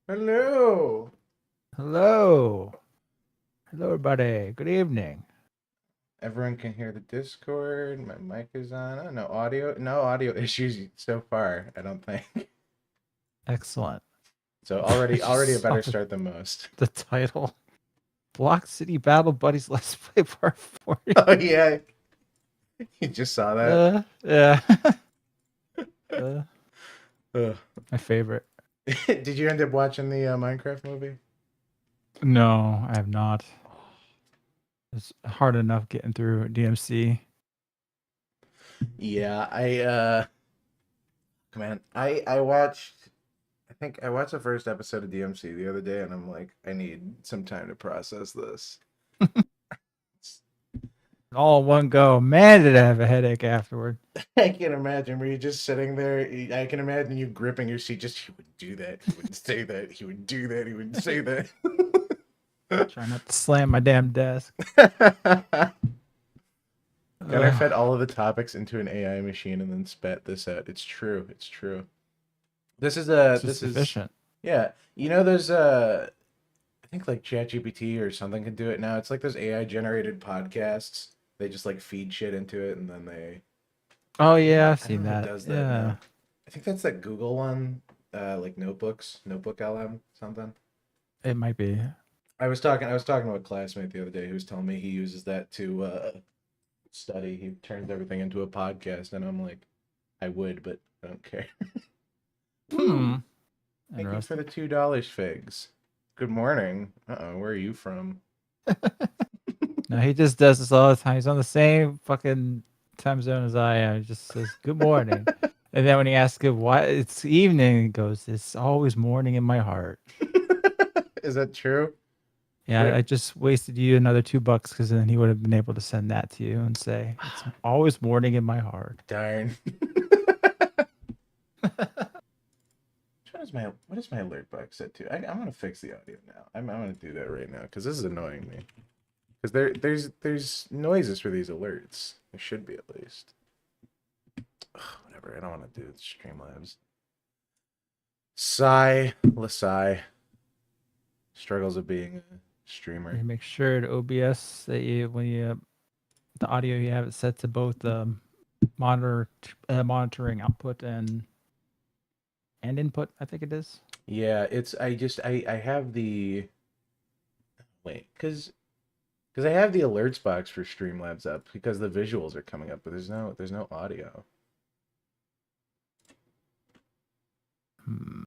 Hello. Hello. Hello, everybody. Good evening. Everyone can hear the Discord. My mic is on. Oh, no audio issues so far, I don't think. Excellent. So I already a just saw better start than most. the title. Block City Battle Buddies Let's Play Part 40. Oh yeah. You just saw that. Yeah. uh, Ugh. my favorite. Did you end up watching the Minecraft movie? No, I have not. It's hard enough getting through DMC. Yeah, I watched I watched the first episode of DMC the other day and I'm like, I need some time to process this. All in one go. Man, did I have a headache afterward. I can imagine where you're just sitting there. I can imagine you gripping your seat. Just he would do that. He would say that. He would do that. He would say that. Trying not to slam my damn desk. Gunnar fed all of the topics into an AI machine and then spat this out. It's true. It's true. This is It's just this is efficient. yeah. You know there's I think like ChatGPT or something can do it now. It's like those AI generated podcasts. They just like feed shit into it and then they Oh, I don't yeah, know. I've I don't seen know who that. does that Yeah. now. I think that's that Google one, like notebooks, Notebook LM, something. It might be. I was talking to a classmate the other day who was telling me he uses that to study. He turns everything into a podcast, and I'm like, I would, but I don't care. Hmm. Woo! Thank you for Interesting. the $2, Figs. Good morning. Uh-oh, where are you from? No, he just does this all the time. He's on the same fucking time zone as I am. He just says good morning. And then when he asks him why it's evening, he goes, "It's always morning in my heart." Is that true? Yeah, I just wasted you another $2 because then he would have been able to send that to you and say, "It's always morning in my heart." Darn. What is my alert box set to? I'm gonna fix the audio now. I'm gonna do that right now because this is annoying me. Because there's noises for these alerts. There should be at least. Ugh, whatever. I don't want to do Streamlabs. Sigh, Lasai. Struggles of being a streamer. You make sure to OBS that you when you the audio you have it set to both monitoring output and input. I think it is. Yeah, it's I have the wait because I have the alerts box for Streamlabs up because the visuals are coming up, but there's no audio. Hmm.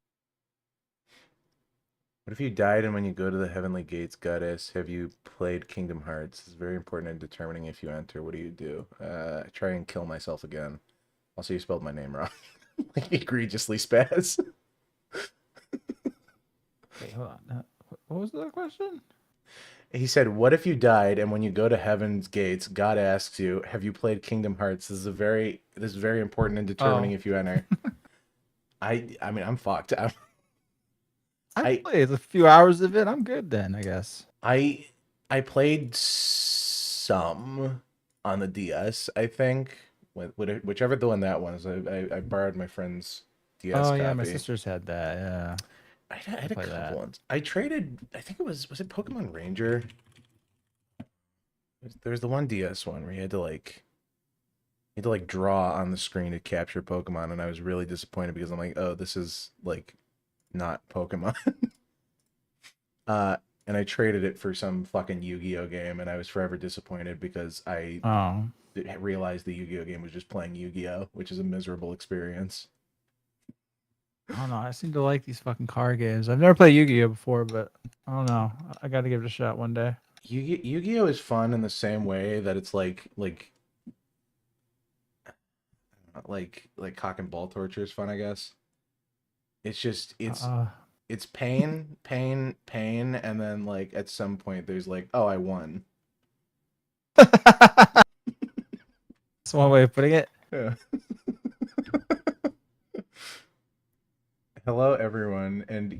What if you died and when you go to the heavenly gates, goddess, have you played Kingdom Hearts? It's very important in determining if you enter. What do you do? Try and kill myself again. Also, you spelled my name wrong. Like egregiously spaz. Wait, hold on. What was the question? He said, "What if you died and when you go to heaven's gates, God asks you, have you played Kingdom Hearts? This is very important in determining Oh, if you enter." I mean, I'm fucked. I I played a few hours of it. I'm good then, I guess. I I played some on the DS, I think. Whichever the one that was. I borrowed my friend's DS Oh yeah, my copy. sisters had that. Yeah, I had a play couple that. ones. I traded. I think was it Pokemon Ranger? There's the one DS one where you had to like draw on the screen to capture Pokemon, and I was really disappointed because I'm like, oh, this is like not Pokemon. uh, and I traded it for some fucking Yu-Gi-Oh game, and I was forever disappointed because I Oh, realized the Yu-Gi-Oh game was just playing Yu-Gi-Oh, which is a miserable experience. I don't know. I seem to like these fucking card games. I've never played Yu-Gi-Oh before, but I don't know. I got to give it a shot one day. Yu-Gi-Oh is fun in the same way that it's like cock and ball torture is fun, I guess. It's just Uh, it's pain, pain, pain, and then like at some point there's like, oh, I won. that's one way of putting it. Yeah. Hello, everyone, and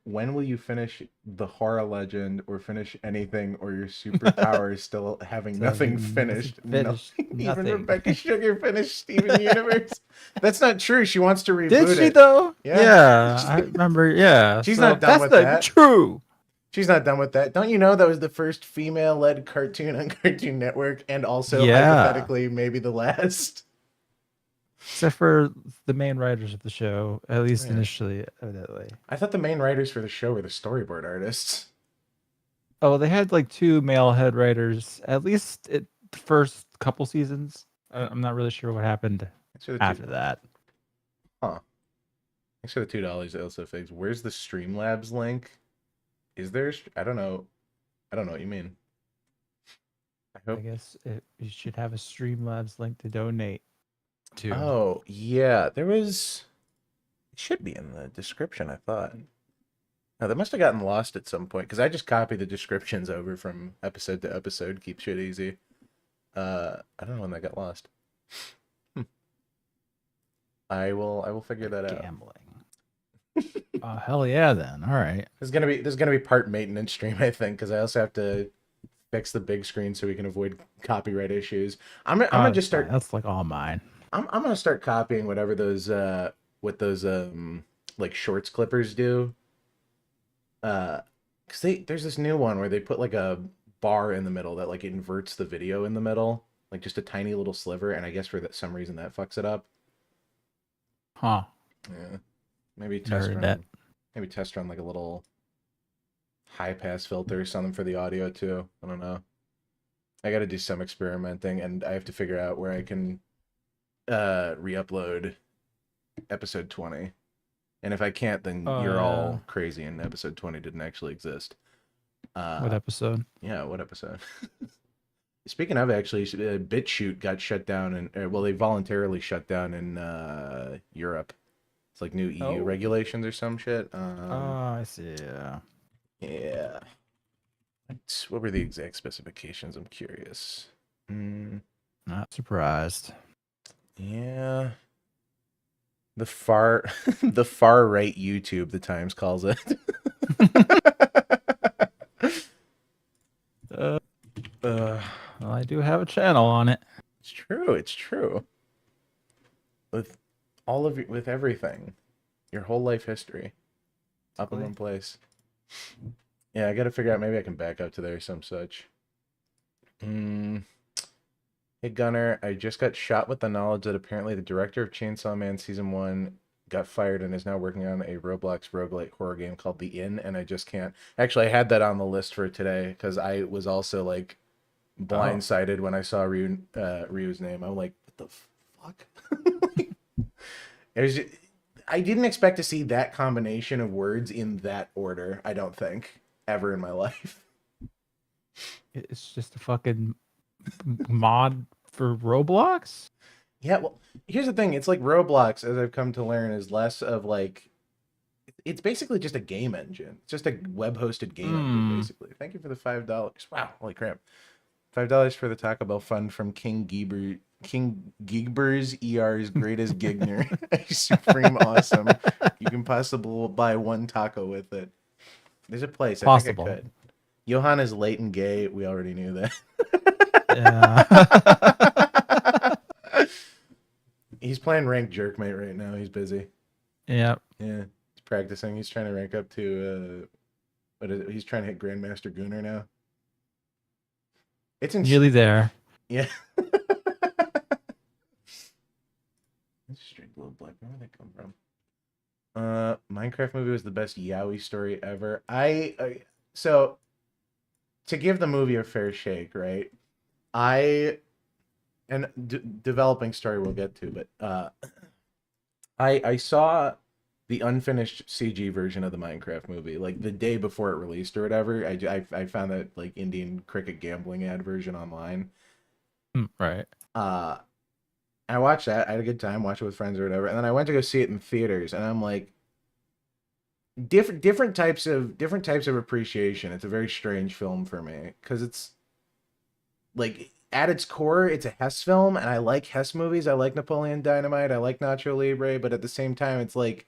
when will you finish the horror legend or finish anything, or your superpower still having nothing finished? Finished Even nothing. Rebecca Sugar finished Steven Universe. That's not true. She wants to reboot Did she it. though? Yeah. Yeah, I remember. Yeah, She's so not done that's with not that. true. She's not done with that. Don't you know that was the first female-led cartoon on Cartoon Network, and also Yeah. hypothetically maybe the last? Except for the main writers of the show, at least Yeah. initially, evidently. I thought the main writers for the show were the storyboard artists. Oh, they had like two male head writers, at least the first couple seasons. I'm not really sure what happened after that. Huh. Thanks for the $2, Elsa Figs. Where's the Streamlabs link? Is there? I don't know. I don't know what you mean. I guess you should have a Streamlabs link to donate to. Oh, yeah. There was... It should be in the description, I thought. No, that must have gotten lost at some point, because I just copied the descriptions over from episode to episode. Keep shit easy. I don't know when that got lost. I will figure that out. Gambling. Oh, hell yeah, then. All right. There's gonna be part maintenance stream, I think, because I also have to fix the big screen so we can avoid copyright issues. I'm gonna just start. That's like all mine. I'm gonna start copying whatever those like shorts clippers do. Cause there's this new one where they put like a bar in the middle that like inverts the video in the middle, like just a tiny little sliver, and I guess for some reason that fucks it up. Huh. Yeah. Maybe test run like a little high pass filter or something for the audio too. I don't know. I got to do some experimenting, and I have to figure out where I can re-upload episode 20. And if I can't, then you're all crazy and episode 20 didn't actually exist. What episode? Yeah, what episode? Speaking of, actually, BitChute got shut down, and well, they voluntarily shut down in Europe. It's like new EU regulations or some shit. I see. Yeah. Yeah. What were the exact specifications? I'm curious. Not surprised. Yeah. The far right YouTube, the Times calls it. Well, I do have a channel on it. It's true. It's true. With everything, your whole life history, up in one place. Yeah, I got to figure out. Maybe I can back up to there or some such. Hey Gunnar, I just got shot with the knowledge that apparently the director of Chainsaw Man Season 1 got fired and is now working on a Roblox roguelike horror game called The Inn, and I just can't. Actually, I had that on the list for today because I was also like blindsided when I saw Ryu's name. I'm like, what the fuck? I didn't expect to see that combination of words in that order, I don't think, ever in my life. It's just a fucking mod for Roblox? Yeah, well, here's the thing. It's like Roblox, as I've come to learn, is less of like... It's basically just a game engine. It's just a web-hosted game engine, basically. Thank you for the $5. Wow, holy crap. $5 for the Taco Bell fund from King Gigbers ER's greatest gigner. Supreme awesome. You can possibly buy one taco with it. There's a place. I think I could. Johann is late and gay. We already knew that. Yeah. He's playing ranked Jerkmate right now. He's busy. Yep. Yeah. He's practicing. He's trying to rank up to he's trying to hit Grandmaster Gunnar now. It's nearly there. Yeah. Straight Blue Black. Where did that come from? Minecraft movie was the best yaoi story ever. So to give the movie a fair shake, right? Developing story we'll get to, but I saw the unfinished CG version of the Minecraft movie like the day before it released or whatever. I found that like Indian cricket gambling ad version online. Right. I watched that. I had a good time, watched it with friends or whatever, and then I went to go see it in theaters, and I'm like, different types of appreciation. It's a very strange film for me because it's like at its core, it's a Hess film, and I like Hess movies. I like Napoleon Dynamite. I like Nacho Libre, but at the same time, it's like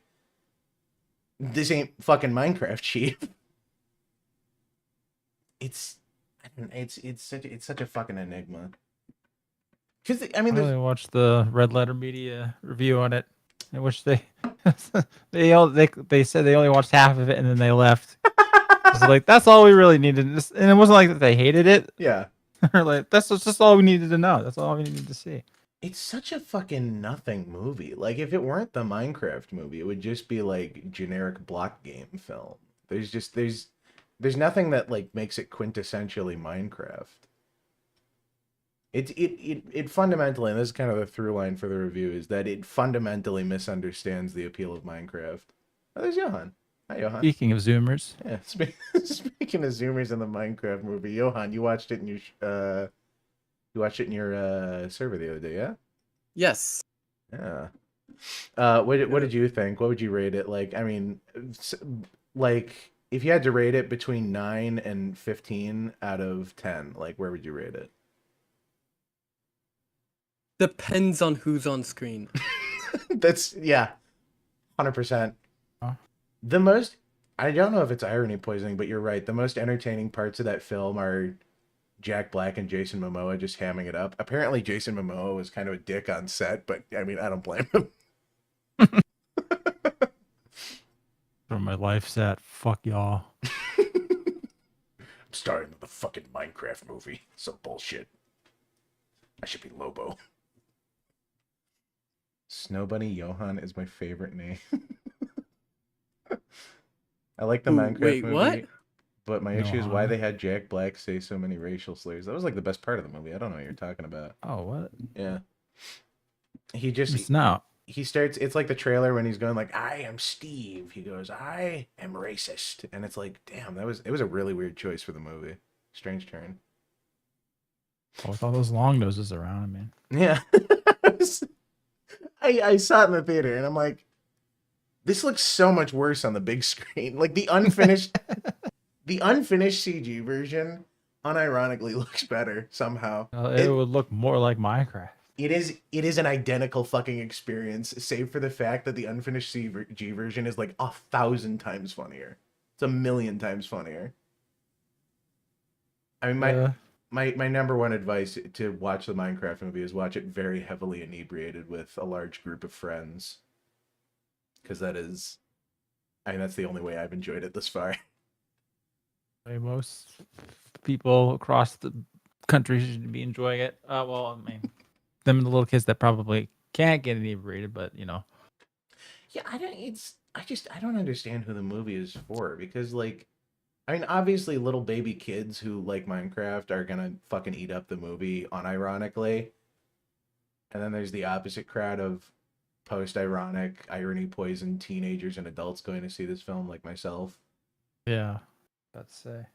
This ain't fucking Minecraft, chief. It's such a fucking enigma. Because I mean, I only watched the Red Letter Media review on it, in which they they said they only watched half of it and then they left. It's like that's all we really needed, and it wasn't like that they hated it. yeah, They're like that's just all we needed to know. That's all we needed to see. it's such a fucking nothing movie. Like if it weren't the Minecraft movie, it would just be like generic block game film. There's nothing that like makes it quintessentially Minecraft. It fundamentally, and this is kind of the through line for the review, is that it fundamentally misunderstands the appeal of Minecraft. Oh, there's Johann. Hi, Johann. Speaking of Zoomers, Yeah, speaking of Zoomers in the Minecraft movie, Johann, you watched it in your server the other day, yeah? Yes. Yeah. What did you think? What would you rate it? Like, I mean, like if you had to rate it between 9 and 15 out of 10, like where would you rate it? Depends on who's on screen. That's yeah, 100%. Huh? The most, I don't know if it's irony poisoning, but you're right. The most entertaining parts of that film are Jack Black and Jason Momoa just hamming it up. Apparently, Jason Momoa was kind of a dick on set, but I mean, I don't blame him. where my life's at. Fuck y'all. I'm starring in the fucking Minecraft movie. So bullshit. I should be Lobo. Snow Bunny Johann is my favorite name. I like the Minecraft movie. What? But my issue is why Johann. they had Jack Black say so many racial slurs. That was like the best part of the movie. I don't know what you're talking about. Oh, what? Yeah. He just It's not. he starts, it's like the trailer when he's going like, I am Steve. He goes, I am racist. And it's like, damn, it was a really weird choice for the movie. Strange turn. Oh, with all those long noses around him, man. Yeah. I saw it in the theater and I'm like, this looks so much worse on the big screen. Like the unfinished CG version unironically looks better somehow. It would look more like Minecraft. It is an identical fucking experience, save for the fact that the unfinished CG version is like 1,000 times funnier. It's 1,000,000 times funnier. I mean, my number one advice to watch the Minecraft movie is watch it very heavily inebriated with a large group of friends. Because that's the only way I've enjoyed it this far. Most people across the country should be enjoying it. Well, I mean, them and the little kids that probably can't get inebriated, but you know. Yeah, I don't understand who the movie is for, because like, I mean, obviously little baby kids who like Minecraft are gonna fucking eat up the movie unironically. And then there's the opposite crowd of post-ironic, irony-poisoned teenagers and adults going to see this film, like myself. Yeah, let's say.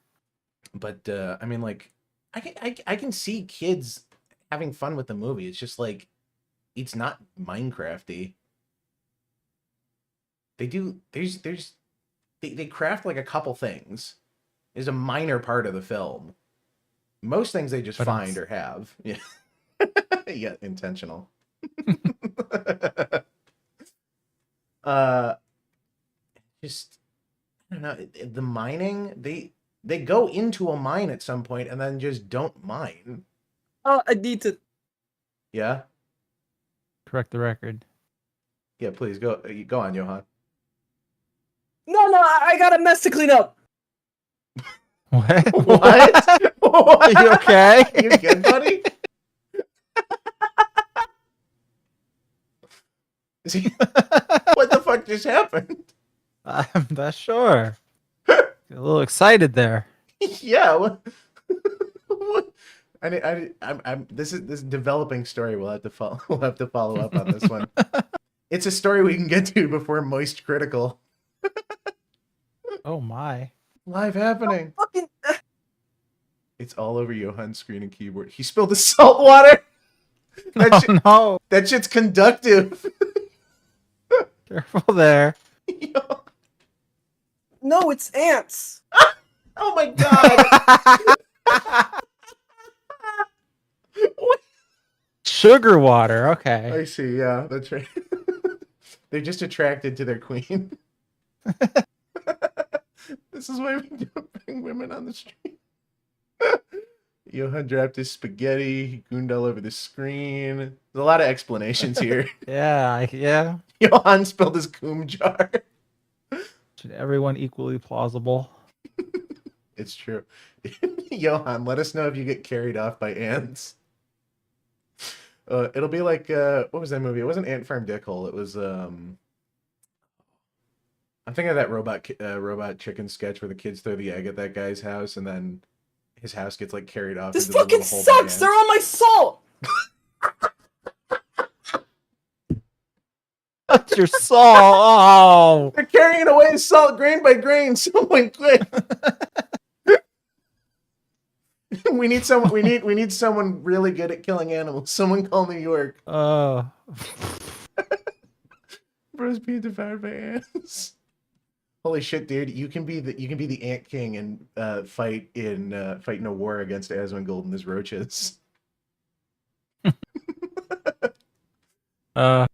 But I mean, like, I can see kids having fun with the movie. It's just like, it's not Minecrafty. They craft like a couple things. Is a minor part of the film. Most things they just find or have. Yeah. Yeah, intentional. Just, I don't know, the mining, they go into a mine at some point and then just don't mine. Oh, I need to. Yeah? Correct the record. Yeah, please go on, Johann. No, I got a mess to clean up. What? What? Are you okay? You good, buddy? What the fuck just happened? I'm not sure. Get a little excited there. Yeah. What? I'm this developing story. We'll have to follow up on this one. It's a story we can get to before Moist Critical. Oh my. Live happening. Oh, fucking. It's all over Johann's screen and keyboard. He spilled the salt water. No. That shit's conductive. Careful there. Yo. No, it's ants. Oh my god. Sugar water. Okay. I see. Yeah, that's right. They're just attracted to their queen. This is why we don't bring women on the street. Johann dropped his spaghetti. He gooned all over the screen. There's a lot of explanations here. Yeah, yeah. Johann spilled his coom jar. Should everyone equally plausible? It's true. Johann, let us know if you get carried off by ants. It'll be like what was that movie? It wasn't Ant Farm Jekyll. It was I'm thinking of that robot chicken sketch where the kids throw the egg at that guy's house and then his house gets like carried off. This into the fucking little hole by sucks. They're ants. on my salt. That's your salt. Oh, They're carrying away salt grain by grain. Someone quick. We need someone. We need someone really good at killing animals. Someone call New York. oh. Bro's being devoured by ants. Holy shit, dude! You can be the Ant King and fight in a war against Asmongold and his roaches. Then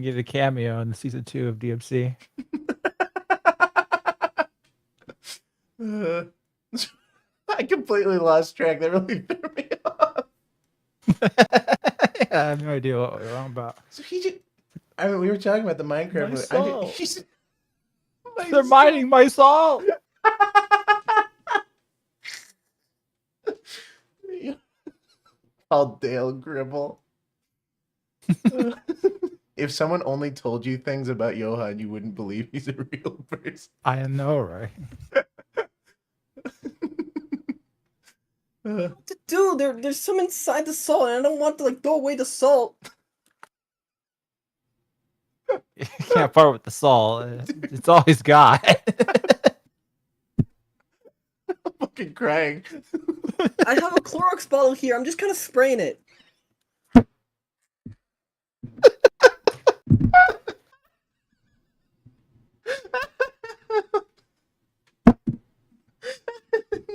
get a cameo in the season 2 of DMC. I completely lost track. That really threw me off. I have no idea what we're on about. So he just. I mean, we were talking about the Minecraft. My movie. soul. They're mining my salt. Called Dale Gribble. If someone only told you things about Johann, you wouldn't believe he's a real person. I know, right? Dude, there's some inside the salt, and I don't want to like throw away the salt. You can't part with the salt. It's all he's got. I'm fucking crying. I have a Clorox bottle here. I'm just kind of spraying it.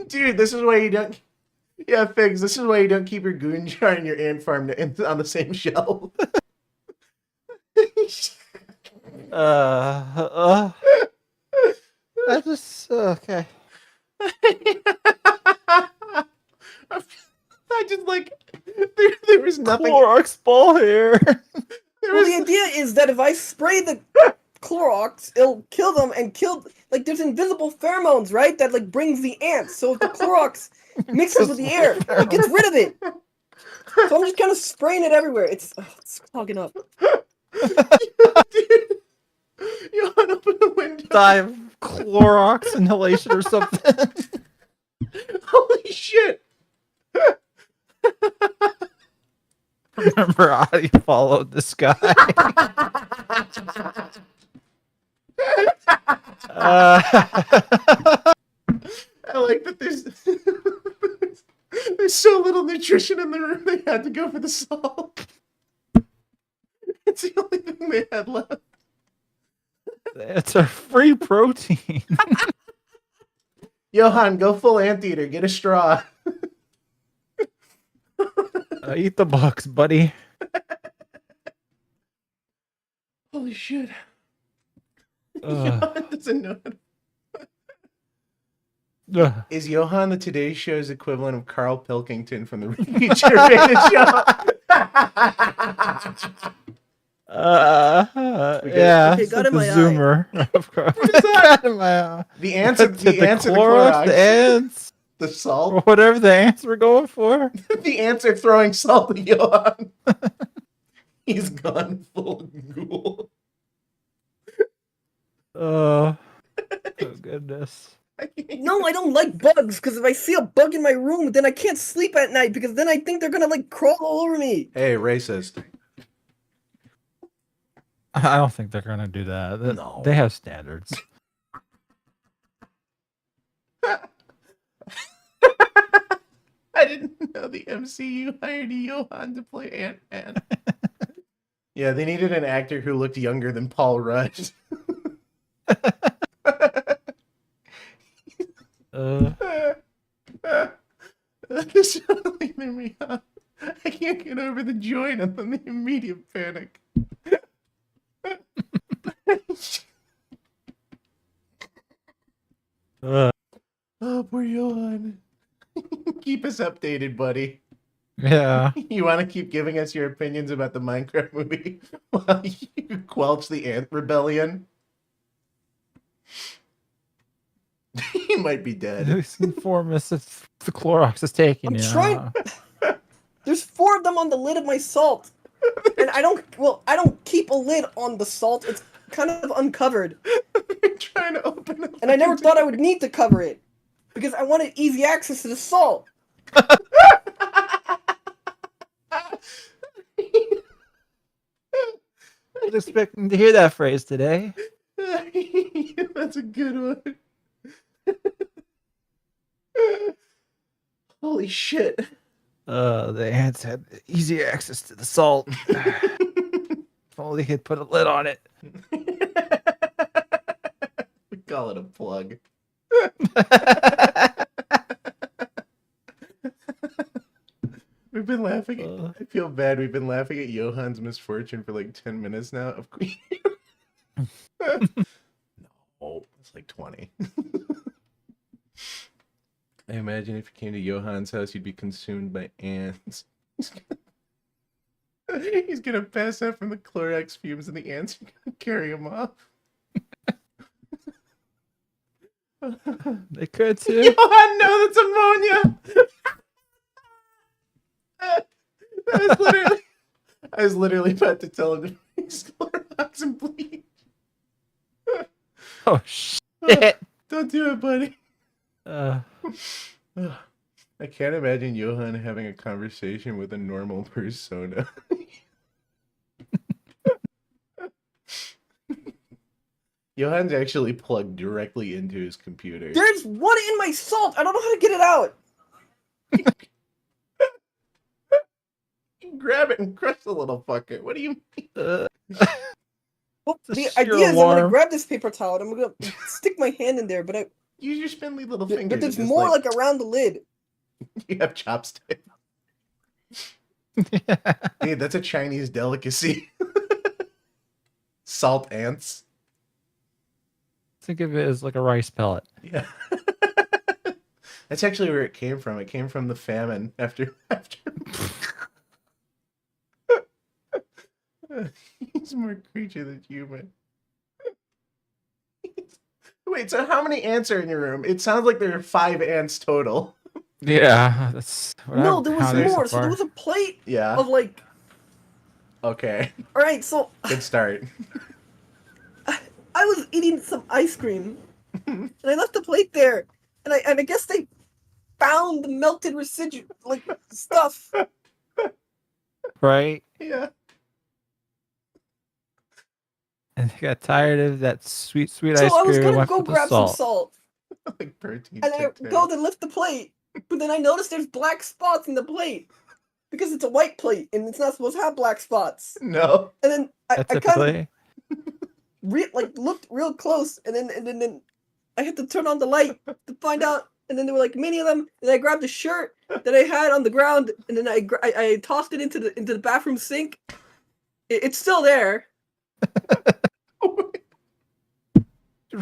Dude, this is why you don't. Yeah, Figs, this is why you don't keep your goon jar and your ant farm on the same shelf. I just okay. I just like there was nothing. Clorox ball here. Well, the idea is that if I spray the Clorox, it'll kill them and kill. Like, there's invisible pheromones, right? That like brings the ants. So if the Clorox mixes with the air, it gets rid of it. So I'm just kind of spraying it everywhere. It's clogging up. Dude, Johann, open the window. Die of Clorox inhalation or something. Holy shit! Remember how you followed this guy? I like that there's so little nutrition in the room they had to go for the salt. It's the only thing they had left. It's a free protein. Johann, go full anteater. Get a straw. Eat the bugs, buddy. Holy shit. Johann doesn't know how to... Is Johann the Today Show's equivalent of Carl Pilkington from the Future Rated Show? Yeah, Okay, got in my eye. zoomer. Of course. that? Got in my eye. The ants are the Clorox, the ants, the or salt. whatever the ants were going for. The ants are throwing salt at Johann. He's gone full ghoul. Oh goodness. No, I don't like bugs, because if I see a bug in my room, then I can't sleep at night, because then I think they're gonna like crawl all over me. Hey, racist. I don't think they're gonna do that. No. They have standards. I didn't know the MCU hired Johann to play Ant-Man. Yeah, they needed an actor who looked younger than Paul Rudd. This really threw me off. I can't get over the joint and then the immediate panic. Uh, Oh, poor Johann. Keep us updated, buddy. yeah. You want to keep giving us your opinions about the Minecraft movie while you quelch the ant rebellion? He might be dead. Just inform us if the Clorox is taking I'm you. trying- There's 4 of them on the lid of my salt. And I don't keep a lid on the salt. It's kind of uncovered. They're trying to open up. And I never thought I would need to cover it. Because I wanted easy access to the salt. I was expecting to hear that phrase today. That's a good one. Holy shit. The ants had easy access to the salt. If only they could put a lid on it. We call it a plug. We've been laughing. I feel bad. We've been laughing at Johann's misfortune for like 10 minutes now. Of course. No, it's like 20. I imagine if you came to Johann's house, you'd be consumed by ants. He's gonna pass out from the Clorox fumes, and the ants are gonna carry him off. They could too. Johann, no, that's ammonia. I was literally about to tell him to mix Clorox and bleach. Oh shit. Don't do it, buddy. Uh, I can't imagine Johann having a conversation with a normal persona. Johann's actually plugged directly into his computer. There's one in my salt. I don't know how to get it out. Grab it and crush the little fucker. What do you mean? Well, It's a the sheer idea is I'm gonna alarm. grab this paper towel and I'm gonna stick my hand in there, but Use your spindly little fingers. but there's and just, more like around the lid. You have chopsticks. Hey, that's a Chinese delicacy. Salt ants. think of it as like a rice pellet. Yeah. That's actually where it came from. It came from the famine after. He's more creature than human. Wait, so how many ants are in your room? It sounds like there are 5 ants total. Yeah, that's what No, I've there was counted more. so So there far. was a plate Yeah. of like. Okay. All right, so Good start. I was eating some ice cream, and I left the plate there, and I guess they found the melted residual like stuff. Right? Yeah. And they got tired of that sweet, sweet So ice I was cream and gonna went go for the grab some salt. salt, Like protein. and I go to lift the plate, but then I noticed there's black spots in the plate because it's a white plate and it's not supposed to have black spots. No. And then I kind of Typically. looked real close, and then I had to turn on the light to find out. And then there were like many of them. And I grabbed the shirt that I had on the ground, and then I tossed it into the bathroom sink. It's still there.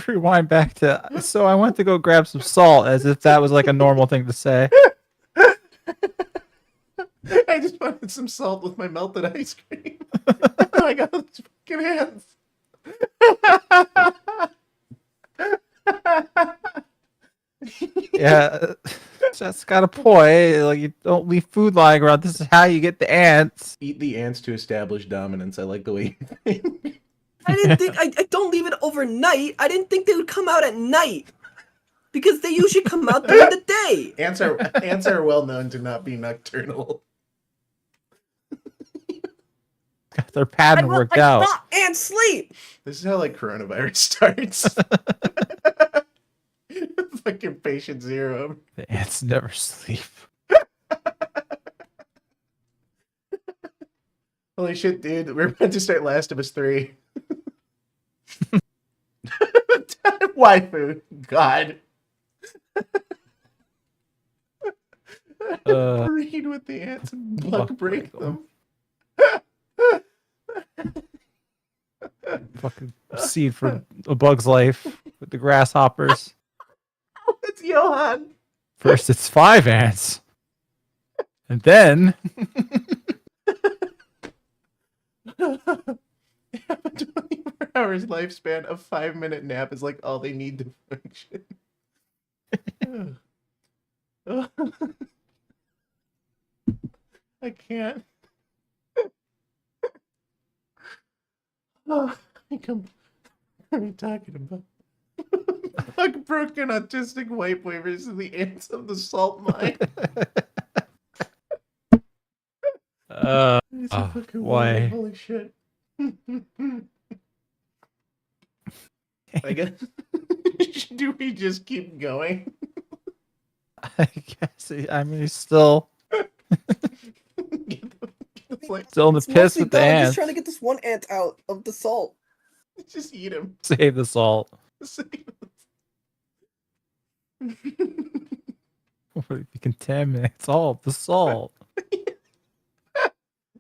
Rewind back to, so I went to go grab some salt as if that was like a normal thing to say. I just wanted some salt with my melted ice cream. I got those fucking hands. Yeah, that's got a point. Like, you don't leave food lying around. This is how you get the ants. Eat the ants to establish dominance. I like the way you think. I didn't think I don't leave it overnight. I didn't think they would come out at night because they usually come out during the day. Ants are well known to not be nocturnal. Got their pattern worked out. Stop and sleep. This is how like coronavirus starts. Fucking patient zero. The ants never sleep. Holy shit, dude. We're about to start Last of Us 3. Waifu. God. Read with the ants and buck break them. Fucking seed for a bug's life with the grasshoppers. It's Johann. First, it's 5 ants. And then... A 24 hours lifespan, a 5-minute nap is like all they need to function. I can't. Oh, what are you talking about? Like broken autistic white boy versus the ants of the salt mine. It's a fucking why? world, holy shit. I guess. Do we just keep going? I guess. I mean, he's still... Still in the It's piss mostly with the dumb. I'm just ants. trying to get this one ant out of the salt. Just eat him. Save the salt. What if you contaminate salt? The salt.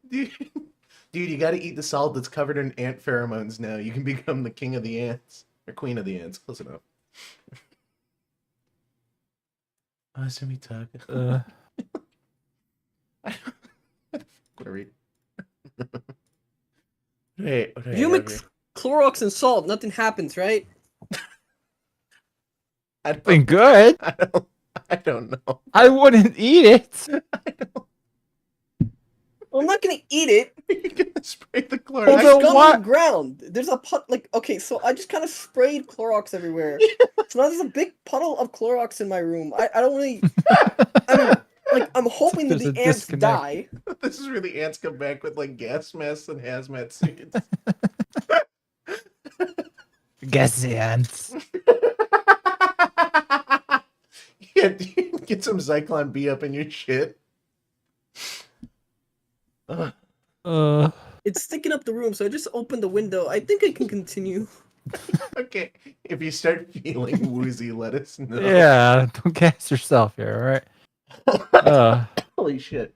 Dude, you gotta eat the salt that's covered in ant pheromones now. You can become the king of the ants. Or queen of the ants. Close enough. Oh, it's gonna be talking. What are we? Wait, what do I If you have mix here? Clorox and salt, nothing happens, right? I don't, Been good. I don't know. I wouldn't eat it. Well, I'm not gonna eat it. You're gonna spray the It's Clorox. Well, then gone what? on the ground. There's a okay, so I just kind of sprayed Clorox everywhere. So now there's a big puddle of Clorox in my room. I don't really. I'm hoping that There's the a ants disconnect. die. This is where the ants come back with like gas masks and hazmat suits. Guess the ants. Yeah, dude, get some Zyklon B up in your shit. Ugh. It's sticking up the room, so I just opened the window. I think I can continue. Okay, if you start feeling woozy, let us know. Yeah, don't gas yourself here, alright? Holy shit.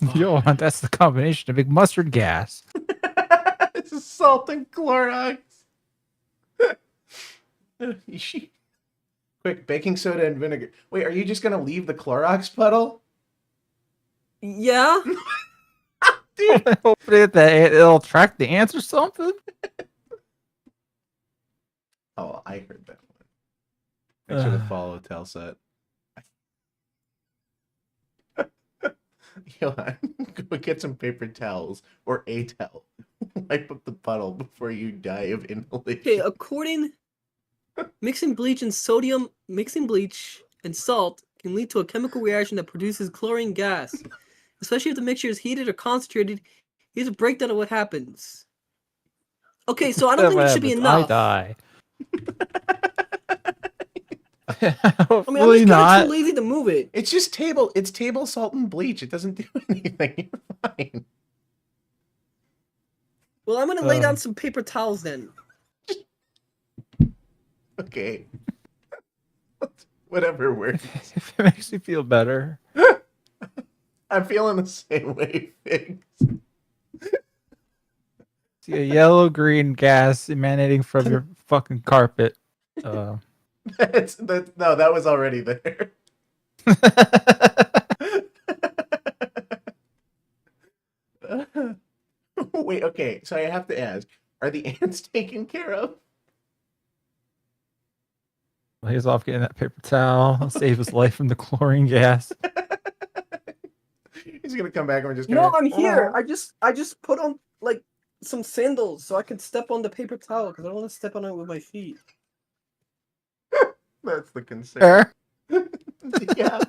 You don't want that's the combination of big mustard gas. This is salt and Clorox. Quick, baking soda and vinegar. Wait, are you just gonna leave the Clorox puddle? Yeah. Dude, Hopefully that it'll attract the ants or something. oh, I heard that one. I should have followed Telset. Johann, go get some paper towels or a towel. Wipe up the puddle before you die of inhalation. Okay, according mixing bleach and salt can lead to a chemical reaction that produces chlorine gas. Especially if the mixture is heated or concentrated. Here's a breakdown of what happens. Okay, so I don't think it should be enough. I die. I mean, Hopefully I'm just kind not. of too lazy to move it. It's just table salt and bleach. It doesn't do anything. You're fine. Well, I'm gonna lay down some paper towels then. Okay. Whatever works. If it makes me feel better. I'm feeling the same way, Figs. See a yellow-green gas emanating from your fucking carpet. No, that was already there. Wait, okay, so I have to ask, are the ants taken care of? He's off getting that paper towel. Save his life from the chlorine gas. He's gonna come back and we're just No, gonna... I'm here. I just put on like some sandals so I can step on the paper towel because I don't want to step on it with my feet. That's the concern. Sure. Yeah.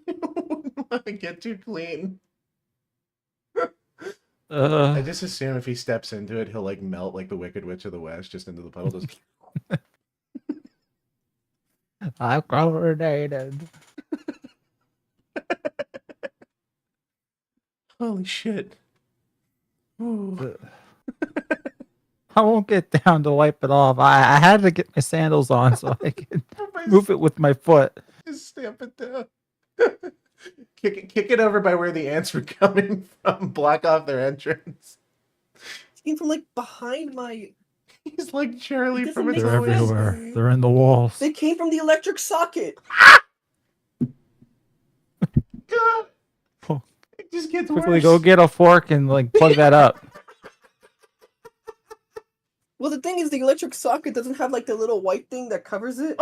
You wouldn't want to get too clean. I just assume if he steps into it, he'll like melt like the Wicked Witch of the West just into the puddle. Just... I'm chlorinated. Holy shit. Ooh. I won't get down to wipe it off. I had to get my sandals on so I could move it with my foot. Just stamp it down. Kick it over by where the ants were coming from. Block off their entrance. It came from like behind my He's like Charlie It from doesn't It's They're make Always sense. everywhere. They're in the walls. They came from the electric socket. God, Oh, it just gets quickly worse. go get a fork and like plug that up. Well, the thing is, the electric socket doesn't have like the little white thing that covers it.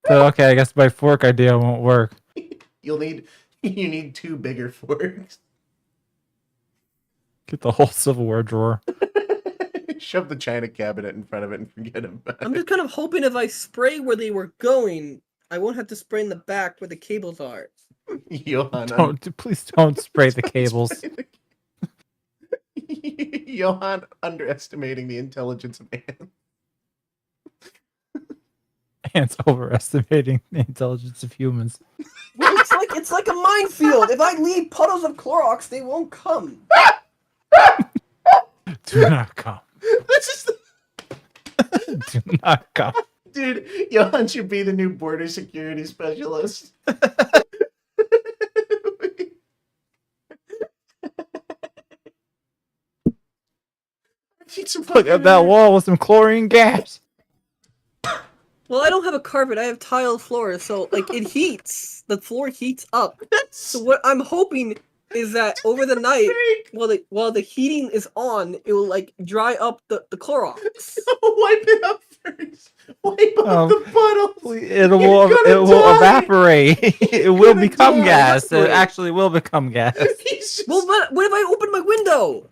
So okay, I guess my fork idea won't work. You need 2 bigger forks. Get the whole silverware drawer. Shove the china cabinet in front of it and forget about I'm it. just kind of hoping if I spray where they were going, I won't have to spray in the back where the cables are. Johann, Please don't spray the cables. Johann underestimating the intelligence of ants. Ants overestimating the intelligence of humans. Well, it's like a minefield. If I leave puddles of Clorox, they won't come. Do not come. This is Do not come. dude. Johann should be the new border security specialist. Look at that wall with some chlorine gas. Well, I don't have a carpet. I have tile floors, so like it heats. The floor heats up. So what I'm hoping is that over the night, while the heating is on, it will like dry up the Clorox. Wipe it up first. Wipe up the puddles. It will evaporate. It will become die. gas. It actually will become gas. Well, what if I open my window?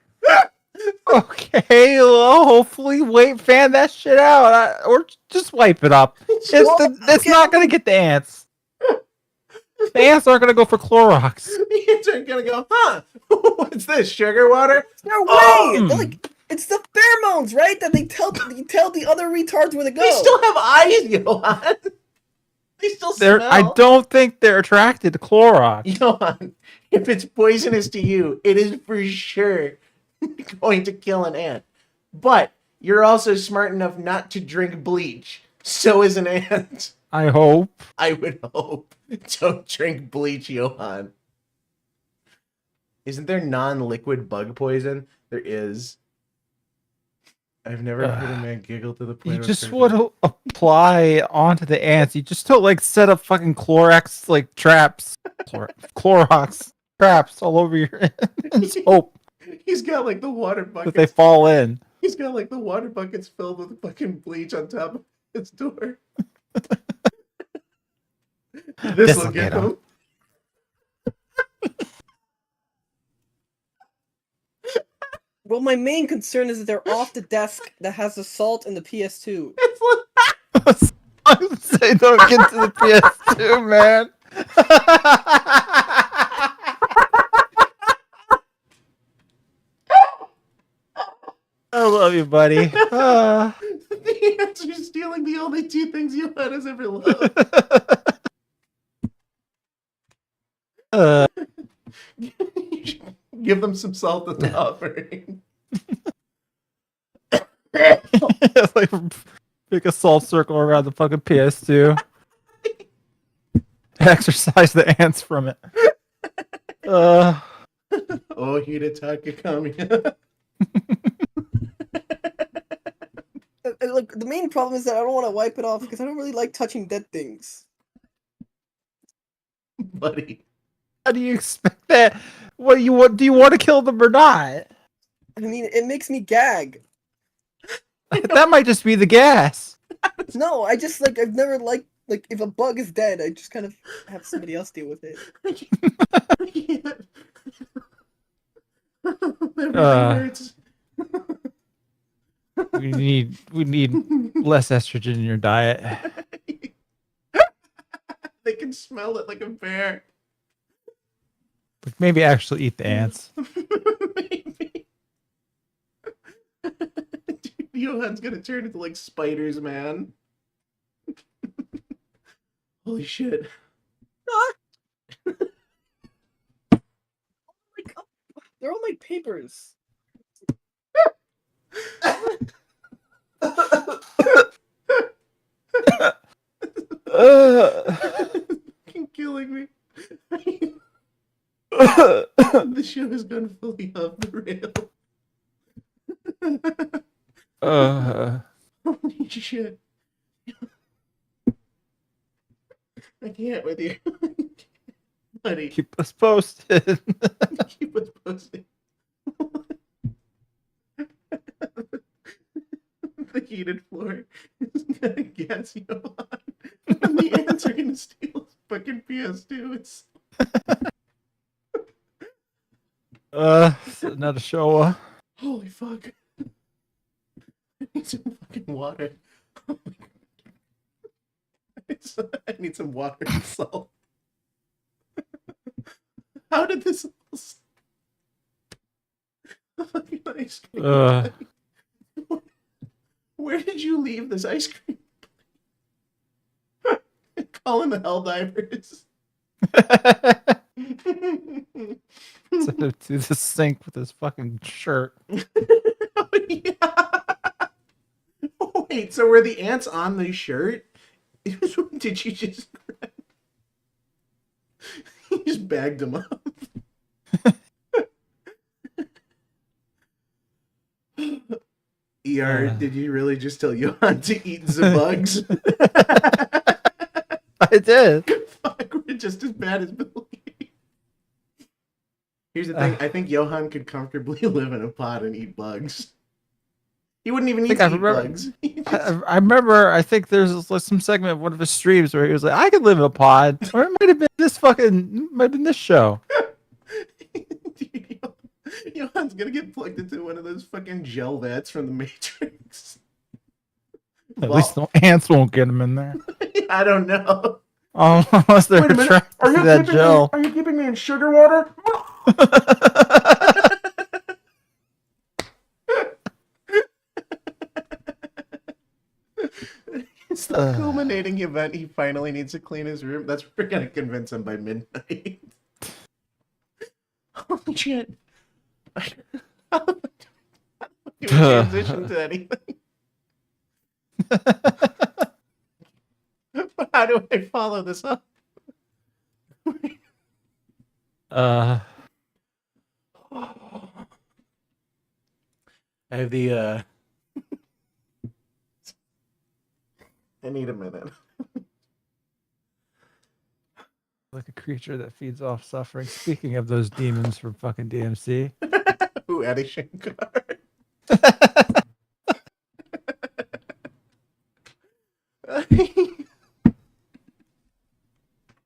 Okay, well, hopefully fan that shit out, or just wipe it up. It's not gonna get the ants. The ants aren't gonna go for Clorox. The ants aren't gonna go, huh? What's this, sugar water? No way! They're like, it's the pheromones, right? That they tell the other retards where to go. They still have eyes, Johann. They still smell. I don't think they're attracted to Clorox. Johann, if it's poisonous to you, it is for sure going to kill an ant. But you're also smart enough not to drink bleach. So is an ant. I hope. I would hope. Don't drink bleach, Johann. Isn't there non-liquid bug poison? There is. I've never heard a man giggle to the point You of just hurting. want to apply onto the ants. You just don't like set up fucking Clorox like traps. Clorox traps all over your ants. Hope He's got like the water that buckets. they fall in. He's got like the water buckets filled with fucking bleach on top of his door. This will get him. Well, my main concern is that they're off the desk that has the salt and the PS2. I would say don't get to the PS2, man. I love you, buddy. The ants are stealing the only 2 things Johann has ever loved. Give them some salt in the offering. Like, make a salt circle around the fucking PS2. Exercise the ants from it. Oh, Hidetaka Kamiya. Like the main problem is that I don't want to wipe it off because I don't really like touching dead things. Buddy. How do you expect that? What do you want? Do you want to kill them or not? I mean, it makes me gag. That might just be the gas. No, I just like I've never liked like if a bug is dead, I just kind of have somebody else deal with it. That really hurts. We need less estrogen in your diet. They can smell it like a bear. Like maybe actually eat the ants. Maybe. Dude, Johann's gonna turn into like spiders, man. Holy shit. They're all my papers. Fucking killing me. The show has gone fully off the rail. Holy shit. I can't with you. Buddy, keep us posted. keep us posted. The heated floor is gonna gas you on. And the ants are gonna steal his fucking PS2. It's Not a show. holy fuck. I need some fucking water. Oh my God. I need some water and salt. How did this fucking ice cream? Where did you leave this ice cream? Calling the Helldivers. Send him to the sink with his fucking shirt. Oh, yeah. Oh, wait, so were the ants on the shirt? Did you just... You just bagged them up. Did you really just tell Johann to eat the bugs? I did. Fuck, we're just as bad as Billy. Here's the thing, I think Johann could comfortably live in a pod and eat bugs. He wouldn't even need to eat bugs. I remember, I think there's like some segment of one of his streams where he was like, I could live in a pod. Or it might have been this show. Dude, Johann's gonna get plugged into one of those fucking gel vats from the Matrix. At least the ants won't get him in there. I don't know. Oh, unless they're attracted to that gel. Are you keeping me in sugar water? It's the culminating event. He finally needs to clean his room. That's what we're gonna convince him by midnight. Holy shit. How do we transition to anything? How do I follow this up? Uh, I have the I need a minute. like a creature that feeds off suffering. Speaking of those demons from fucking DMC. Ooh, Eddie Shankar.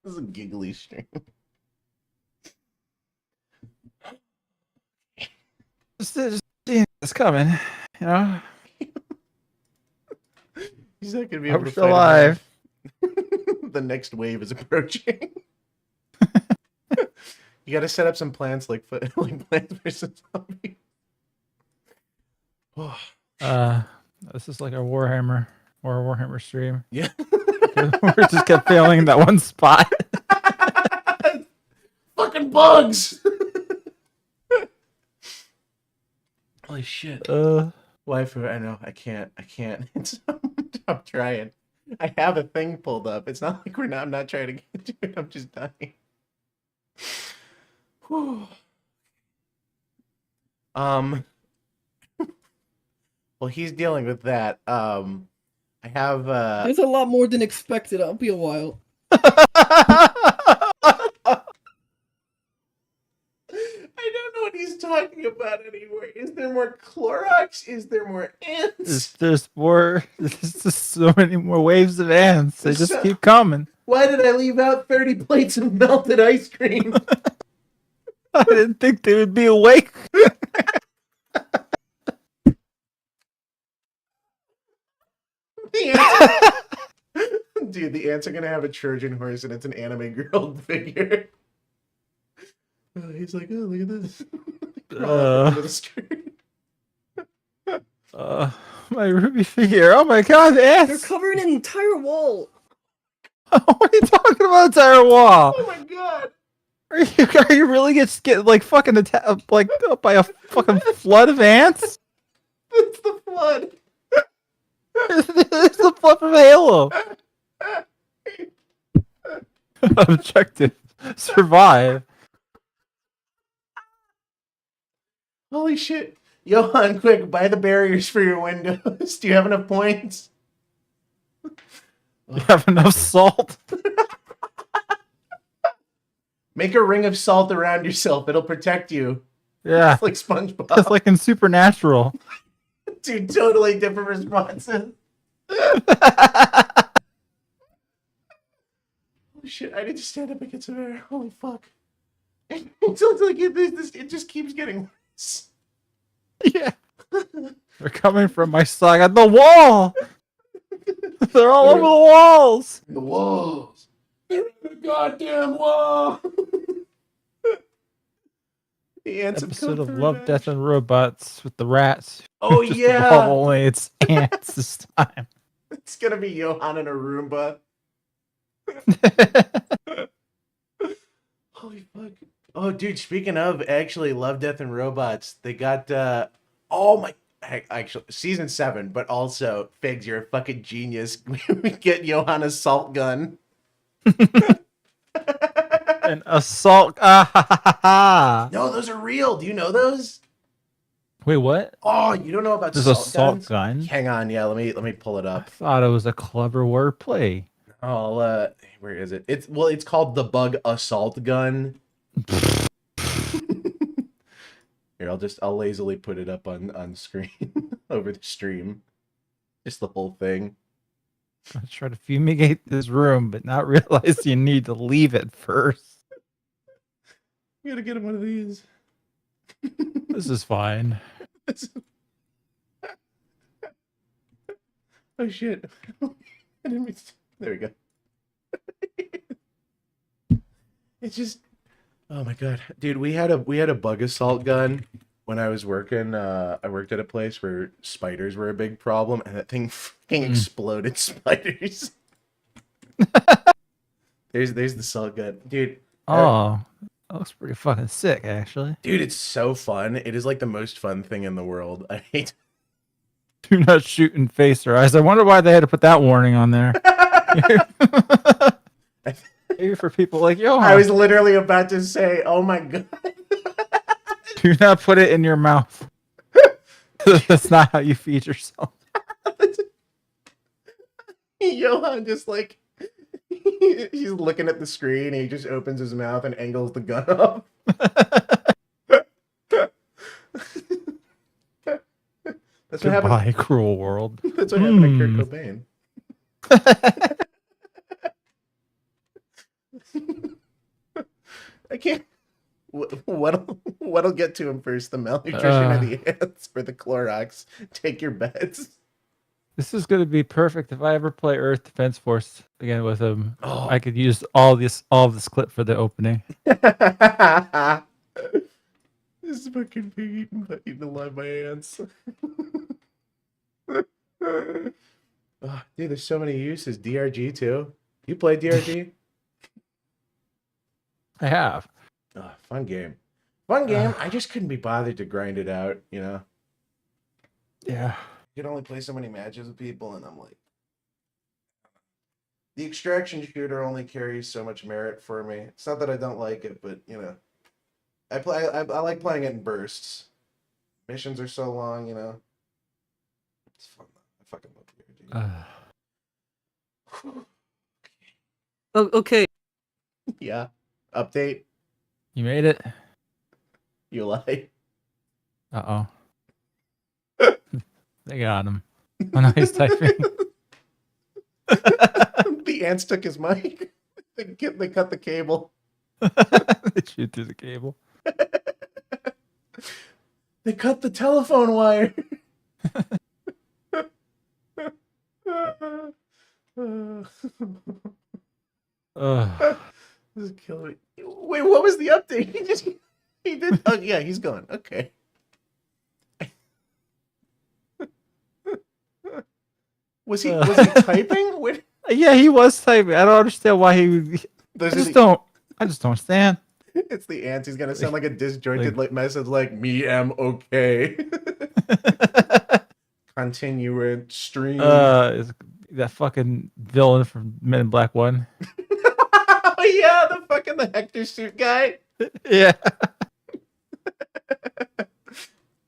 This is a giggly stream. Just it's coming, you know. He's not gonna be Hope able to still fight alive. The next wave is approaching. You gotta set up some plants like Plants vs Zombies. This is like a Warhammer or a Warhammer stream. Yeah. We just kept failing in that one spot. Fucking bugs! Holy shit. Waifu, I know, I can't. I'm trying. I have a thing pulled up. It's not like I'm not trying to get to it. I'm just dying. Whew. Well, he's dealing with that. I have There's a lot more than expected. I'll be a while. I don't know what he's talking about anymore. Is there more Clorox? Is there more ants? There's more. There's just so many more waves of ants. They just keep coming. Why did I leave out 30 plates of melted ice cream? I didn't think they would be awake. Dude, the ants are gonna have a Trojan horse and it's an anime girl figure. He's like, oh, look at this. My Ruby figure. Oh my god, the They're ants! covering an entire wall. What are you talking about, entire wall? Oh my god! Are you really get like fucking attacked like by a fucking flood of ants? It's the flood. It's the flood from Halo. Objective: survive. Holy shit! Johann, quick, buy the barriers for your windows. Do you have enough points? You have enough salt? Make a ring of salt around yourself. It'll protect you. Yeah. It's like SpongeBob. Just like in Supernatural. Two totally different responses. Oh shit, I need to stand up and get some air. Holy fuck. It just keeps getting worse. Yeah. They're coming from my side. I got the wall. They're all over the walls. The walls. They're in the goddamn wall. The ants have Episode come of for Love, revenge. Death, and Robots with the rats. Oh Just yeah. above, only it's ants this time. It's gonna be Johann and a Roomba. Holy fuck. Oh, dude, speaking of actually Love, Death, and Robots, they got, oh my, heck, actually, season 7, but also, Figs, you're a fucking genius. We get Johann a salt gun. An assault. Ah, ha, ha, ha, ha. No, those are real. Do you know those? Wait, what? Oh, you don't know about There's a salt salt guns? gun. Hang on, yeah, let me pull it I up. thought it was a clever wordplay. Oh, where is it? It's called the Bug Assault Gun. Here, I'll lazily put it up on screen over the stream. Just the whole thing. I try to fumigate this room, but not realize you need to leave it first. You gotta get him one of these. This is fine. Oh shit. I didn't mean to... There we go. It's just, oh my god. Dude, we had a bug assault gun when I was working. I worked at a place where spiders were a big problem, and that thing fucking exploded spiders. There's the salt gun. Dude. Oh, that looks pretty fucking sick, actually. Dude, it's so fun. It is like the most fun thing in the world. I hate. Do not shoot in face or eyes. I wonder why they had to put that warning on there. Maybe for people like Johann. I was literally about to say, oh my god. Do not put it in your mouth. That's not how you feed yourself. Johann just like, he's looking at the screen and he just opens his mouth and angles the gun up. That's what happened. Goodbye, cruel world. That's what happened to Kurt Cobain. I can't. What'll get to him first? The malnutrition or the ants or the Clorox? Take your bets. This is going to be perfect if I ever play Earth Defense Force again with him. Oh. I could use all of this clip for the opening. This is fucking pig eaten alive by ants. Oh, dude, there's so many uses. DRG too. You play DRG? I have. Oh, fun game. Fun game. I just couldn't be bothered to grind it out, you know? Yeah. You can only play so many matches with people, and I'm like... The extraction shooter only carries so much merit for me. It's not that I don't like it, but, you know... I like playing it in bursts. Missions are so long, you know? It's fun, though. I fucking love DRG. Oh, okay. Yeah. Update. You made it? You lie. Uh-oh. They got him. Oh, no, he's typing. The ants took his mic. They cut the cable. They shoot through the cable. They cut the telephone wire. This is killing me. Wait, what was the update? He did. Oh yeah, he's gone. Okay. Was he typing? What? Yeah, he was typing. I don't understand why he. I just don't understand. It's the ants. He's gonna sound like a disjointed message, like "me am okay." Continue stream. Is that fucking villain from Men in Black 1? Oh yeah, the Hector suit guy. Yeah.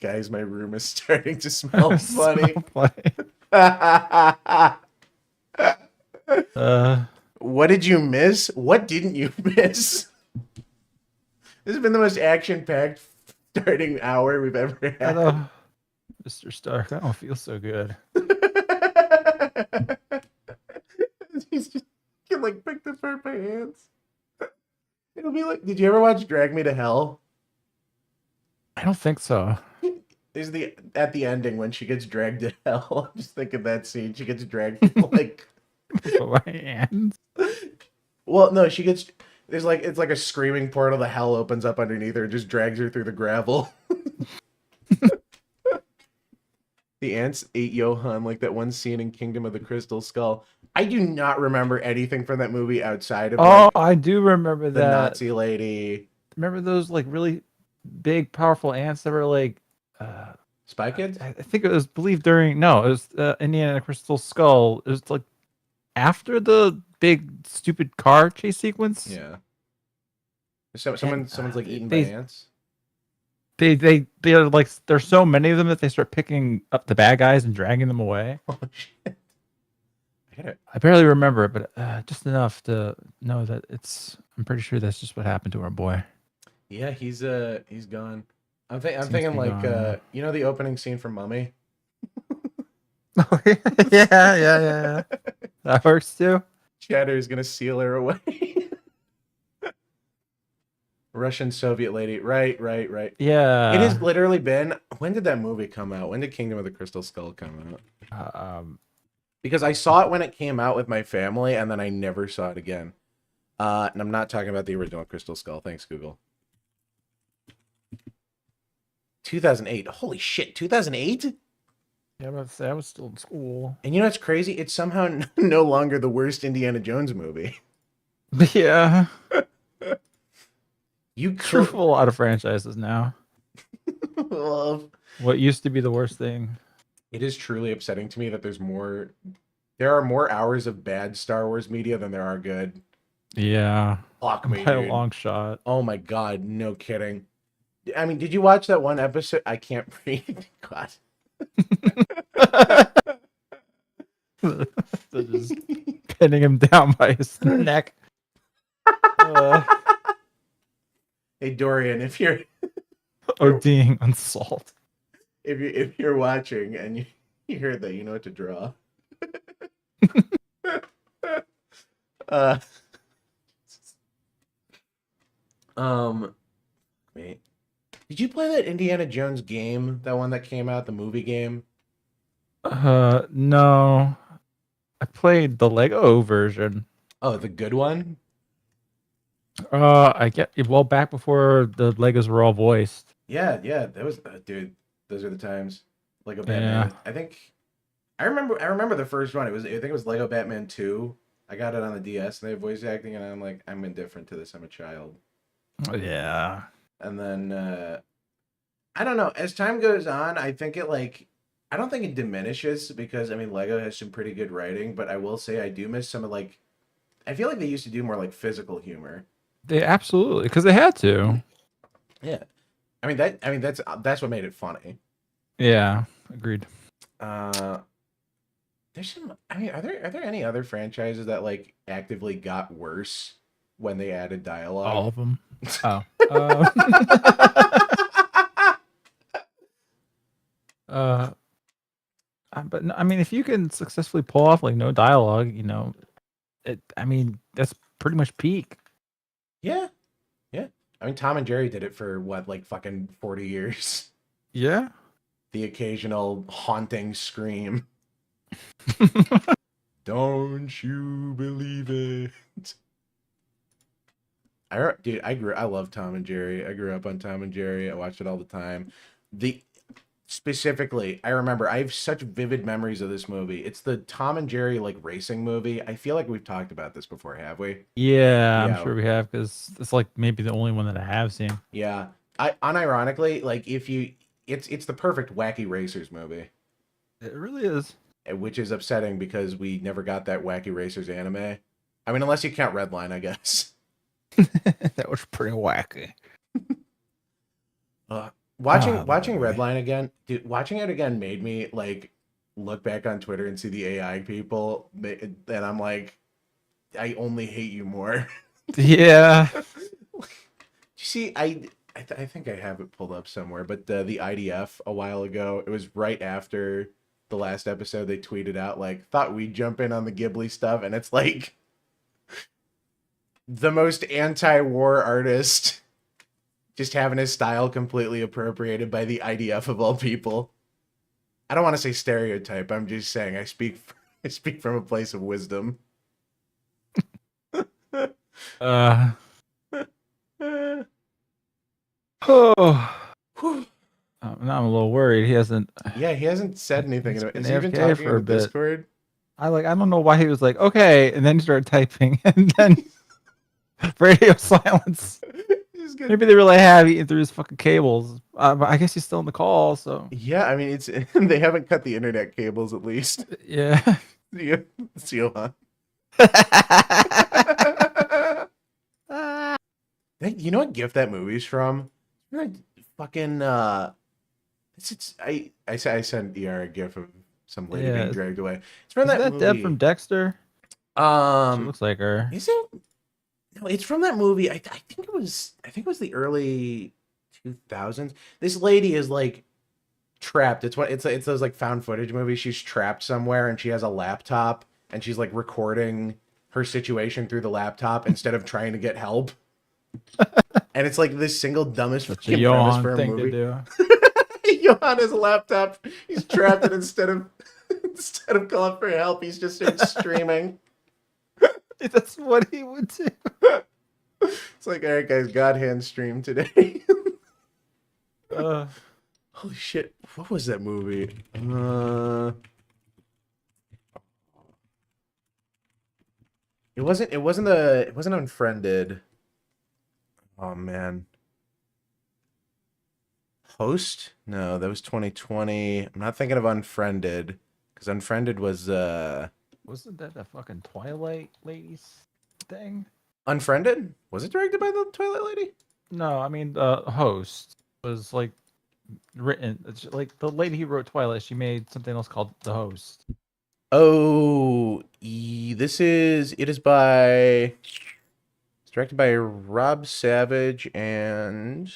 Guys, my room is starting to smell So funny. What did you miss? What didn't you miss? This has been the most action-packed starting hour we've ever had. Mr. Stark, I don't feel so good. He's just can like pick this apart by hands. It'll be like, did you ever watch Drag Me to Hell? I don't think so. There's at the ending when she gets dragged to hell. I'm just thinking that scene. She gets dragged like My hands. well, no, she gets it's like a screaming portal. The hell opens up underneath her and just drags her through the gravel. The ants ate Johann like that one scene in Kingdom of the Crystal Skull. I do not remember anything from that movie outside of I do remember the that. Nazi lady. Remember those like really big, powerful ants that were like Spy Kids? I think it was believed during it was Indiana Crystal Skull. It was like after big stupid car chase sequence. Yeah. Someone's like eaten by ants. They're like there's so many of them that they start picking up the bad guys and dragging them away. Oh shit! I barely remember it, but just enough to know that I'm pretty sure that's just what happened to our boy. Yeah, he's gone. I'm thinking like gone. you know the opening scene from Mummy. yeah. That works too. Chatter's gonna seal her away. Russian Soviet lady. Right. Yeah. It has literally been. When did that movie come out? When did Kingdom of the Crystal Skull come out? Because I saw it when it came out with my family, and then I never saw it again. And I'm not talking about the original Crystal Skull. Thanks, Google. 2008. Holy shit, 2008? Yeah, I was still in school. And you know what's crazy? It's somehow no longer the worst Indiana Jones movie. Yeah. You could a lot of franchises now. Love. What used to be the worst thing. It is truly upsetting to me that there are more hours of bad Star Wars media than there are good. Yeah. Fuck me, by a dude. long shot. Oh my god, no kidding. I mean, did you watch that one episode? I can't breathe. God. They're just pinning him down by his neck. Hey Dorian, if you're ODing on salt. If you're watching and you heard that, you know what to draw. Wait. Did you play that Indiana Jones game? That one that came out, the movie game? No. I played the Lego version. Oh, the good one? Back before the Legos were all voiced. Yeah, that was dude, those are the times. Lego Batman. Yeah. I remember the first one. I think it was Lego Batman 2. I got it on the DS and they have voice acting and I'm like, I'm indifferent to this. I'm a child. Yeah. And then I don't know, as time goes on, I think I don't think it diminishes because I mean Lego has some pretty good writing, but I will say I do miss some of I feel like they used to do more physical humor. They absolutely, because they had to. Yeah. That's what made it funny. Yeah, agreed. There's some. I mean, are there any other franchises that actively got worse when they added dialogue? All of them. Oh. But I mean, if you can successfully pull off no dialogue, that's pretty much peak. Yeah. I mean, Tom and Jerry did it for what, fucking 40 years. Yeah. The occasional haunting scream. Don't you believe it? I love Tom and Jerry. I grew up on Tom and Jerry. I watched it all the time. Specifically, I remember I have such vivid memories of this movie. It's the Tom and Jerry racing movie. I feel like we've talked about this before, have we? Yeah, I'm sure we have because it's maybe the only one that I have seen. Yeah, unironically, it's the perfect wacky racers movie. It really is. Which is upsetting because we never got that Wacky Racers anime. I mean, unless you count Redline, I guess. That was pretty wacky. Watching Ah, watching boy. Redline again, dude. Watching it again made me like look back on Twitter and see the AI people, and I'm like, I only hate you more. Yeah. You see, I think I have it pulled up somewhere, but the IDF a while ago, it was right after the last episode. They tweeted out like, "Thought we'd jump in on the Ghibli stuff," and it's like the most anti-war artist just having his style completely appropriated by the IDF of all people. I don't want to say stereotype. I'm just saying I speak from a place of wisdom. Uh. Oh. Whew. Now I'm a little worried. He hasn't. Yeah, he hasn't said anything. He's been Is he even AFK talking for in a the bit. Discord? I don't know why he was like, okay, and then he started typing, and then radio silence. Maybe they really have eaten through his fucking cables. But I guess he's still in the call, so. Yeah, I mean, it's they haven't cut the internet cables at least. Yeah. It's Johann. You know what gift that movie's from? Fucking I sent ER a gif of some lady being dragged away. It's from Is that movie. Deb from Dexter? She looks like her. Is it? No, it's from that movie. I think it was the early 2000s. This lady is like trapped. It's those like found footage movies. She's trapped somewhere and she has a laptop and she's like recording her situation through the laptop instead of trying to get help. And it's like this single dumbest fucking premise for a movie. Johann has a laptop. He's trapped, and instead of calling for help, he's just streaming. That's what he would do. It's like, all right, guys, God hand stream today. Holy shit! What was that movie? It wasn't Unfriended. Oh man. Host? No, that was 2020. I'm not thinking of Unfriended, because Unfriended was Wasn't that a fucking Twilight ladies thing? Unfriended? Was it directed by the Twilight lady? No, I mean the host was like written. It's like the lady who wrote Twilight. She made something else called The Host. Oh, it is by. It's directed by Rob Savage and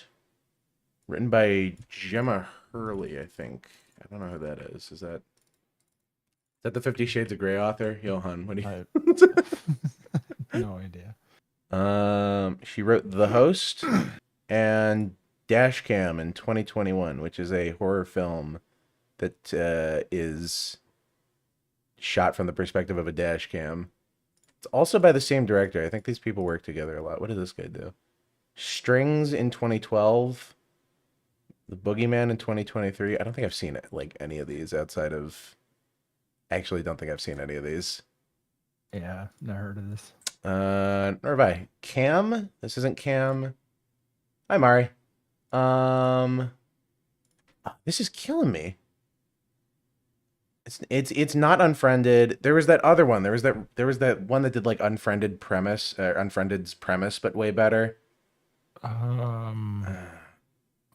written by Gemma Hurley, I think. I don't know who that is. Is that the 50 Shades of Grey author? Johann, what do you... No idea. She wrote The Host and Dashcam in 2021, which is a horror film that is shot from the perspective of a dash cam. It's also by the same director. I think these people work together a lot. What did this guy do? Strings in 2012. The Boogeyman in 2023. I don't think I've seen it, like any of these outside of... I actually don't think I've seen any of these. Yeah, never heard of this. Nor have I. Cam? This isn't Cam. Hi, Mari. This is killing me. It's not Unfriended. There was that other one. There was that one that did like Unfriended's premise, but way better. I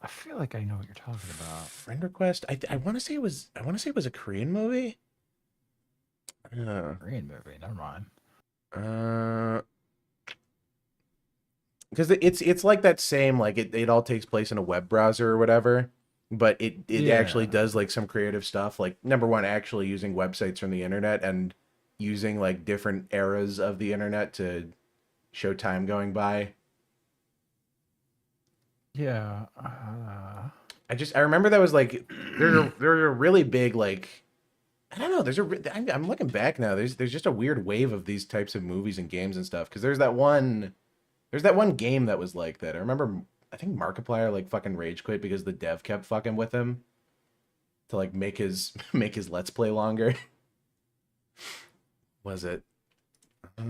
feel like I know what you're talking about. Friend Request. I want to say it was a Korean movie. Korean movie. Never mind. Because it's like that same, like it all takes place in a web browser or whatever, but it actually does like some creative stuff, like number one, actually using websites from the internet and using like different eras of the internet to show time going by. Yeah. I remember that was like there's a really big, like, I don't know, I'm looking back now, there's just a weird wave of these types of movies and games and stuff, because there's that one game that was like that. I remember, I think Markiplier like fucking rage quit because the dev kept fucking with him to like make his let's play longer. Was it? This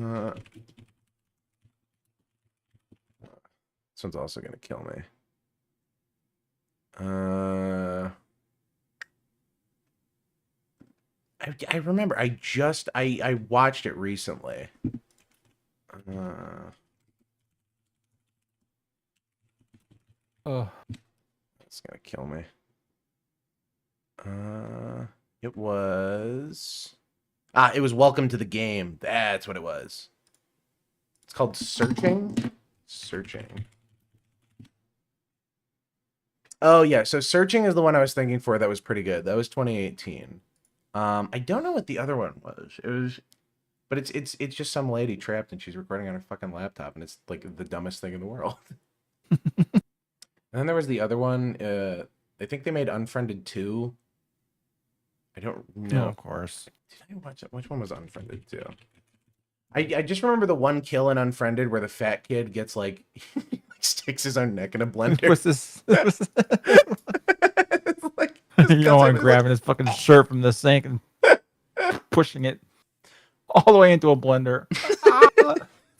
one's also gonna kill me. I remember I watched it recently. Oh, It's gonna kill me. It was... it was Welcome to the Game. That's what it was. It's called Searching. Searching. Oh, yeah. So Searching is the one I was thinking for that was pretty good. That was 2018. I don't know what the other one was. It was... But it's just some lady trapped and she's recording on her fucking laptop and it's like the dumbest thing in the world. And then there was the other one. I think they made Unfriended 2. I don't know. No, of course. Did I watch it? Which one was Unfriended 2? I just remember the one kill in Unfriended where the fat kid gets like sticks his own neck in a blender. What's this? It's like, Johann grabbing his fucking shirt from the sink and pushing it all the way into a blender. It's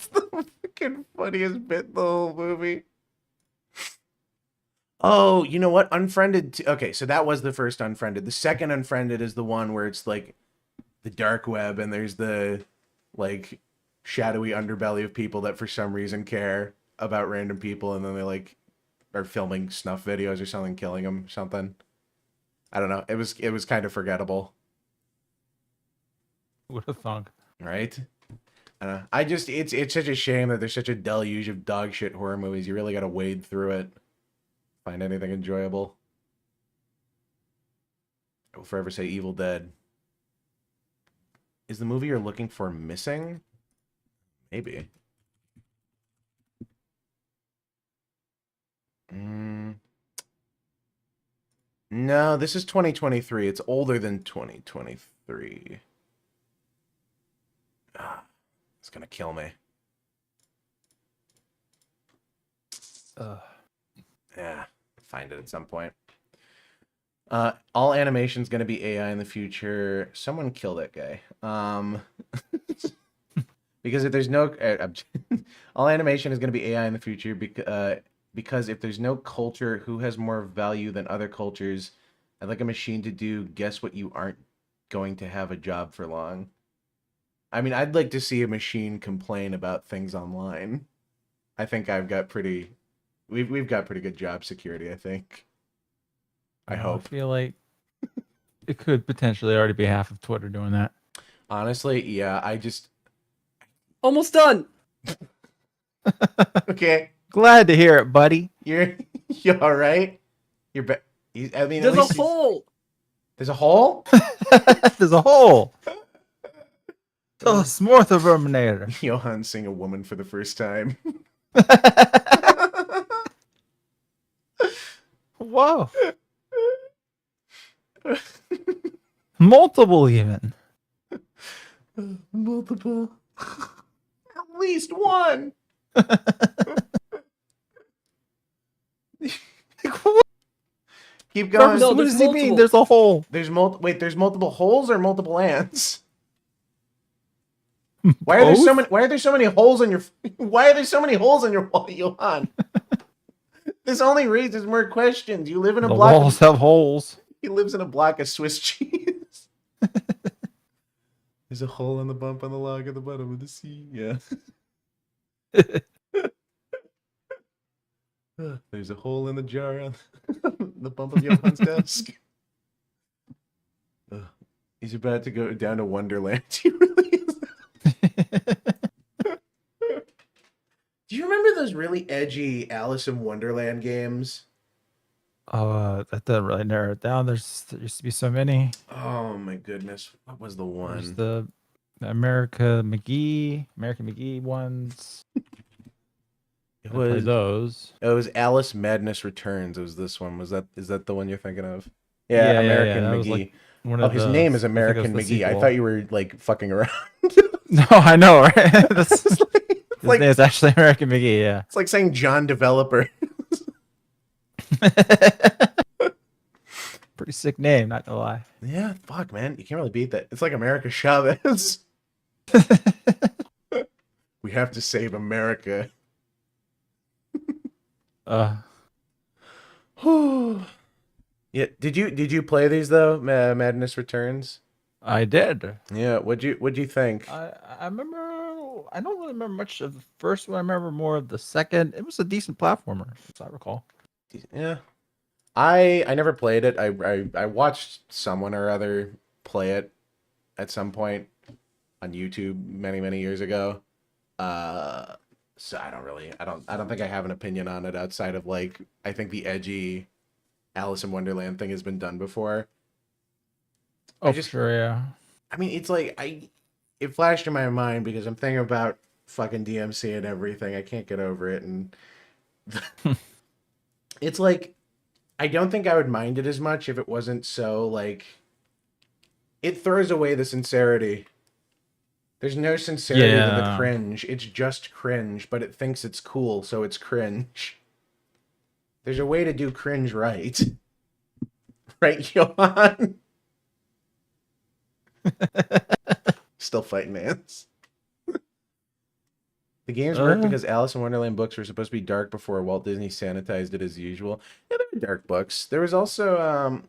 the fucking funniest bit in the whole movie. Oh, you know what? Unfriended. Okay, so that was the first Unfriended. The second Unfriended is the one where it's like the dark web and there's the like shadowy underbelly of people that for some reason care about random people and then they like are filming snuff videos or something, killing them or something. I don't know. It was kind of forgettable. What a thunk. Right? I just it's such a shame that there's such a deluge of dog shit horror movies. You really got to wade through it. Find anything enjoyable. I will forever say Evil Dead. Is the movie you're looking for missing? Maybe. No, this is 2023. It's older than 2023. It's gonna kill me. Yeah, find it at some point. All animation's gonna be AI in the future. Someone kill that guy. Because if there's no all animation is gonna be AI in the future because if there's no culture, who has more value than other cultures? I'd like a machine to do guess what you aren't going to have a job for long. I mean, I'd like to see a machine complain about things online. I think I've got pretty... We've got pretty good job security, I think. I hope. I feel like it could potentially already be half of Twitter doing that. Honestly, yeah, I just... Almost done. Okay. Glad to hear it, buddy. You all right? I mean, There's a hole. There's a hole? There's a hole. Oh, Smortha Verminator. Johann seeing a woman for the first time. Whoa. Multiple even. Multiple. At least one. Keep going. No, what does he mean? There's a hole. There's there's multiple holes or multiple ants? Why are there so many? Why are there so many holes in your? Why are there so many holes in your wall, Johann? This only raises more questions. You live in a block. The walls have holes. He lives in a block of Swiss cheese. There's a hole on the bump on the log at the bottom of the sea. Yeah. There's a hole in the jar on the bump of Johann's desk. He's about to go down to Wonderland. He really is. Do you remember those really edgy Alice in Wonderland games? That doesn't really narrow it down. There used to be so many. Oh my goodness. What was the one? There's the American McGee ones. It was those. It was Alice Madness Returns. It was this one. Is that the one you're thinking of? Yeah, American McGee. Like oh, his name is American McGee. I thought you were like fucking around. No, I know, right? His like, name is actually American McGee. Yeah. It's like saying John Developer. Pretty sick name, not gonna lie. Yeah, fuck, man. You can't really beat that. It's like America Chavez. We have to save America. Yeah. Did you play these though? Madness Returns. I did. Yeah. What'd you think? I remember. I don't really remember much of the first one. I remember more of the second. It was a decent platformer, as I recall. Yeah. I never played it. I watched someone or other play it at some point on YouTube many years ago. So I don't think I have an opinion on it outside of like I think the edgy Alice in Wonderland thing has been done before. Oh, for sure, yeah. I mean, it's like it flashed in my mind because I'm thinking about fucking DMC and everything. I can't get over it, and it's like I don't think I would mind it as much if it wasn't so like it throws away the sincerity. There's no sincerity to the cringe. It's just cringe, but it thinks it's cool, so it's cringe. There's a way to do cringe right. Right, Johann? Still fighting ants. The games worked because Alice in Wonderland books were supposed to be dark before Walt Disney sanitized it as usual. Yeah, there were dark books. There was also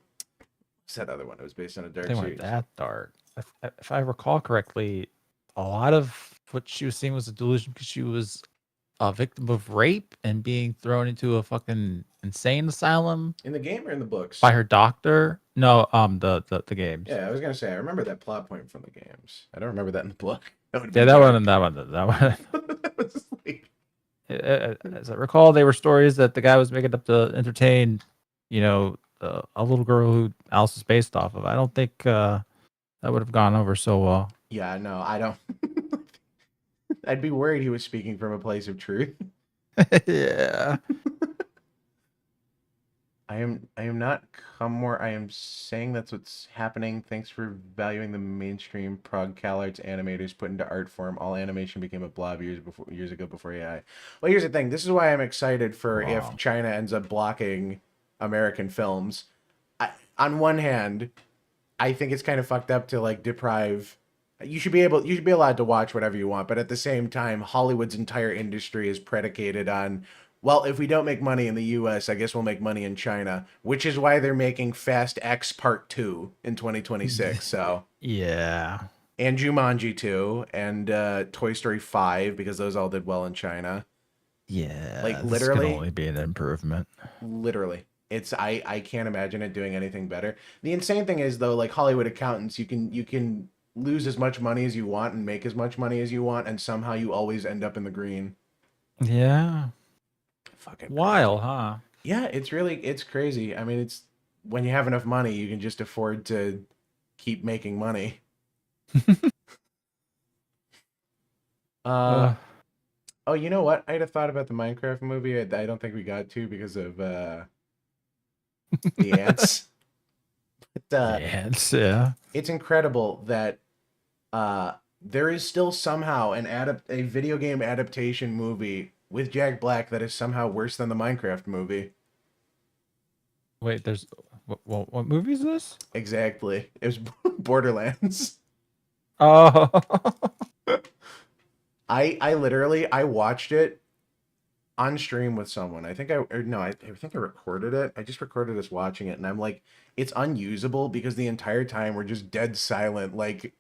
what's that other one? It was based on a dark They series. weren't that dark. If I recall correctly, a lot of what she was seeing was a delusion because she was a victim of rape and being thrown into a fucking insane asylum In the game or in the books? by her doctor. No, the games. Yeah, I was gonna say I remember that plot point from the games. I don't remember that in the book. That one. That was like... As I recall, they were stories that the guy was making up to entertain, a little girl who Alice was based off of. I don't think that would have gone over so well. Yeah, no, I don't. I'd be worried he was speaking from a place of truth. Yeah. I am not more. I am saying that's what's happening. Thanks for valuing the mainstream prog CalArts animators put into art form. All animation became a blob years ago before AI. Well, here's the thing. This is why I'm excited for if China ends up blocking American films. On one hand, I think it's kind of fucked up to like deprive. You should be allowed to watch whatever you want, but at the same time, Hollywood's entire industry is predicated on, well, if we don't make money in the US, I guess we'll make money in China, which is why they're making Fast X Part 2 in 2026. So yeah. And Jumanji 2 and Toy Story 5 because those all did well in China. Yeah. Like this literally can only be an improvement. Literally. It's I can't imagine it doing anything better. The insane thing is though, like Hollywood accountants, you can lose as much money as you want and make as much money as you want, and somehow you always end up in the green. Yeah. Fucking wild, huh? Yeah, it's crazy. I mean, it's when you have enough money, you can just afford to keep making money. Oh, you know what? I'd have thought about the Minecraft movie. I don't think we got to because of the ants. But, the ants, yeah. It's incredible that there is still somehow a video game adaptation movie with Jack Black that is somehow worse than the Minecraft movie. Wait, there's what movie is this? Exactly. It was Borderlands. Oh. I watched it on stream with someone. I think I recorded it. I just recorded us watching it, and I'm like, it's unusable because the entire time we're just dead silent. Like,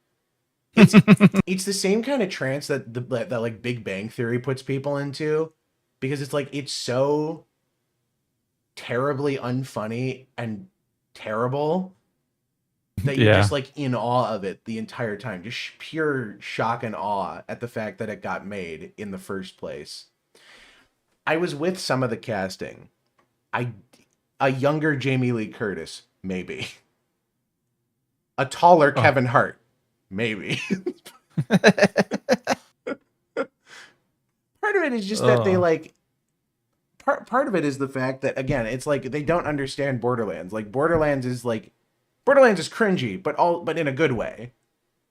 it's the same kind of trance that like Big Bang Theory puts people into, because it's like it's so terribly unfunny and terrible that you're just like in awe of it the entire time, just pure shock and awe at the fact that it got made in the first place. I was with some of the casting. A younger Jamie Lee Curtis, maybe. A taller Kevin Hart, maybe. Part of it is just that they like. Part of it is the fact that, again, it's like they don't understand Borderlands. Like Borderlands is cringy, but in a good way.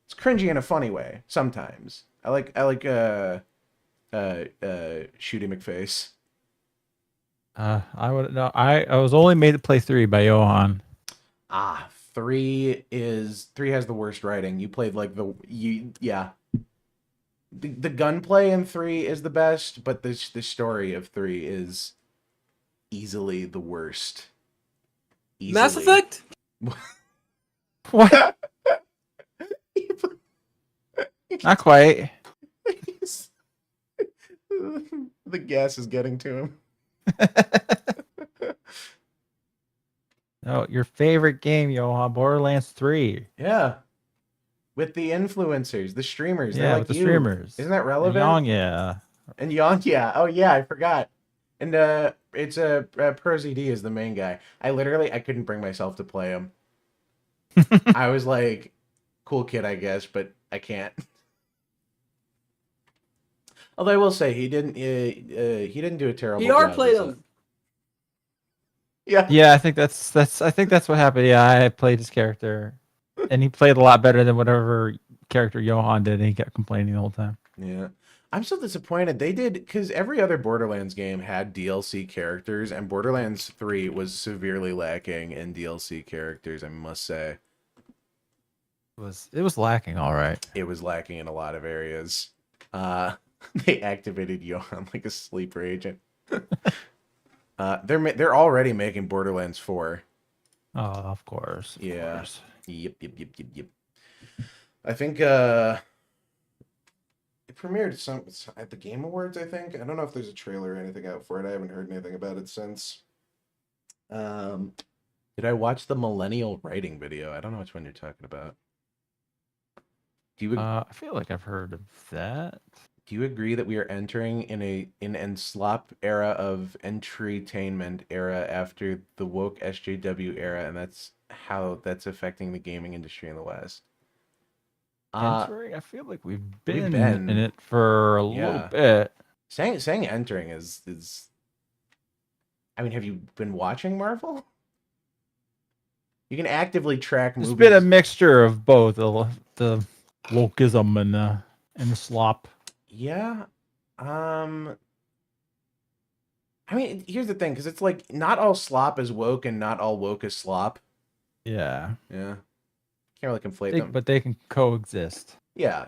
It's cringy in a funny way sometimes. I like Shooty McFace. I would know. I was only made to play 3 by Johann. 3 has the worst writing. You played like the gunplay in 3 is the best, but the story of 3 is easily the worst. Easily. Mass Effect? What? Not quite. The gas is getting to him. Oh, your favorite game, Johann, Borderlands 3. Yeah. With the influencers, the streamers. They're Yeah, like with the you. streamers. Isn't that And relevant? Young, yeah. And Young, yeah. Oh, yeah, I forgot. And it's ProZD is the main guy. I couldn't bring myself to play him. I was like, cool kid, I guess, but I can't. Although I will say he didn't do a terrible job. PR played him. Yeah. Yeah, I think that's what happened. Yeah, I played his character, and he played a lot better than whatever character Johann did, and he kept complaining the whole time. Yeah. I'm so disappointed. They did, because every other Borderlands game had DLC characters, and Borderlands 3 was severely lacking in DLC characters, I must say. It was lacking, all right. It was lacking in a lot of areas. They activated Johann like a sleeper agent. They're already making Borderlands 4. Oh, of course. Yeah. Course. Yep. I think it premiered at the Game Awards, I think. I don't know if there's a trailer or anything out for it. I haven't heard anything about it since. Did I watch the Millennial Writing video? I don't know which one you're talking about. I feel like I've heard of that. Do you agree that we are entering in slop era of entrytainment era after the woke SJW era, and that's how that's affecting the gaming industry in the West? Entering? I feel like we've been been- in it for a little bit. Saying entering is I mean, have you been watching Marvel? You can actively track It's movies. been a mixture of both the wokeism and the slop. Yeah. I mean, here's the thing, because it's like not all slop is woke and not all woke is slop. Yeah. Yeah. Can't really conflate them. But they can coexist. Yeah.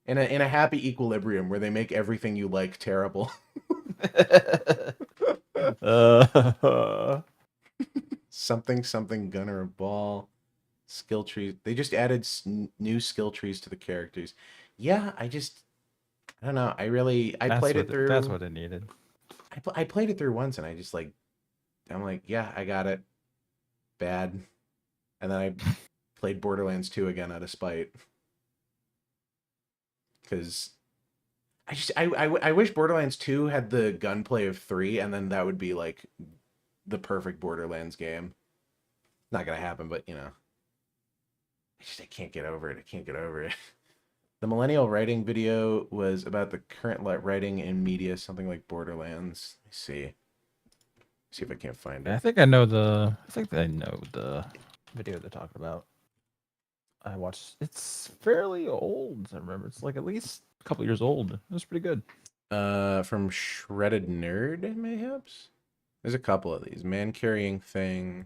In a happy equilibrium where they make everything you like terrible. Something gunner a ball. Skill trees. They just added new skill trees to the characters. Yeah, I don't know. I played it through. That's what it needed. I played it through once, and I'm like, yeah, I got it. Bad. And then I played Borderlands 2 again out of spite. Because I wish Borderlands 2 had the gunplay of 3, and then that would be like the perfect Borderlands game. Not gonna happen, but you know. I can't get over it. The Millennial Writing video was about the current writing in media, something like Borderlands. Let me see. See if I can't find it. I think I know the video they're talking about. I watched. It's fairly old. I remember it's like at least a couple years old. It was pretty good. From Shredded Nerd, mayhaps. There's a couple of these. Man carrying thing.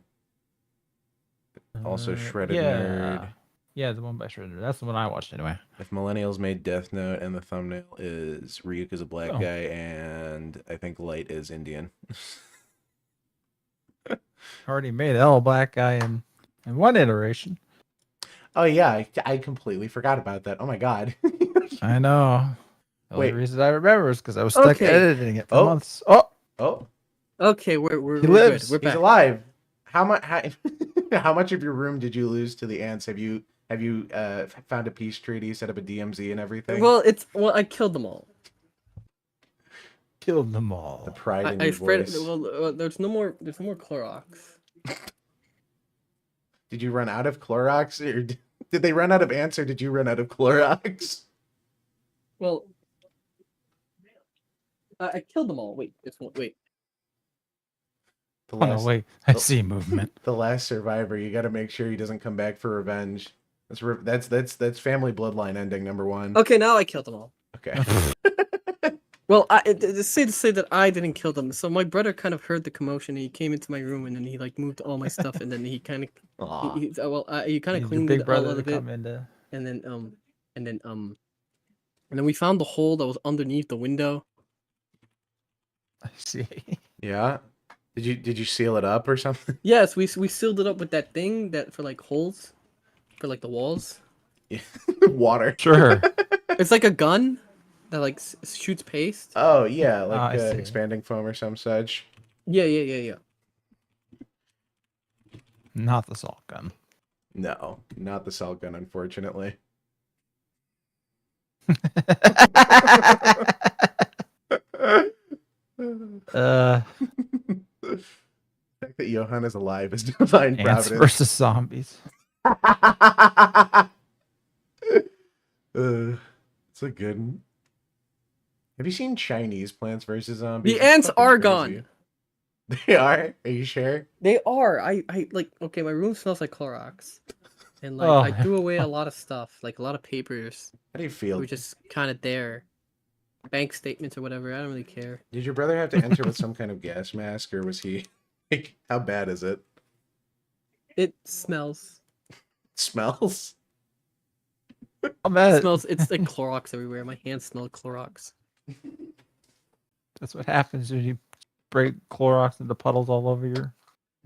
Also Shredded Nerd. Yeah, the one by Shredded Nerd. That's the one I watched anyway. If Millennials made Death Note, and the thumbnail is Ryuk is a black guy, and I think Light is Indian. Already made L black guy in one iteration. Oh yeah, I completely forgot about that. Oh my god. I know. The only Wait. reason I remember is because I was stuck Okay. editing it for Oh. months. Oh, Oh, Okay, we're He good. lives. We're he's back. alive. How much? How much of your room did you lose to the ants? Have you found a peace treaty, set up a DMZ, and everything? Well, I killed them all. killed them all. The pride in I your spread. voice. Well, there's no more Clorox. Did you run out of Clorox, or did they run out of ants, or did you run out of Clorox? Well, I killed them all. Wait, wait. The Oh no, last, wait. I see movement. the last survivor. You got to make sure he doesn't come back for revenge. That's family bloodline ending number 1. Okay, now I killed them all. Okay. Well, it's safe to say that I didn't kill them. So my brother kind of heard the commotion. And he came into my room and then he like moved all my stuff and then he kind of Aw. he kind of Your cleaned big it all brother out to of it. come into. And then we found the hole that was underneath the window. I see. Yeah. Did you seal it up or something? Yes, we sealed it up with that thing that for like holes, for like the walls. Water. Sure. It's like a gun that like shoots paste. Oh yeah, I like see. expanding foam or some such. Yeah. Not the salt gun. No, not the salt gun, unfortunately. uh, The fact that Johann is alive is divine ants providence. versus zombies. It's a good. Have you seen Chinese Plants vs Zombies? The It's ants fucking are crazy. gone. They are? Are you sure? They are. I like. Okay, my room smells like Clorox, and like Oh. I threw away a lot of stuff, like a lot of papers. How do you They feel? were just kind of there, bank statements or whatever. I don't really care. Did your brother have to enter with some kind of gas mask, or was he? Like, how bad is it? It smells. Smells? I'm It at smells. It's like Clorox everywhere. My hands smell Clorox. That's what happens when you spray Clorox into puddles all over your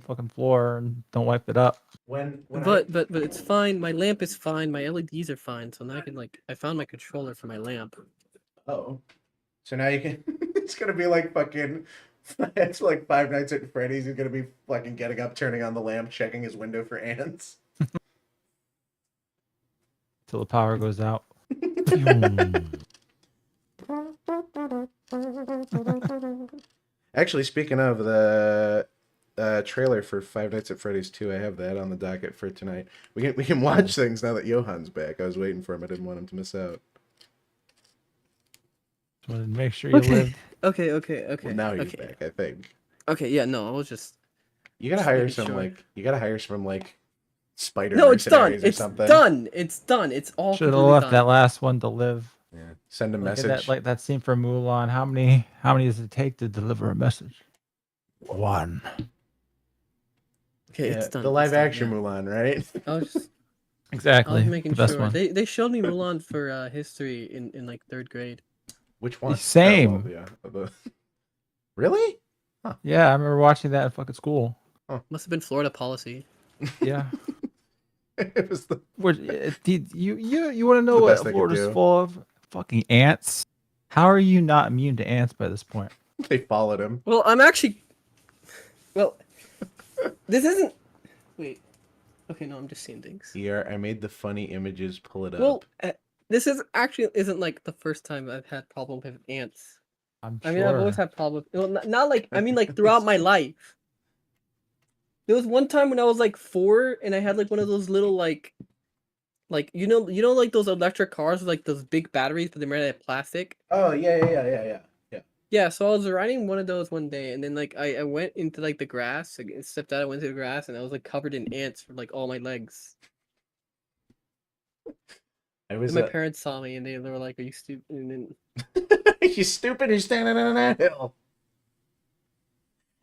fucking floor and don't wipe it up. But it's fine. My lamp is fine. My LEDs are fine. So now I can like. I found my controller for my lamp. Oh. So now you can. It's gonna be like fucking. It's like Five Nights at Freddy's. He's gonna be fucking getting up, turning on the lamp, checking his window for ants. Till the power goes out. Actually, speaking of the trailer for Five Nights at Freddy's 2, I have that on the docket for tonight. We can watch things now that Johann's back. I was waiting for him. I didn't want him to miss out. Wanted to make sure you lived. Okay. Well, now he's back, I think. Okay. Yeah. No. I was just. You gotta Just hire making some sure. You gotta hire some spider No, it's done. mercenaries or It's something. done. It's done. It's all. Should have completely left done. that last one to live. Yeah. Send a Look at message. that, that scene from Mulan. How many does it take to deliver a message? One. Okay, Yeah, it's done. the it's live done, action yeah. Mulan, right? I was Exactly. making the best sure. one. They showed me Mulan for history in like 3rd grade. Which one? Same. Oh, well, yeah. Really? Yeah, I remember watching that in fucking school. Must have been Florida policy. Yeah. It was the. Which, you want to know The what best they could Florida's do. full of? Fucking ants. How are you not immune to ants by this point? They followed him. Well, I'm actually. Well, this isn't. Wait. Okay, no, I'm just seeing things. Here, I made the funny images. Pull it Well, up. this is actually isn't like the first time I've had problem with ants. I'm I mean, I've always had problems. Well, not like I mean, like throughout my life. There was one time when I was like 4, and I had like one of those little like you know like those electric cars with like those big batteries, but they're made out of plastic. Oh yeah. Yeah, so I was riding one of those one day, and then like I went into like the grass, like, stepped out, I went to the grass, and I was like covered in ants for like all my legs. I was. And my parents saw me, and they were like, "Are you stupid?" And then You stupid! You're standing on an hill.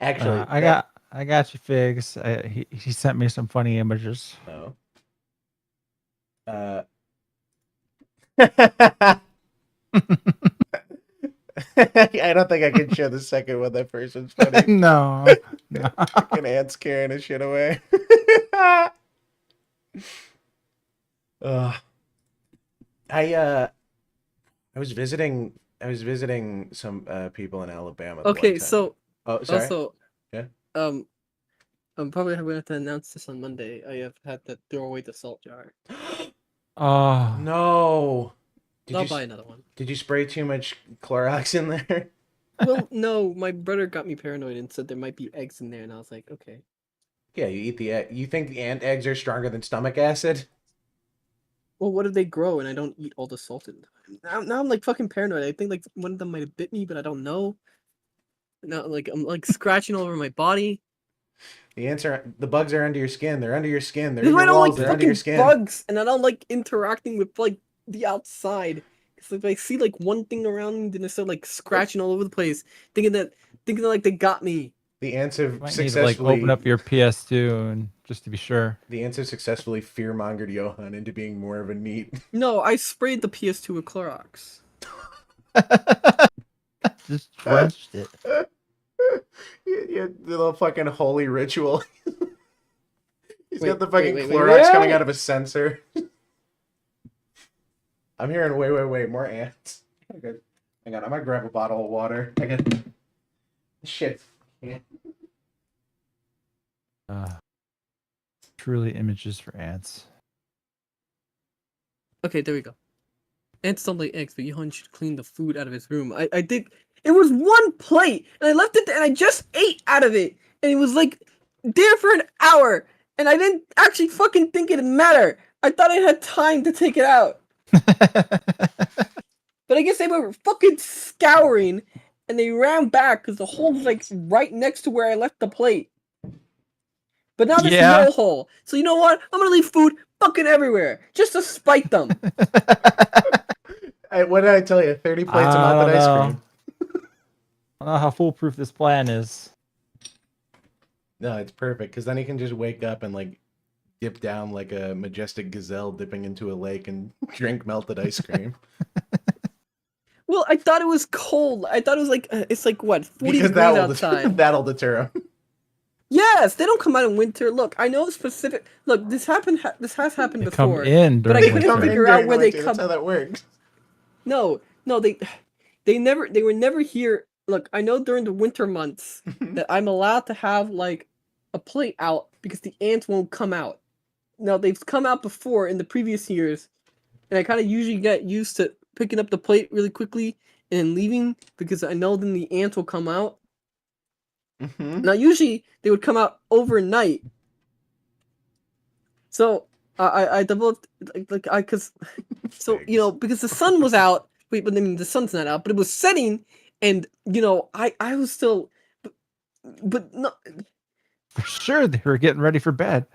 Actually, I got you, Figs. He sent me some funny images. Oh. I don't think I can show the second one. That first one's funny. No. Fucking ants carrying his shit away. I was visiting some people in Alabama. the one okay, time. so Oh, sorry. also Yeah. I'm probably going to have to announce this on Monday. I have had to throw away the salt jar. Oh. No. I'll buy another one. Did you spray too much Clorox in there? Well, no, my brother got me paranoid and said there might be eggs in there, and I was like, okay. Yeah, you eat the egg. You think the ant eggs are stronger than stomach acid? Well, what if they grow and I don't eat all the salt in them? Now I'm like fucking paranoid. I think like one of them might have bit me, but I don't know. Now like I'm like scratching all over my body. The bugs are under your skin. They're under your skin. They're Because in I your don't walls. like They're under your fucking skin. bugs, and I don't like interacting with like the outside. Because if I see like one thing around me, then I start like scratching all over the place, thinking that like they got me. The ants have You might need successfully to like open up your PS2 and just to be sure. The ants have successfully fear-mongered Johann into being more of a neat. No, I sprayed the PS2 with Clorox. Just drenched it. Yeah, the little fucking holy ritual. He's got the wait, fucking wait, Clorox wait. coming out of a sensor. I'm hearing wait, more ants. Okay. Hang on, I'm gonna grab a bottle of water. I got shit. Yeah. Truly images for ants. Okay, there we go. Ants don't lay eggs, but Johann should clean the food out of his room. I did. It was one plate, and I left it there, and I just ate out of it, and it was like there for an hour, and I didn't actually fucking think it'd matter. I thought I had time to take it out, but I guess they were fucking scouring, and they ran back because the hole was like right next to where I left the plate. But now there's no hole, so you know what? I'm gonna leave food fucking everywhere just to spite them. What did I tell you? 30 plates of melted ice cream. I don't know how foolproof this plan is. No, it's perfect because then he can just wake up and like dip down like a majestic gazelle dipping into a lake and drink melted ice cream. Well, I thought it was cold. I thought it was like it's like what 40 degrees outside. That'll deter him. Yes, they don't come out in winter. Look, I know specific. Look, this happened. This has happened They before. come in but I during couldn't winter. figure out where they come. That's how that works. No, they were never here. Look, I know during the winter months that I'm allowed to have like a plate out because the ants won't come out. Now they've come out before in the previous years, and I kind of usually get used to picking up the plate really quickly and then leaving because I know then the ants will come out. Now usually they would come out overnight. So I developed because the sun was out. Wait, but I mean the sun's not out, but it was setting, and I was still, but no. For sure, they were getting ready for bed.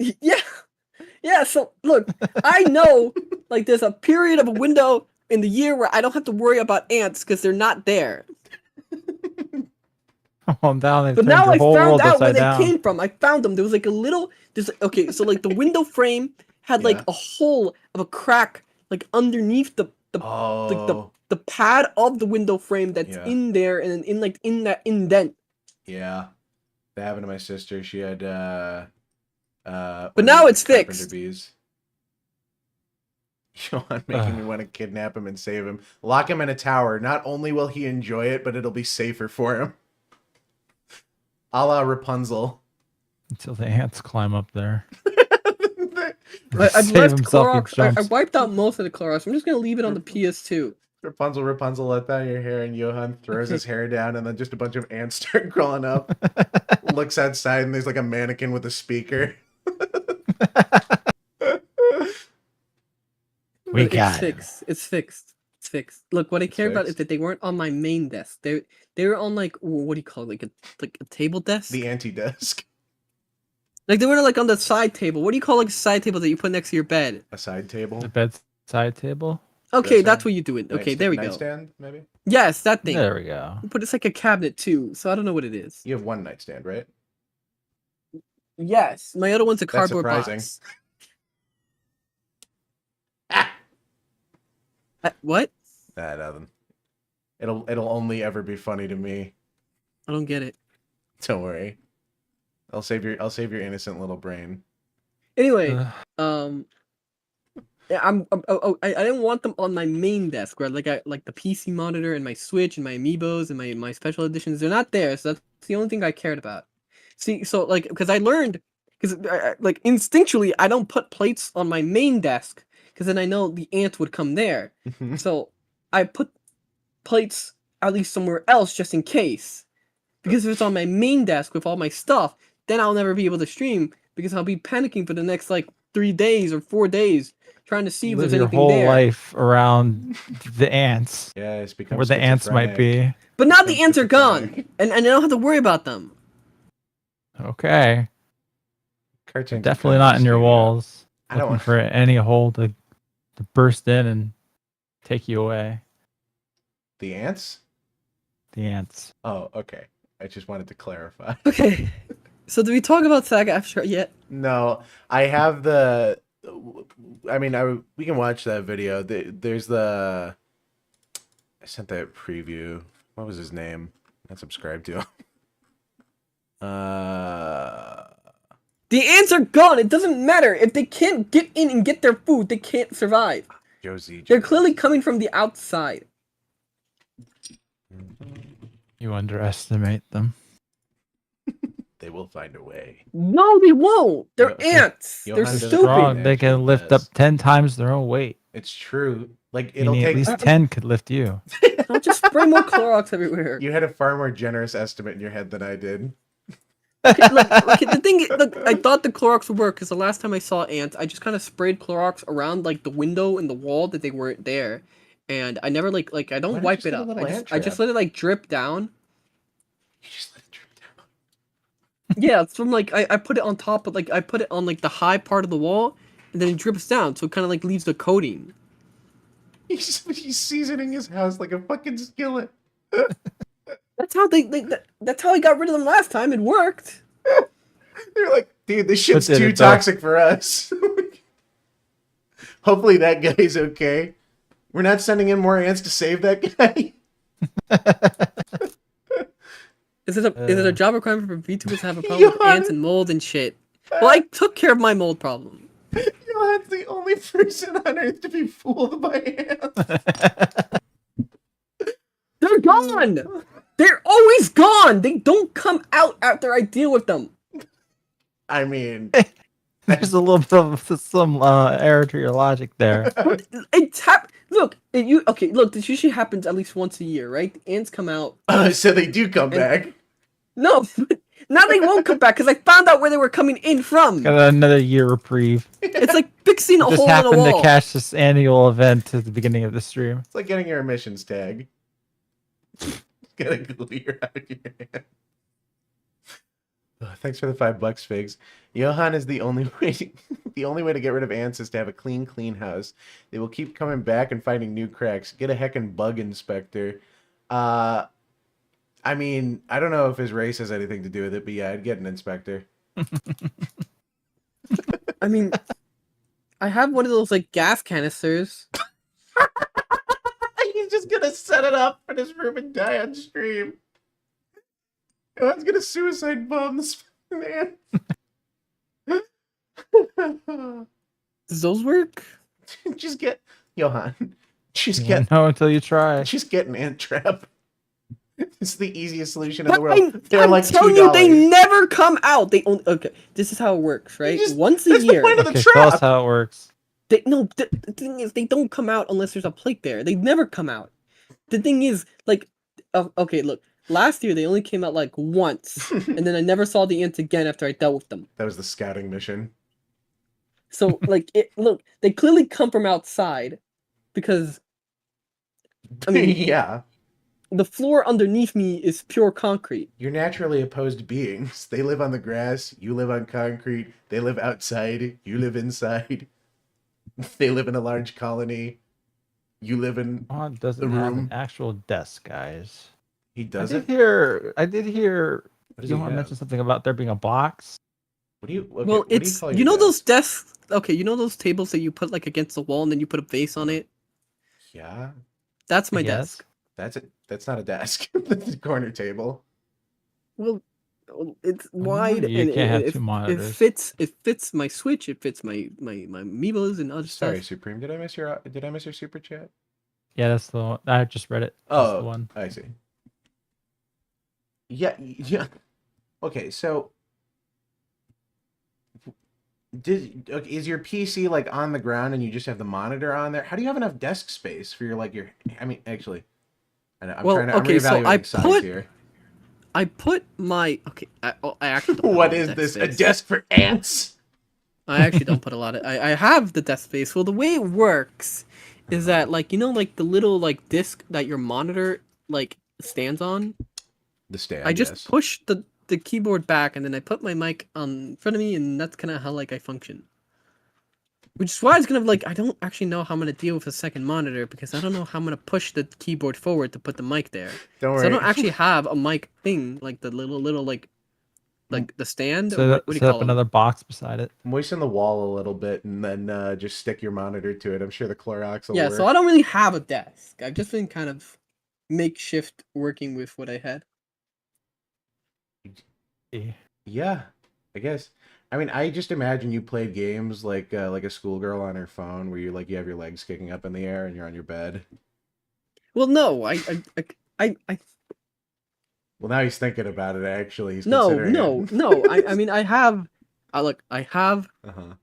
Yeah. So look, I know like there's a period of a window in the year where I don't have to worry about ants because they're not there. Oh, now but now I found out where they came from. I found them. There was like a little. Okay, so like the window frame had like a hole of a crack like underneath the pad of the window frame that's in there and then in that indent. Yeah, that happened to my sister. She had but now it's fixed. Bees. Johann making me want to kidnap him and save him. Lock him in a tower. Not only will he enjoy it, but it'll be safer for him. A la Rapunzel. Until the ants climb up there. I've left Clorox. I wiped out most of the Clorox. I'm just going to leave it on the PS2. Rapunzel, let down your hair, and Johann throws his hair down, and then just a bunch of ants start crawling up. Looks outside, and there's like a mannequin with a speaker. It's fixed. Look, what I care about is that they weren't on my main desk. They were on like what do you call it? Like a table desk? The anti-desk. Like they were like on the side table. What do you call like a side table that you put next to your bed? A side table? The bedside table? Okay, that's what you do it. Okay, there we go. Nightstand, maybe? Yes, that thing. There we go. But it's like a cabinet too, so I don't know what it is. You have one nightstand, right? Yes. My other one's a cardboard box. What? Nothing. It'll only ever be funny to me. I don't get it. Don't worry. I'll save your innocent little brain. Anyway, I didn't want them on my main desk where like the PC monitor and my Switch and my amiibos and my special editions. They're not there, so that's the only thing I cared about. See, so like because I learned like instinctually I don't put plates on my main desk because then I know the ants would come there. So I put plates at least somewhere else just in case. Because if it's on my main desk with all my stuff, then I'll never be able to stream because I'll be panicking for the next like 3 days or 4 days trying to see if there's anything your whole there. life around the ants. Yeah, it's become where the ants might be. But now the ants are gone, and I don't have to worry about them. Okay. Cartoons definitely not in your walls. I don't want for any hole to burst in and take you away. The ants? The ants. Oh, okay. I just wanted to clarify. Okay. So did we talk about Saga After yet? No, I have the. I mean, we can watch that video. There's the. I sent that preview. What was his name? Not subscribed to. The ants are gone. It doesn't matter if they can't get in and get their food. They can't survive. Josie. They're clearly coming from the outside. You underestimate them. They will find a way. No, they won't. They're Yo- ants. Johann They're doesn't stupid. Strong. They Actually can lift does. up 10 times their own weight. It's true. Like it'll Meaning take at least 10 could lift you. I'll just spray more Clorox everywhere. You had a far more generous estimate in your head than I did. Okay, the thing, look, I thought the Clorox would work because the last time I saw ants, I just kind of sprayed Clorox around like the window and the wall that they weren't there, and I never like I Why don't don't wipe you it set a up. little I ant just trap? let it like drip down. You just let it drip down. Yeah, it's from like I put it on top of like I put it on like the high part of the wall, and then it drips down, so it kind of like leaves the coating. He's seasoning his house like a fucking skillet. That's how that's how I got rid of them last time. It worked. They're like, dude, this shit's did too it, though? toxic for us. Hopefully that guy's okay. We're not sending in more ants to save that guy. Is it a job requirement for VTubers to have a problem with Johann. ants and mold and shit? Well, I took care of my mold problem. Johann's the only person on Earth to be fooled by ants. They're gone. They're always gone. They don't come out after I deal with them. I mean, There's a little bit of some error to your logic there. It's look. Look. This usually happens at least once a year, right? The ants come out. so they do come back. No, now they won't come back because I found out where they were coming in from. Got another year reprieve. It's like fixing a Just hole in a happened to wall. catch this annual event at the beginning of the stream. It's like getting your emissions tag. Gotta clear out your hand. Oh, thanks for the $5, Figs. Johann is the only way to get rid of ants is to have a clean house. They will keep coming back and finding new cracks. Get a heckin' bug inspector. I mean, I don't know if his race has anything to do with it, but yeah, I'd get an inspector. I mean, I have one of those like gas canisters. He's just gonna set it up in his room and die on stream. Johan's gonna suicide bomb this man. Does those work? Just get Johann. Just You get won't know until you try. Just get an ant trap. It's the easiest solution in But the world. They're I'm like telling $2. you, they never come out. They only this is how it works, right? Once a that's the year. point of the Okay, tell us trap. how it works. The thing is, they don't come out unless there's a plate there. They never come out. The thing is, like, okay, look. Last year they only came out like once, and then I never saw the ants again after I dealt with them. That was the scouting mission. So like, look, they clearly come from outside, because I mean, yeah. the floor underneath me is pure concrete. You're naturally opposed beings. They live on the grass, you live on concrete, they live outside, you live inside. They live in a large colony. You live in Juan doesn't the have room. an actual desk, guys. He I doesn't. did hear What does he Johann have? mention something about there being a box. What do you okay, Well, what do you it's call you your know those desk? desks. Okay, you know those tables that you put like against the wall and then you put a vase on it. Yeah. That's my Yes. desk. That's it. That's not a desk. That's a corner table. Well, it's wide you and can't have it two monitors. It fits my Switch. It fits my Amiibos and other Sorry, stuff. Supreme. Did I miss your super chat? Yeah, that's the one. I just read it. That's the Oh, one. I see. Yeah. Okay, so is your PC like on the ground and you just have the monitor on there? How do you have enough desk space for your I mean, actually, I'm Well, I'm okay, so I reevaluating size put- here. I put my I actually don't put a What lot of is desk this? A space. desk for ants? I actually don't put a lot of. I have the desk space. Well, the way it works is that like like the little like disc that your monitor like stands on. The stand. I just yes. push the keyboard back and then I put my mic in front of me and that's kind of how like I function. Which is why it's gonna I don't actually know how I'm gonna deal with a second monitor because I don't know how I'm gonna push the keyboard forward to put the mic there. Don't So worry. I don't actually have a mic thing like the little like the stand. So what do you set call up it? another box beside it. Moisten the wall a little bit and then just stick your monitor to it. I'm sure the Clorox will Yeah, work. so I don't really have a desk. I've just been kind of makeshift working with what I had. Yeah, I guess. I mean, I just imagine you played games like a schoolgirl on her phone, where you have your legs kicking up in the air and you're on your bed. Well, no, I Well, now he's thinking about it. Actually, he's No, considering no, it. no. I mean, I have. I have. Uh-huh.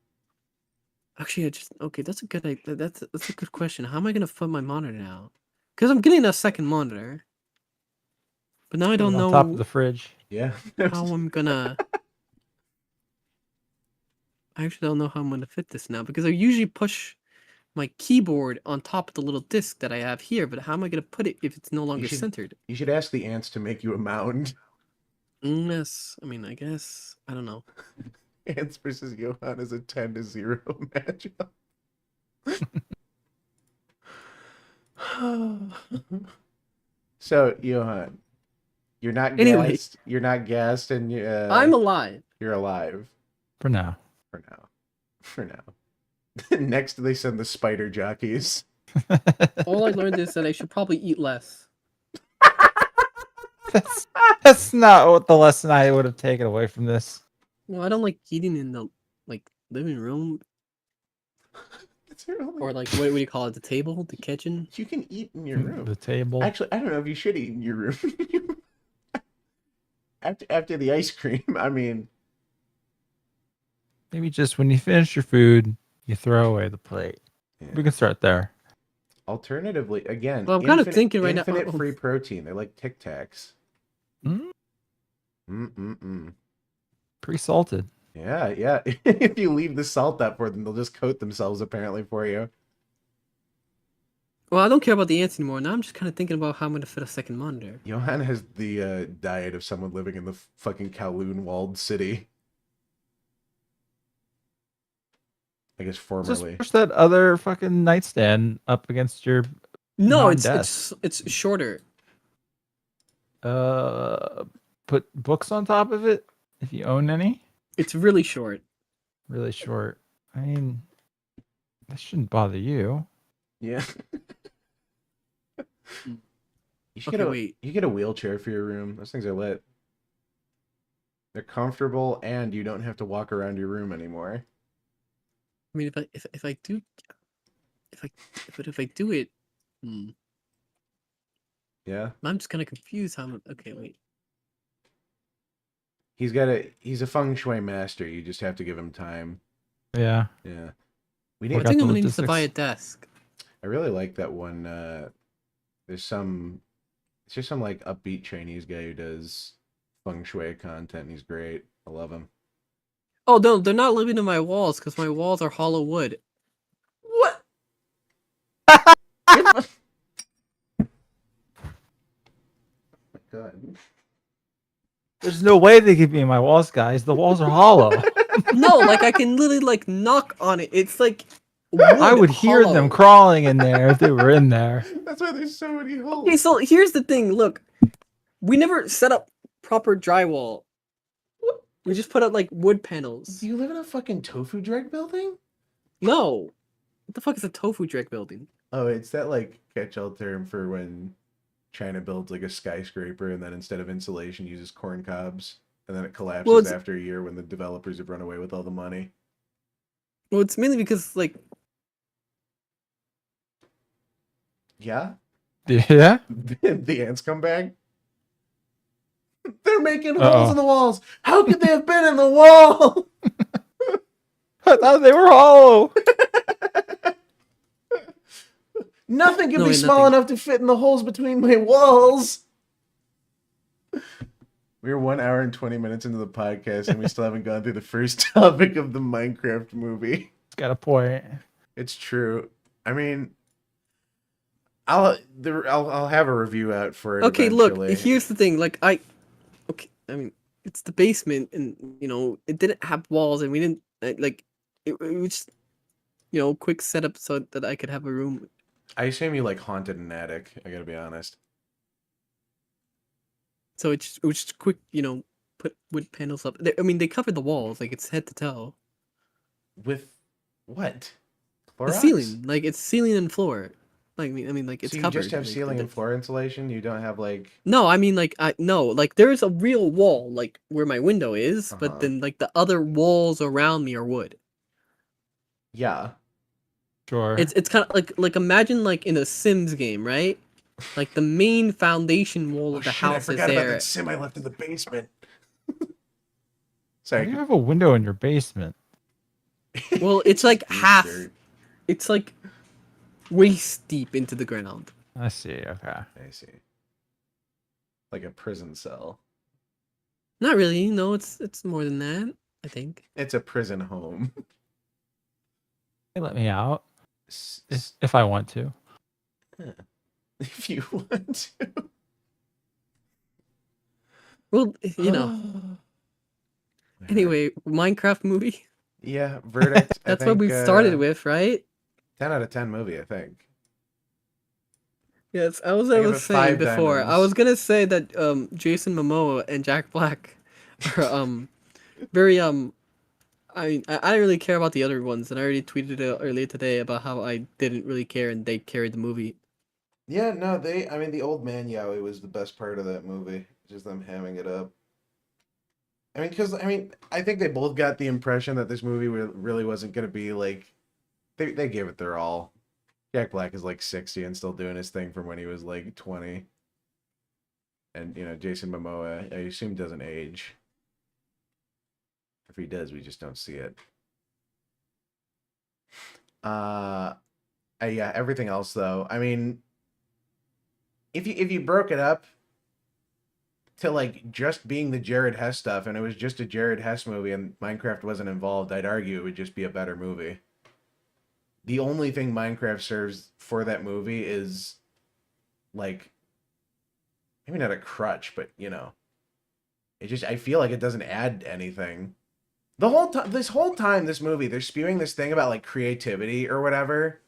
Actually, I just okay. That's a good. That's a good question. How am I gonna put my monitor now? Because I'm getting a second monitor, but now I don't on top of know the fridge. Yeah. how I'm gonna. I actually don't know how I'm gonna fit this now because I usually push my keyboard on top of the little disc that I have here. But how am I gonna put it if it's no longer centered? You should ask the ants to make you a mound. Yes, I mean, I guess I don't know. Ants versus Johann is a 10-0 matchup. So, Johann, you're not Anyway. gassed. You're not gassed, and I'm alive. you're alive For now. for now. For now. Next, they send the spider jockeys. All I learned is that I should probably eat less. That's not what the lesson I would have taken away from this. Well, I don't like eating in the living room It's your only... or what do you call it? The table, the kitchen. You can eat in your room. The table. Actually, I don't know if you should eat in your room. after the ice cream, I mean... Maybe just when you finish your food, you throw away the plate. Yeah. We can start there. Alternatively, again, Well, I'm kind of thinking right now. infinite free protein. They're like Tic Tacs. Mm? Pre-salted. Yeah, yeah. If you leave the salt up for them, they'll just coat themselves apparently for you. Well, I don't care about the ants anymore. Now I'm just kind of thinking about how I'm going to fit a second monitor. Johann has the diet of someone living in the fucking Kowloon walled city. I guess formerly. Just push that other fucking nightstand up against your No, desk. it's shorter. Put books on top of it if you own any. It's really short. Really short. I mean, that shouldn't bother you. Yeah. You should Okay, you get a wheelchair for your room. Those things are lit. They're comfortable, and you don't have to walk around your room anymore. I mean, if I do it, Yeah. I'm just kind of confused. Okay, wait. He's a feng shui master. You just have to give him time. Yeah. Yeah. I think I'm gonna need to buy a desk. I really like that one. It's just some like upbeat Chinese guy who does feng shui content. He's great. I love him. Oh no, they're not living in my walls because my walls are hollow wood. What? Oh my God. There's no way they could be in my walls, guys. The walls are hollow. No, I can literally knock on it. It's like wood I would hear hollow. them crawling in there if they were in there. That's why there's so many holes. Okay, so here's the thing. Look, we never set up proper drywall. We just put up wood panels. Do you live in a fucking tofu dreg building? No, what the fuck is a tofu dreg building? Oh, it's that catch-all term for when China builds a skyscraper and then instead of insulation uses corn cobs, and then it collapses after a year when the developers have run away with all the money. Well, it's mainly because Yeah? Yeah? The ants come back? They're making holes in the walls! How could they have been in the wall? I thought they were hollow. Nothing can be small enough to fit in the holes between my walls! We're 1 hour and 20 minutes into the podcast and we still haven't gone through the first topic of the Minecraft movie. It's got a point. It's true. I mean, I'll have a review out for it. okay, eventually. look, here's the thing. I mean, it's the basement, and it didn't have walls, and we didn't it was just quick setup so that I could have a room. I assume you haunted an attic. I gotta be honest. So it was just quick, put wood panels up. They covered the walls, it's head to toe. With what? Clorox? The ceiling, it's ceiling and floor. It's so you covered. just have ceiling and floor insulation. You don't have No, I mean no, there's a real wall where my window is, but then the other walls around me are wood. Yeah. Sure. It's kind of like imagine in a Sims game, right? Like the main foundation wall of the shit, I house is forgot about there. that sim I left in the basement. Why Sorry. do you have a window in your basement? Well, it's like deep half. dirt. It's like waist deep into the ground. I see. Okay. I see. Like a prison cell. Not really. No, it's more than that. I think. It's a prison home. They let me out if I want to. If you want to. Well, you know. Anyway, Minecraft movie. Yeah, verdict. That's I what think, we started with, right? 10 out of 10 movie, I think. Yes, I was I give it saying 5 before. I diamonds. was gonna say that Jason Momoa and Jack Black are very I mean I didn't really care about the other ones, and I already tweeted it earlier today about how I didn't really care and they carried the movie. Yeah, no, I mean, the old man Yowie was the best part of that movie. Just them hamming it up. I mean, because, I think they both got the impression that this movie really wasn't going to be, like, they gave it their all. Jack Black is, like, 60 and still doing his thing from when he was, like, 20. And, Jason Momoa, I assume, doesn't age. If he does, we just don't see it. Yeah, everything else, though. I mean, if you broke it up to like just being the Jared Hess stuff and it was just a Jared Hess movie and Minecraft wasn't involved, I'd argue it would just be a better movie. The only thing Minecraft serves for that movie is like maybe not a crutch, but it just I feel like it doesn't add anything. This whole time this movie they're spewing this thing about like creativity or whatever.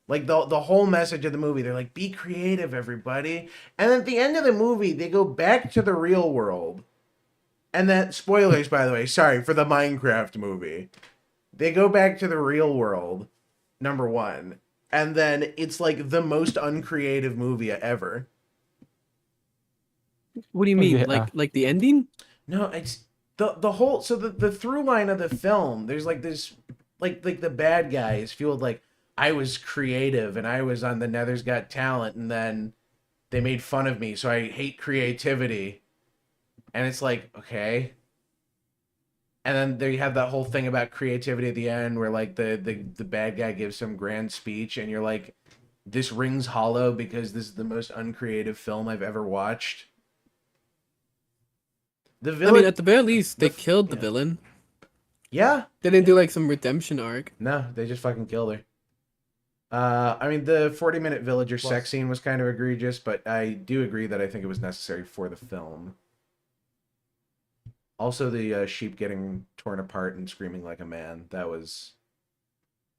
Like, the whole message of the movie, they're like, be creative, everybody. And at the end of the movie, they go back to the real world. And then, spoilers, by the way, sorry, for the Minecraft movie. They go back to the real world, number one. And then it's, like, the most uncreative movie ever. What do you mean? Yeah. Like the ending? No, it's, the whole, so the through line of the film, there's, like, this, like the bad guys feel like, I was creative and I was on the Nether's Got Talent and then they made fun of me, so I hate creativity. And it's like, okay. And then there you have that whole thing about creativity at the end where like the bad guy gives some grand speech and you're like, this rings hollow because this is the most uncreative film I've ever watched. The villain, I mean, at the very least, they killed the villain. Yeah. They didn't do like some redemption arc. No, they just fucking killed her. I mean, the 40-minute villager sex scene was kind of egregious, but I do agree that I think it was necessary for the film. Also, the sheep getting torn apart and screaming like a man. That was,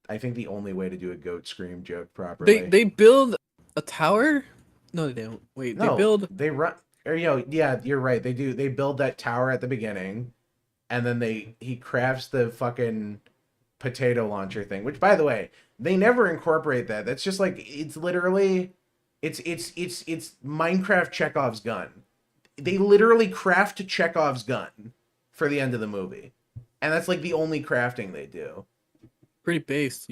I think, the only way to do a goat scream joke properly. They build a tower? No, they don't. Wait, No, they run... Or, yeah, you're right. They do. They build that tower at the beginning, and then he crafts the fucking potato launcher thing, which, by the way, they never incorporate that. That's just like, it's literally, it's Minecraft Chekhov's gun. They literally craft Chekhov's gun for the end of the movie. And that's like the only crafting they do. Pretty based,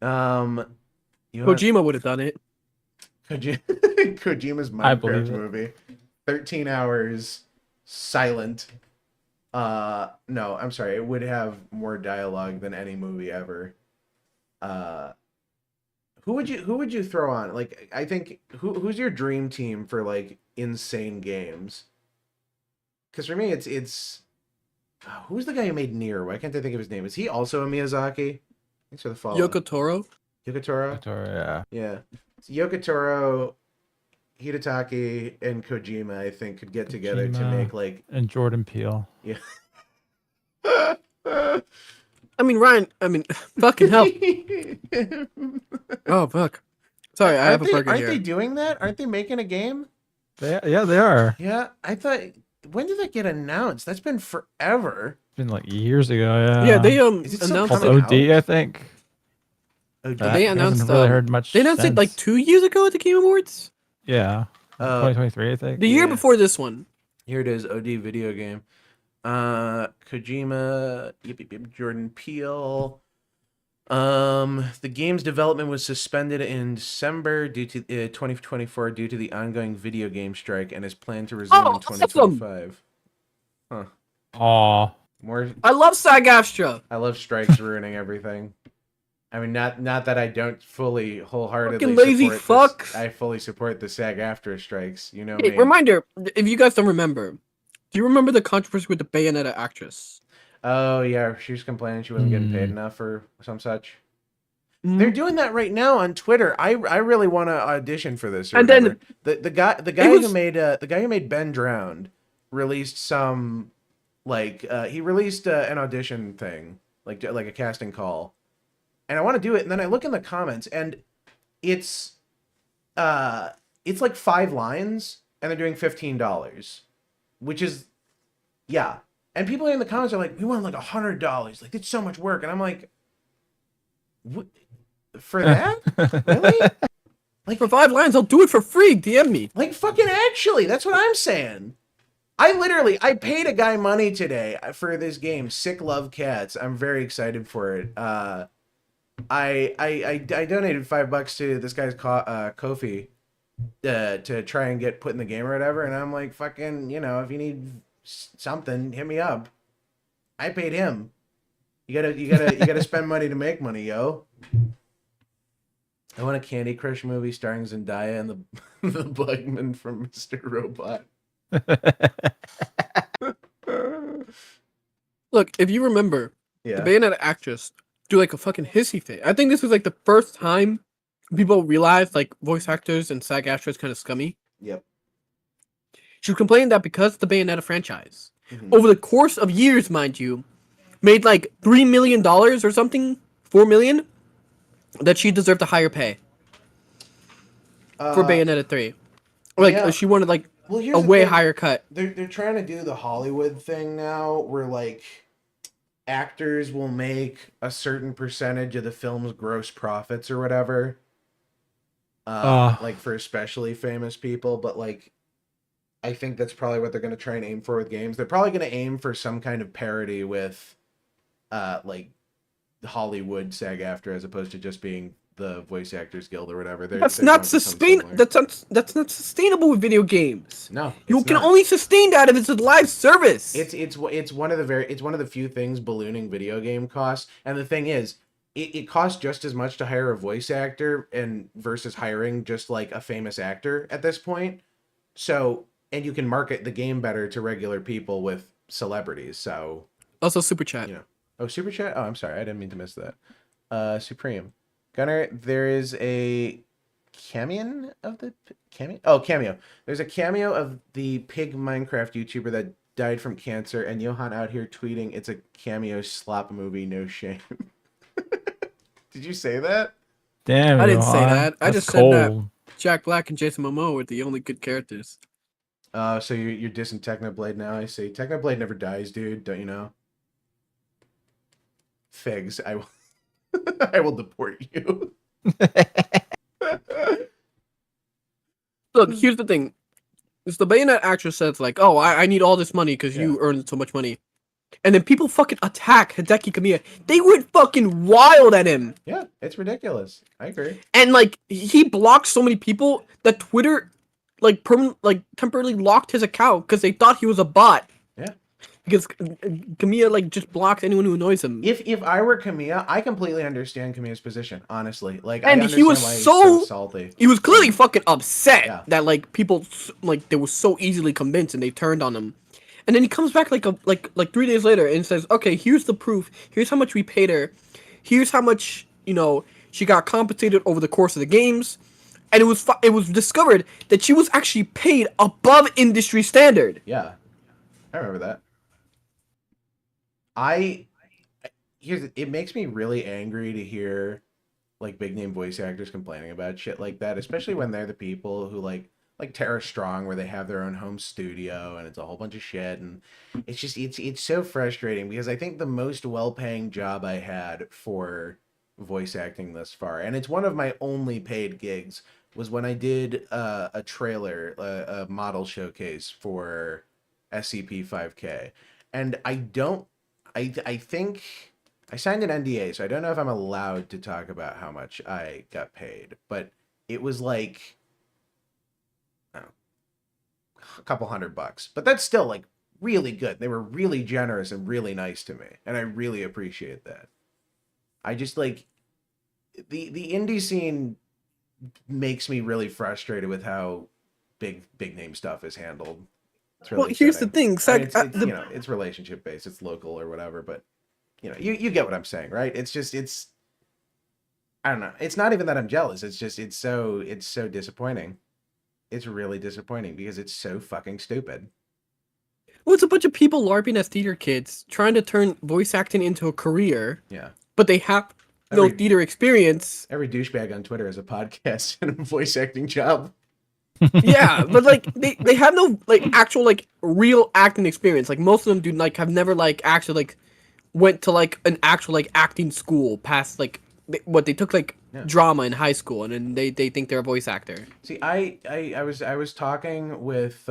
Kojima would have done it. Kojima's Minecraft movie. 13 hours, silent. No, I'm sorry. It would have more dialogue than any movie ever. Who would you throw on? Like, I think who's your dream team for like insane games? Because for me, it's who's the guy who made Nier? Why can't I think of his name? Is he also a Miyazaki? Thanks for the follow. Yoko Taro. Yeah. Yeah. So Yoko Taro, Hidetaki, and Kojima, I think, could get together to make like and Jordan Peele. Yeah. I mean, Ryan. I mean, fucking hell. Oh fuck. Sorry, I have a burger Aren't here. they doing that? Aren't they making a game? They are. Yeah, I thought. When did that get announced? That's been forever. It's been like years ago. Yeah. Yeah, they Is it still announced called coming OD, out? I think. OD. They announced. Hasn't really heard much. They announced it like 2 years ago at the Game Awards. Yeah. 2023, I think. The year before this one. Here it is, OD video game. Kojima, Jordan Peele. The game's development was suspended in December due to 2024 due to the ongoing video game strike and is planned to resume in Awesome. 2025. Huh. Aw. More. I love SAG-AFTRA. I love strikes ruining everything. I mean, not that I don't fully wholeheartedly Fucking lazy support fucks. I fully support the SAG-AFTRA strikes. You know Hey, me. reminder, if you guys don't remember, do you remember the controversy with the Bayonetta actress? Oh yeah, she was complaining she wasn't getting paid Hmm. enough or some such. Mhm. They're doing that right now on Twitter. I really want to audition for this. Or And whatever. then the guy was- who made Ben Drowned released some he released an audition thing like a casting call, and I want to do it. And then I look in the comments and it's like 5 lines and they're doing $15, which is yeah. And people in the comments are like, we want like $100. Like it's so much work, and I'm like, what? For that? Really? Like for 5 lines, I'll do it for free. DM me. Like fucking actually, that's what I'm saying. I paid a guy money today for this game, Sick Love Cats. I'm very excited for it. I donated $5 to this guy's Kofi to try and get put in the game or whatever, and I'm like, fucking, if you need something, hit me up. I paid him. You gotta spend money to make money, yo. I want a Candy Crush movie starring Zendaya and the Bugman from Mr. Robot. Look, if you remember, Yeah. the Bayonetta actress do like a fucking hissy fit. I think this was like the first time people realized like voice actors and SAG-AFTRA is kind of scummy. Yep. She was complaining that because the Bayonetta franchise, Mhm. over the course of years, mind you, made like $3 million or something, 4 million, that she deserved a higher pay for Bayonetta 3. Like yeah. she wanted like Well, here's a the way thing. higher cut. They're trying to do the Hollywood thing now, where like actors will make a certain percentage of the film's gross profits or whatever. Like for especially famous people, but like I think that's probably what they're going to try and aim for with games. They're probably going to aim for some kind of parody with like Hollywood SAG-AFTRA as opposed to just being the Voice Actors Guild or whatever. That's they're not going for something similar. That's not sustainable with video games. No, You it's can not. only sustain that if it's a live service. It's one of the few things ballooning video game costs. And the thing is, it costs just as much to hire a voice actor and versus hiring just like a famous actor at this point. So, and you can market the game better to regular people with celebrities. So, Also super chat. oh, super chat. Oh, I'm sorry, I didn't mean to miss that. Supreme Gunnar, there is a cameo of the cameo. Oh, cameo. There's a cameo of the pig Minecraft YouTuber that died from cancer, and Johann out here tweeting, "It's a cameo slop movie, no shame." Did you say that? Damn, I didn't say Johann. that. I That's just said that. cold. Jack Black and Jason Momoa were the only good characters. So you're dissing Technoblade now? I see. Technoblade never dies, dude. Don't you know? Figs, I will. I will deport you. Look, here's the thing. It's the Bayonetta actress says like, "Oh, I need all this money because you earned so much money," and then people fucking attack Hideki Kamiya. They went fucking wild at him. Yeah, it's ridiculous. I agree. And like he blocked so many people that Twitter like temporarily locked his account because they thought he was a bot. Yeah. Because Kamiya like just blocks anyone who annoys him. If I were Kamiya, I completely understand Kamiya's position, honestly. Like, And I he was understand why he's so salty. He was clearly fucking upset Yeah. that like people like they were so easily convinced and they turned on him. And then he comes back like 3 days later and says, "Okay, here's the proof. Here's how much we paid her. Here's how much, she got compensated over the course of the games." And it was discovered that she was actually paid above industry standard. Yeah, I remember that. It makes me really angry to hear like big name voice actors complaining about shit like that, especially when they're the people who like Tara Strong, where they have their own home studio and it's a whole bunch of shit, and it's just it's so frustrating because I think the most well-paying job I had for voice acting thus far, and it's one of my only paid gigs, was when I did a trailer, a model showcase for SCP 5K, and I think I signed an NDA, so I don't know if I'm allowed to talk about how much I got paid, but it was like I don't know, a couple $100. But that's still like really good. They were really generous and really nice to me, and I really appreciate that. I just like the indie scene makes me really frustrated with how big name stuff is handled. It's really here's the upsetting. thing. I mean, it's you know, it's relationship based, it's local or whatever, but you know, you get what I'm saying, right? It's just I don't know. It's not even that I'm jealous. It's just it's so disappointing. It's really disappointing because it's so fucking stupid. Well, it's a bunch of people LARPing as theater kids trying to turn voice acting into a career. Yeah. But they have no theater experience. Every douchebag on Twitter has a podcast and a voice acting job. Yeah, but like they have no like actual like real acting experience. Like most of them do like have never like actually like went to like an actual like acting school past like they took like drama in high school and then they think they're a voice actor. See, I was talking with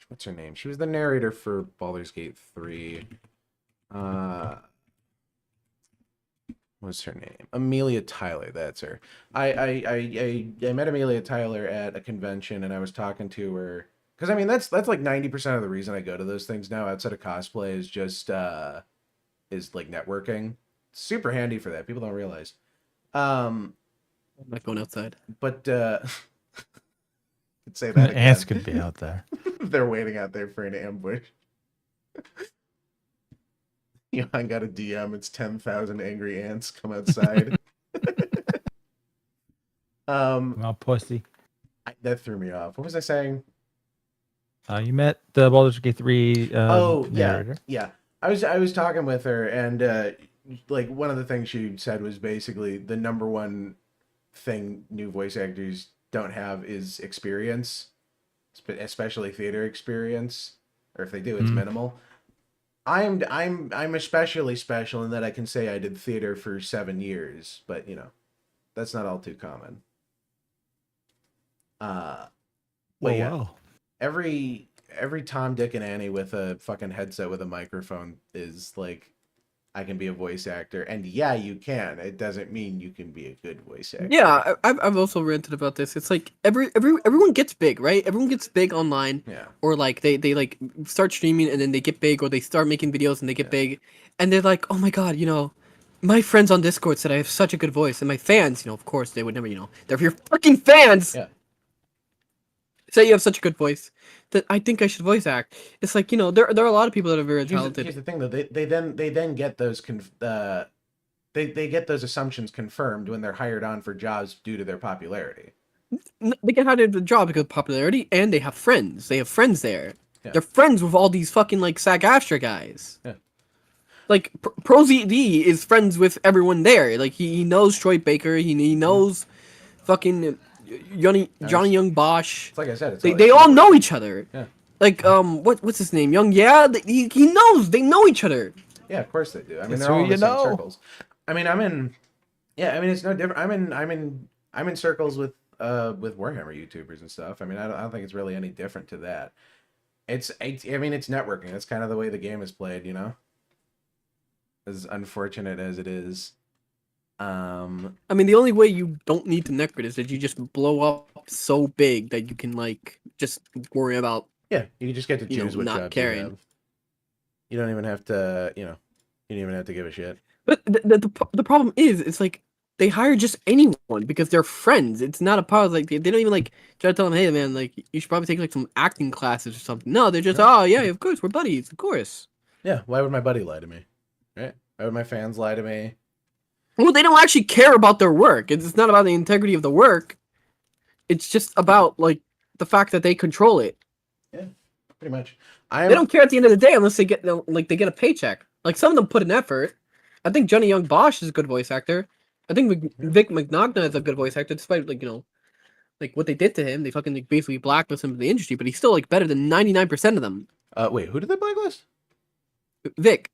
what's her name? She was the narrator for Baldur's Gate 3. What's her name? Amelia Tyler. That's her. I met Amelia Tyler at a convention, and I was talking to her because I mean that's like 90% of the reason I go to those things now outside of cosplay is just is like networking. It's super handy for that. People don't realize. I'm not going outside. But could say that again. Ants could be out there. They're waiting out there for an ambush. Johann got a DM. It's 10,000 angry ants come outside. Well, pussy. That threw me off. What was I saying? You met the Baldur's Gate 3 narrator. Yeah. I was talking with her, and like one of the things she said was basically the number one thing new voice actors don't have is experience, especially theater experience, or if they do, it's minimal. I'm especially special in that I can say I did theater for 7 years, but you know, that's not all too common. Wow. Every Tom, Dick, and Annie with a fucking headset with a microphone is like, I can be a voice actor, and yeah, you can. It doesn't mean you can be a good voice actor. Yeah, I've also ranted about this. It's like everyone gets big, right? Everyone gets big online. Yeah. Or like they like start streaming and then they get big, or they start making videos and they get big, and they're like, oh my god, you know, my friends on Discord said I have such a good voice, and my fans, you know, of course they would never, you know, they're your fucking fans. Yeah. Say you have such a good voice that I think I should voice act. It's like, you know, there are a lot of people that are very talented. Here's the thing though, they then get those they get those assumptions confirmed when they're hired on for jobs due to their popularity. They get hired into the job because of popularity, and they have friends. They have friends there. Yeah. They're friends with all these fucking like SAG-AFTRA guys. Yeah. Like ProZD is friends with everyone there. Like he knows Troy Baker. He knows fucking Johnny Young Bosch. It's like I said, they all know each other. Yeah. Like what's his name? Young he knows. They know each other. Yeah, of course they do. I mean, It's they're all who in the you same know. circles. I mean, it's no different. I'm in circles with Warhammer YouTubers and stuff. I mean, I don't think it's really any different to that. It's networking. That's kind of the way the game is played, you know. As unfortunate as it is. I mean, the only way you don't need to network is that you just blow up so big that you can like just worry about. Yeah, you just get to choose what not job caring. you have. You don't even have to, you don't even have to give a shit. But the problem is, it's like they hire just anyone because they're friends. It's not a part of like they don't even like try to tell them, hey man, like you should probably take like some acting classes or something. No, they're just oh yeah, of course we're buddies, of course. Yeah, why would my buddy lie to me? Right? Why would my fans lie to me? Well, they don't actually care about their work. It's not about the integrity of the work. It's just about like the fact that they control it. Yeah, pretty much. They don't care at the end of the day unless they get they get a paycheck. Like some of them put an effort. I think Johnny Young Bosch is a good voice actor. I think Vic Mignogna is a good voice actor, despite like like what they did to him. They fucking like basically blacklisted him from the industry, but he's still like better than 99% of them. Wait, who did they blacklist? Vic.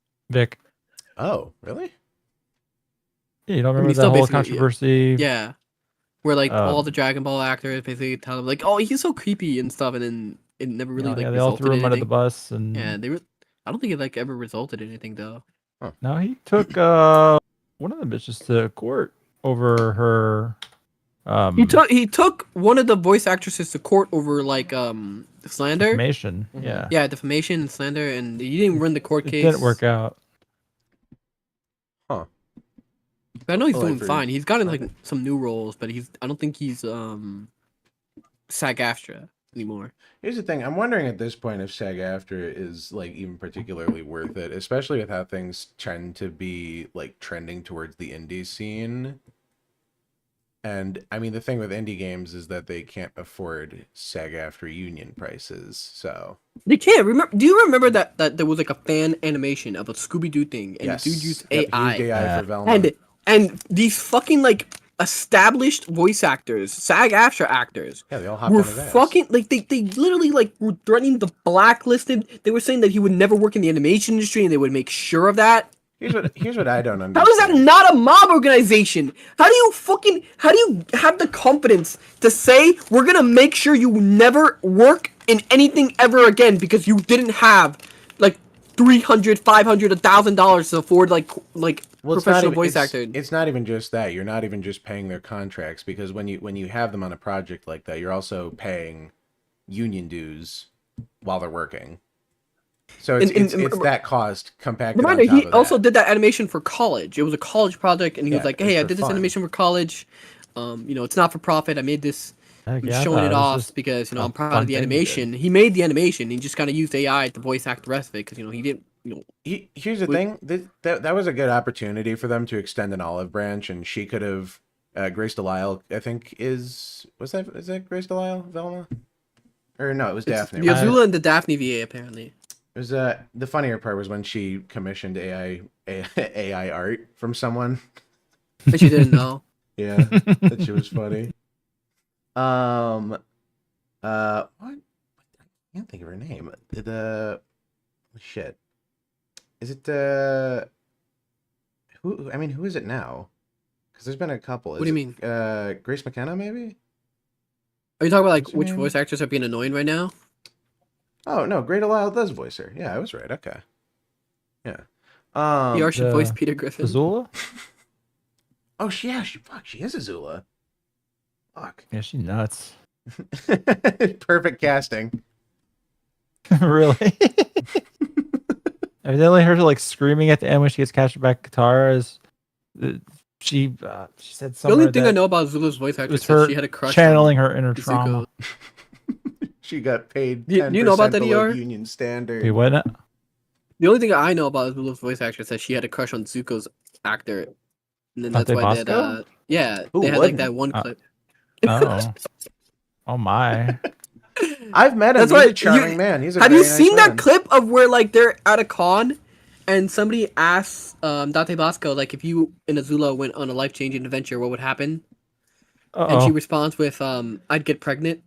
Oh, really? Yeah, you don't remember that whole controversy? Yeah. Where like all the Dragon Ball actors basically tell him like, oh, he's so creepy and stuff, and then it never really they all threw him under the bus, and yeah, I don't think it like ever resulted in anything though. No, he took one of the bitches to court over her. He took one of the voice actresses to court over like slander. Defamation. Mhm. Yeah. Yeah, defamation and slander, and he didn't win the court It case. didn't work out. Huh. But I know he's Well, doing for- fine. He's gotten like some new roles, but I don't think he's SAG-AFTRA anymore. Here's the thing. I'm wondering at this point if SAG-AFTRA is like even particularly worth it, especially with how things tend to be like trending towards the indie scene. And I mean, the thing with indie games is that they can't afford SAG-AFTRA union prices. So They can't remember. Do you remember that there was like a fan animation of a Scooby-Doo thing, and yes, the dude used Yep, AI, he used AI Yeah. for Velma. and these fucking like established voice actors, SAG-AFTRA actors, Yeah, they all hopped were on his ass. fucking like they literally like were threatening to blacklist him. They were saying that he would never work in the animation industry, and they would make sure of that. Here's what I don't understand. How is that not a mob organization? How do you have the confidence to say we're gonna make sure you never work in anything ever again because you didn't have like $300, $500, $1,000 to afford like Well, it's not professional even, voice actor? It's not even just that. You're not even just paying their contracts, because when you have them on a project like that, you're also paying union dues while they're working. So it's that cost compacted Reminder, on top he of also that. did that animation for college. It was a college project, and he Yeah, was like, it was "Hey, I for did this fun. animation for college. It's not for profit. I made this." Heck I'm yeah, I showing thought it was off just because a I'm proud fun of the thing he did. animation. He made the animation. He just kind of used AI to voice act the rest of it because he didn't. Here's the thing. That was a good opportunity for them to extend an olive branch, and she could have Grace Delisle, I think is that Grace Delisle, Velma? Or no, it was It's Daphne. the right? Azula and the Daphne VA apparently. It was the funnier part was when she commissioned AI art from someone. And she didn't know. Yeah, that shit was funny. What? I can't think of her name. The shit. Is it who? I mean, who is it now? Because there's been a couple. What do you mean? Grace McKenna, maybe? Are you talking about like What's her which name? voice actors are being annoying right now? Oh no, Great Delisle does voice her. Yeah, I was right. Okay. Yeah. PR should voice the- Peter Griffin. Azula? Oh, she is Azula. Fuck. Yeah, she nuts. Perfect casting. Really? Evidently, her like screaming at the end when she gets captured by Katara she said The something. only thing I know about Azula's voice it actor was is that her she had a crush channeling on her inner Zuko. trauma. She got paid Do you know about that, below ER? union standard. Wait, what? The only thing I know about Azula's voice actor is that she had a crush on Zuko's actor, and then that's Dante why they had, Bosco? Who they had like wouldn't? that one clip. Oh, oh my! I've met him. That's He's why a charming man. He's a Have very you nice seen man. that clip of where like they're at a con, and somebody asks Dante Bosco like if you and Azula went on a life changing adventure, what would happen? And she Oh, responds with I'd get pregnant.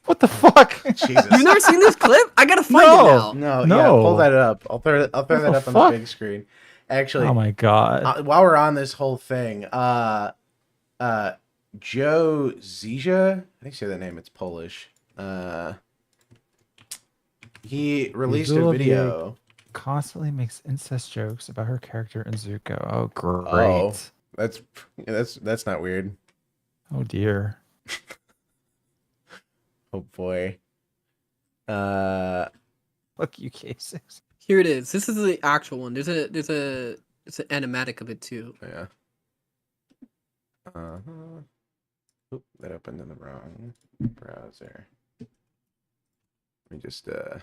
what the fuck? Jesus. You've never seen this clip? I gotta find No. it now. No, yeah, No. pull that up. I'll throw that the up on the fuck? big screen. Actually, Oh my god! while we're on this whole thing, Joe Zizia, I think you say that name. It's Polish. He released a Azula video. Constantly makes incest jokes about her character in Zuko. Oh, great! Oh. That's not weird. Oh dear. Oh boy. Fuck you, K6. Here it is. This is the actual one. It's an animatic of it too. Yeah. Oop, that opened in the wrong browser. Let me just Are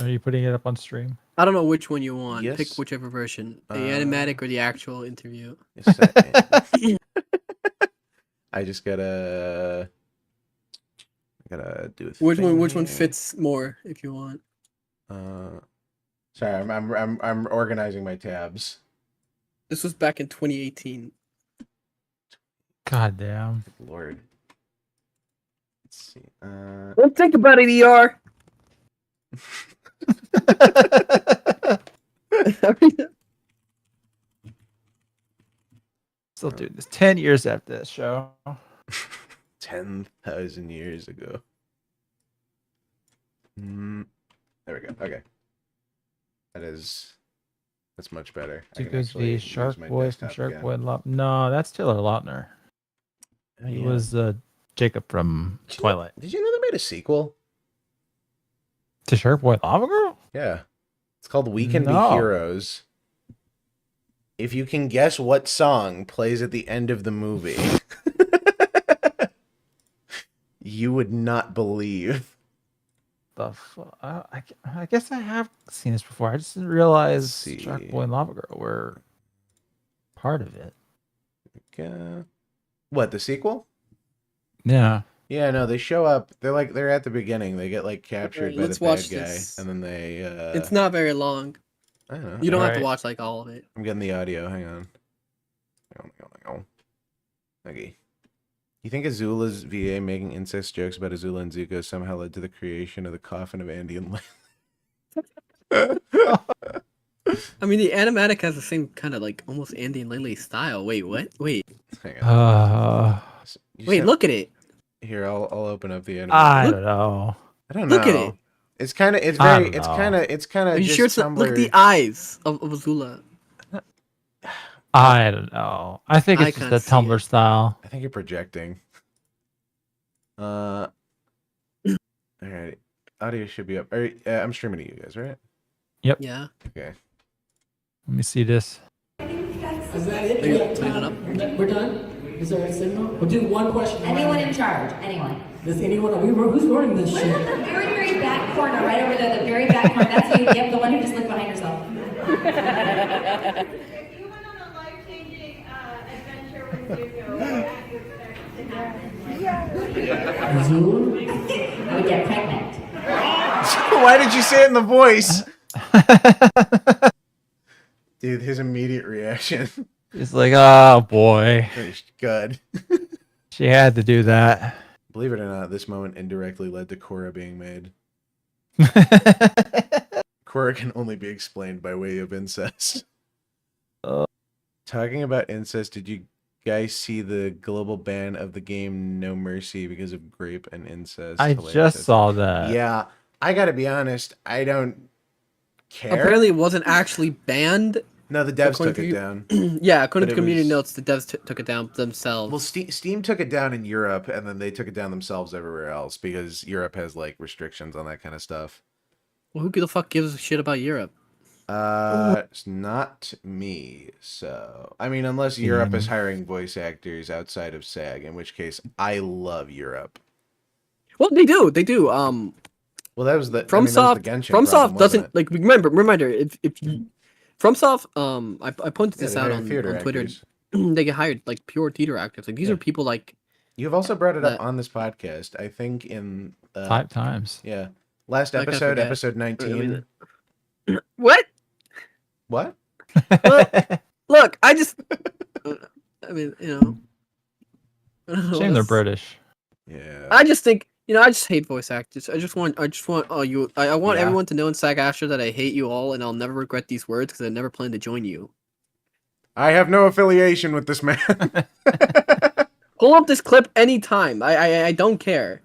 you putting it up on stream? I don't know which one you want. Yes. Pick whichever version. The Uh, animatic or the actual interview. a second. I just gotta do a Which thing one here. fits more if you want. Sorry, I'm organizing my tabs. This was back in 2018. God damn. Lord. Let's see. Don't think about it, ER. Still doing this 10 years after this show. 10,000 years ago. There we go. Okay. That is That's much better. I can Because actually the use Shark my Boy from desktop Shark again. Boy No, that's Taylor Lautner. Oh, He yeah. was Jacob from Did you know- Twilight. Did you know they made a sequel? To Shark Boy Lava Girl? Yeah. It's called We Can Be No. Heroes. If you can guess what song plays at the end of the movie, you would not believe. I guess I have seen this before. I just didn't realize Let's see. Shark Boy and Lava Girl were part of it. What, the sequel? Yeah. Yeah, no, they show up. They're at the beginning. They get like captured by let's the bad watch guy, this. and then they. It's not very long. I don't know. You don't have to Alright. watch like all of it. I'm getting the audio. Hang on. Okay. You think Azula's VA making incest jokes about Azula and Zuko somehow led to the creation of the coffin of Andy and Layla? I mean, the animatic has the same kind of like almost Andy and Lily style. Wait, what? Wait, Hang on. You wait, said- look at it. Here, I'll open up the animatic. I don't know. I don't know. Look at it. It's kind of. It's I very. don't It's know. kind of. It's kind of. Are you just sure? It's Tumblr. look at the eyes of Azula. I don't know. I think I it's just can't a see Tumblr it. style. I think you're projecting. All right. Audio should be up. All right, I'm streaming to you guys, right? Yeah. Okay. Let me see this. Is that it? There you We go. have Turn it time? up. We're done? Is there a signal? We'll do one question. Anyone in charge? Anyone? Does anyone? Who's running this We're shit? in the very, very back corner, right over there, the very back corner. That's you. Yep, the one who just looked behind herself. If you went on a life-changing adventure with Zuko, what would you expect to happen? Zoom? I would get pregnant. Why did you say it in the voice? Dude, his immediate reaction. It's like, oh boy. Good. She had to do that. Believe it or not, this moment indirectly led to Korra being made. Korra can only be explained by way of incest. Talking about incest, did you guys see the global ban of the game No Mercy because of grape and incest? I Hilarious. just saw that. Yeah, I gotta be honest, I don't care. Apparently, it wasn't actually banned. No, the devs according took to it you- down. Yeah, according But to it community was- notes, the devs took it down themselves. Well, Steam took it down in Europe, and then they took it down themselves everywhere else because Europe has like restrictions on that kind of stuff. Well, who the fuck gives a shit about Europe? It's not me. So, I mean, unless Europe is hiring voice actors outside of SAG, in which case I love Europe. Well, they do. They do. Well, that was the FromSoft. that was the Genshin problem, FromSoft wasn't doesn't it? like. Reminder. If you, FromSoft. I pointed Yeah, this they out hire on theater Twitter. actors. They get hired like pure theater actors. Like these Yeah. are people like. You've also brought it up that- on this podcast. I think in 5 times. yeah, last Like I episode, forget. episode 19. What? What? Look, I just. I mean, you know. I don't know, Shame they're that's- British. Yeah. I just think, you know, I just hate voice actors. I want you. I want Yeah. everyone to know in SAG-AFTRA that I hate you all, and I'll never regret these words because I never plan to join you. I have no affiliation with this man. Pull up this clip anytime. I don't care.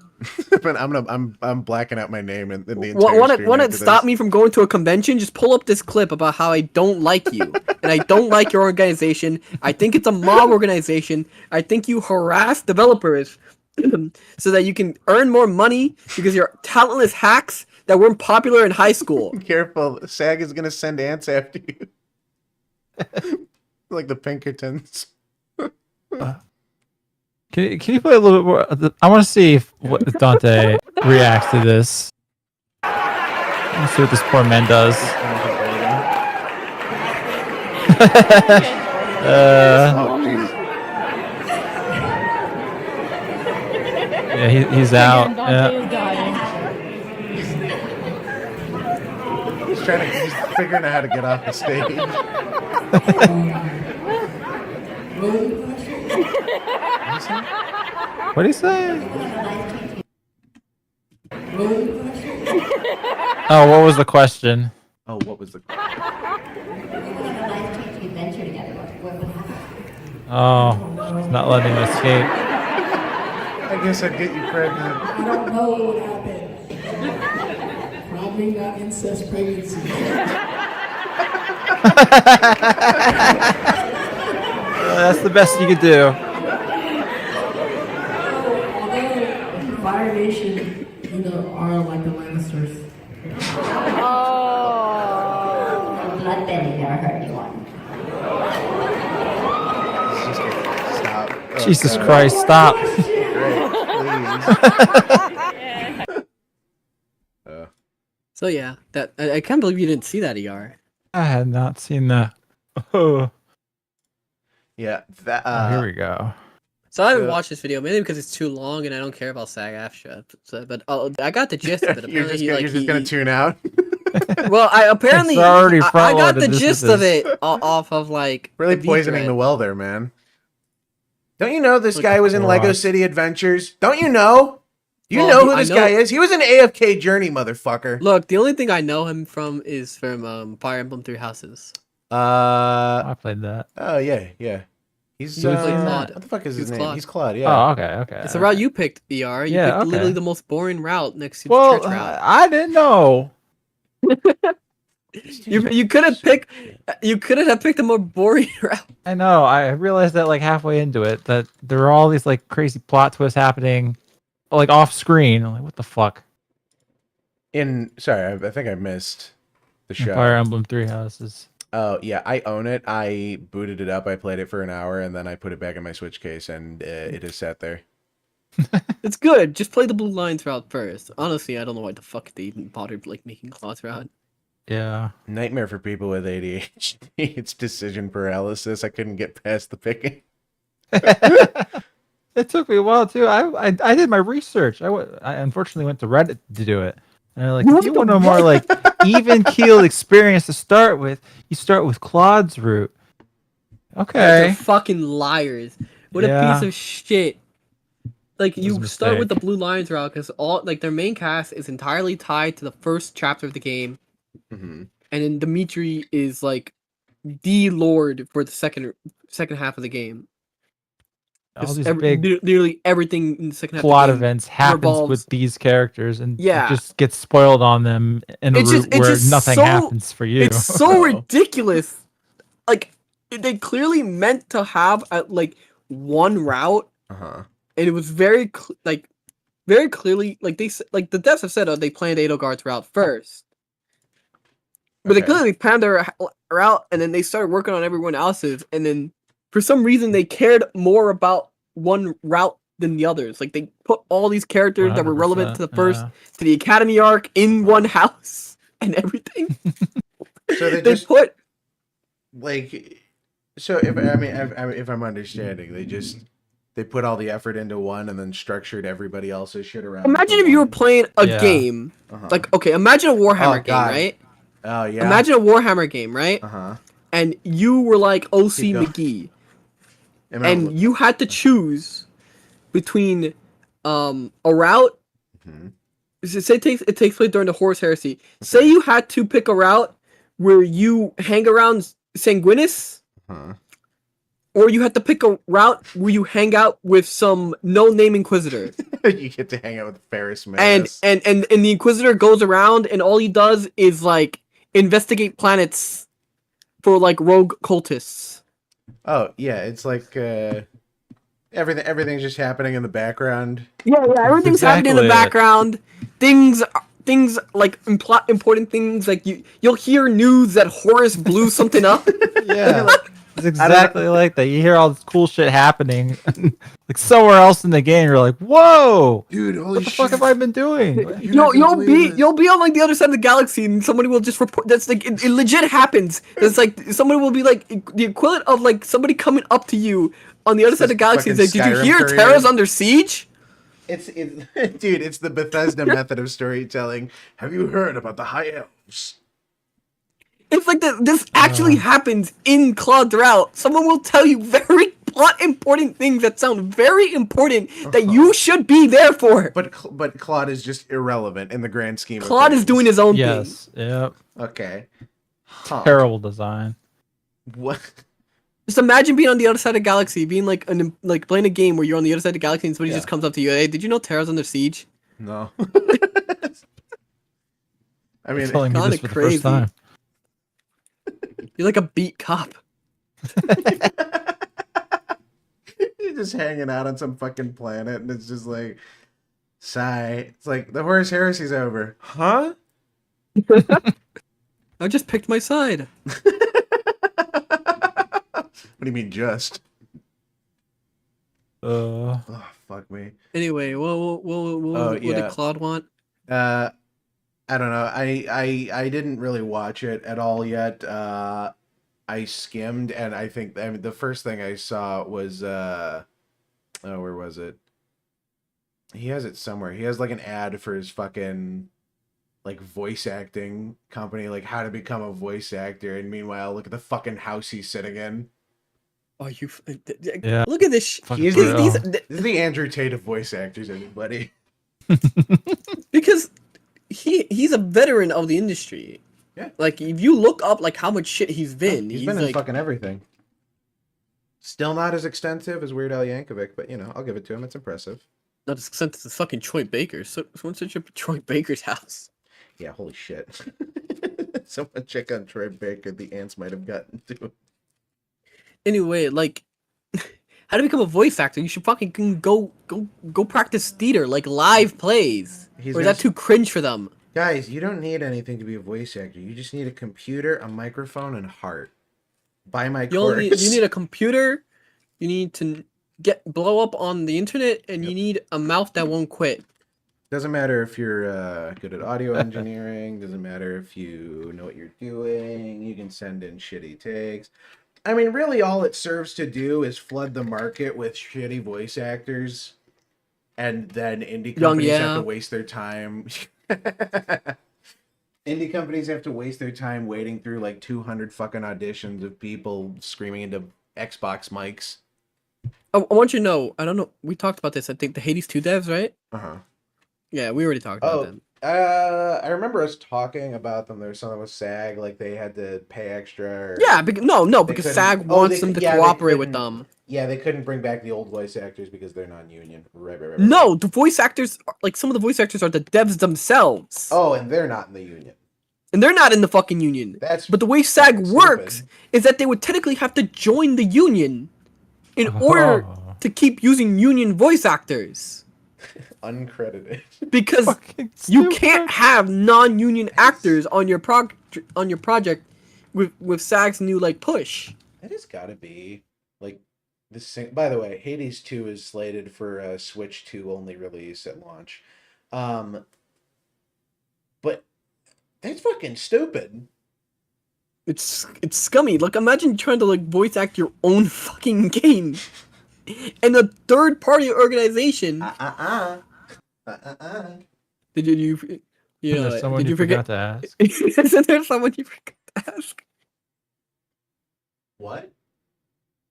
But I'm blacking out my name and the entire Want stream to after stop this. me from going to a convention? Just pull up this clip about how I don't like you and I don't like your organization. I think it's a mob organization. I think you harass developers so that you can earn more money because you're talentless hacks that weren't popular in high school. Careful, SAG is gonna send ants after you. Like the Pinkertons. Can you play a little bit more? I want to see what Dante reacts to this. I want to see what this poor man does. Yeah, he's out. Yeah. He's figuring out how to get off the stage. What do you say? Oh, what was the question? Oh, what was the? We have a life-changing adventure together. What would happen? Oh, he's not letting him escape. I guess I'd get you pregnant. I don't know what would happen. Probably not incest pregnancy. That's the best you could do. Although Fire Nation, are like the Lannisters. Bloodbending never hurt anyone. Stop. Oh, Jesus God. Christ, stop. Please. So yeah, that I can't believe you didn't see that ER. I had not seen that. Oh, Yeah, that. here we go. So I haven't Yeah. watched this video mainly because it's too long and I don't care about SAG-AFTRA shit. So, but I got the gist of it. you're Apparently, just, you're just gonna tune out. Well, I apparently It's already I got front-loaded, the this gist is- of it off of like Really the poisoning thread. the well there, man. Don't you know this Like, guy was in Lego Ross. City Adventures? Don't you know? You Well, know who I this know- guy is? He was in AFK Journey, motherfucker. Look, the only thing I know him from is from Fire Emblem Three Houses. I played that. Oh yeah. He's He was like uh, Claude. what the fuck is He his was name? Claude. He's Claude. Yeah. Oh, okay. It's the route you picked, ER. You Yeah, picked literally okay. the most boring route next to Well, the church route. I didn't know. You could have picked a more boring route. I know. I realized that like halfway into it that there were all these like crazy plot twists happening, like off screen. I'm like, what the fuck? Sorry, I think I missed the show. Fire Emblem Three Houses. Oh yeah, I own it. I booted it up. I played it for an hour, and then I put it back in my Switch case, and it is sat there. It's good. Just play the Blue Lines route first. Honestly, I don't know why the fuck they even bothered like making Claude's route. Yeah. Nightmare for people with ADHD. It's decision paralysis. I couldn't get past the picking. It took me a while too. I did my research. I unfortunately went to Reddit to do it. And they're like, if you want a more like even keeled experience to start with, you start with Claude's route. They're Okay. fucking liars. What Yeah. a piece of shit. Like was a you start with the mistake. Blue Lines route because all like their main cast is entirely tied to the first chapter of the game, Mm-hmm. and then Dimitri is like the lord for the second half of the game. All Just these big literally everything in the second half plot of the game. events happens revolves- with these characters, and Yeah. it just gets spoiled on them in a It's route just- it's where just nothing so- happens for you. It's so ridiculous. Like they clearly meant to have like one route, Uh-huh. and it was very very clearly like like the devs have said they planned Edelgard's route first, but they Okay. clearly planned their route, and then they started working on everyone else's, and then for some reason they cared more about one route than the others. Like they put all these characters that were relevant to the 100%, first yeah. to the Academy arc in one house and everything. So they They just put like, so if I'm understanding, they put all the effort into one and then structured everybody else's shit around. imagine the if you were one. playing a Yeah. game Uh-huh. like okay, imagine a Warhammer Oh, game, God. right? Oh yeah. Imagine a Warhammer game, right? Uh-huh. And you were like OC Keep going. McGee, Am I- and you had to choose between a route. Mhm. Say it takes place during the Horus Heresy. Say you had to pick a route where you hang around Sanguinus, Uh-huh. or you had to pick a route where you hang out with some no-name Inquisitor. You get to hang out with Ferris and Manis. and the Inquisitor goes around and all he does is like investigate planets for like rogue cultists. Oh yeah, it's like everything's just happening in the background. Yeah, everything's happening in the exactly it. background. Things like important things like you'll hear news that Horus blew something up. Yeah. It's exactly like that. You hear all this cool shit happening, like somewhere else in the game. You're like, "Whoa, Dude, holy what the fuck have I been doing?" You'll be on like the other side of the galaxy and somebody will just report that's like it legit happens. It's like somebody will be like the equivalent of like somebody coming up to you on the other side of the galaxy and say, fucking "Did you Skyrim hear courier." Terra's under siege?" It's dude, it's the Bethesda method of storytelling. Have you heard about the High Elves? It's like this actually happens in Claude's route. Someone will tell you very plot important things that sound very important that you should be there for. But Claude is just irrelevant in the grand scheme of Claude is things. doing his own Yes. Yep. Okay. Huh. Terrible design. What? thing. Just imagine being on the other side of the galaxy, being like like playing a game where you're on the other side of the galaxy and somebody Yeah. just comes up to you, "Hey, did you know Terra's under siege?" No. I mean, Telling me kinda this for the crazy. first time. You're like a beat cop. You're just hanging out on some fucking planet, and it's just like, sigh. It's like the Horus Heresy's over, huh? I just picked my side. What do you mean, just? Oh, fuck me. Anyway, what did Claude want? I don't know. I didn't really watch it at all yet. I skimmed, and I think the first thing I saw was where was it? He has it somewhere. He has like an ad for his fucking like voice acting company, like how to become a voice actor. And meanwhile, look at the fucking house he's sitting in. Oh, you! Yeah. Look at this. This is the Andrew Tate of voice actors, everybody. Because he's a veteran of the industry. Yeah. Like if you look up like how much shit he's been, He's been in like, fucking everything. Still not as extensive as Weird Al Yankovic, but you know, I'll give it to him. It's impressive. not as expensive as fucking Troy Baker. So someone search up Troy Baker's house. Yeah, holy shit. Someone check on Troy Baker. The ants might have gotten to him. Anyway, like, how to become a voice actor? You should fucking go practice theater, like live plays. Or is that too cringe for them? Guys, you don't need anything to be a voice actor. You just need a computer, a microphone, and heart. Buy my course. You need a computer. You need to blow up on the internet, and you need a mouth that won't quit. Doesn't matter if you're good at audio engineering. Doesn't matter if you know what you're doing. You can send in shitty takes. I mean, really, all it serves to do is flood the market with shitty voice actors, and then indie companies have to waste their time. Indie companies have to waste their time waiting through like 200 fucking auditions of people screaming into Xbox mics. I want you to know. I don't know. We talked about this. I think the Hades 2 devs, right? Uh-huh. Yeah, we already talked about them. I remember us talking about them. There was something with SAG, like they had to pay extra. Or Yeah, because SAG wants them to cooperate with them. Yeah, they couldn't bring back the old voice actors because they're non-union. Right. No, the voice actors, like some of the voice actors are the devs themselves. Oh, and they're not in the union. And they're not in the fucking union. But the way SAG works is that they would technically have to join the union in order to keep using union voice actors. Uncredited. Because you can't have non-union actors on your project with SAG's new like push. It has got to be like this. By the way, Hades 2 is slated for a Switch 2 only release at launch. But that's fucking stupid. It's scummy. Like imagine trying to like voice act your own fucking game. And a third party organization. Did you know? Someone did you forget to ask? Isn't there someone you forgot to ask? What?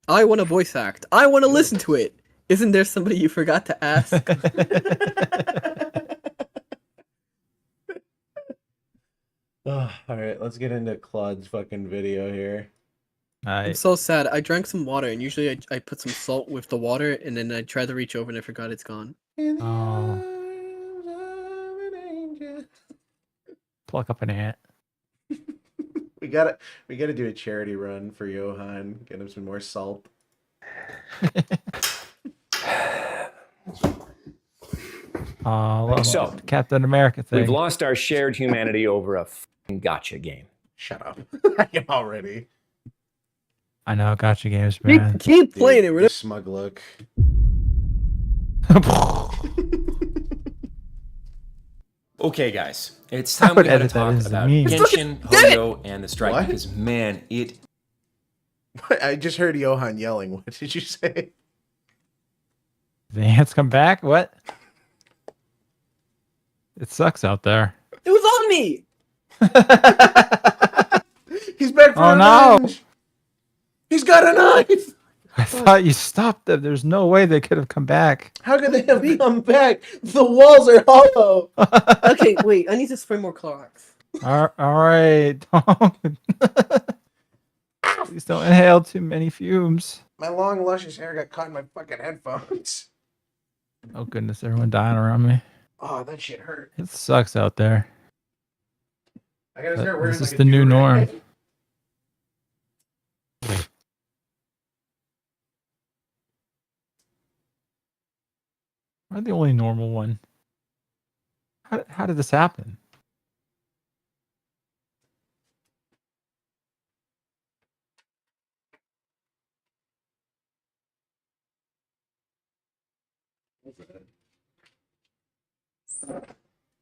I want to voice act. I want to listen to it. Isn't there somebody you forgot to ask? All right, let's get into Claude's fucking video here. I'm so sad. I drank some water, and usually I put some salt with the water, and then I tried to reach over and I forgot it's gone. Oh. Pluck up an ant. We gotta do a charity run for Johann. Get him some more salt. So Captain America thing. We've lost our shared humanity over a f***ing gotcha game. Shut up. I am already. I know, gotcha games, man. Keep playing it. The smug look. Okay, guys, it's time we gotta talk about Genshin, Hoyo, and the strike. What? Because, man, it... I just heard Johann yelling. What did you say? The ants come back? What? It sucks out there. It was on me! He's back for revenge! He's got a knife! I thought you stopped them. There's no way they could have come back. How could they have come back? The walls are hollow! Okay, wait. I need to spray more Clorox. All right. Please don't inhale too many fumes. My long, luscious hair got caught in my fucking headphones. Oh, goodness. Everyone dying around me. Oh, that shit hurt. It sucks out there. I gotta start wearing This is like the new norm. not the only normal one. How did this happen?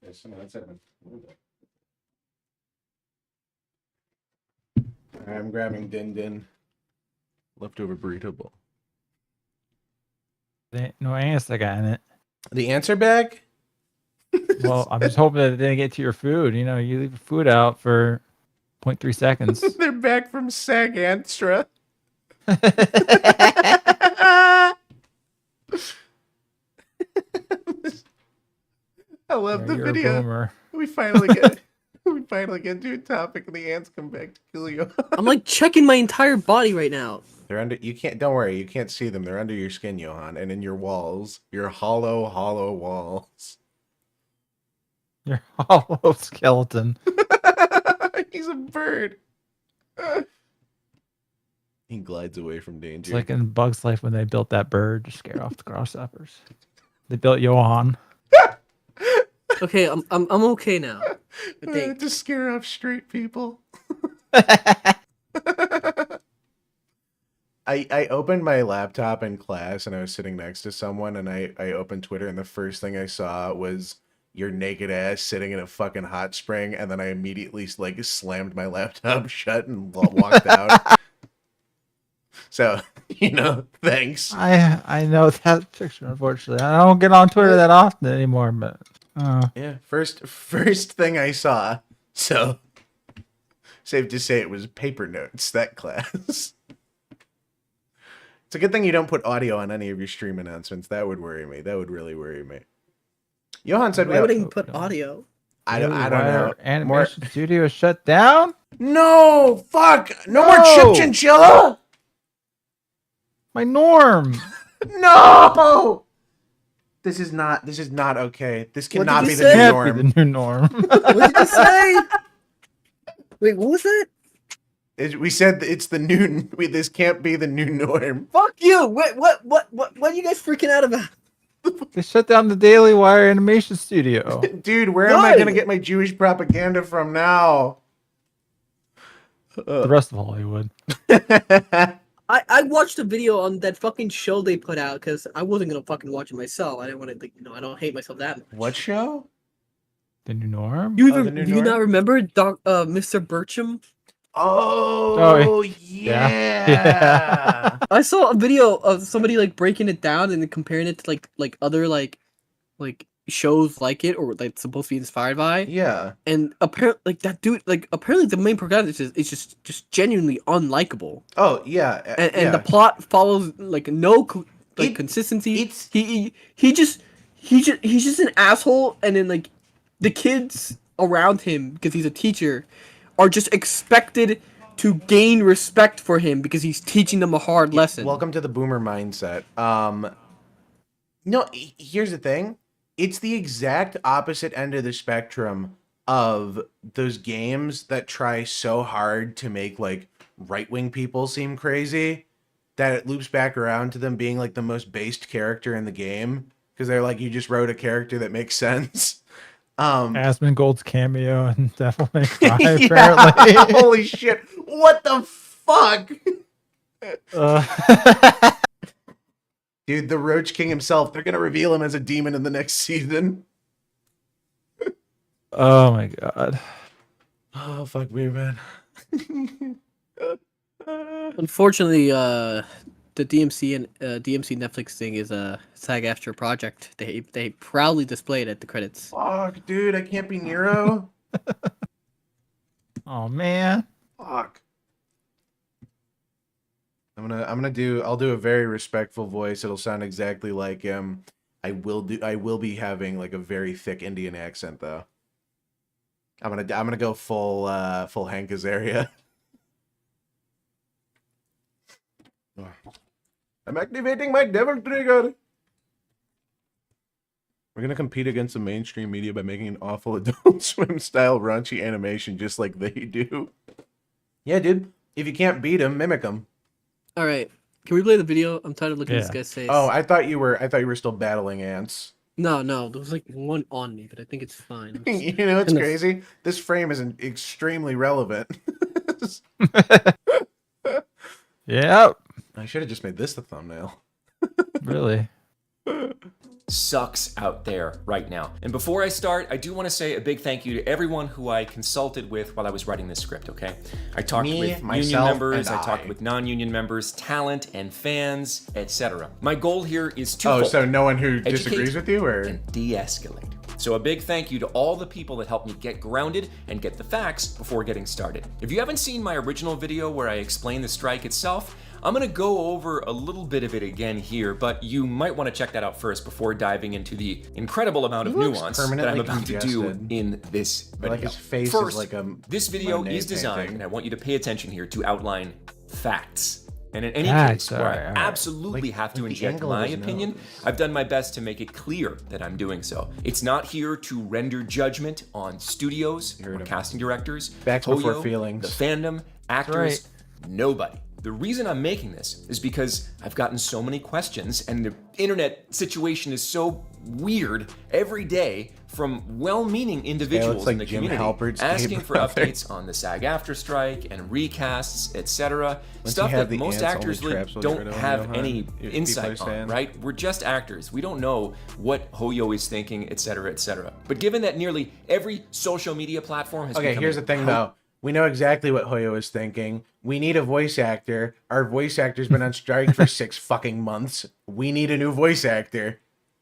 Yes, no, that's happened. I'm grabbing Din Din. Leftover burrito bowl. There ain't no answer got in it. The answer bag? Well, I'm just hoping that it didn't get to your food. You know, you leave your food out for 0.3 seconds. They're back from SAG-AFTRA. I love the You're video. A boomer. We finally get to a topic and the ants come back to kill you. I'm like checking my entire body right now. They're under. You can't. Don't worry. You can't see them. They're under your skin, Johann, and in your walls. Your hollow walls. Your hollow skeleton. He's a bird. He glides away from danger. It's like in Bug's Life when they built that bird to scare off the grasshoppers. They built Johann. Okay, I'm okay now. I think. To scare off straight people. I opened my laptop in class and I was sitting next to someone and I opened Twitter and the first thing I saw was your naked ass sitting in a fucking hot spring, and then I immediately like slammed my laptop shut and walked out. So, you know, thanks. I know that picture, unfortunately. I don't get on Twitter that often anymore, but Yeah, first thing I saw. So, safe to say it was paper notes, that class. It's a good thing you don't put audio on any of your stream announcements. That would worry me. That would really worry me. Johann said Why would I put audio? I don't know. Animation studio is shut down? No! Fuck! No more Chip Chinchilla! My norm! No! This is not okay. This cannot be the new Can't norm. be the new norm. What did you say? Wait, what was that? We said it's the new. This can't be the new norm. Fuck you! What are you guys freaking out about? They shut down the Daily Wire animation studio. Dude, where am I gonna get my Jewish propaganda from now? The rest of Hollywood. I watched a video on that fucking show they put out because I wasn't gonna fucking watch it myself. I didn't want to, like, I don't hate myself that much. What show? The new norm? Do you norm? not remember Mr. Bircham? Oh, yeah. yeah. I saw a video of somebody like breaking it down and then comparing it to like other like shows like it or like supposed to be inspired by. Yeah. And apparently, like that dude, like apparently the main protagonist is just genuinely unlikable. Oh yeah. And the plot follows like no consistency. He's just an asshole, and then like the kids around him, because he's a teacher, are just expected to gain respect for him because he's teaching them a hard lesson. Welcome to the boomer mindset. No, here's the thing. It's the exact opposite end of the spectrum of those games that try so hard to make like right-wing people seem crazy that it loops back around to them being like the most based character in the game because they're like, you just wrote a character that makes sense. Asmongold's cameo and Devil May Cry, Yeah, apparently. holy shit. What the fuck? Dude, the Roach King himself, they're going to reveal him as a demon in the next season. Oh my god. Oh, fuck me, man. Unfortunately, the DMC and DMC Netflix thing is a SAG-AFTRA project. They proudly display it at the credits. Fuck, dude, I can't be Nero. Oh man. Fuck. I'll do a very respectful voice. It'll sound exactly like him. I will be having like a very thick Indian accent though. I'm gonna go full Hank Azaria. I'm activating my devil trigger. We're gonna compete against the mainstream media by making an awful Adult Swim style raunchy animation just like they do. Yeah, dude. If you can't beat them, mimic them. All right, can we play the video? I'm tired of looking at this guy's face. Oh, I thought you were still battling ants. No, there was like one on me, but I think it's fine. You know what's crazy? This frame is extremely relevant. Yep. I should have just made this the thumbnail. Really. Sucks out there right now. And before I start, I do want to say a big thank you to everyone who I consulted with while I was writing this script, okay? I talked with union members, I talked with non-union members, talent and fans, etc. My goal here is twofold. Oh, so no one who disagrees with you, or? And de-escalate. So a big thank you to all the people that helped me get grounded and get the facts before getting started. If you haven't seen my original video where I explain the strike itself, I'm gonna go over a little bit of it again here, but you might want to check that out first before diving into the incredible amount of nuance that I'm about to do in this video. Like his face First, is like a this video is designed, painting. and I want you to pay attention here, to outline facts. And in any Facts, case where I alright. absolutely have to the inject angle of my his opinion, nose. I've done my best to make it clear that I'm doing so. It's not here to render judgment on studios or casting directors, Facts before Hoyo, feelings. the fandom, actors, nobody. The reason I'm making this is because I've gotten so many questions, and the internet situation is so weird every day from well-meaning individuals like in the Jim community Halpert's asking gay for brother. updates on the SAG-AFTRA strike and recasts, etc. Once Stuff you have that the most ants, actors only really traps will don't get rid of have Johann, any people are insight on, saying. right? We're just actors. We don't know what Hoyo is thinking, etc., etc. But given that nearly every social media platform has Okay, become here's the thing though. We know exactly what Hoyo is thinking. We need a voice actor. Our voice actor's been on strike for 6 fucking months. We need a new voice actor.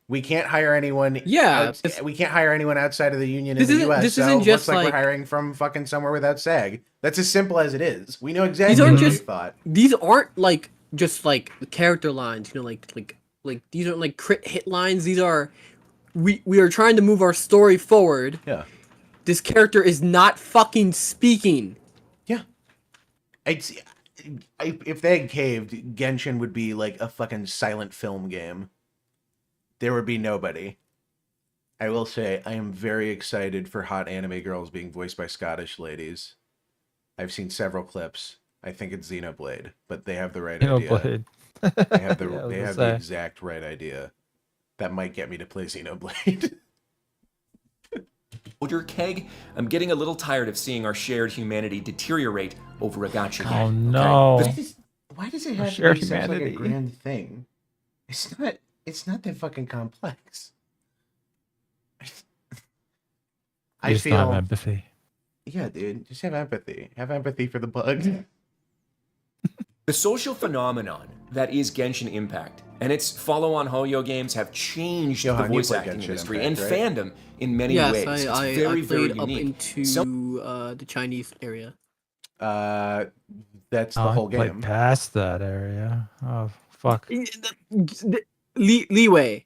We can't hire anyone. Yeah, we can't hire anyone outside of the union in This the isn't- U.S. this so isn't it just looks like like- we're hiring from fucking somewhere without SAG. That's as simple as it is. We know exactly aren't what we just- thought. These aren't like just like character lines, you know, like these aren't like crit hit lines. These are we are trying to move our story forward. Yeah. This character is not fucking speaking. Yeah. If they had caved, Genshin would be like a fucking silent film game. There would be nobody. I will say, I am very excited for hot anime girls being voiced by Scottish ladies. I've seen several clips. I think it's Xenoblade, but they have the right idea. Xenoblade. They have the Yeah, I was they gonna have say. the exact right idea. That might get me to play Xenoblade. Soldier Keg, I'm getting a little tired of seeing our shared humanity deteriorate over a gotcha game. Oh no. Why does it have to Shared be such like a humanity. grand thing? It's not that fucking complex. I You just don't have feel empathy. yeah, dude. Just have empathy. Have empathy for the bugs. The social phenomenon that is Genshin Impact and its follow-on Hoyo games have changed Johann, the you voice played acting Genshin industry Impact, and right? fandom in many Yes, ways. It's I very, very played up unique. into the Chinese area. That's the Oh, whole I played game. past that area. Oh fuck. Leeway.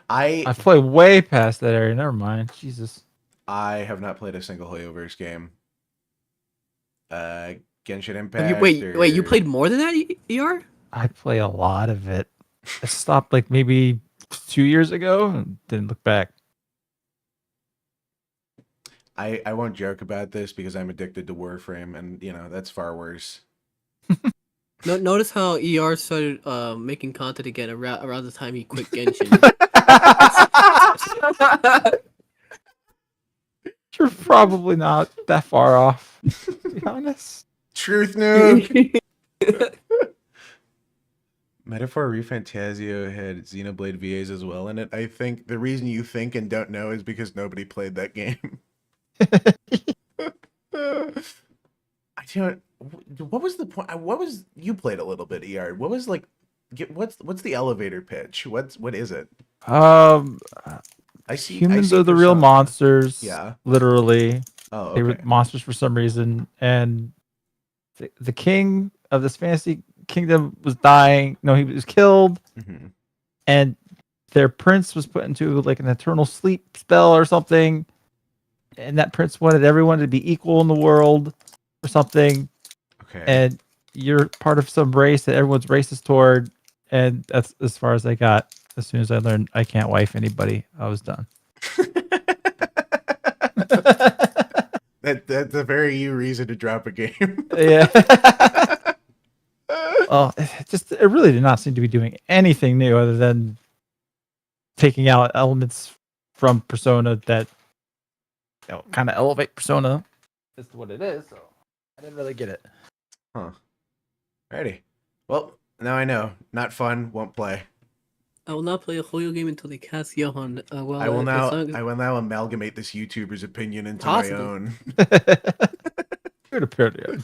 I played way past that area. Never mind. Jesus. have not played a single Hoyoverse game. Genshin Impact. Have you, wait, you played more than that, ER? I play a lot of it. I stopped like maybe 2 years ago and didn't look back. I won't joke about this because I'm addicted to Warframe, and you know that's far worse. Notice how ER started making content again around the time he quit Genshin. You're probably not that far off, to be honest. Truth noob. Metaphor ReFantasio had Xenoblade VAs as well in it. I think the reason you think and don't know is because nobody played that game. I don't. What was the point? What was you played a little bit, ER? What was like? What's the elevator pitch? What is it? I see Humans I see are the real Persona. monsters. Yeah. Literally. Oh, They were okay. monsters for some reason, and the king of this fantasy kingdom was dying. No, he was killed, Mhm. and their prince was put into like an eternal sleep spell or something. And that prince wanted everyone to be equal in the world or something. Okay. And you're part of some race that everyone's racist toward. And that's as far as I got. As soon as I learned I can't wife anybody, I was done. That's a very you reason to drop a game. Yeah. Well, it really did not seem to be doing anything new other than taking out elements from Persona that kind of elevate Persona. That's what it is. So I didn't really get it. Huh. Alrighty. Well, now I know. Not fun. Won't play. I will not play a Hoyo game until they cast Johann. Well, I will now amalgamate this YouTuber's opinion into Possible. my own. Good opinion.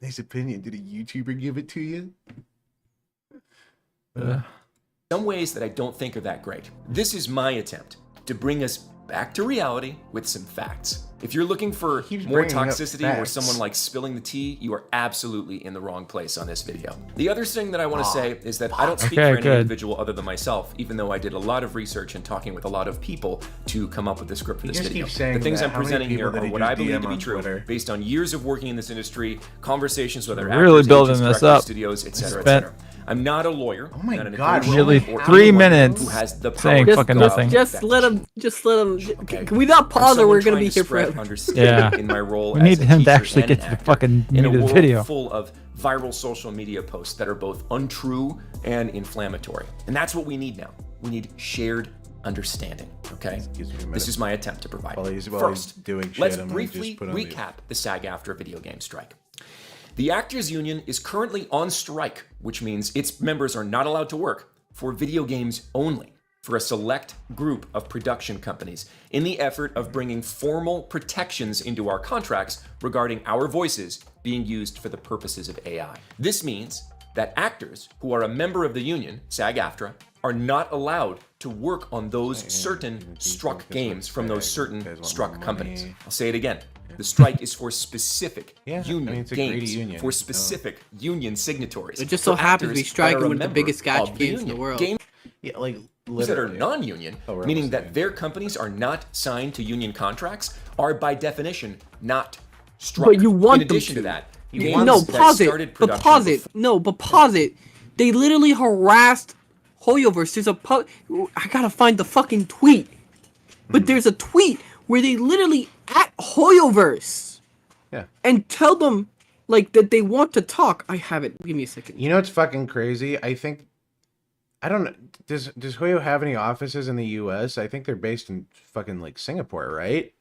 Nice opinion. Did a YouTuber give it to you? Some ways that I don't think are that great. This is my attempt to bring us back to reality with some facts. If you're looking for Keeps more bringing up toxicity or facts. someone like spilling the tea, you are absolutely in the wrong place on this video. The other thing that I want to say is that I don't speak Okay, for any good. individual other than myself, even though I did a lot of research and talking with a lot of people to come up with the script for You this just video. keep saying The things that. I'm How many presenting people here did are he what just I believe DM to be on true, Twitter? based on years of working in this industry, conversations with other Really actors, building agents, this directors, up. studios, etc., Spent- etc. I'm not a lawyer. Oh my not an God, attorney, nearly or 3 anyone minutes who has the saying power fucking to nothing. Just let him. Okay. Can we not pause or I'm we're someone gonna be trying here to spread forever? understanding Yeah. in my role We as need a him to teacher actually and get an to the actor. fucking in meat a of the world video. full of viral social media posts that are both untrue and inflammatory. And that's what we need now. We need shared understanding, okay? Excuse me a minute. This is my attempt to provide. While he's First, doing shit, let's I'm gonna briefly just put on the- recap the SAG-AFTRA video game strike. The Actors Union is currently on strike, which means its members are not allowed to work for video games only for a select group of production companies in the effort of bringing formal protections into our contracts regarding our voices being used for the purposes of AI. This means that actors who are a member of the union, SAG-AFTRA, are not allowed to work on those certain struck games from those certain struck companies. I'll say it again. The strike is for specific Yeah, I union mean, it's a greedy games, union, for so- specific union signatories. It just so for happens actors we that strike are a one of the member biggest gacha of games in the union. world. Games Yeah, like that are literally. non-union, Oh, we're meaning almost that there. their companies are not signed to union contracts, are by definition not struck. But you want In them addition to to. that, You- games no, that pause started it. But production pause it. before- No, but pause it. They literally harassed Hoyoverse. There's I gotta find the fucking tweet. But there's a tweet where they literally at Hoyoverse Yeah. and tell them like that they want to talk. I have it. Give me a second. You know what's fucking crazy? I don't know. Does Hoyo have any offices in the U.S.? I think they're based in fucking like Singapore, right?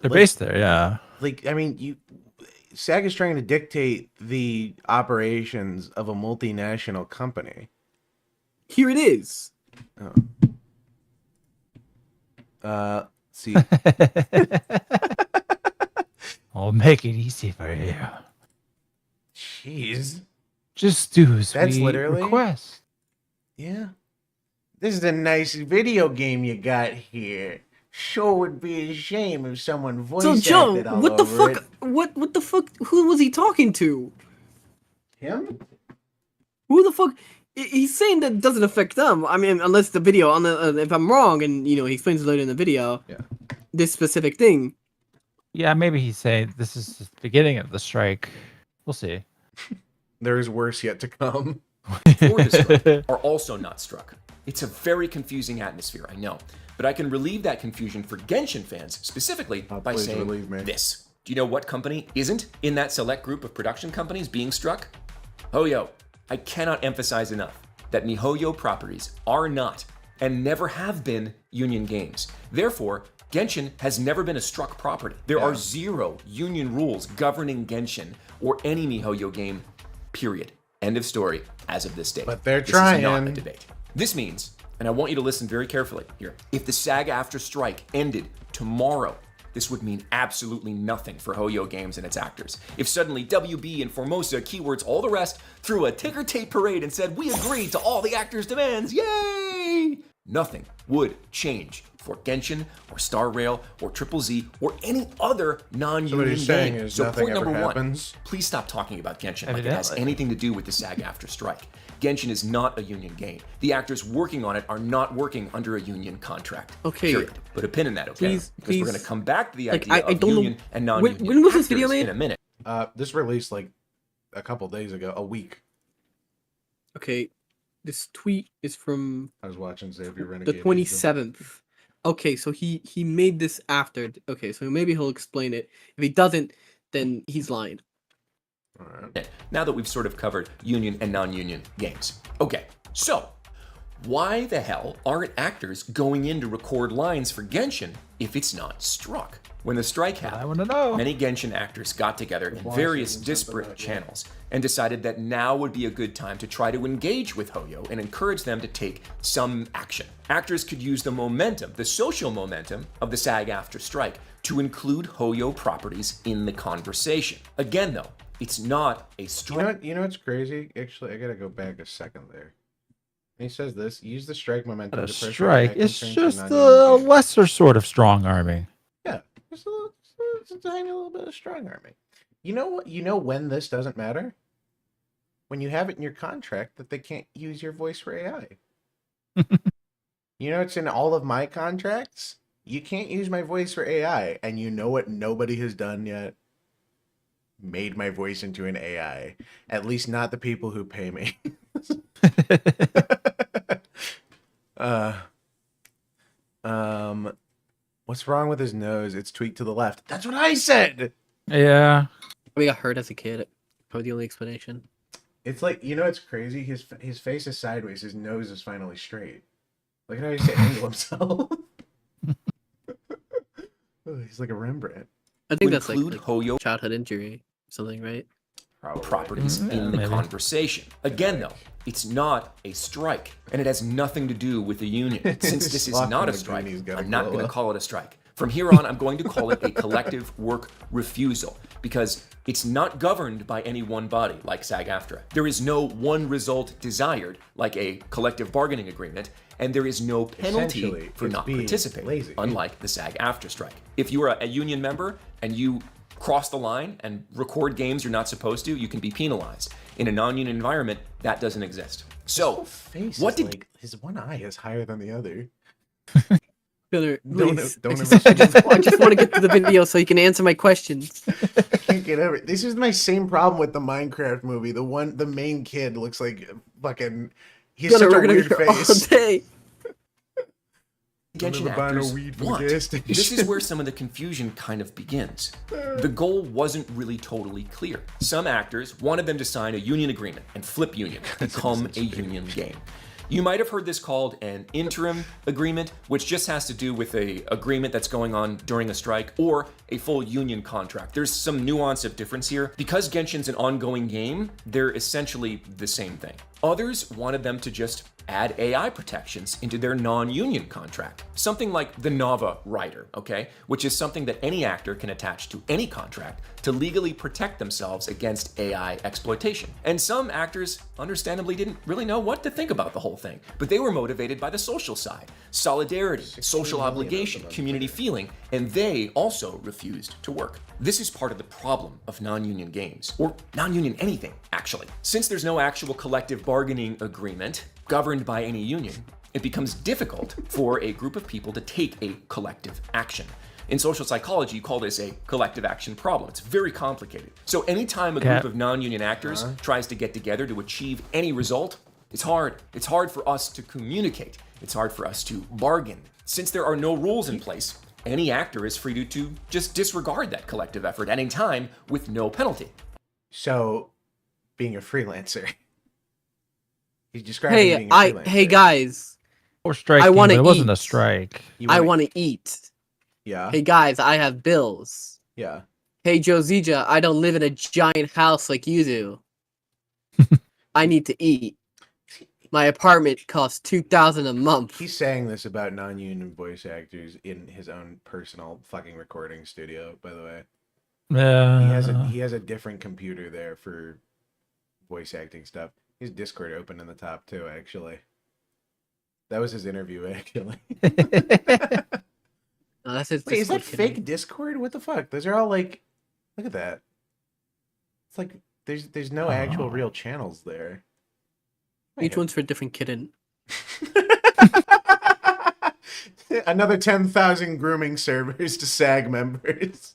They're Like- based there, yeah. Like, I mean, SAG is trying to dictate the operations of a multinational company. Here it is. See, I'll make it easy for you. jeez, Just do as That's we literally- request. yeah. This is a nice video game you got here. Sure would be a shame if someone voice So Joe, acted all what the over fuck? it. What the fuck? Who was he talking to? Him? Who the fuck? He's saying that doesn't affect them. I mean, unless the video on the if I'm wrong, and you know he explains later in the video. Yeah. This specific thing. Yeah, maybe he's saying this is the beginning of the strike. We'll see. There is worse yet to come. for the strike are also not struck. It's a very confusing atmosphere, I know. But I can relieve that confusion for Genshin fans specifically by please saying relieve me. this. Do you know what company isn't in that select group of production companies being struck? Hoyo. I cannot emphasize enough that MiHoYo properties are not and never have been union games. Therefore, Genshin has never been a struck property. There are 0 union rules governing Genshin or any MiHoYo game, period. End of story as of this date. But they're This is not a trying. debate. This means, and I want you to listen very carefully here, if the SAG-AFTRA strike ended tomorrow, this would mean absolutely nothing for Hoyo Games and its actors. If suddenly WB and Formosa, Keywords, all the rest, threw a ticker tape parade and said, "We agree to all the actors' demands, yay!" Nothing would change for Genshin or Star Rail or Triple Z or any other non-union you're saying game. is So nothing point ever number happens? 1, please stop talking about Genshin like it has Evidently. anything to do with the SAG-AFTRA strike. Genshin is not a union game. The actors working on it are not working under a union contract. Okay. Period. Put a pin in that, okay? Please- because we're please. going to come back to the Like, idea I of don't know- union and non-union when was this video actors made? in a minute. This released like a couple days ago, a week. Okay, this tweet is from I was watching Xavier the Renegade. 27th. Okay, so he made this after. Okay, so maybe he'll explain it. If he doesn't, then he's lying. All right. Now that we've sort of covered union and non-union games. Okay, so Why the hell aren't actors going in to record lines for Genshin if it's not struck? When the strike I happened, want to know. many Genshin actors got together in various disparate channels and decided that now would be a good time to try to engage with Hoyo and encourage them to take some action. Actors could use the momentum, the social momentum of the SAG-AFTRA strike to include Hoyo properties in the conversation. Again though, it's not a strike. You know what's crazy? Actually, I gotta go back a second there. He says this: use the strike momentum. A to pressure strike. attack It's concerns just for a non-union units. lesser sort of strong arming. Yeah, just a tiny little bit of strong arming. You know what? You know when this doesn't matter? When you have it in your contract that they can't use your voice for AI. You know, it's in all of my contracts. You can't use my voice for AI, and you know what nobody has done yet? Made my voice into an AI. At least not the people who pay me. What's wrong with his nose? It's tweaked to the left. That's what I said! Yeah. We got hurt as a kid. Probably the only explanation. It's like, you know, it's crazy. His face is sideways. His nose is finally straight. Look at how he can angle himself. Oh, he's like a Rembrandt. I think To that's like include Hoyo childhood injury, something, right? Probably. properties Mhm. in Yeah, the maybe. conversation. Again, though, it's not a strike, and it has nothing to do with the union. Since this is Sloth not a Lamborghini's strike, gotta I'm not glow going to up. call it a strike. From here on, I'm going to call it a collective work refusal, because it's not governed by any one body like SAG-AFTRA. There is no one result desired like a collective bargaining agreement, and there is no penalty Essentially, for it's not being participating, lazy. unlike the SAG-AFTRA strike. If you are a union member and you cross the line and record games you're not supposed to, you can be penalized. In a non-union environment, that doesn't exist. So, Face what is did like, his one eye is higher than the other. Gunnar, Don't- please. don't I just want to get to the video so you can answer my questions. I can't get over it. This is my same problem with the Minecraft movie. The main kid looks like fucking. He's Gunnar, such we're a gonna be weird here all face. day. Genshin never buy no actors weed from the want? gas station. This is where some of the confusion kind of begins. The goal wasn't really totally clear. Some actors wanted them to sign a union agreement and flip union, become a union game. You might have heard this called an interim agreement, which just has to do with a agreement that's going on during a strike, or a full union contract. There's some nuance of difference here. Because Genshin's an ongoing game, they're essentially the same thing. Others wanted them to just add AI protections into their non-union contract. Something like the Nava rider, okay? Which is something that any actor can attach to any contract to legally protect themselves against AI exploitation. And some actors, understandably, didn't really know what to think about the whole thing, but they were motivated by the social side, solidarity, social obligation, community feeling, and they also refused to work. This is part of the problem of non-union games, or non-union anything, actually. Since there's no actual collective bargaining agreement governed by any union, it becomes difficult for a group of people to take a collective action. In social psychology, you call this a collective action problem. It's very complicated. So anytime a group of non-union actors tries to get together to achieve any result, it's hard. It's hard for us to communicate. It's hard for us to bargain. Since there are no rules in place, any actor is free to just disregard that collective effort at any time with no penalty. So, being a freelancer. He's describing being a freelancer. Hey guys, Or striking, I but wanna it wasn't a eat. strike. You I wanna- want to eat. Yeah. Hey guys, I have bills. Yeah. Hey Josija, I don't live in a giant house like you do. I need to eat. My apartment costs $2,000 a month. He's saying this about non-union voice actors in his own personal fucking recording studio, by the way. He has a different computer there for voice acting stuff. His Discord open in the top too, actually. That was his interview, actually. No, that's his Wait, is that Discord, fake kidding. Discord? What the fuck? Those are all like, look at that. It's like there's no actual real channels there. Each one's for a different kitten. Another 10,000 grooming servers to SAG members.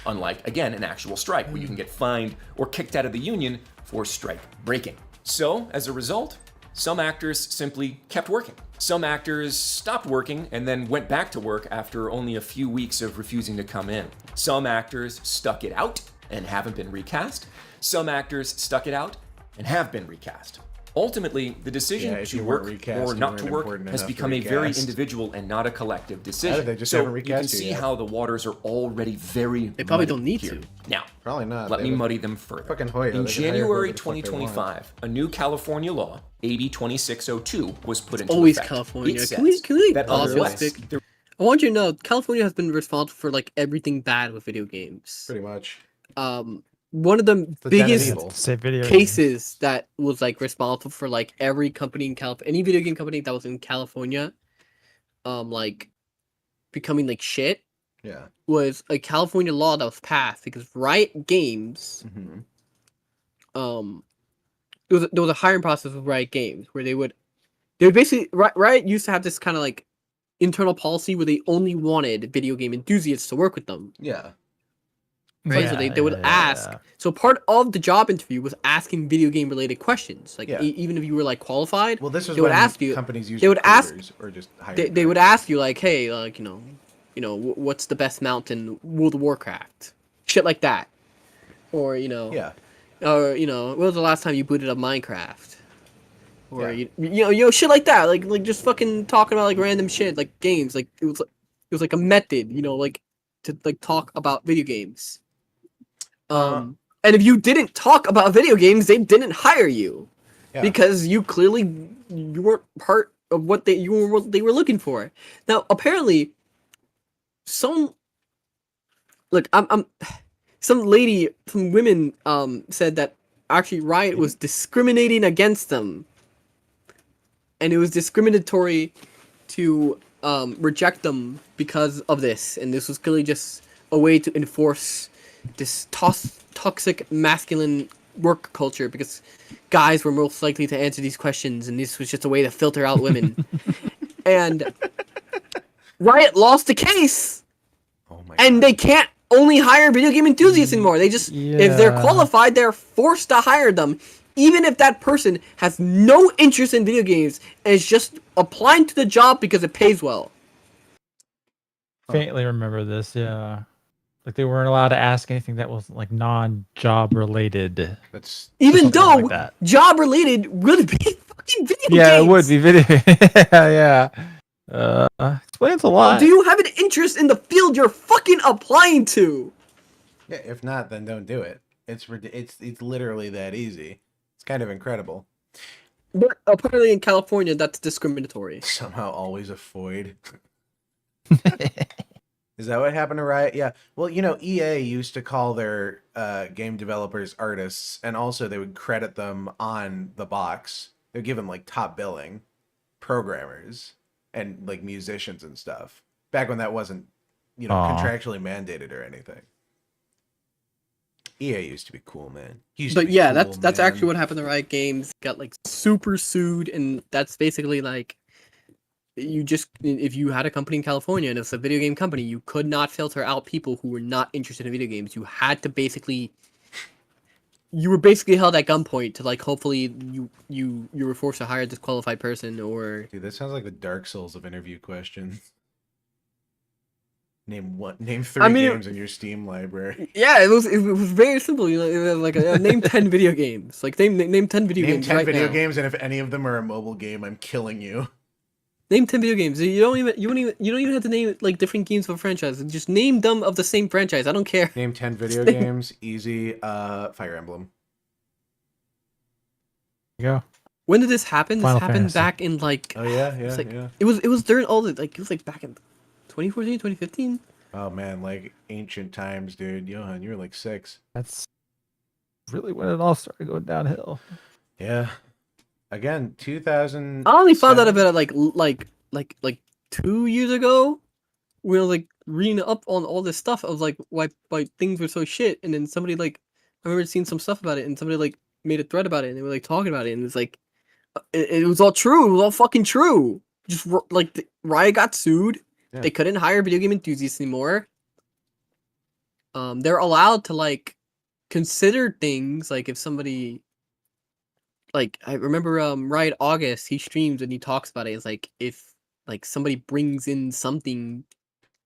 Unlike, again, an actual strike where you can get fined or kicked out of the union for strike breaking. So, as a result, some actors simply kept working. Some actors stopped working and then went back to work after only a few weeks of refusing to come in. Some actors stuck it out and haven't been recast. Some actors stuck it out and have been recast. Ultimately, the decision Yeah, if to you weren't work recast, or you not weren't to work important has enough to become a very recast. individual and not a collective How decision. did they just so haven't you can recast you see yet? how the waters are already very They probably muddy don't need here. to. Now, Probably not. let They me have a muddy them further. fucking Hoya. In They can hire January whoever the fuck they want. 2025, a new California law, AB 2602, was put into Always effect. California. It Can we says that pause real unless quick? there I want you to know California has been responsible for like everything bad with video games. Pretty much. One of the the den of biggest evil. Say video cases that was like responsible for like every company in California, any video game company that was in California, like becoming like shit, Yeah. was a California law that was passed because Riot Games, Mm-hmm. there was a hiring process with Riot Games where they would basically Riot used to have this kind of like internal policy where they only wanted video game enthusiasts to work with them. Yeah. Right, so they would ask. So part of the job interview was asking video game related questions. Like Yeah. even if you were like qualified, Well, this was they would when ask you. companies used They would ask. recruiters or just hire They would ask you like, hey, like what's the best mount in World of Warcraft? Shit like that, or Yeah. or when was the last time you booted up Minecraft? Or Yeah. shit like that. Like just fucking talking about like random shit, like games. Like it was like a method, like to like talk about video games. And if you didn't talk about video games, they didn't hire you because you weren't part of what they were looking for. Now, apparently, some women said that actually Riot was discriminating against them, and it was discriminatory to reject them because of this, and this was clearly just a way to enforce this toxic masculine work culture because guys were most likely to answer these questions, and this was just a way to filter out women. And Riot lost the case, and they can't only hire video game enthusiasts anymore. They just, if they're qualified, they're forced to hire them, even if that person has no interest in video games and is just applying to the job because it pays well. Faintly remember this, yeah. Like they weren't allowed to ask anything that was like non-job related. That's even though like that. job related would be fucking video games. Yeah, it would be video. Yeah. Explains a lot. Do you have an interest in the field you're fucking applying to? Yeah, if not, then don't do it. It's literally that easy. It's kind of incredible. But apparently in California, that's discriminatory. Somehow always a void. Is that what happened to Riot? Yeah. Well, EA used to call their game developers artists, and also they would credit them on the box. They would give them like top billing, programmers, and like musicians and stuff. Back when that wasn't, contractually mandated or anything. EA used to be cool, man. But yeah, that's actually what happened to Riot Games. Got like super sued, and that's basically like if you had a company in California and it's a video game company, you could not filter out people who were not interested in video games. You had to you were basically held at gunpoint to like hopefully you were forced to hire a disqualified person or. Dude, that sounds like the Dark Souls of interview questions. Name 3 games in your Steam library. Yeah, it was very simple. It was like name 10 video games. Like name 10 video games. Name 10 right video now. games, and if any of them are a mobile game, I'm killing you. Name 10 video games. You don't even have to name like different games of a franchise. Just name them of the same franchise. I don't care. Name 10 video games. Easy. Fire Emblem. Go. When did this happen? Final This happened Fantasy. back in like. Oh yeah. It was during all the like it was like back in 2014, 2015. Oh man, like ancient times, dude. Johann, you were like 6. That's really when it all started going downhill. Yeah. Again, 2000. I only found out about it like 2 years ago. We were like reading up on all this stuff of like why things were so shit, and then somebody like I remember seeing some stuff about it, and somebody like made a thread about it, and they were like talking about it, and it's like it was all true. It was all fucking true. Just like Riot got sued. Yeah. They couldn't hire video game enthusiasts anymore. They're allowed to like consider things like if somebody. Like I remember Riot August, he streams and he talks about it. It's like if like somebody brings in something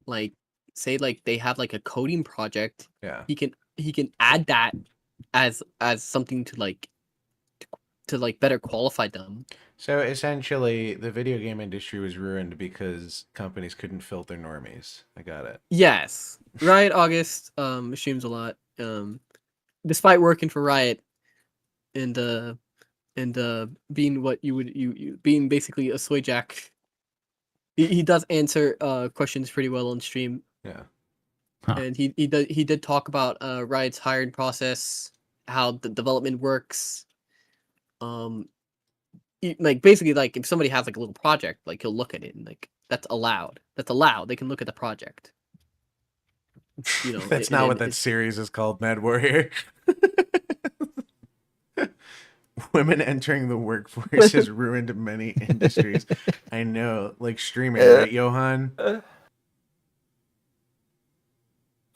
like say like they have like a coding project, Yeah. he can add that as something to like to like better qualify them. So essentially, the video game industry was ruined because companies couldn't filter normies. I got it. Yes, Riot August streams a lot. Despite working for Riot and being what you being basically a soy jack, he does answer questions pretty well on stream. Yeah. Huh. And he did talk about Riot's hiring process, how the development works. Like basically, like if somebody has like a little project, like he'll look at it and like that's allowed. That's allowed. They can look at the project. You know, That's not what that series is called, Mad Warrior. Women entering the workforce has ruined many industries. I know, like streaming, right, Johann?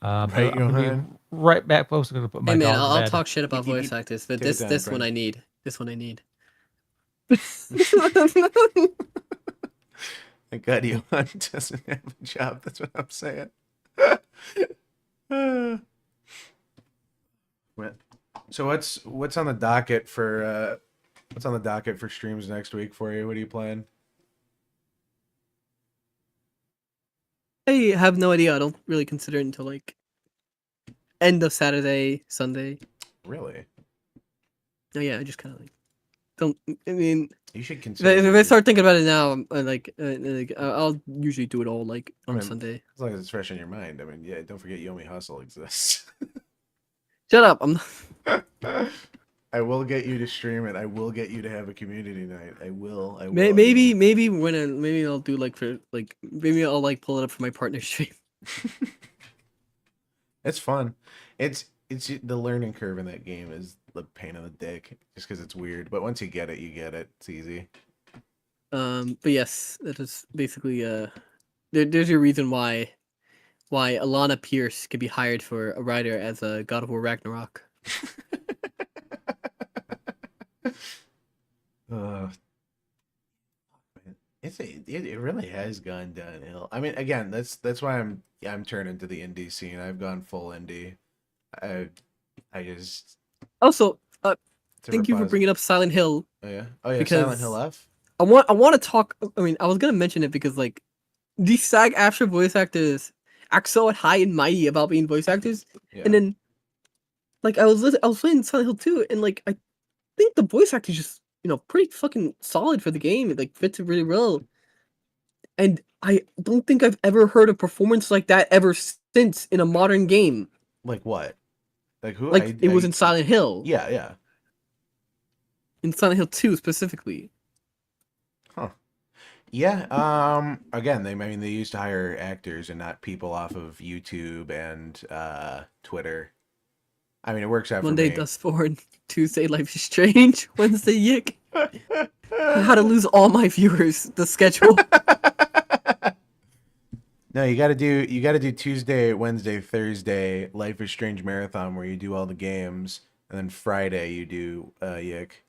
Right, Johann? Right back, folks. I'm gonna put my Hey man, dog to I'll bed. talk shit about You- voice actors, but take it this down, one friend. I need. This one I need. Thank God Johann doesn't have a job. That's what I'm saying. So what's on the docket for streams next week for you? What are you playing? I have no idea. I don't really consider it until like end of Saturday, Sunday. Really? Oh yeah, I just kind of like don't. I mean, You should if consider. I start thinking about it now, I'll usually do it all like on mean, Sunday. As long as it's fresh in your mind. I mean, yeah. Don't forget, Yomi Hustle exists. Shut up! I'm not. I will get you to stream it. I will get you to have a community night. I will. Maybe maybe I'll do like for like maybe I'll like pull it up for my partner stream. It's fun. It's the learning curve in that game is the pain in the dick, just because it's weird. But once you get it, you get it. It's easy. But yes, that is basically there's your reason why Alana Pierce could be hired for a writer as a God of War Ragnarok. Man. It really has gone downhill. I mean, again, that's why I'm turning to the indie scene. I've gone full indie. I just Also, it's a thank you for repository. bringing up Silent Hill. Oh yeah, Silent because- Hill F. I want to talk. I mean, I was gonna mention it because like these SAG-AFTRA voice actors act so high and mighty about being voice actors, Yeah. and then like I was playing Silent Hill 2, and like I think the voice actor is just pretty fucking solid for the game. It like fits it really well, and I don't think I've ever heard a performance like that ever since in a modern game. Like what? Like who? Like it was in Silent Hill. Yeah. In Silent Hill 2 specifically. Huh. Yeah. Again, they used to hire actors and not people off of YouTube and Twitter. I mean, it works out Monday for me. Dustborn, Tuesday Life is Strange, Wednesday Yick. How to lose all my viewers. The schedule. No, you gotta do Tuesday, Wednesday, Thursday, Life is Strange marathon where you do all the games, and then Friday you do Yick.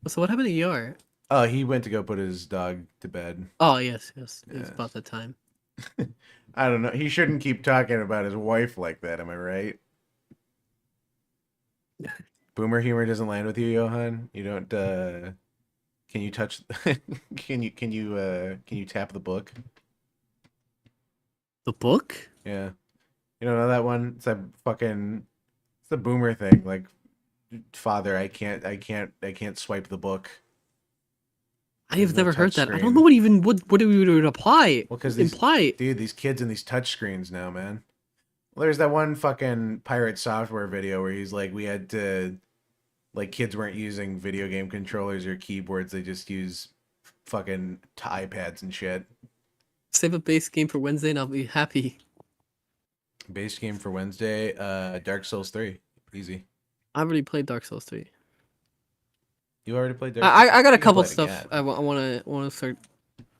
So what happened to ER? Oh, he went to go put his dog to bed. Oh yes. It's Yes. about that time. I don't know. He shouldn't keep talking about his wife like that. Am I right? Boomer humor doesn't land with you, Johann. You don't. Can you touch? Can you tap the book? The book? Yeah. You don't know that one? It's it's the boomer thing. Like, father, I can't swipe the book. I have No never heard that. I don't touchscreen. know what do we would apply. Well, because Imply. dude, these kids and these touch screens now, man. Well, there's that one fucking pirate software video where he's like, we had to, like, kids weren't using video game controllers or keyboards. They just use fucking iPads and shit. Save a base game for Wednesday and I'll be happy. Base game for Wednesday, Dark Souls 3. Easy. I already played Dark Souls 3. You already played Dark Souls? I got a You can couple play it stuff again. I want to start.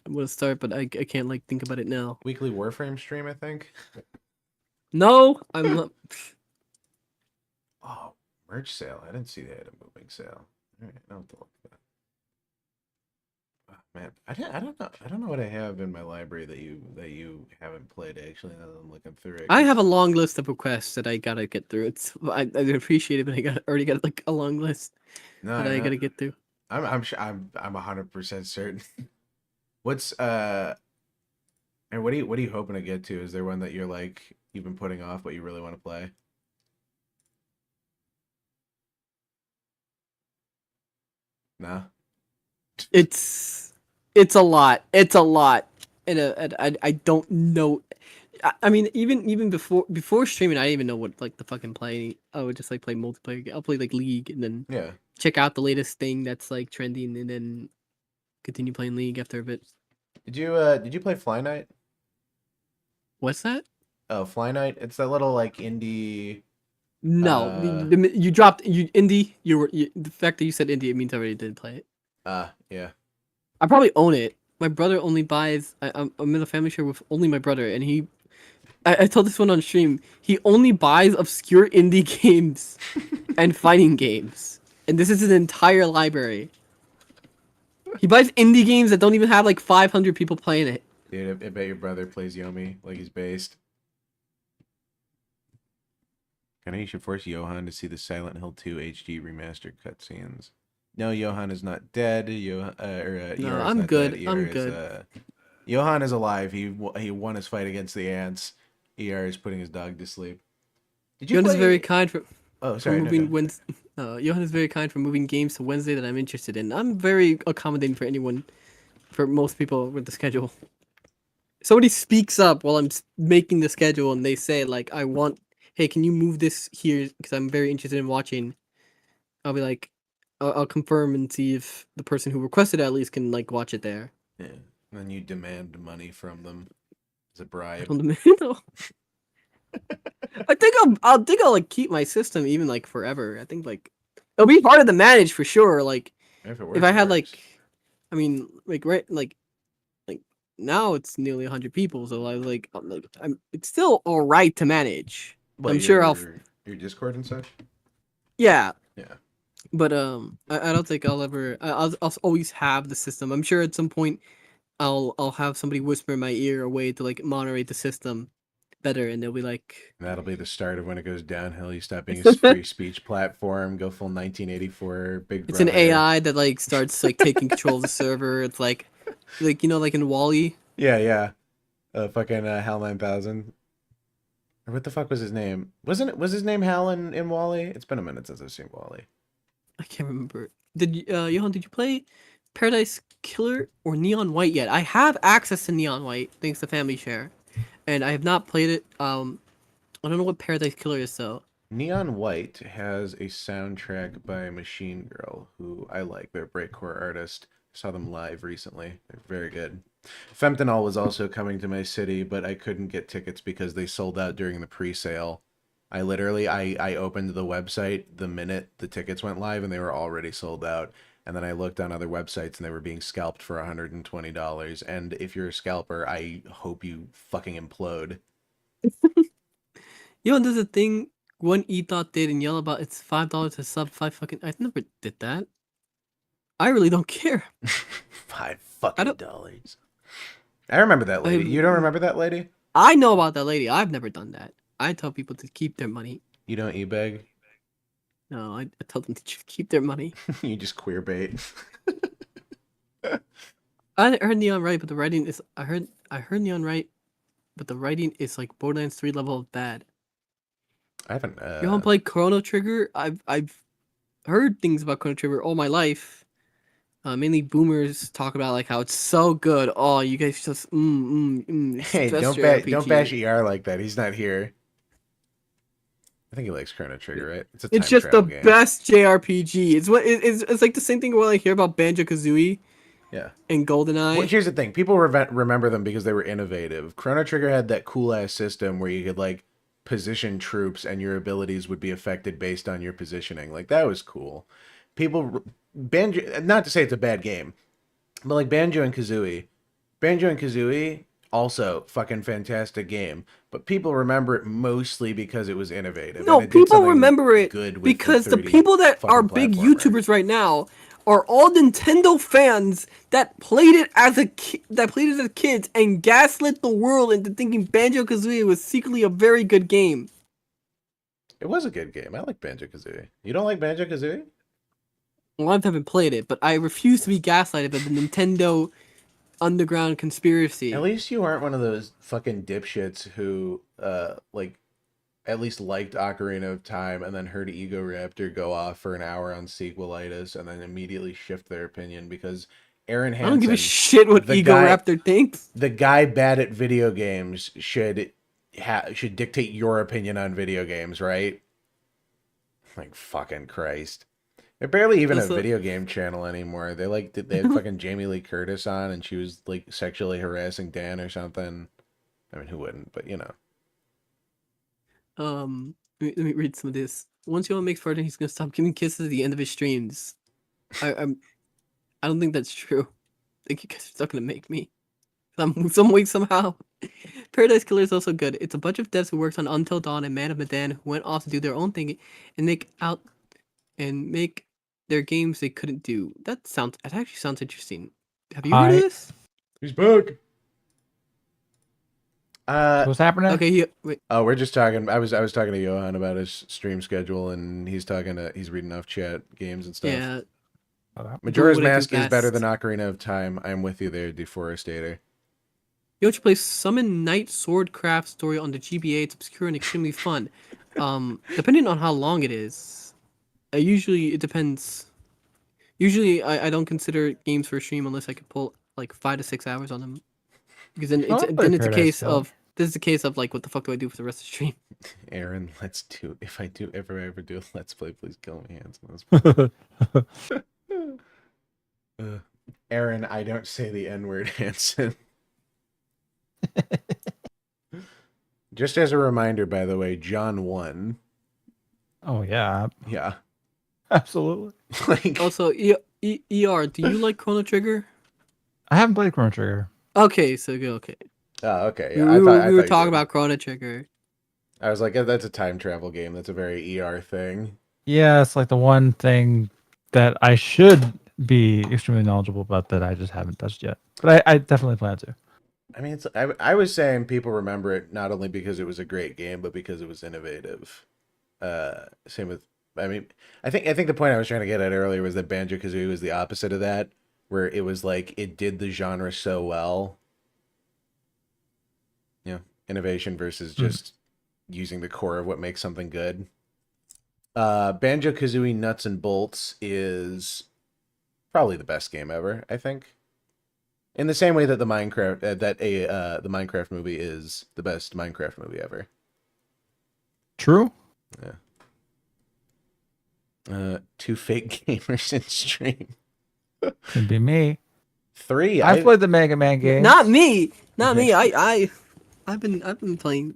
I want to start, but I can't like think about it now. Weekly Warframe stream, I think. No, I'm not. Oh, merch sale. I didn't see they had a moving sale. All right, I'll have to look at Man, I don't know what I have in my library that you haven't played actually. Now that I'm looking through it. I have a long list of requests that I gotta get through. I appreciate it, but already got like a long list that I gotta get through. I'm 100% certain. What's and what are you hoping to get to? Is there one that you've been putting off but you really want to play? No. It's a lot. It's a lot, and I don't know. I mean, even before streaming, I didn't even know what like the fucking play. I would just like play multiplayer. I'll play like League, and then check out the latest thing that's like trending, and then continue playing League after a bit. Did you play Fly Night? What's that? Oh, Fly Night. It's that little like indie. No, you dropped indie. The fact that you said indie, it means I already did play it. Yeah. I probably own it. My brother only buys. I'm in a family share with only my brother, and I told this one on stream. He only buys obscure indie games and fighting games, and this is his entire library. He buys indie games that don't even have like 500 people playing it. Dude, I bet your brother plays Yomi like he's based. Kinda you should force Johann to see the Silent Hill 2 HD remastered cutscenes. No, Johann is not dead. No, I'm good. I'm good. Johann is alive. He won his fight against the ants. ER is putting his dog to sleep. Johann is very kind for. Oh, sorry. Johann is very kind for moving games to Wednesday that I'm interested in. I'm very accommodating for anyone, for most people with the schedule. Somebody speaks up while I'm making the schedule, and they say like, hey, can you move this here because I'm very interested in watching. I'll be like, I'll confirm and see if the person who requested it at least can like watch it there. Yeah. And then you demand money from them as a bribe. I think I'll like keep my system even like forever. I think like it'll be harder to manage for sure. Like if I had like, I mean like like now it's nearly 100 people, so it's still all right to manage. I'm sure your Discord and such. Yeah. Yeah. But I don't think I'll ever. I'll always have the system. I'm sure at some point I'll have somebody whisper in my ear a way to like moderate the system better, and they'll be like. That'll be the start of when it goes downhill. You stop being a free speech platform, go full 1984 Big Brother. It's an AI that like starts like taking control of the server. It's like you know like in Wall-E. Yeah. Fucking Hal 9000. Or what the fuck was his name? Was his name Hal in Wall-E? It's been a minute since I've seen Wall-E. I can't remember. Johann, did you play Paradise Killer or Neon White yet? I have access to Neon White thanks to Family Share, and I have not played it. I don't know what Paradise Killer is though. Neon White has a soundtrack by Machine Girl, who I like. They're a breakcore artist. I saw them live recently. They're very good. Fentanyl was also coming to my city, but I couldn't get tickets because they sold out during the pre-sale. I opened the website the minute the tickets went live and they were already sold out. And then I looked on other websites and they were being scalped for $120. And if you're a scalper, I hope you fucking implode. There's a thing one E-Thought did and yell about it's $5 to sub 5 fucking. I never did that. I really don't care. $5 I remember that lady. You don't remember that lady? I know about that lady. I've never done that. I tell people to keep their money. You don't e-beg? No, I tell them to keep their money. You just queer bait. I heard Neon right, but the writing is. I heard Neon right, but the writing is like Borderlands 3 level of bad. I haven't. You haven't played Chrono Trigger? I've heard things about Chrono Trigger all my life. Mainly boomers talk about like how it's so good. Oh, you guys just Hey, don't bash ER like that. He's not here. I think he likes Chrono Trigger, right? It's just the best JRPG. It's like the same thing when I hear about Banjo-Kazooie. Yeah. And GoldenEye. Well, here's the thing. People remember them because they were innovative. Chrono Trigger had that cool ass system where you could like position troops and your abilities would be affected based on your positioning. Like that was cool. Banjo, not to say it's a bad game, but like Banjo and Kazooie also fucking fantastic game, but people remember it mostly because it was innovative. No, people remember it because the people that are big YouTubers right now are all Nintendo fans that played it as kids and gaslit the world into thinking Banjo-Kazooie was secretly a very good game. It was a good game. I like Banjo-Kazooie. You don't like Banjo-Kazooie? Well, I haven't played it, but I refuse to be gaslighted by the Nintendo underground conspiracy. At least you aren't one of those fucking dipshits who, like, at least liked Ocarina of Time and then heard Ego Raptor go off for an hour on sequelitis and then immediately shift their opinion because Aaron Hansen... I don't give a shit what Ego Raptor thinks. The guy bad at video games should dictate your opinion on video games, right? Like, fucking Christ. They're barely even a video game channel anymore. They had fucking Jamie Lee Curtis on and she was like sexually harassing Dan or something. I mean, who wouldn't, but you know. Let me read some of this. Once Johann makes Pardon, he's gonna stop giving kisses at the end of his streams. I don't think that's true. I think you guys are still gonna make me. Some way, somehow. Paradise Killer is also good. It's a bunch of devs who worked on Until Dawn and Man of Medan who went off to do their own thing and make their games they couldn't do. It actually sounds interesting. Have you heard of this? He's back. What's happening? Okay, wait. Oh, we're just talking. I was talking to Johann about his stream schedule, and he's reading off chat games and stuff. Yeah. Majora's Mask is better than Ocarina of Time. I'm with you there, Deforestator. You want to play Summon Knight Swordcraft story on the GBA. It's obscure and extremely fun. Depending on how long it is, it depends. Usually, I don't consider games for a stream unless I could pull like 5 to 6 hours on them. Because then it's a case of like, what the fuck do I do for the rest of the stream? Aaron, if I ever do a Let's Play, please kill me, Hanson. Aaron, I don't say the N-word, Hanson. Just as a reminder, by the way, John won. Oh yeah. Yeah. Absolutely. Also, ER, do you like Chrono Trigger? I haven't played Chrono Trigger. Okay, so okay. Oh, okay. Yeah, we were talking about Chrono Trigger. I was like, that's a time travel game. That's a very ER thing. Yeah, it's like the one thing that I should be extremely knowledgeable about that I just haven't touched yet. But I definitely plan to. I mean, I was saying people remember it not only because it was a great game, but because it was innovative. Same with, I mean, I think the point I was trying to get at earlier was that Banjo-Kazooie was the opposite of that, where it was like it did the genre so well. You know, innovation versus just using the core of what makes something good. Banjo-Kazooie Nuts and Bolts is probably the best game ever, I think. In the same way that the Minecraft movie is the best Minecraft movie ever. True. Yeah. 2 fake gamers in stream. Could be me. 3. I've played the Mega Man game. Not me. I've been playing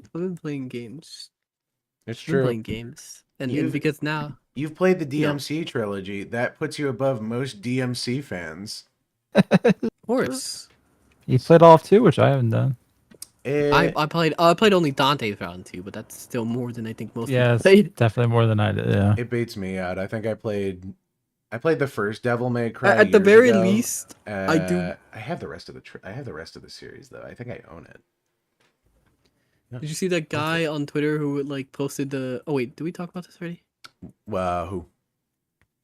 games. It's I've true. been playing games, and because now you've played the DMC trilogy, that puts you above most DMC fans. Of course. You played all of 2, which I haven't done. I played only Dante's Round 2, but that's still more than I think most people it's played. definitely more than I did. Yeah. It beats me out. I think I played the first Devil May Cry. At the very ago. least, I do. I have the rest of the series though. I think I own it. Did you see that guy on Twitter who like posted the? Oh wait, did we talk about this already? Who?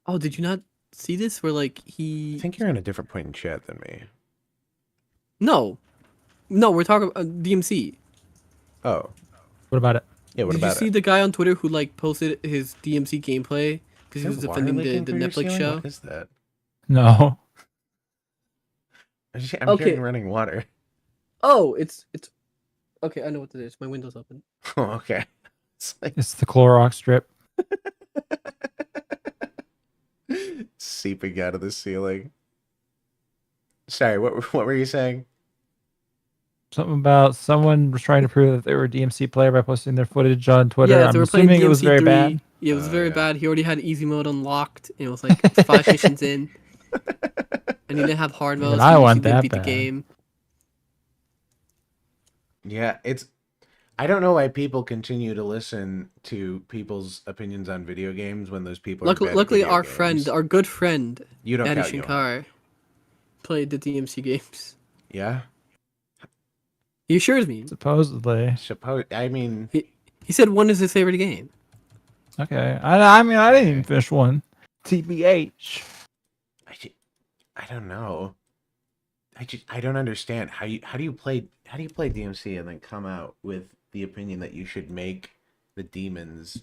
Oh, did you not see this? Where like he? I think you're in a different point in chat than me. No, we're talking about DMC. Oh, What about it? yeah. What Did about you see the guy on Twitter who like posted his DMC gameplay because he was defending the Netflix show? What is that? No. I'm Okay. hearing running water. Oh, it's. Okay, I know what it is. My window's open. Oh, okay. It's like It's the Clorox strip. seeping out of the ceiling. Sorry, what were you saying? Something about someone was trying to prove that they were a DMC player by posting their footage on Twitter. Yeah, I'm they were playing assuming it was DMC very 3. bad. Yeah, it was very yeah. bad. He already had easy mode unlocked, and it was like 5 missions in, and he didn't have hard mode. I so want he didn't that beat the bad. game. Yeah, I don't know why people continue to listen to people's opinions on video games when those people are bad at Luckily, video our games. friend, our good friend, You don't Daddy count, Johann. Shankar, played the DMC games. Yeah? He assures me. Supposedly. I mean, He said one is his favorite game. Okay. I mean, I didn't even finish one. TBH. I don't know. I don't understand how do you play DMC and then come out with the opinion that you should make the demons.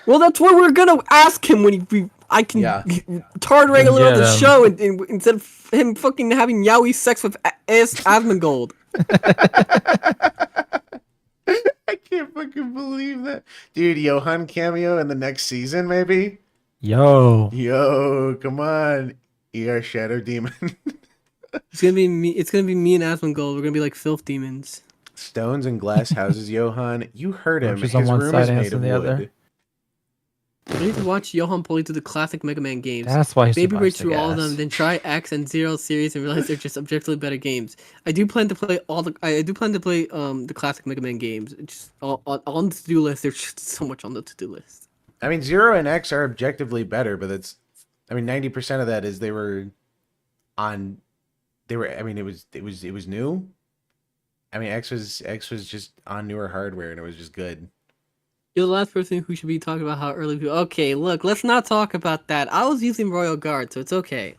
Well, that's what we're gonna ask him when I can tard wrangle him on the show and instead of him fucking having yaoi sex with Asmongold. I can't fucking believe that, dude. Johann cameo in the next season, maybe. Yo, come on, ER Shadow Demon. It's gonna be me. It's gonna be me and Asmongold. We're gonna be like filth demons. Stones and glass houses, Johann. You heard him. His His on one room side is and made on of the wood. other. I need to watch Johann play through the classic Mega Man games. That's why he's Baby so bridge much through all of gas. them, then try X and Zero series and realize they're just objectively better games. I do plan to play the classic Mega Man games. It's just on the to-do list. There's just so much on the to-do list. I mean, 0 and X are objectively better, but it's. I mean, 90% of that is they were. I mean, it was new. I mean, X was just on newer hardware, and it was just good. You're the last person who should be talking about how early people. Okay, look, let's not talk about that. I was using Royal Guard, so it's okay.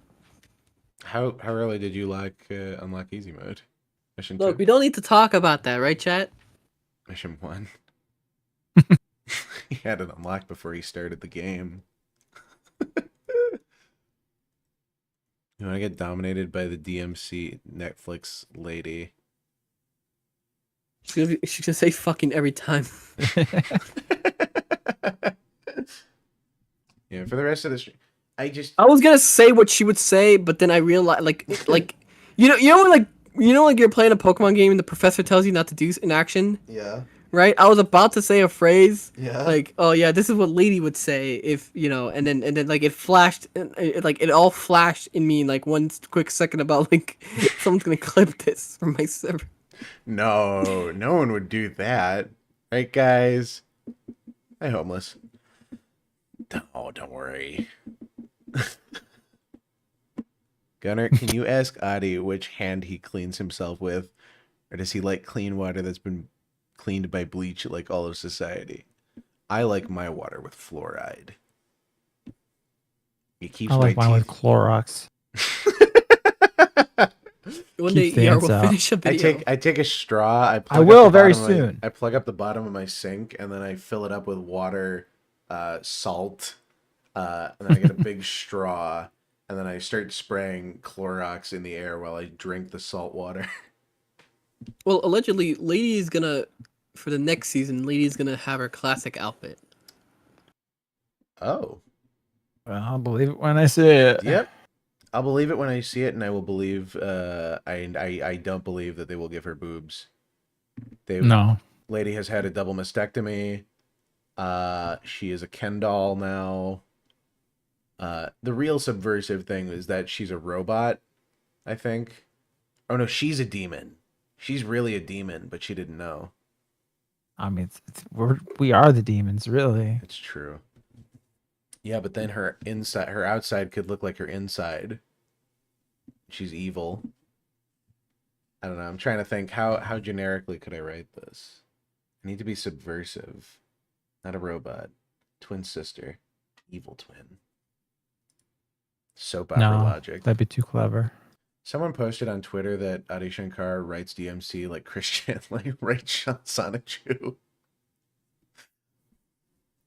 How early did you unlock easy mode? Mission Look, 2? we don't need to talk about that, right, chat? Mission 1. He had it unlocked before he started the game. You want to get dominated by the DMC Netflix lady? She's gonna say fucking every time. Yeah, for the rest of the stream, I was gonna say what she would say, but then I realized, like, you know, when you're playing a Pokemon game and the professor tells you not to do an action. Yeah. Right. I was about to say a phrase. Yeah. Like, oh yeah, this is what Lady would say if and then like it flashed, it all flashed in me in like 1 quick second about like someone's gonna clip this from my server. No, no one would do that. Right, guys? Hey, homeless. Oh, don't worry. Gunnar, can you ask Adi which hand he cleans himself with? Or does he like clean water that's been cleaned by bleach like all of society? I like my water with fluoride. It keeps I like my mine teeth... with Clorox. One day Keep the ER ants will out. finish a video. I take a straw. I I will up the very bottom of my- soon. I plug up the bottom of my sink and then I fill it up with water, salt, and then I get a big straw and then I start spraying Clorox in the air while I drink the salt water. Well, allegedly, Lady is gonna, for the next season, Lady is gonna have her classic outfit. Oh. Well, I'll believe it when I see it. Yep. I'll believe it when I see it, and I will believe. I don't believe that they will give her boobs. No. Lady has had a double mastectomy. She is a Ken doll now. The real subversive thing is that she's a robot, I think. Oh no, she's a demon. She's really a demon, but she didn't know. I mean, we are the demons, really. It's true. Yeah, but then her outside could look like her inside. She's evil. I don't know. I'm trying to think how generically could I write this? I need to be subversive, not a robot. Twin sister, evil twin. Soap opera logic. That'd be too clever. Someone posted on Twitter that Adi Shankar writes DMC like Christian, like writes Sonic Chew.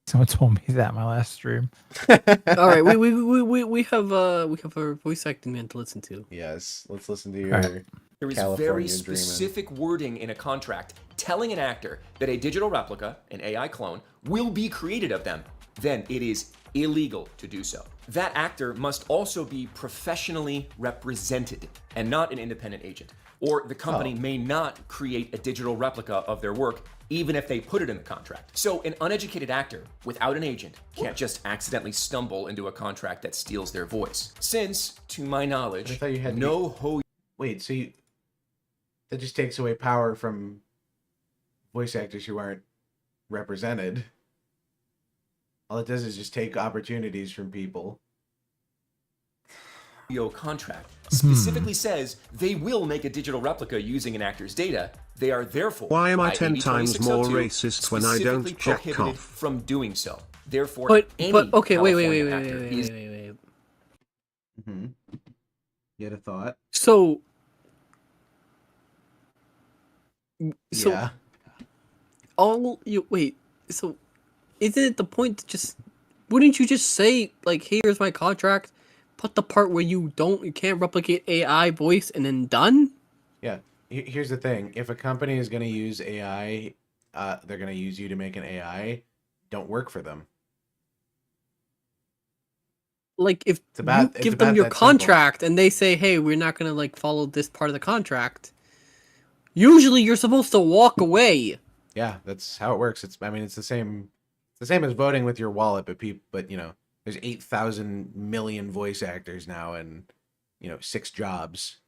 Someone told me that in my last stream. All right, we have our voice acting man to listen to. Yes, let's listen to your. Right. There is California very dreaming. specific wording in a contract telling an actor that a digital replica, an AI clone, will be created of them. Then it is illegal to do so. That actor must also be professionally represented and not an independent agent. Or the company may not create a digital replica of their work, even if they put it in the contract. So an uneducated actor without an agent can't just accidentally stumble into a contract that steals their voice. Since, to my knowledge, I thought you had no ho. Wait, so that just takes away power from voice actors who aren't represented. All it does is just take opportunities from people. Contract specifically says they will make a digital replica using an actor's data. They are therefore Why am I by 10 AB times more 2602 racist when I don't specifically jack prohibited off? from doing so. Therefore, But any okay, wait. California actor is Mm-hmm. You had a thought? So Yeah. So isn't it the point to just wouldn't you just say like, hey, here's my contract, put the part where you can't replicate AI voice and then done? Yeah. Here's the thing. If a company is going to use AI, they're going to use you to make an AI. Don't work for them. Like if It's about you give them your that simple. contract and they say, hey, we're not gonna like follow this part of the contract, usually you're supposed to walk away. Yeah, that's how it works. It's the same as voting with your wallet, but you know, there's 8,000 million voice actors now and 6 jobs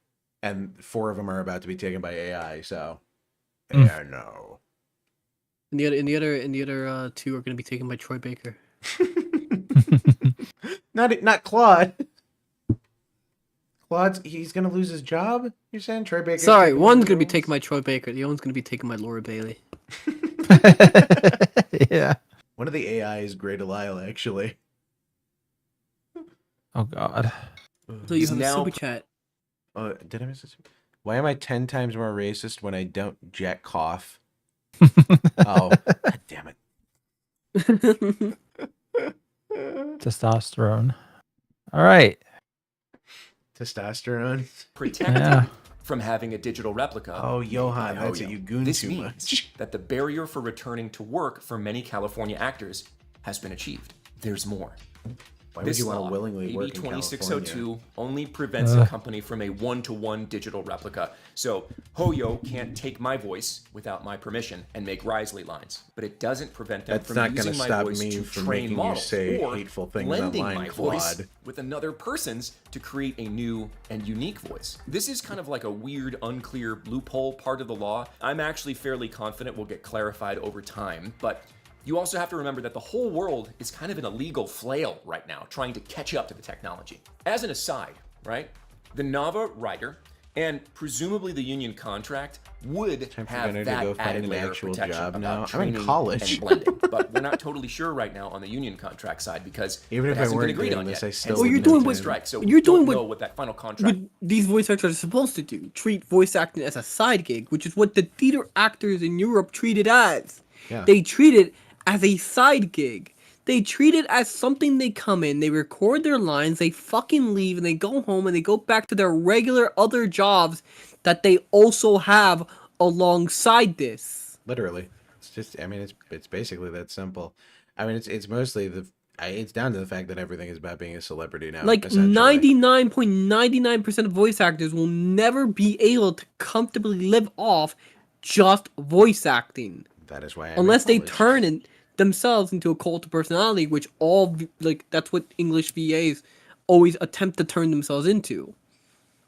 and 4 of them are about to be taken by AI, so yeah, no. And the other 2 are gonna be taken by Troy Baker. Not Claude. He's gonna lose his job? You're saying Troy Baker? Sorry, one's gonna be taken by Troy Baker, the other one's gonna be taken by Laura Bailey. Yeah. One of the AI is Grey Delisle, actually. Oh God. So you have Now- a super chat. Did I miss this? Why am I 10 times more racist when I don't jack cough? Oh, God damn it. Testosterone. All right. Testosterone. protected Yeah. from having a digital replica. Oh, made Johann, by that's Hoyo. it. You goon This too means much. that the barrier for returning to work for many California actors has been achieved. There's more. Why would This you want law, to willingly AB work in 2602, California? only prevents a company from a one-to-one digital replica. So Hoyo can't take my voice without my permission and make Risley lines, but it doesn't prevent them That's from not using gonna my stop voice me to from train making you models say or hateful things blending online, my voice Claude. with another person's to create a new and unique voice. This is kind of like a weird, unclear loophole part of the law. I'm actually fairly confident will get clarified over time, but you also have to remember that the whole world is kind of in a legal flail right now, trying to catch up to the technology. As an aside, right, the Nava writer and presumably the union contract would Time for have Gunnar to that go find added an layer of actual protection job about now. I'm in training college. and blending, but we're not totally sure right now on the union contract side because Even it if I hasn't been weren't agreed doing on this, yet. I still Hence Well, the you're doing pending what- strike, so you're we doing don't what- know what that final contract. What these voice actors are supposed to do, treat voice acting as a side gig, which is what the theater actors in Europe treat it as. Yeah. They treat it as a side gig. They treat it as something they come in, they record their lines, they fucking leave, and they go home and they go back to their regular other jobs that they also have alongside this. Literally. It's just, it's basically that simple. It's mostly it's down to the fact that everything is about being a celebrity now. Like essentially. 99.99% of voice actors will never be able to comfortably live off just voice acting. That is why I'm Unless in they college. turn themselves into a cult of personality, which that's what English VAs always attempt to turn themselves into.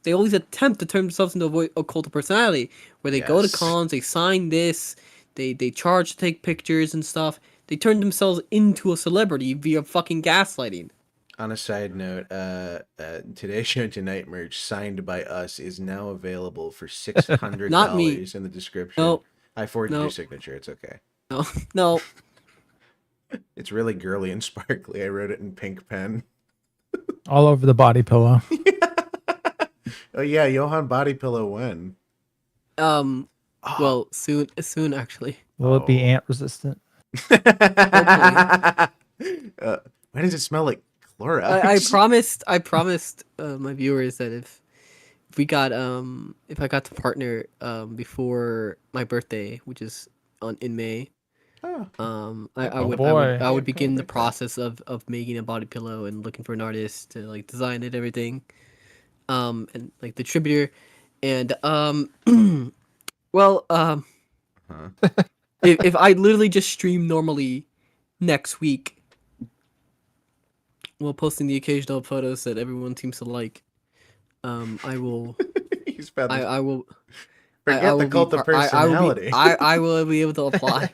They always attempt to turn themselves into a cult of personality, where they go to Yes. cons, they sign this, they charge to take pictures and stuff. They turn themselves into a celebrity via fucking gaslighting. On a side note, Today's Show Tonight merch signed by us is now available for $600 Not me. in the description. No. I forged No. your signature. It's okay. No. It's really girly and sparkly. I wrote it in pink pen. All over the body pillow. Oh yeah, Johann body pillow when? Well, soon actually. Will it be Oh. ant resistant? Why does it smell like Clorox? I promised my viewers that if I got to partner before my birthday, which is in May, Oh. I Oh, would boy. begin the birthday. process of making a body pillow and looking for an artist to like design it, everything, and like the distributor, and well, if I literally just stream normally next week, while posting the occasional photos that everyone seems to like, I will He's about I will Forget the cult of personality. I will be able to apply.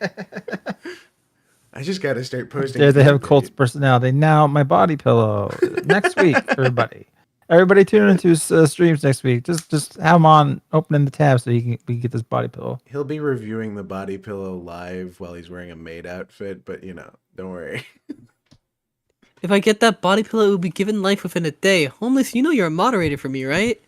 I just got to start posting. There they have a fan cult page. personality. Now my body pillow. Next week, everybody. Everybody tune into streams next week. Just have him on opening the tab so we can get this body pillow. He'll be reviewing the body pillow live while he's wearing a maid outfit, but don't worry. If I get that body pillow, it will be given life within a day. Homeless, you know you're a moderator for me, right?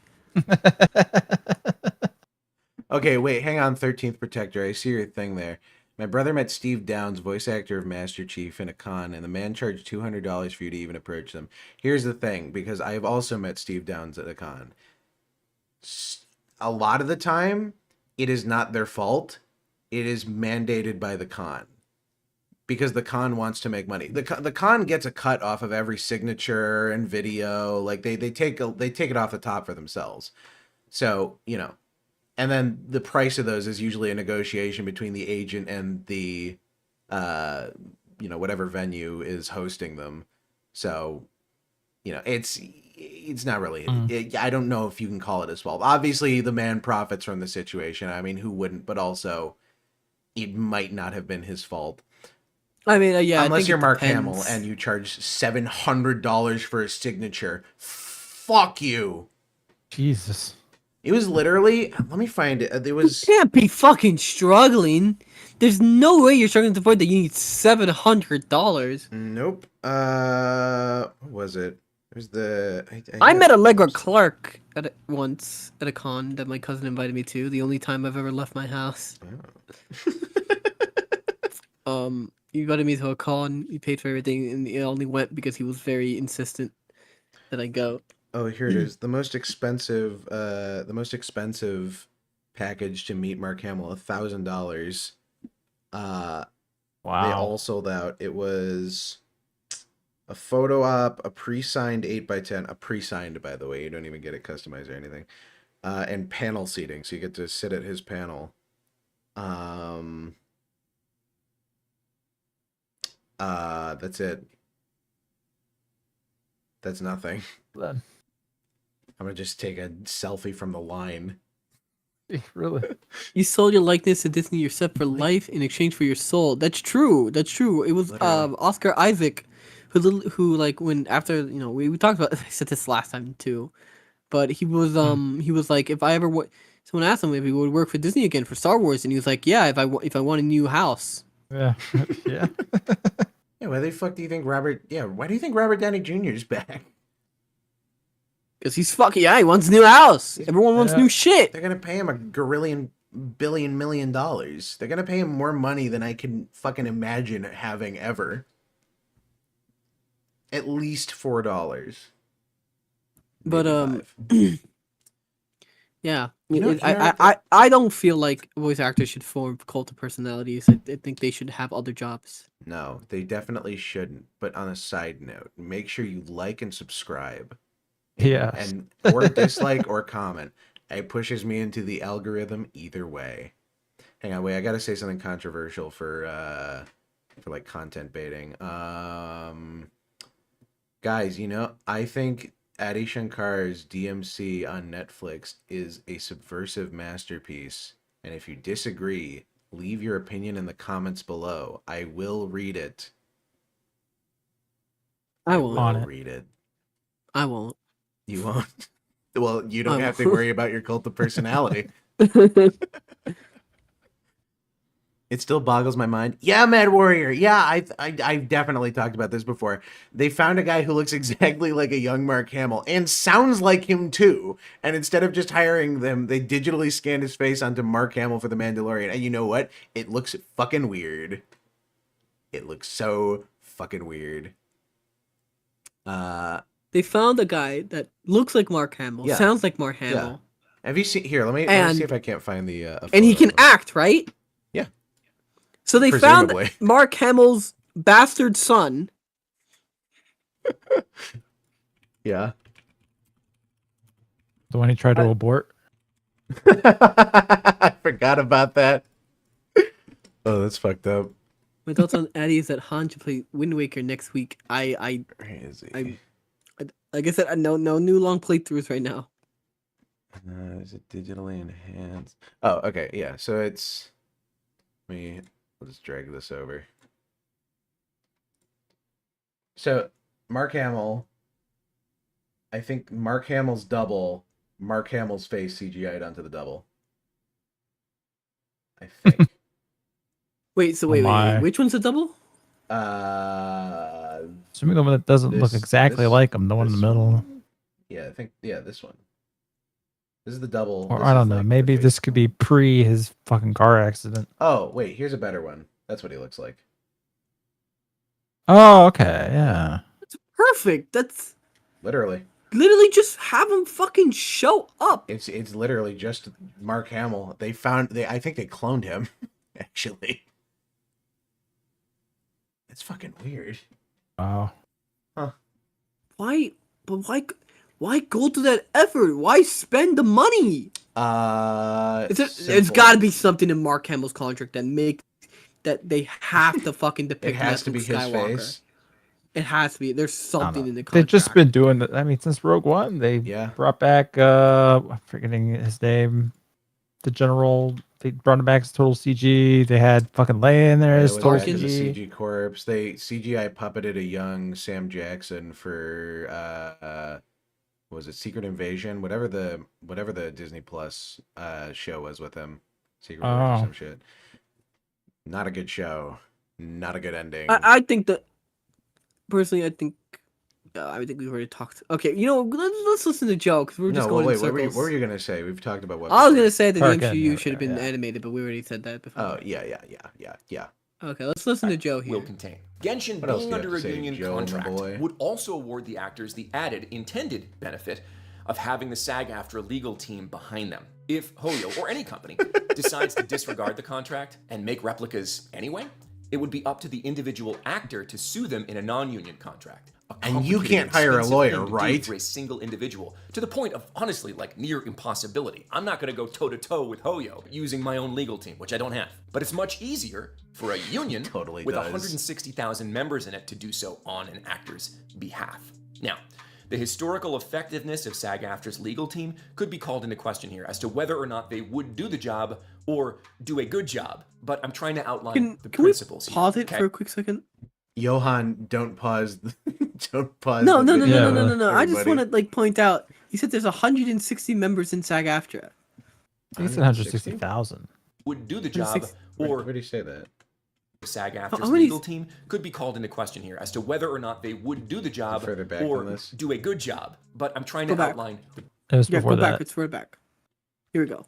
Okay, wait, hang on, 13th Protector. I see your thing there. My brother met Steve Downs, voice actor of Master Chief, in a con, and the man charged $200 for you to even approach them. Here's the thing, because I have also met Steve Downs at a con. A lot of the time, it is not their fault. It is mandated by the con. Because the con wants to make money. The con gets a cut off of every signature and video. Like they take it off the top for themselves. So, and then the price of those is usually a negotiation between the agent and the whatever venue is hosting them. So, it's not really I don't know if you can call it his fault. Obviously, the man profits from the situation. I mean, who wouldn't? But also, it might not have been his fault. I mean, yeah. Unless you're Mark Hamill and you charge $700 for a signature. Fuck you. Jesus. It was literally, let me find it. It was. You can't be fucking struggling. There's no way you're struggling to the point that you need $700. Nope. What was it? It was the. I met Allegra Clark once at a con that my cousin invited me to. The only time I've ever left my house. Oh. He invited me to a con. He paid for everything, and he only went because he was very insistent that I go. Oh, here it is. The most expensive package to meet Mark Hamill, $1,000. Wow. They all sold out. It was a photo op, a pre-signed 8x10, a pre-signed, by the way. You don't even get it customized or anything. And panel seating, so you get to sit at his panel. That's it. That's nothing. Then. I'm gonna just take a selfie from the line. Really? You sold your likeness to Disney yourself for life in exchange for your soul. That's true. That's true. It was Literally. Oscar Isaac, who like when after we talked about. I said this last time too, but he was like, if I ever someone asked him if he would work for Disney again for Star Wars, and he was like, yeah, if I want a new house. Yeah. Yeah. Yeah, why the fuck do you think Robert? Yeah, why do you think Robert Downey Jr. is back? Because he's fucking he wants a new house. Everyone wants new shit. They're gonna pay him $1 million. They're gonna pay him more money than I can fucking imagine having ever. At least $4. But Maybe $5. yeah, I I don't feel like voice actors should form cult of personalities. I think they should have other jobs. No, they definitely shouldn't. But on a side note, make sure you like and subscribe. Yeah. And or dislike or comment. It pushes me into the algorithm either way. Hang on, wait, I gotta say something controversial for like content baiting. Guys, I think Adi Shankar's DMC on Netflix is a subversive masterpiece. And if you disagree, leave your opinion in the comments below. I will read it. I won't. read it. I won't. You won't? Well, you don't have to worry about your cult of personality. It still boggles my mind. Yeah, Mad Warrior. Yeah, I've definitely talked about this before. They found a guy who looks exactly like a young Mark Hamill and sounds like him too. And instead of just hiring them, they digitally scanned his face onto Mark Hamill for The Mandalorian. And you know what? It looks fucking weird. It looks so fucking weird. They found a guy that looks like Mark Hamill, Yeah. sounds like Mark Hamill, Have you seen here? Let me see if I can't find the. and he can photo. act, right? Yeah. So they Presumably. found Mark Hamill's bastard son. Yeah. The one he tried to abort. I forgot about that. Oh, that's fucked up. My thoughts on Addy is that Han should play Wind Waker next week. Where is he? Like I said, no new long playthroughs right now. Is it digitally enhanced? Oh, okay, yeah. So it's let's drag this over. So Mark Hamill, I think Mark Hamill's double, Mark Hamill's face CGI'd onto the double. I think. Wait, so Oh wait, my. which one's the double? Assuming the one that doesn't look This- exactly this- like him, the one in the this middle. one? Yeah, I think this one. This is the double. Or this I is don't know. like the Maybe face. this could be pre his fucking car accident. Oh, wait, here's a better one. That's what he looks like. Oh, okay, yeah. That's perfect. That's Literally. literally just have him fucking show up. It's literally just Mark Hamill. I think they cloned him, actually. It's fucking weird. Wow. Why? But why go to that effort? Why spend the money? There's simple. got to be something in Mark Hamill's contract that they have to fucking depict. It has that to be Luke his Skywalker. face. It has to be. There's I don't something know. in the contract. They've just been doing that. I mean, since Rogue One, they Yeah. brought back I'm forgetting his name. The general. They brought him back as total CG. They had fucking Leia in there It as was total back as a CG. CG corpse. They CGI puppeted a young Sam Jackson for what was it Secret Invasion? Whatever the Disney Plus show was with him. Secret Invasion or Oh. some shit. Not a good show. Not a good ending. I think that personally, I think we've already talked. Okay, let's listen to Joe because we're just going in what circles. were you gonna say? We've talked about what I was before. gonna say that the Hurricane, MCU should have been yeah. animated, but we already said that before. Oh yeah. Okay, let's listen to Joe here. will contain. Genshin What else being do you have under to a say, union Joe, my contract boy? would also award the actors the added intended benefit of having the SAG-AFTRA legal team behind them. If Hoyo or any company decides to disregard the contract and make replicas anyway, it would be up to the individual actor to sue them in a non-union contract. A And you complicated, can't hire a expensive lawyer, thing to do right? For a single individual, to the point of honestly, like near impossibility. I'm not going to go toe-to-toe with Hoyo using my own legal team, which I don't have. But it's much easier for a union Totally with does. 160,000 members in it to do so on an actor's behalf. Now, the historical effectiveness of SAG-AFTRA's legal team could be called into question here as to whether or not they would do the job or do a good job. But I'm trying to outline the Can we principles here. pause it okay? for a quick second? Johann, don't pause. Don't pause. No. the video, I just everybody. want to point out. You said there's 160 members in SAG-AFTRA. I think it's 160,000. Would do the job 160 or Where do you say that? SAG-AFTRA's How many- legal team could be called into question here as to whether or not they would do the job Further back or than this? do a good job. But I'm trying Go to back. outline the It was Yeah, before go that. backwards, further back. Here we go.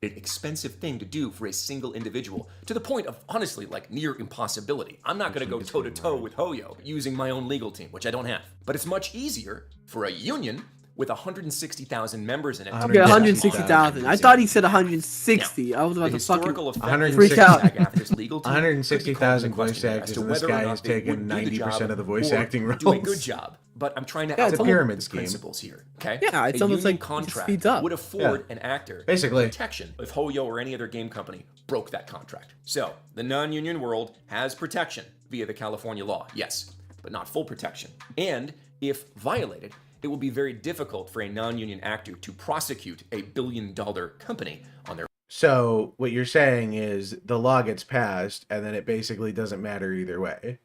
expensive thing to do for a single individual to the point of honestly like near impossibility. I'm not going to go toe-to-toe with Hoyo using my own legal team, which I don't have. But it's much easier for a union with 160,000 members in it. to Okay, do that. 160,000. I thought he said 160. I was about The to fucking historical freak out. SAG-AFTRA's legal team 160,000 could be called into voice question here as actors, to and this whether or guy not has they taken would do the 90% of the voice job acting or do a roles. good job. But I'm trying to Yeah, it's outline pyramid the scheme. principles here. Okay? Yeah, it's a almost union like it just contract speeds up. would afford an actor Basically. protection if Hoyo or any other game company broke that contract. So the non-union world has protection via the California law, yes, but not full protection. And if violated, it will be very difficult for a non-union actor to prosecute a billion-dollar company on their. So what you're saying is the law gets passed, and then it basically doesn't matter either way.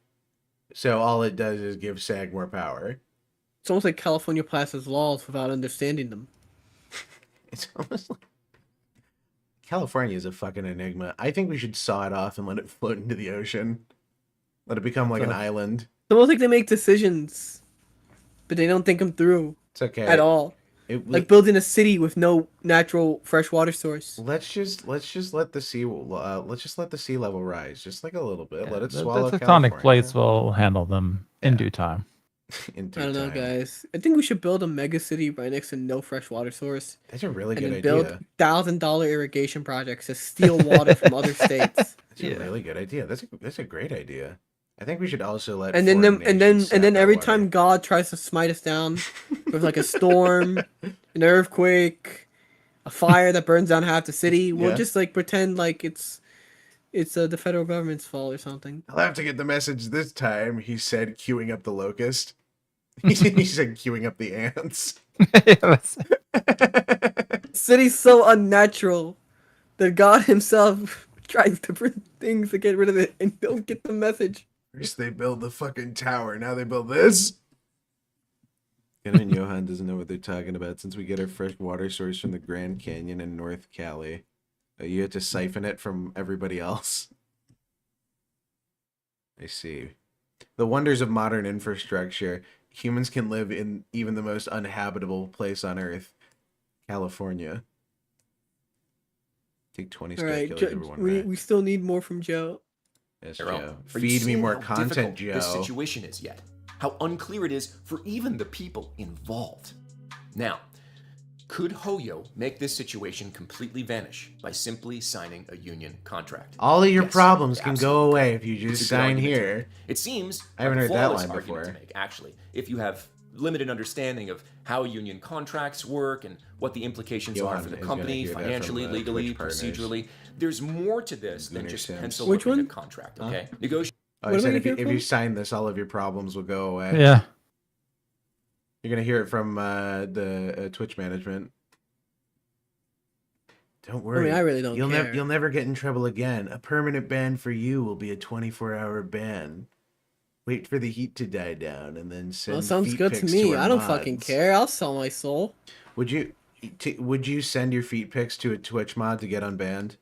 So all it does is give SAG more power. It's almost like California passes laws without understanding them. It's almost like California is a fucking enigma. I think we should saw it off and let it float into the ocean. Let it become like an island. It's almost like they make decisions, but they don't think them through It's okay. at all. Like building a city with no natural fresh water source. Let's just let the sea level rise just like a little bit. Yeah, Let it the swallow tectonic California. plates will handle them in due time. In due I don't know, time. guys. I think we should build a mega city right next to no fresh water source. That's a really And good then idea. build $1,000 irrigation projects to steal water from other states. That's a really good idea. That's a great idea. I think we should also let And then foreign nations and then sap every our time water. God tries to smite us down with like a storm, an earthquake, a fire that burns down half the city, we'll Yeah. just like pretend like it's the federal government's fault or something. I'll have to get the message this time, he said, queuing up the locust. He said queuing up the ants. Yeah, that's- city's so unnatural that God himself tries to bring things to get rid of it and don't get the message. First they build the fucking tower, now they build this. And Johann doesn't know what they're talking about. Since we get our fresh water source from the Grand Canyon in North Cali, you have to siphon it from everybody else. I see. The wonders of modern infrastructure. Humans can live in even the most uninhabitable place on Earth, California. Take 20 All square right, kills over one rat. we still need more from Joe. Yes, Their own. Joe. Are you Feed me seeing more how content, difficult this Joe. situation is yet? How unclear it is for even the people involved. Now, could Hoyo make this situation completely vanish by simply signing a union contract? All of your Yes, problems it can absolutely go could. away if you It's just a good sign argument to here. make. It seems I haven't like a heard that flawless line argument before. to make, actually, if you have limited understanding of how union contracts work and what the implications are Johann for the is gonna company, hear that financially, from, legally, Twitch partners. procedurally. There's more to this than Gunnar just Sims. pencil Which whipping a one? contract, Huh? okay? Negotiate. Oh, What he am said I if you, hearing if you from? sign this, all of your problems will go away. Yeah. You're gonna hear it from the Twitch management. Don't worry. I really don't you'll care. you'll never get in trouble again. A permanent ban for you will be a 24-hour ban. Wait for the heat to die down and then send. Well, sounds feet good to pics me. our I don't fucking mods. care. I'll sell my soul. Would you send your feet pics to a Twitch mod to get unbanned?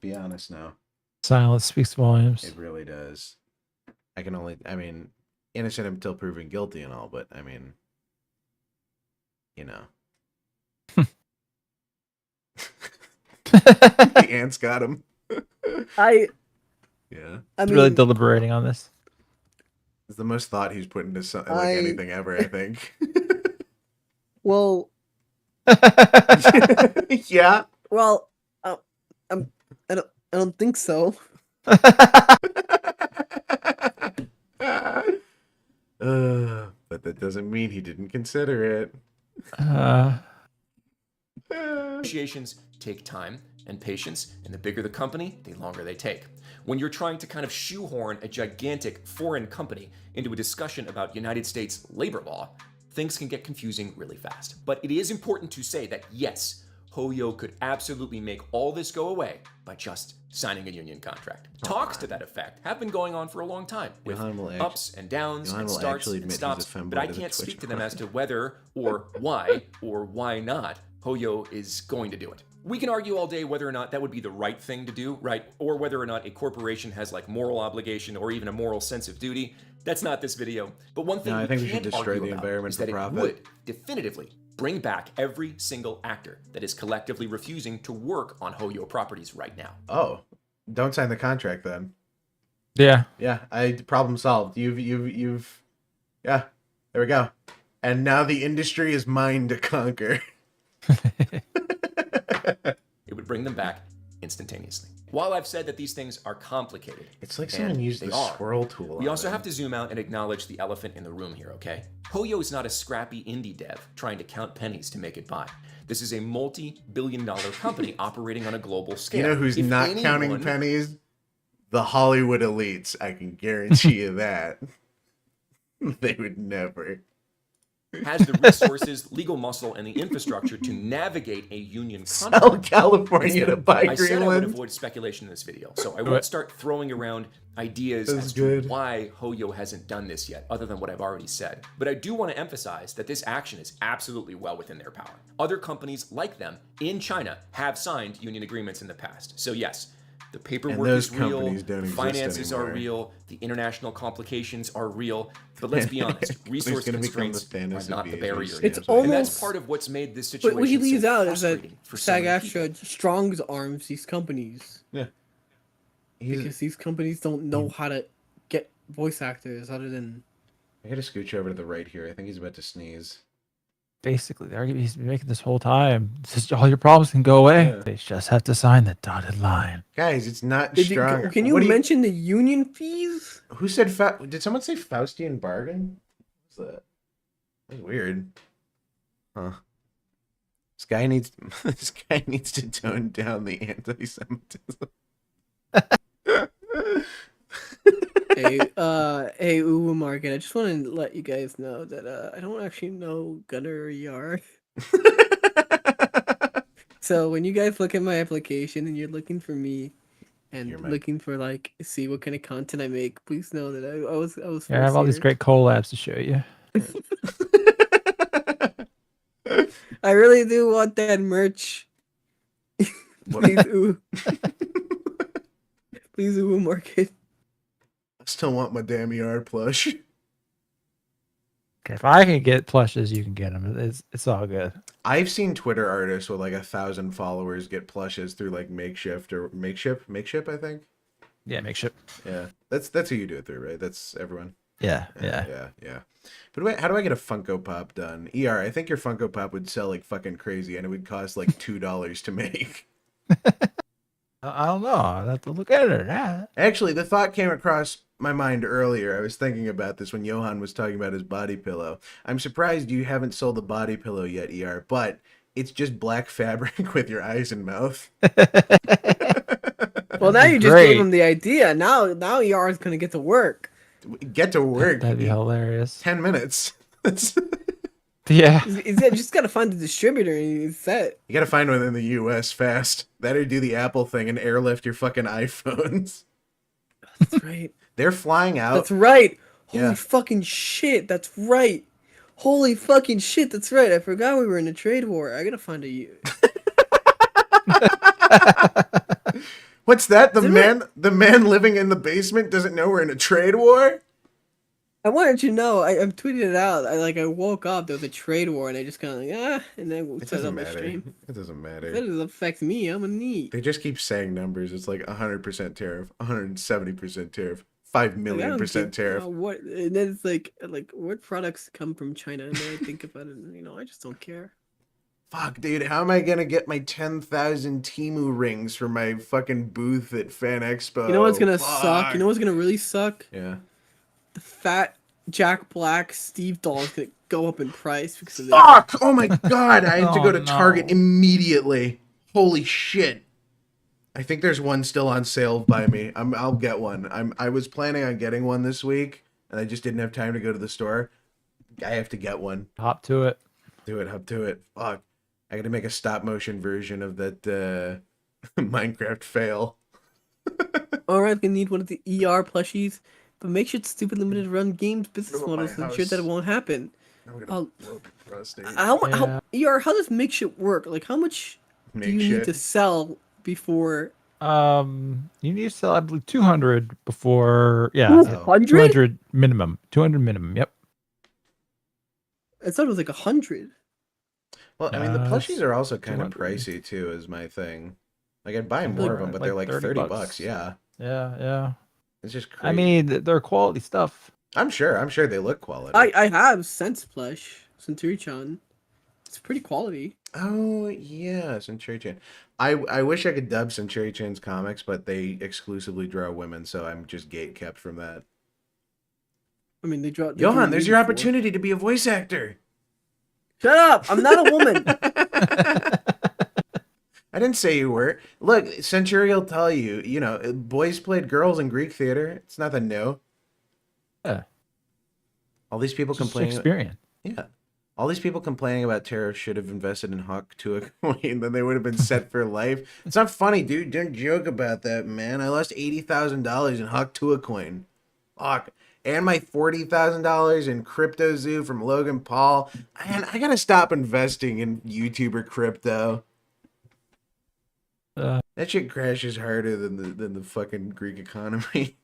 Be honest now. Silence speaks volumes. It really does. I mean, innocent until proven guilty and all, but I mean, you know. The ants got him. I Yeah. mean, Really deliberating on this. It's the most thought he's put into something I- like anything ever, I think. well, Yeah. well, I don't think so. But that doesn't mean he didn't consider it. Negotiations take time and patience, and the bigger the company, the longer they take. When you're trying to kind of shoehorn a gigantic foreign company into a discussion about United States labor law, things can get confusing really fast. But it is important to say that yes, Hoyo could absolutely make all this go away by just signing a union contract. Talks to that effect have been going on for a long time, with Johann will ups and downs Johann and will starts actually and admit he's a stops, femboy but I to the can't Twitch speak to them as to whether or why not Hoyo is going to do it. We can argue all day whether or not that would be the right thing to do, right? Or whether or not a corporation has like moral obligation or even a moral sense of duty. That's not this video. But one thing No, I we think we should can't destroy argue the about environment is for that profit. it would definitively bring back every single actor that is collectively refusing to work on Hoyo properties right now. Oh, don't sign the contract then. Yeah. Yeah, problem solved. You've yeah, there we go. And now the industry is mine to conquer. It would bring them back instantaneously. While I've said that these things are complicated, It's like and someone used they the are, swirl tool. we on also it. have to zoom out and acknowledge the elephant in the room here, okay? Hoyo is not a scrappy indie dev trying to count pennies to make it by. This is a multi-billion-dollar company operating on a global scale. You know who's If not counting anyone pennies? The Hollywood elites. I can guarantee you that. They would never. has the resources, legal muscle, and the infrastructure to navigate a union Sell contract. California to buy I said I would Greenland. avoid speculation in this video, so I won't start throwing around ideas That's as good. to why Hoyo hasn't done this yet, other than what I've already said. But I do want to emphasize that this action is absolutely well within their power. Other companies like them in China have signed union agreements in the past. So yes, the paperwork those is real, companies don't the exist finances are anymore. real, the international complications are real, but let's be honest, resource gonna become the constraints Thanos are of not the VHS barrier. games, It's I think. And that's almost- part of what's made this But situation what he leaves so out is that frustrating for so many people. SAG-AFTRA strongs arms these companies Yeah. He's, because these companies don't know how to get voice actors other than. I gotta scooch over to the right here. I think he's about to sneeze. Basically, the argument he's been making this whole time. Just all your problems can go away. Yeah. They just have to sign the dotted line. Guys, it's not Did you, strong. can you What do mention the union fees? Who said did someone say Faustian bargain? What's that? That's weird. Huh. This guy needs to tone down the anti-Semitism. Hey, Market. I just want to let you guys know that I don't actually know Gunnar Yar. So when you guys look at my application and you're looking for me and You're my- looking for like see what kind of content I make, please know that I was Yeah, I have all these here. great collabs to show you. I really do want that merch. Please, ooh. Please, ooh, market. I still want my damn ER plush. Okay, if I can get plushes, you can get them. It's all good. I've seen Twitter artists with like 1,000 followers get plushes through like makeshift, I think. Yeah, make sure. Yeah, that's who you do it through, right? That's everyone. Yeah. Yeah. But wait, how do I get a Funko Pop done? ER, I think your Funko Pop would sell like fucking crazy, and it would cost like $2 to make. I don't know. I'll have to look at it. Yeah. Actually, the thought came across my mind earlier. I was thinking about this when Johann was talking about his body pillow. I'm surprised you haven't sold the body pillow yet, ER, but it's just black fabric with your eyes and mouth. Well, now you just Great. gave him the idea. Now ER is gonna get to work. Get to work. That'd be hilarious. 10 minutes. Yeah. He's just gotta find the distributor and he's set. You gotta find one in the US fast. That'll do the Apple thing and airlift your fucking iPhones. That's right. They're flying out. That's right. Holy Yeah. fucking shit. That's right. Holy fucking shit. That's right. I forgot we were in a trade war. I gotta find a. What's that? The Didn't man living in the basement doesn't know we're in a trade war? I wanted you to know. I tweeted it out. I woke up. There was a trade war, and I just kind of and then It set doesn't up the matter. stream. It doesn't matter. That doesn't affect me. I'm a neat. They just keep saying numbers. It's like 100% tariff, 170% tariff, 5 million percent tariff. What? And then it's like what products come from China? And then I think about it, and I just don't care. Fuck, dude, how am I gonna get my 10,000 Temu rings for my fucking booth at Fan Expo? You know what's gonna Fuck. suck? You know what's gonna really suck? Yeah. The fat Jack Black Steve doll is gonna go up in price because of this. Fuck! Oh my god, I have to go Oh, to no. Target immediately. Holy shit. I think there's one still on sale by me. I'll get one. I was planning on getting one this week, and I just didn't have time to go to the store. I have to get one. Hop to it. Do it, up to it. Fuck. I gotta make a stop motion version of that Minecraft fail. Alright, gonna need one of the ER plushies, but make sure it's stupid limited run games business Go to my models to ensure that it house. won't happen. I'm gonna Oh. blow up the prostate. How how does make shit work? Like how much do Make you need shit. to sell before You need to sell, I believe, 200 before. Yeah. 200? 200 minimum. 200 minimum. Yep. I thought it was like 100. Well, I mean, the plushies it's are also kind of 200. pricey too, is my thing. Like, I'd buy Like, more of them, but they're like 30 30 bucks. bucks. Yeah, Yeah. it's just crazy. I mean, they're quality stuff. I'm sure they look quality. I have Sense plush, Centurion. It's pretty quality. Oh yeah, Centurion. I wish I could dub Centurion's comics, but they exclusively draw women, so I'm just gate kept from that. I mean, they draw. Johann, there's your opportunity to be a voice actor. Shut up! I'm not a woman. I didn't say you were. Look, Century will tell you, boys played girls in Greek theater. It's nothing new. Yeah. All these people Just complaining. Shakespearean. Yeah. All these people complaining about tariffs should have invested in Hawk to a coin, then they would have been set for life. It's not funny, dude. Don't joke about that, man. I lost $80,000 in Hawk to a coin. Fuck. And my $40,000 in Crypto Zoo from Logan Paul. Man, I gotta stop investing in YouTuber crypto. That shit crashes harder than the fucking Greek economy.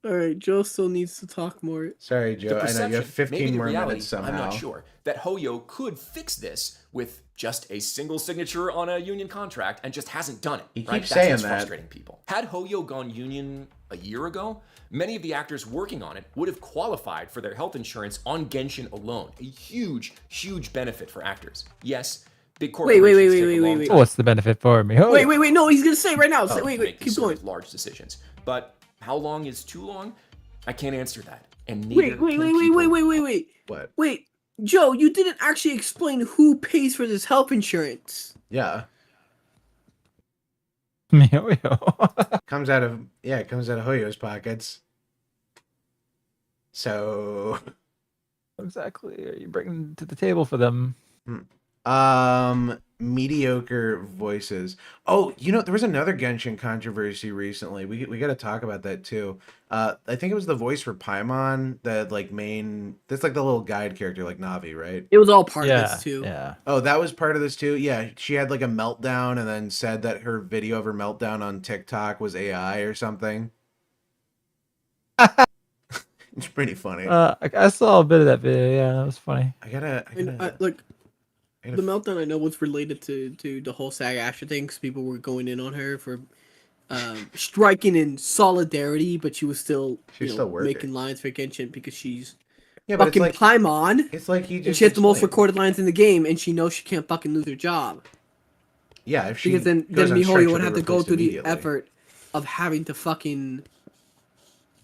All right, Joe still needs to talk more. Sorry, The Joe. I know you have perception, 15 maybe the more reality, minutes somehow. I'm not sure, that Hoyo could fix this with just a single signature on a union contract and just hasn't done it. He right? keeps That's saying what's that. frustrating people. Had Hoyo gone union a year ago, many of the actors working on it would have qualified for their health insurance on Genshin alone. A huge, huge benefit for actors. Yes, big corporations take a long wait. time What's the benefit for me? Oh, Wait. No, he's gonna say it right now. to Wait. make Keep these sort going. of large decisions. But how long is too long? I can't answer that. And neither Wait. can people. What? Wait, Joe, you didn't actually explain who pays for this health insurance. Yeah. Mihoyo. Comes out of Hoyo's pockets. So Exactly. Are you bringing to the table for them? Mediocre voices. Oh, there was another Genshin controversy recently. We got to talk about that too. I think it was the voice for Paimon, that's like the little guide character, like Navi, right? It was all part of Yeah, this too. yeah. Oh, that was part of this too. Yeah, she had like a meltdown and then said that her video of her meltdown on TikTok was AI or something. It's pretty funny. I saw a bit of that video. Yeah, that was funny. I gotta The meltdown I know was related to the whole SAG AFTRA thing, because people were going in on her for striking in solidarity, but she was still working. making lines for Genshin because she's Yeah, but fucking Paimon. It's like he And just she has the most explained. recorded lines in the game, and she knows she can't fucking lose her job. Yeah, if she Because then goes on strike, MiHoYo she'll would be have to go replaced through the immediately. effort of having to fucking.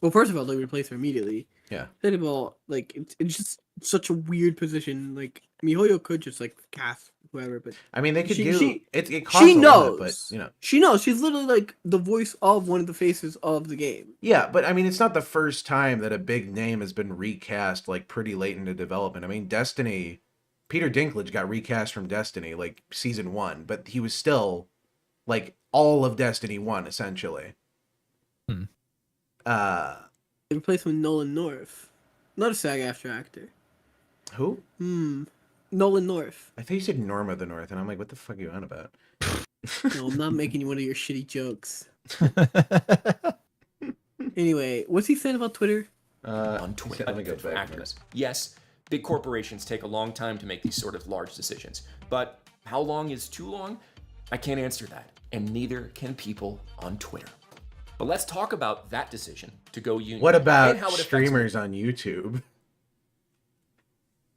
Well, first of all, they replace her immediately. Yeah. Second of all, like it's just such a weird position. Like MiHoYo could just like cast whoever, but I mean, they could She- do she- it. Costs she a knows. lot, but She knows. She's literally like the voice of one of the faces of the game. yeah. But I mean, it's not the first time that a big name has been recast like pretty late into development. I mean, Destiny, Peter Dinklage got recast from Destiny like season 1, but he was still like all of Destiny 1 essentially. Hmm. They replaced him with Nolan North, not a SAG-AFTRA actor. Who? Nolan North. I thought you said Norma the North, and I'm like, what the fuck are you on about? No, I'm not making you one of your shitty jokes. Anyway, what's he saying about Twitter? On Twitter. Let me go For back. actors. Yes, big corporations take a long time to make these sort of large decisions. But how long is too long? I can't answer that. And neither can people on Twitter. But let's talk about that decision to go union. What and about how it affects streamers on YouTube?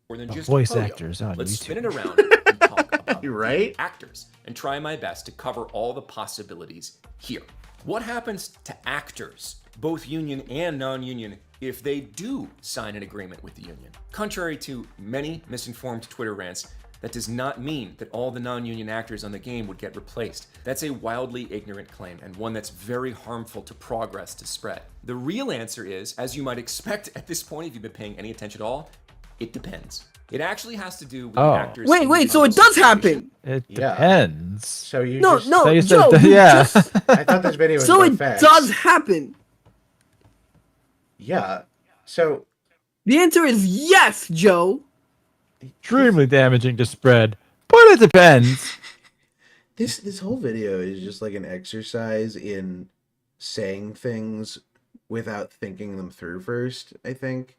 more than just Voice polio. actors on Let's YouTube. spin it around and talk about You're right. actors and try my best to cover all the possibilities here. What happens to actors, both union and non-union, if they do sign an agreement with the union? Contrary to many misinformed Twitter rants, that does not mean that all the non-union actors on the game would get replaced. That's a wildly ignorant claim, and one that's very harmful to progress to spread. The real answer is, as you might expect at this point if you've been paying any attention at all, it depends. It actually has to do with the actors. Wait, so it does happen. It Yeah. depends. So you No, just, no, So you said Joe, you yeah. just- I thought this video was so about it facts. does happen. Yeah. So The answer is yes, Joe. Extremely damaging to spread, but it depends. this whole video is just like an exercise in saying things without thinking them through first, I think.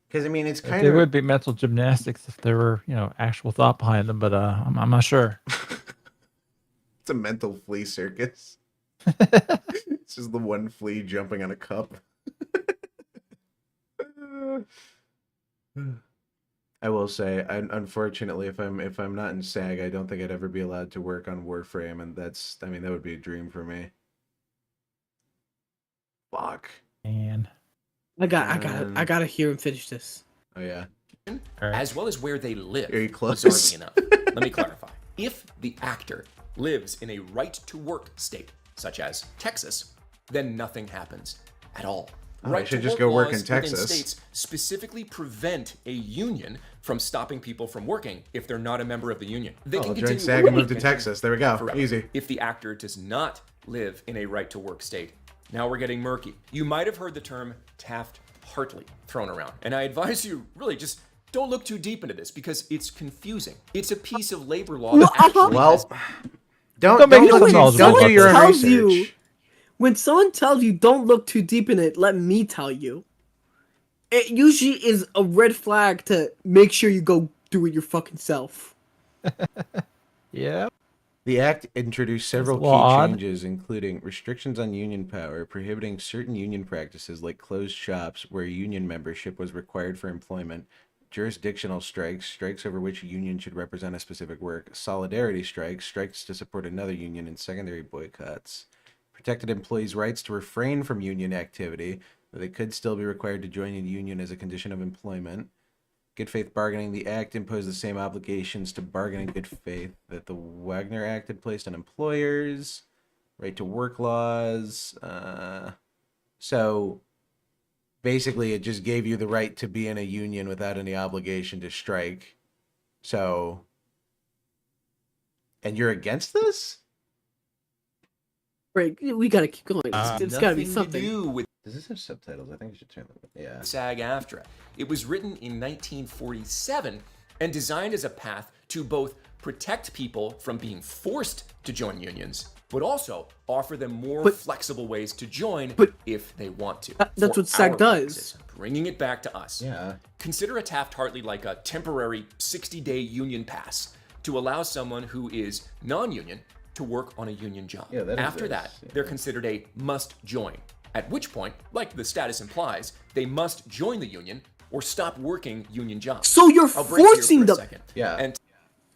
Because I mean, it's kind There of would be mental gymnastics if there were, actual thought behind them, but I'm not sure. it's a mental flea circus. It's just the one flea jumping on a cup. I will say, unfortunately, if I'm not in SAG, I don't think I'd ever be allowed to work on Warframe, and that would be a dream for me. Fuck. And I gotta hear him finish this. Oh yeah. as well as where they live. Are you close? Bizarrely enough. Let me clarify. If the actor lives in a right-to-work state, such as Texas, then nothing happens at all. Oh, I should just go work in laws within Texas. States specifically prevent a union from stopping people from working if they're not a member of the union. They I'll can join continue SAG and working move to Texas. There we go. forever. Easy. If the actor does not live in a right-to-work state, now we're getting murky. You might have heard the term Taft-Hartley thrown around, and I advise you really just don't look too deep into this because it's confusing. It's a piece of labor law that actually Well, has don't make look them too- knowledgeable don't do about your own this. research. Tells you- When someone tells you don't look too deep in it, let me tell you. It usually is a red flag to make sure you go do it your fucking self. yeah. The Act introduced several key odd. changes, including restrictions on union power, prohibiting certain union practices like closed shops where union membership was required for employment, jurisdictional strikes, strikes over which a union should represent a specific work, solidarity strikes, strikes to support another union, and secondary boycotts. Protected employees' rights to refrain from union activity, but they could still be required to join a union as a condition of employment. Good faith bargaining. The Act imposed the same obligations to bargain in good faith that the Wagner Act had placed on employers. Right to work laws. So basically, it just gave you the right to be in a union without any obligation to strike. So, and you're against this? Right, we gotta keep going. It's gotta be Nothing something. to do with Does this have subtitles? I think I should turn them. Yeah. SAG-AFTRA. It was written in 1947 and designed as a path to both protect people from being forced to join unions, but also offer them more flexible ways to join if they want to. That's For what SAG our does. purposes, bringing it back to us. Yeah. Consider a Taft-Hartley like a temporary 60-day union pass to allow someone who is non-union to work on a union job. Yeah, that After exists, that, they're considered a must join, at which point, like the status implies, they must join the union or stop working union jobs. So you're I'll break here forcing for a them. second. Yeah. And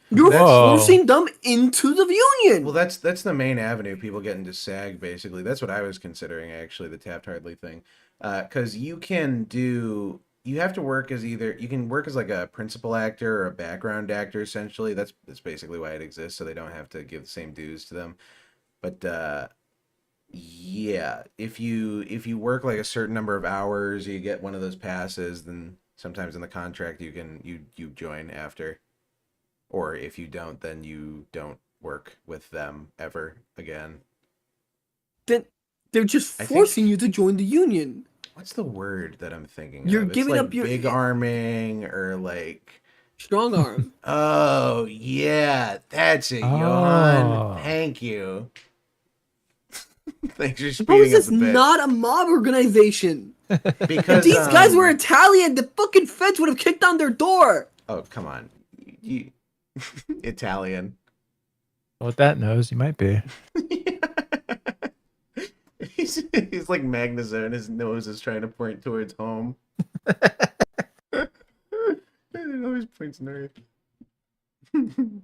You're Whoa. forcing them into the union. Well, that's the main avenue people get into SAG. Basically, that's what I was considering. Actually, the Taft-Hartley thing, because you have to work as you can work as like a principal actor or a background actor. Essentially, that's basically why it exists, so they don't have to give the same dues to them. But yeah, if you work like a certain number of hours, you get one of those passes. Then sometimes in the contract you join after. Or if you don't, then you don't work with them ever again. Then they're just forcing you to join the union. What's the word that I'm thinking You're of? It's giving like up your big arming or like strong arm. Oh yeah, that's it, Oh. Johann. Thank you. Thanks for How speeding is up this the bit. not a mob organization? Because If these guys were Italian, the fucking feds would have kicked down their door. Oh come on, you Italian. What that knows, you might be. He's like Magnazone. His nose is trying to point towards home. It always points north.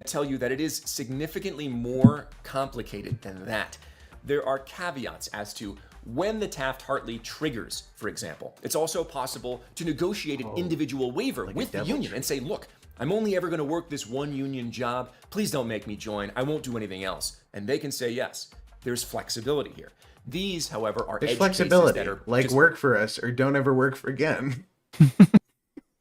tell you that it is significantly more complicated than that. There are caveats as to when the Taft-Hartley triggers, for example. It's also possible to negotiate an individual waiver with the union and say, look, I'm only ever going to work this one union job. Please don't make me join. I won't do anything else. And they can say yes. There's flexibility here. These, however, are There's edge flexibility, cases that are like just work for us or don't ever work for again.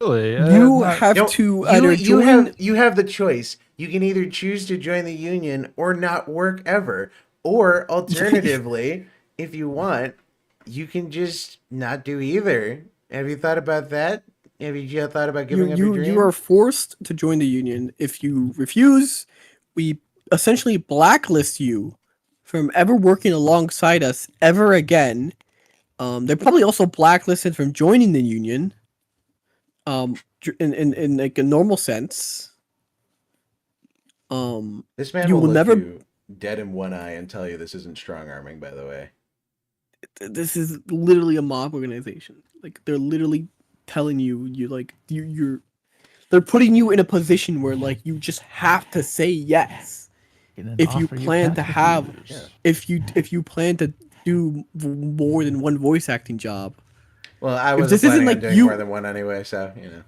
Really? You have to either join. You have the choice. You can either choose to join the union or not work ever, or alternatively, if you want, you can just not do either. Have you thought about that? Have you thought about giving up your dream? You are forced to join the union. If you refuse, we essentially blacklist you from ever working alongside us ever again. They're probably also blacklisted from joining the union. In like a normal sense. This man you will will look never. you dead in one eye and tell you this isn't strong arming, by the way. This is literally a mob organization. Like they're literally telling you, you're. They're putting you in a position where like you just have to say yes if you plan to have, if you plan to do more than one voice acting job. Well, I If wasn't this isn't planning on like doing you- more than one anyway, so you know.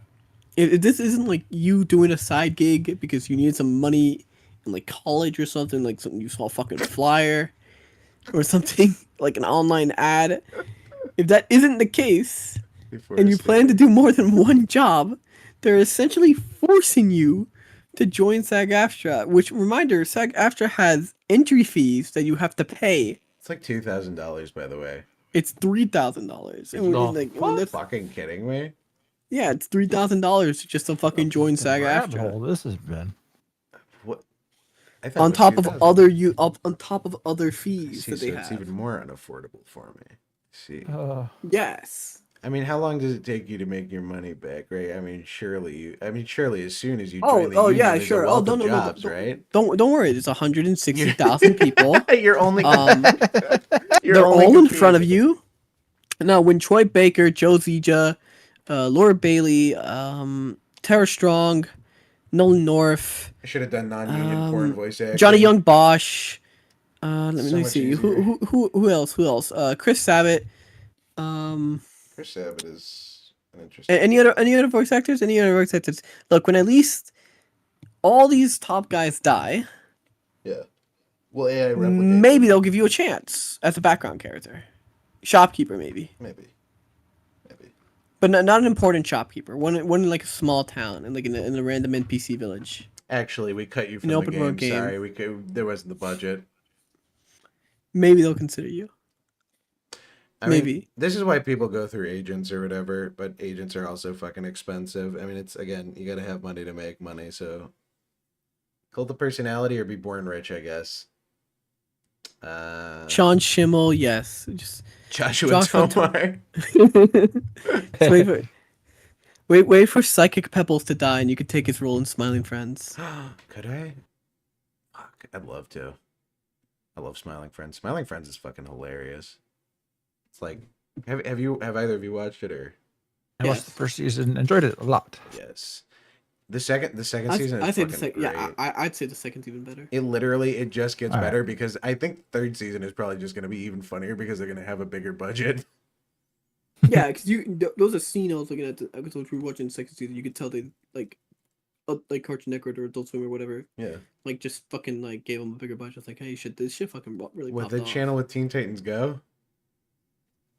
If this isn't like you doing a side gig because you needed some money in like college or something, like something you saw a fucking flyer or something like an online ad. If that isn't the case, and you plan to do more than one job, they're essentially forcing you to join SAG-AFTRA. Which, reminder, SAG-AFTRA has entry fees that you have to pay. It's like $2,000, by the way. It's $3,000. Fucking kidding me? Yeah, it's $3,000 just to fucking join Rabbit SAG-AFTRA. hole this has been. What? I thought it On was top of 2,000. on top of other fees See, that so they it's have. even more unaffordable for me. See, Yes. I mean, how long does it take you to make your money back, right? I mean, surely as soon as you Oh, join the union, yeah, there's sure. a Oh, wealth no, of no, no, jobs, don't- right? Don't worry. There's 160,000 people. You're only you're They're only all in front of competing- you. Now, when Troy Baker, Joe Zija, Laura Bailey, Tara Strong, Nolan North, I should have done non-union porn voice acting. Johnny Young Bosch. Let So me much see. easier. Who else? Chris Sabat. Chris Sabat is an interesting. Any other voice actors? Any other voice actors? Look, when at least all these top guys die, Yeah. Well, AI replicate. maybe they'll give you a chance as a background character, shopkeeper maybe. Maybe. But not an important shopkeeper. One in like a small town and like in a random NPC village. Actually, we cut you from An the open game. world game. Sorry, there wasn't the budget. Maybe they'll consider you. I mean, Maybe. this is why people go through agents or whatever, but agents are also fucking expensive. I mean, it's, again, you gotta have money to make money, so... Cult of personality or be born rich, I guess. Sean Schimmel, yes. Just Joshua Joshua Tomar. Just wait for Psychic Pebbles to die and you could take his role in Smiling Friends. Could I? Fuck, I'd love to. I love Smiling Friends. Smiling Friends is fucking hilarious. It's like, have either of you watched it or? I watched the first season, enjoyed it a lot. Yes. The second season is I'd say fucking great. yeah, I'd say the second's even better. It just gets All right. better because I think third season is probably just going to be even funnier because they're going to have a bigger budget. Yeah, because those are scenes I was looking at the episodes we were watching the second season. You could tell they like Cartoon Network or Adult Swim or whatever. Yeah. Like just fucking like gave them a bigger budget. It's like, hey, this shit fucking really What, popped the off. channel with Teen Titans Go?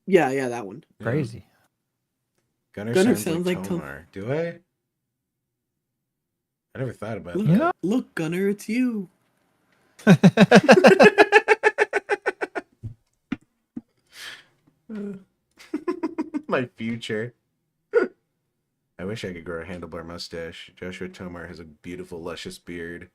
Yeah, that one. Crazy. Gunnar sounds like Tomar. Do I? I never thought about Look, that. look, Gunnar, it's you. My future. I wish I could grow a handlebar mustache. Joshua Tomar has a beautiful, luscious beard.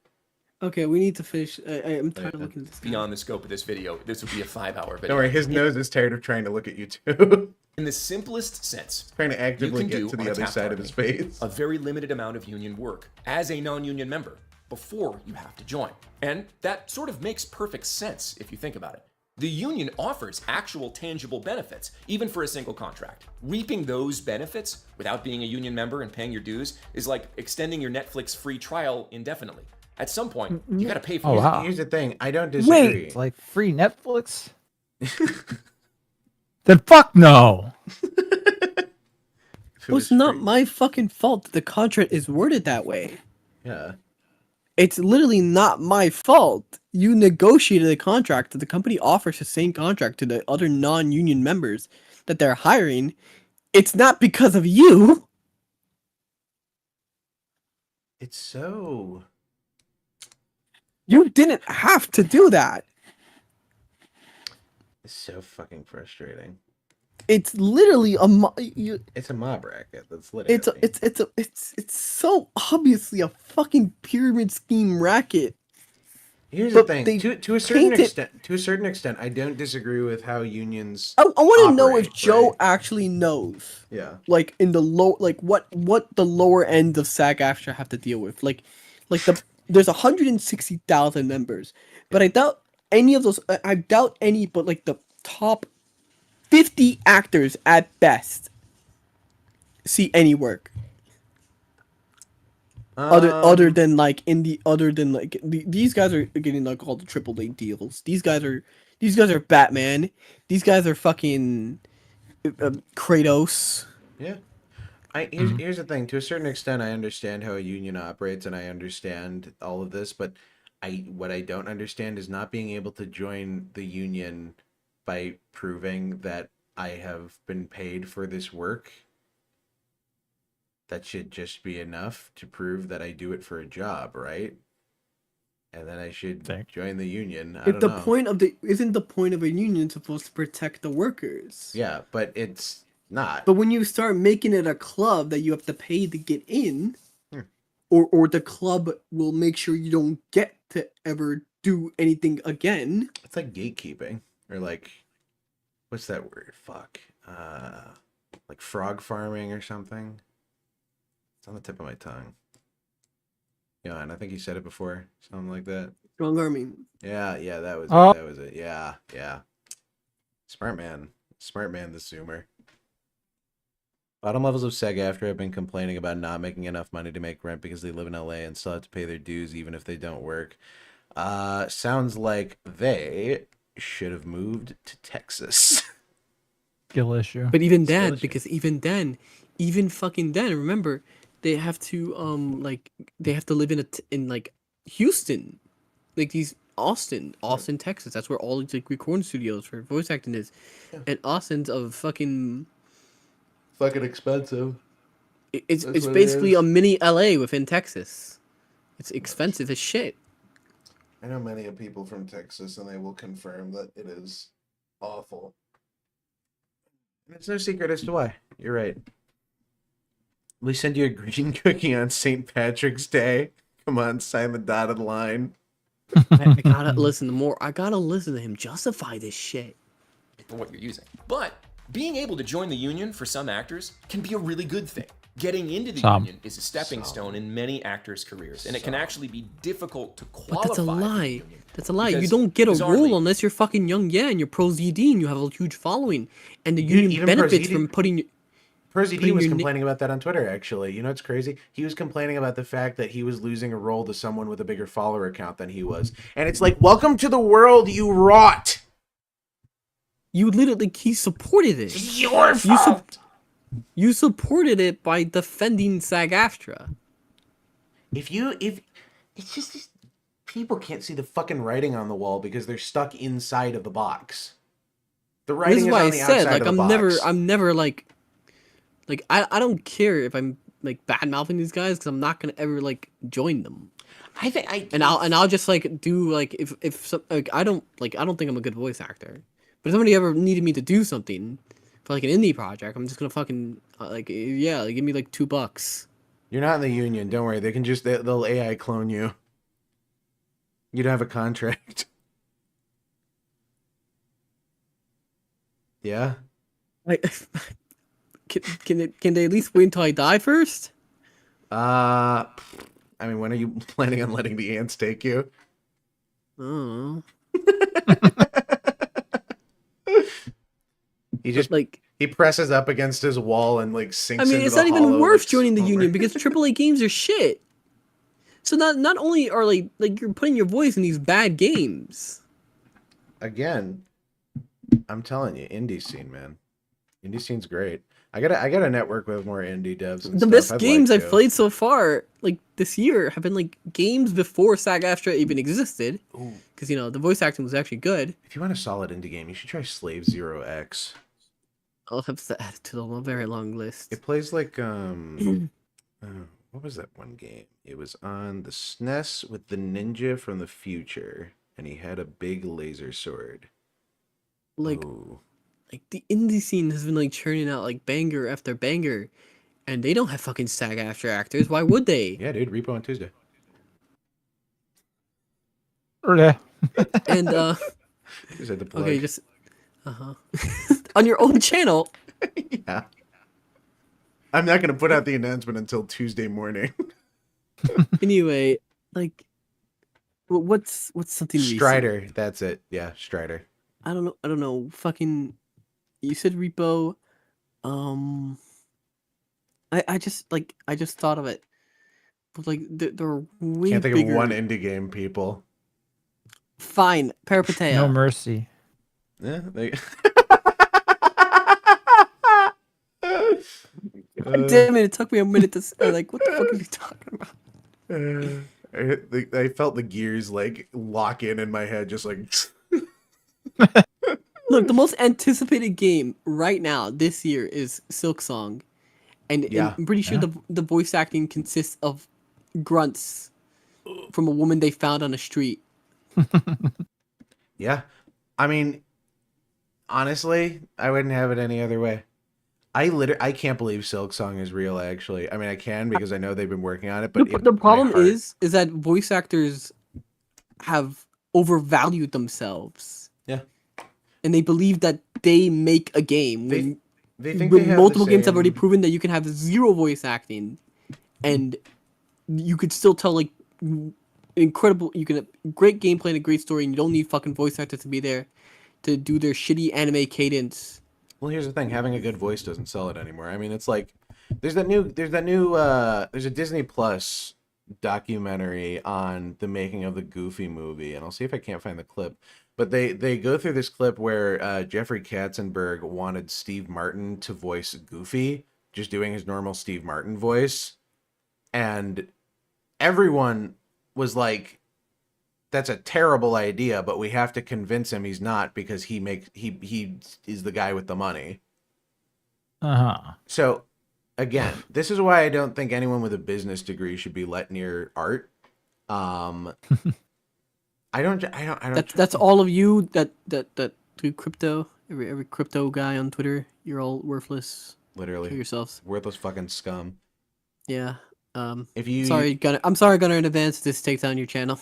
Okay, we need to finish. I'm tired of looking at this. Beyond the scope of this video, this would be a 5-hour video. Don't worry, his nose is tired of trying to look at you too. In the simplest sense, Trying to actively can get do to on the a other tap side of his face. a very limited amount of union work as a non-union member before you have to join. And that sort of makes perfect sense if you think about it. The union offers actual tangible benefits, even for a single contract. Reaping those benefits without being a union member and paying your dues is like extending your Netflix free trial indefinitely. At some point, you gotta pay for Oh, it. wow. Here's the thing, I don't disagree. It's like free Netflix? Then fuck no. If it Well, was it's not free- my fucking fault that the contract is worded that way. Yeah. It's literally not my fault. You negotiated a contract that the company offers the same contract to the other non-union members that they're hiring. It's not because of you. It's so... You didn't have to do that. It's so fucking frustrating. It's literally It's a mob racket. That's literally... it's so obviously a fucking pyramid scheme racket. Here's the but thing. they To a certain paint it- extent, I don't disagree with how unions. I want to know if Operate, Joe right? actually knows, Yeah. like in the low, like what the lower end of SAG-AFTRA have to deal with. Like there's 160,000 members, but I doubt any of those. I doubt any, but like the top 50 actors at best see any work. Other than like these guys are getting like all the AAA deals. These guys are Batman. These guys are fucking Kratos. Yeah. Here's the thing. To a certain extent, I understand how a union operates, and I understand all of this. But what I don't understand is not being able to join the union by proving that I have been paid for this work. That should just be enough to prove that I do it for a job, right? And then I should join the union. I don't know. Isn't the point of a union supposed to protect the workers? Yeah, but it's not. But when you start making it a club that you have to pay to get in, or the club will make sure you don't get to ever do anything again. It's like gatekeeping, or like, what's that word? Fuck. Like frog farming or something. It's on the tip of my tongue. Yeah, and I think you said it before, something like that. Strong army. Yeah, that was Oh. it. That was it. Yeah. Smart man, the zoomer. Bottom levels of SAG-AFTRA have been complaining about not making enough money to make rent because they live in LA and still have to pay their dues even if they don't work. Sounds like they should have moved to Texas. Skill issue. But even Still then, issue. because even fucking then, remember, they have to they have to live in like Houston, like these Austin, Texas. That's where all these like recording studios for voice acting is, and Austin's of fucking fucking expensive. It's That's what it basically is. a mini LA within Texas. It's expensive as shit. I know many of people from Texas, and they will confirm that it is awful. And it's no secret as to why. You're right. We send you a green cookie on St. Patrick's Day. Come on, sign the dotted line. I gotta listen to more. I gotta listen to him justify this shit. For what you're using. But being able to join the union for some actors can be a really good thing. Getting into the Some. union is a stepping stone in many actors' careers, and it can actually be difficult to But qualify that's a for the lie. union. That's a lie. You Because, don't get a bizarrely- role unless you're fucking young, yeah, and you're pro ZD and you have a huge following. And the Dude, union even benefits pro ZD from putting. PersED Putting was your na- complaining about that on Twitter, actually. You know what's crazy? He was complaining about the fact that he was losing a role to someone with a bigger follower count than he was. And it's like, welcome to the world, you rot! You literally, he supported it. Your fault! You supported it by defending SAG-AFTRA. If it's just these people can't see the fucking writing on the wall because they're stuck inside of the box. The writing This is is why on I the said, outside like, of the box. I'm never like I don't care if I'm like bad mouthing these guys because I'm not gonna ever like join them. And I'll just like do like if some, like I don't think I'm a good voice actor, but if somebody ever needed me to do something for like an indie project, I'm just gonna fucking like give me like $2. You're not in the union, don't worry. They can just they'll AI clone you. You don't have a contract. Yeah. Like, can they at least wait until I die first? I mean, when are you planning on letting the ants take you? Oh, He just like. he presses up against his wall and like sinks. I mean, into it's the not even hollow, worth like, joining the over. union because AAA games are shit. So not only are like you're putting your voice in these bad games. Again, I'm telling you, indie scene, man. Indie scene's great. I gotta network with more indie devs. And The stuff. best I'd games like I've to. played so far, like this year, have been like games before SAG-AFTRA even existed. Ooh. Because the voice acting was actually good. If you want a solid indie game, you should try Slave 0X. I'll have to add it to the very long list. It plays like what was that one game? It was on the SNES with the ninja from the future, and he had a big laser sword. Like Ooh. like the indie scene has been like churning out like banger after banger, and they don't have fucking SAG-AFTRA actors. Why would they? Yeah, dude, Repo on Tuesday. Okay. And Just had to plug. okay, just on your own channel. Yeah. I'm not gonna put out the announcement until Tuesday morning. Anyway, like, what's something recent? Strider, that's it. Yeah, Strider. I don't know. Fucking, you said Repo. I just thought of it. But like, they're way Can't think bigger. of one indie game, people. Fine, Peripatea. No mercy. Yeah, they. God damn it! It took me a minute to say, like, what the fuck are you talking about? I felt the gears like lock in my head, just like. Look, the most anticipated game right now this year is Silksong, and Yeah. I'm pretty sure Yeah. the voice acting consists of grunts from a woman they found on a street. Yeah, I mean, honestly, I wouldn't have it any other way. I can't believe Silksong is real. Actually, I mean, I can because I know they've been working on it. But The problem my heart- is that voice actors have overvalued themselves. Yeah. And they believe that they make a game when they think when they have multiple the games have already same- proven that you can have zero voice acting, and you could still tell like great gameplay and a great story, and you don't need fucking voice actors to be there to do their shitty anime cadence. Well, here's the thing: having a good voice doesn't sell it anymore. I mean, it's like there's a Disney Plus documentary on the making of the Goofy movie, and I'll see if I can't find the clip. But they go through this clip where Jeffrey Katzenberg wanted Steve Martin to voice Goofy, just doing his normal Steve Martin voice, and everyone was like, that's a terrible idea, but we have to convince him he's not because he is the guy with the money. Uh-huh. So, again, this is why I don't think anyone with a business degree should be let near art. I don't. That's all of you that do crypto. Every crypto guy on Twitter, you're all worthless. Kill Literally yourselves. worthless fucking scum. Yeah. If you Sorry, Gunnar. I'm sorry, Gunnar, in advance. This takes down your channel.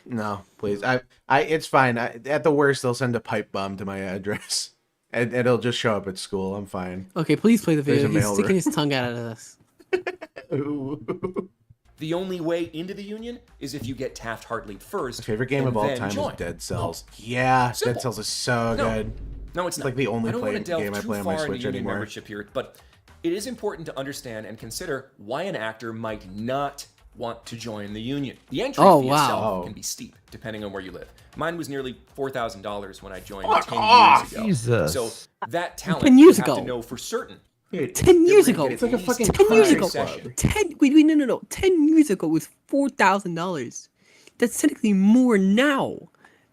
No, please. It's fine. At the worst, they'll send a pipe bomb to my address, and it'll just show up at school. I'm fine. Okay, please play the There's video. a He's mail sticking room. his tongue out of this. The only way into the Union is if you get Taft-Hartley first. My favorite game and of all then time join. is Dead Cells. Yeah, Simple. Dead Cells is so No. good. No, it's not. like the only I don't want to delve game I too play on my far Switch into Union anymore. membership here, but it is important to understand and consider why an actor might not want to join the Union. The entry Oh, fee wow. itself can be steep, depending on where you live. Mine was nearly $4,000 when I joined Fuck 10 off! years ago. Jesus. So that talent 10 years you have ago. to know for certain. 10 years ago. It's like a fucking 10 years ago. session. 10. Wait, no. 10 years ago was $4,000. That's technically more now,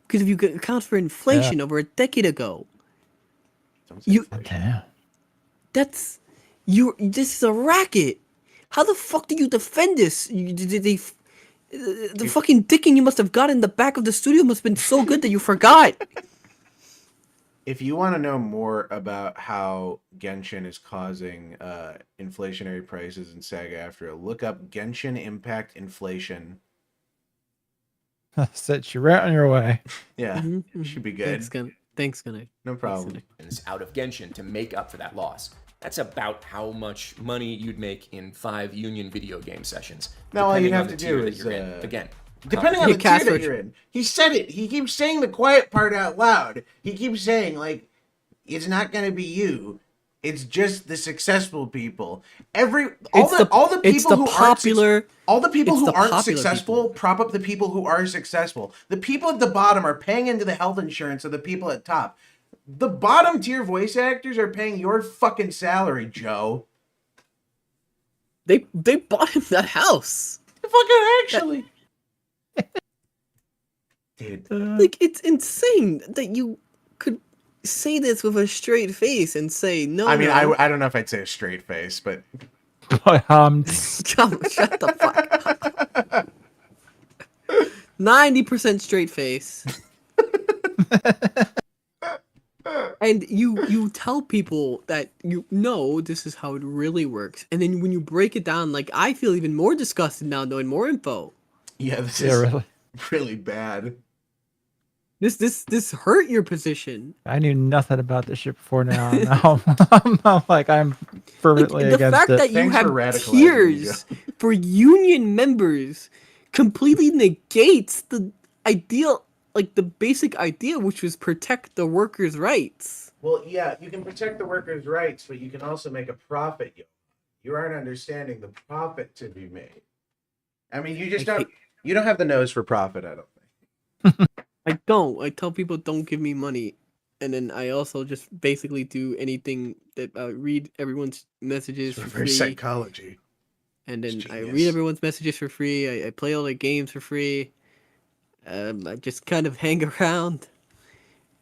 because if you account for inflation over a decade ago, you Damn. that's This is a racket. How the fuck do you defend this? The fucking dicking you must have got in the back of the studio must have been so good that you forgot. If you want to know more about how Genshin is causing inflationary prices in SAG-AFTRA, look up Genshin Impact inflation. Set you right on your way. Yeah, Mhm, it should be good. Thanks, Gunnar. No problem. Out of Genshin to make up for that loss. That's about how much money you'd make in 5 Union video game sessions. Now all you depending on have the to tier do that is you're in. Again, depending on Hey, the tier that Casper. you're in. He said it. He keeps saying the quiet part out loud. He keeps saying, like, it's not going to be you. It's just the successful people. All the people who popular. all the people it's who the aren't popular successful prop up the people who are successful. The people at the bottom are paying into the health insurance of the people at top. The bottom tier voice actors are paying your fucking salary, Joe. They bought him that house. Fucking actually. Dude. Like, it's insane that you could say this with a straight face and say no. I mean, no. I don't know if I'd say a straight face, but But, Shut the fuck up. 90% straight face. And you tell people that you know this is how it really works, and then when you break it down, like, I feel even more disgusted now knowing more info. yeah, this yeah, is really. really bad. This hurt your position. I knew nothing about this shit before now. Now I'm like, I'm fervently The against fact it. that you Thanks for have radicalizing me, tiers for union members completely negates the ideal, like the basic idea, which was protect the workers' rights. Well, yeah, you can protect the workers' rights, but you can also make a profit. You aren't understanding the profit to be made. I mean, you just don't. You don't have the nose for profit, I don't think. I don't. I tell people don't give me money, and then I also just basically do anything that read everyone's messages for free, psychology. and then It's I genius. read everyone's messages for free. I play all their games for free. I just kind of hang around,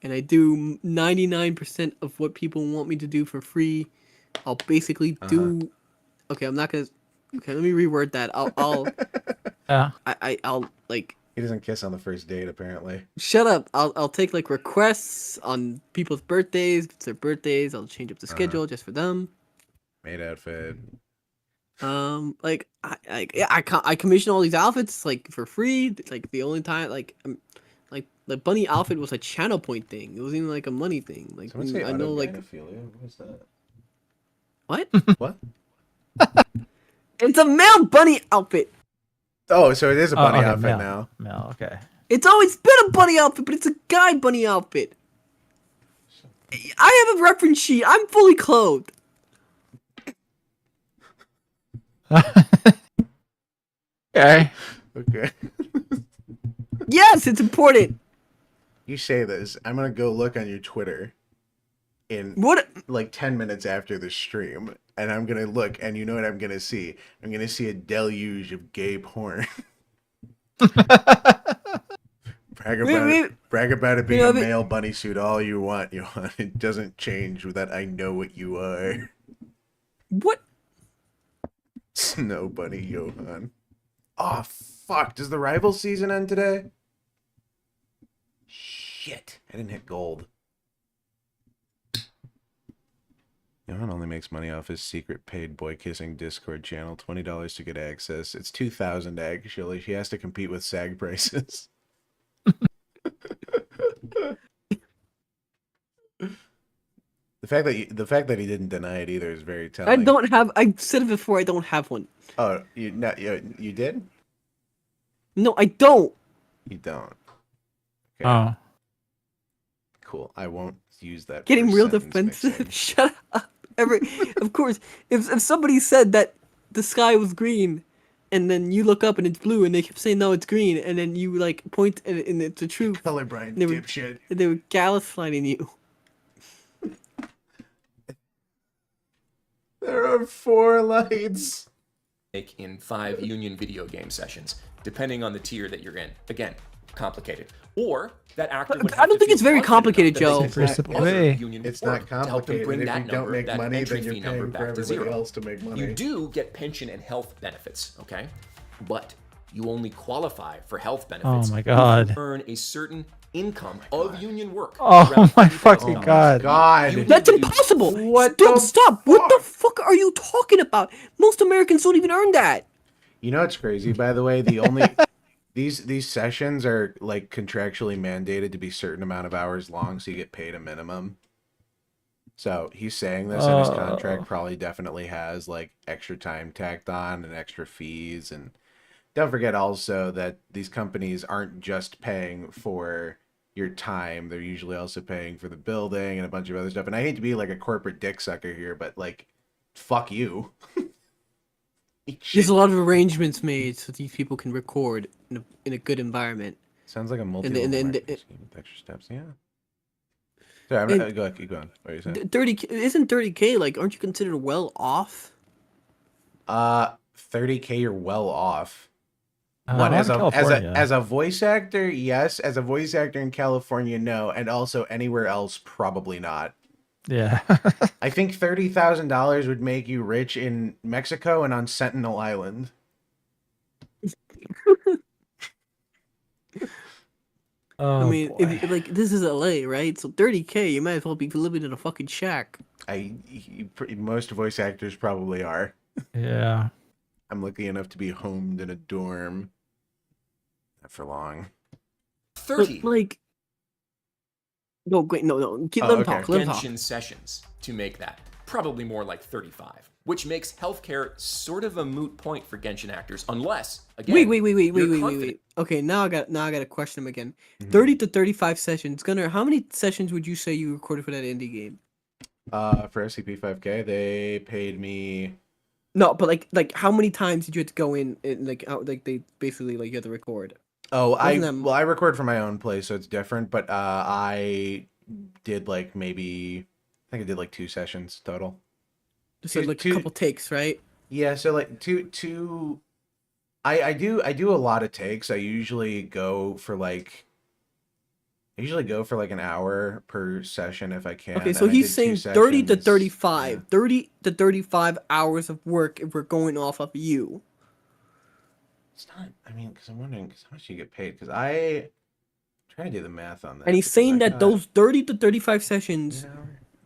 and I do 99% of what people want me to do for free. I'll basically do. Okay, I'm not gonna. Okay, let me reword that. I'll Yeah. I'll like. He doesn't kiss on the first date, apparently. Shut up. I'll take like requests on people's birthdays. If it's their birthdays, I'll change up the schedule just for them. Maid outfit. Like I commission all these outfits like for free. Like the only time like the bunny outfit was a channel point thing. It wasn't even like a money thing. Like Someone say I know like autogynephilia? What is that? what? What? It's a male bunny outfit. Oh, so it is a bunny okay, outfit Mel. now. Mel, okay. It's always been a bunny outfit, but it's a guy bunny outfit. I have a reference sheet. I'm fully clothed. Okay. Okay. Yes, it's important. You say this. I'm going to go look on your Twitter in What? like 10 minutes after the stream, and I'm going to look, and you know what I'm going to see? I'm going to see a deluge of gay porn. Brag about it being Yeah, a but- male bunny suit all you want, Johann. It doesn't change that I know what you are. What? Snow Bunny Johann. Oh, fuck. Does the rival season end today? Shit. I didn't hit gold. Johann only makes money off his secret paid boy kissing Discord channel. $20 to get access. It's $2,000 actually. He has to compete with SAG prices. The fact that he didn't deny it either is very telling. I don't have. I said it before. I don't have one. Oh, you did? No, I don't. You don't. Okay. Oh. Cool. I won't use that. Getting first real sentence defensive. mixing. Shut up. Of course, if somebody said that the sky was green, and then you look up and it's blue, and they kept saying no, it's green, and then you like point and it's the truth. Colorblind They were- dipshit. And they were gaslighting you. There are 4 lights. In 5 union video game sessions, depending on the tier that you're in. Again, complicated. Or that actor would I have don't to think feel it's very confident complicated, enough Joe. that they It's can not- offer it's union It's work not to help them complicated. bring And if that you don't number, make that money, entry then you're fee number paying for back to everybody 0. else to make money. You do get pension and health benefits, okay? But you only qualify for health benefits my God. if you earn a certain income of union work. Oh around my $30,000. fucking God. God. You That's need to do- impossible. What Don't the stop. What the fuck? fuck are you talking about? Most Americans don't even earn that. You know what's crazy, by the way? The only these sessions are like contractually mandated to be certain amount of hours long, so you get paid a minimum. So he's saying this, and his contract probably definitely has like extra time tacked on and extra fees. And don't forget also that these companies aren't just paying for your time; they're usually also paying for the building and a bunch of other stuff. And I hate to be like a corporate dick sucker here, but like, fuck you. There's a lot of arrangements made so these people can record in a good environment. Sounds like a multi and- marketing scheme with extra steps. Yeah. Sorry, I'm And- not, go ahead, keep going. What are you saying? 30 isn't 30K like? Aren't you considered well off? 30K, you're well off. What What as California? a voice actor? Yes. As a voice actor in California, no. And also anywhere else, probably not. Yeah. I think $30,000 would make you rich in Mexico and on Sentinel Island. Oh, I mean, boy. if like this is LA, right? So 30K, you might as well be living in a fucking shack. Most voice actors probably are. Yeah. I'm lucky enough to be homed in a dorm. Not for long. 30 But, like, no, wait, no. Let him okay. talk. Let him talk. Genshin sessions to make that. Probably more like 35, which makes healthcare sort of a moot point for Genshin actors, unless again. Wait. confident- Okay, now I got to question him again. Mhm. 30 to 35 sessions. Gunnar, how many sessions would you say you recorded for that indie game? For SCP 5K, they paid me. No, but like how many times did you have to go in and like they basically like you had to record? Oh, Wasn't that- I record from my own place, so it's different. But I did like maybe I think I did like 2 sessions total. Just like two- a couple takes, right? Yeah, so like two. I do a lot of takes. I usually go for like an hour per session if I can. Okay, so and I he's did 2 saying 30 to sessions. 35. Yeah. 30 to 35 hours of work if we're going off of you. It's not. I mean, because I'm wondering, because how much do you get paid? Because I try to do the math on that. And he's because saying I that got, those 30 to 35 sessions you know,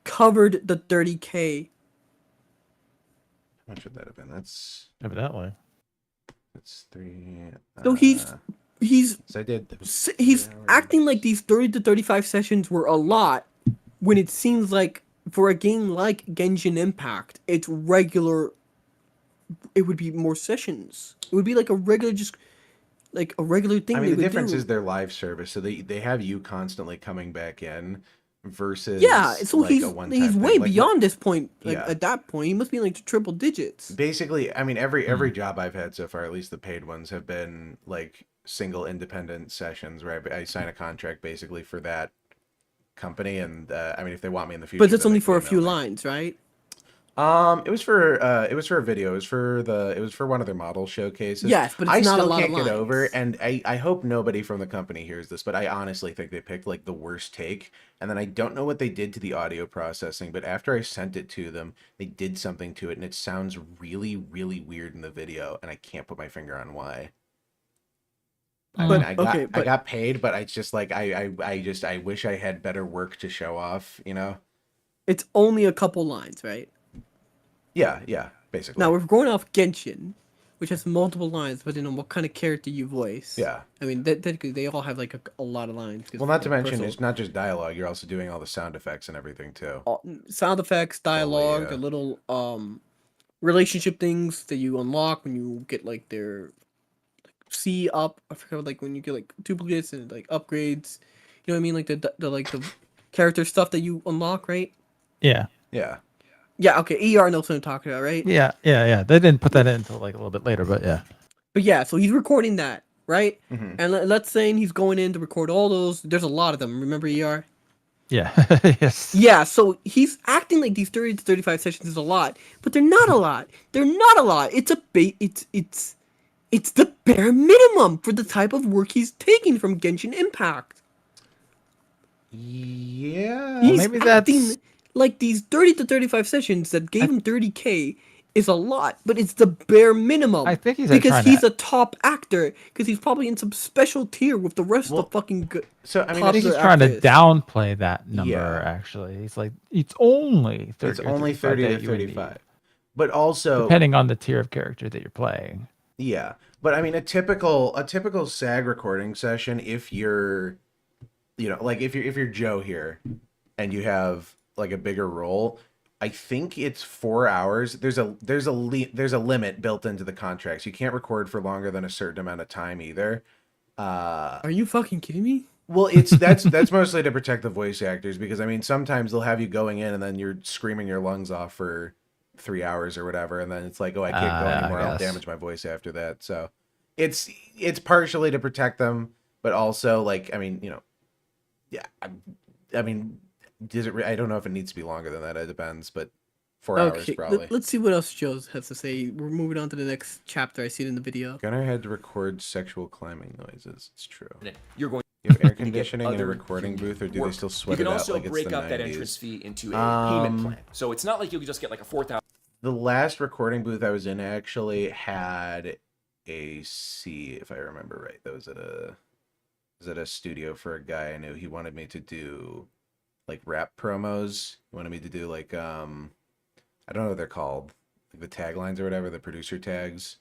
covered the 30K. how much would that have been? That's Evidently. 3. So he's So I did. he's acting like these 30 to 35 sessions were a lot when it seems like for a game like Genshin Impact, it's regular. It would be more sessions. It would be like a regular, just like a regular thing. I mean, they the would difference do. is their live service, so they have you constantly coming back in, versus Yeah, so like a he's one-time he's thing. way Like, beyond this point. Like Yeah. at that point, he must be like triple digits. basically, I mean, every job I've had so far, at least the paid ones, have been like single independent sessions where I sign a contract basically for that company, and I mean, if they want me in the future, But that's then only they for a can few email me. lines, right? It was for a video. It was for one of their model showcases. Yes, but it's I not a still lot of can't get over, lines. and I hope nobody from the company hears this, but I honestly think they picked like the worst take. And then I don't know what they did to the audio processing, but after I sent it to them, they did something to it, and it sounds really, really weird in the video, and I can't put my finger on why. I mean, I got paid, but it's just like I wish I had better work to show off, you know? It's only a couple lines, right? Yeah, basically. Now we're going off Genshin, which has multiple lines, but then what kind of character you voice. Yeah. I mean, they all have like a lot of lines. Well, not to mention, it's not just dialogue. You're also doing all the sound effects and everything too. Sound effects, dialogue, yeah. the little relationship things that you unlock when you get like their C up. I forgot, like when you get like duplicates and like upgrades. You know what I mean? Like the character stuff that you unlock, right? Yeah. Yeah. Yeah. Okay. ER knows what I'm talking about, right? Yeah. They didn't put that in until like a little bit later, but yeah. But yeah, so he's recording that, right? Mhm. And let's say he's going in to record all those. There's a lot of them. Remember ER? Yeah. Yes. Yeah, so he's acting like these 30 to 35 sessions is a lot, but they're not a lot. They're not a lot. It's the bare minimum for the type of work he's taking from Genshin Impact. Yeah. He's maybe acting that's- like these 30 to 35 sessions that gave him 30K is a lot, but it's the bare minimum. I think he's because trying he's to- a top actor, because he's probably in some special tier with the rest of the fucking good. So I mean, I think he's trying to downplay that number. Actually, he's like, it's only 30. it's only 30 to 35, but also depending on the tier of character that you're playing. Yeah, but I mean, a typical SAG recording session, if you're, you know, like if you're Joe here, and you have like a bigger role, I think it's 4 hours. There's a limit built into the contracts. You can't record for longer than a certain amount of time either. Are you fucking kidding me? Well, that's mostly to protect the voice actors, because I mean sometimes they'll have you going in and then you're screaming your lungs off for 3 hours or whatever, and then it's like, oh, I can't go anymore. I'll damage my voice after that. So it's partially to protect them, but also like, I mean, you know, yeah, I mean, does it? I don't know if it needs to be longer than that. It depends, but 4 hours probably. Let's see what else Joe has to say. We're moving on to the next chapter. I see it in the video. Gunnar had to record sexual climbing noises. It's true. You're going You have air to get conditioning in a other recording booth, or do work. they still sweat You it can out also like it's break the up that 90s? entrance fee into a payment plan. So it's not like you can just get like a 4,000. The last recording booth I was in actually had AC, if I remember right. That was at a studio for a guy I knew. He wanted me to do like rap promos. He wanted me to do like I don't know what they're called, like the taglines or whatever, the producer tags.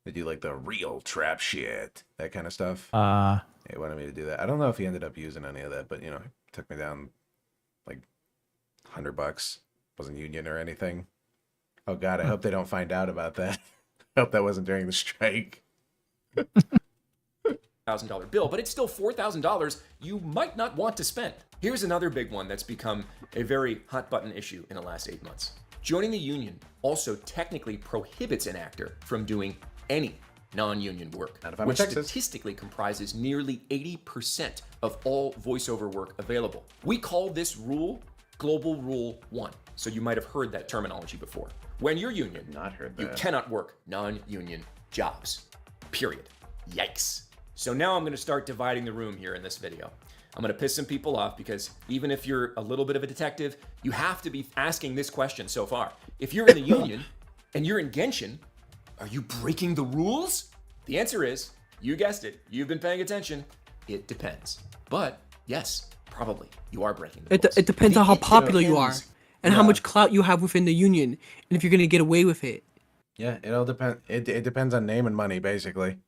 They do like the real trap shit, that kind of stuff. He wanted me to do that. I don't know if he ended up using any of that, but you know, it took me down like $100. Wasn't union or anything. Oh God, I hope they don't find out about that. I hope that wasn't during the strike. $1,000 bill, but it's still $4,000 you might not want to spend. Here's another big one that's become a very hot button issue in the last 8 months. Joining the union also technically prohibits an actor from doing any non-union work, which statistically comprises nearly 80% of all voiceover work available. We call this rule Global Rule 1, so you might have heard that terminology before. When you're union, you cannot work non-union jobs, period. Yikes. So now I'm going to start dividing the room here in this video. I'm going to piss some people off because even if you're a little bit of a detective, you have to be asking this question so far. If you're in the union and you're in Genshin, are you breaking the rules? The answer is, you guessed it, you've been paying attention, it depends. But yes, probably you are breaking the rules. It depends on how popular you are and how much clout you have within the union and if you're going to get away with it. Yeah, it all depends. It depends on name and money, basically.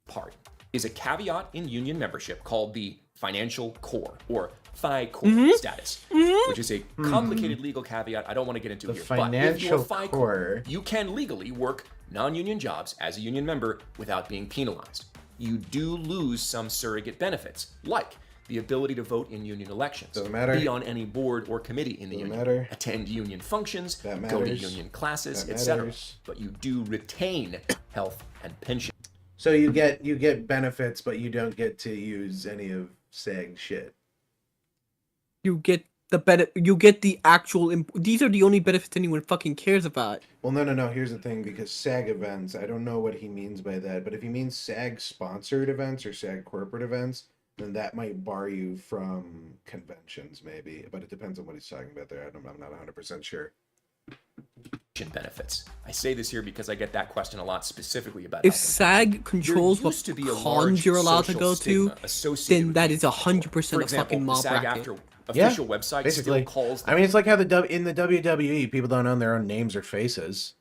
Part is a caveat in union membership called the financial core, or FI core status, which is a complicated legal caveat I don't want to get into here. But if you're FI core, you can legally work non-union jobs as a union member without being penalized. You do lose some surrogate benefits, like the ability to vote in union elections, be on any board or committee in the union, attend union functions, go to union classes, etc. But you do retain health and pension. So you get benefits, but you don't get to use any of SAG shit. You get You get the actual. These are the only benefits anyone fucking cares about. Well, no. Here's the thing, because SAG events, I don't know what he means by that, but if he means SAG sponsored events or SAG corporate events, then that might bar you from conventions, maybe. But it depends on what he's talking about there. I'm not 100% sure. Benefits. I say this here because I get that question a lot, specifically about If health SAG controls what cons you're allowed to go to, then that is 100% a fucking mob bracket. Official website basically. still calls I mean, it's like how in the WWE, people don't own their own names or faces.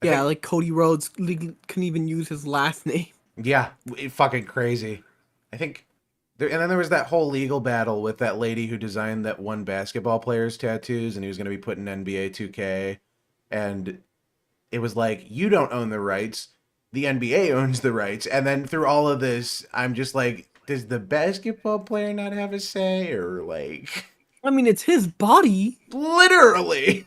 Yeah, like Cody Rhodes couldn't even use his last name. Yeah, fucking crazy. I think, and then there was that whole legal battle with that lady who designed that one basketball player's tattoos, and he was going to be put in NBA 2K, and it was like, you don't own the rights, the NBA owns the rights, and then through all of this, I'm just like, does the basketball player not have a say, or like... I mean, it's his body. Literally!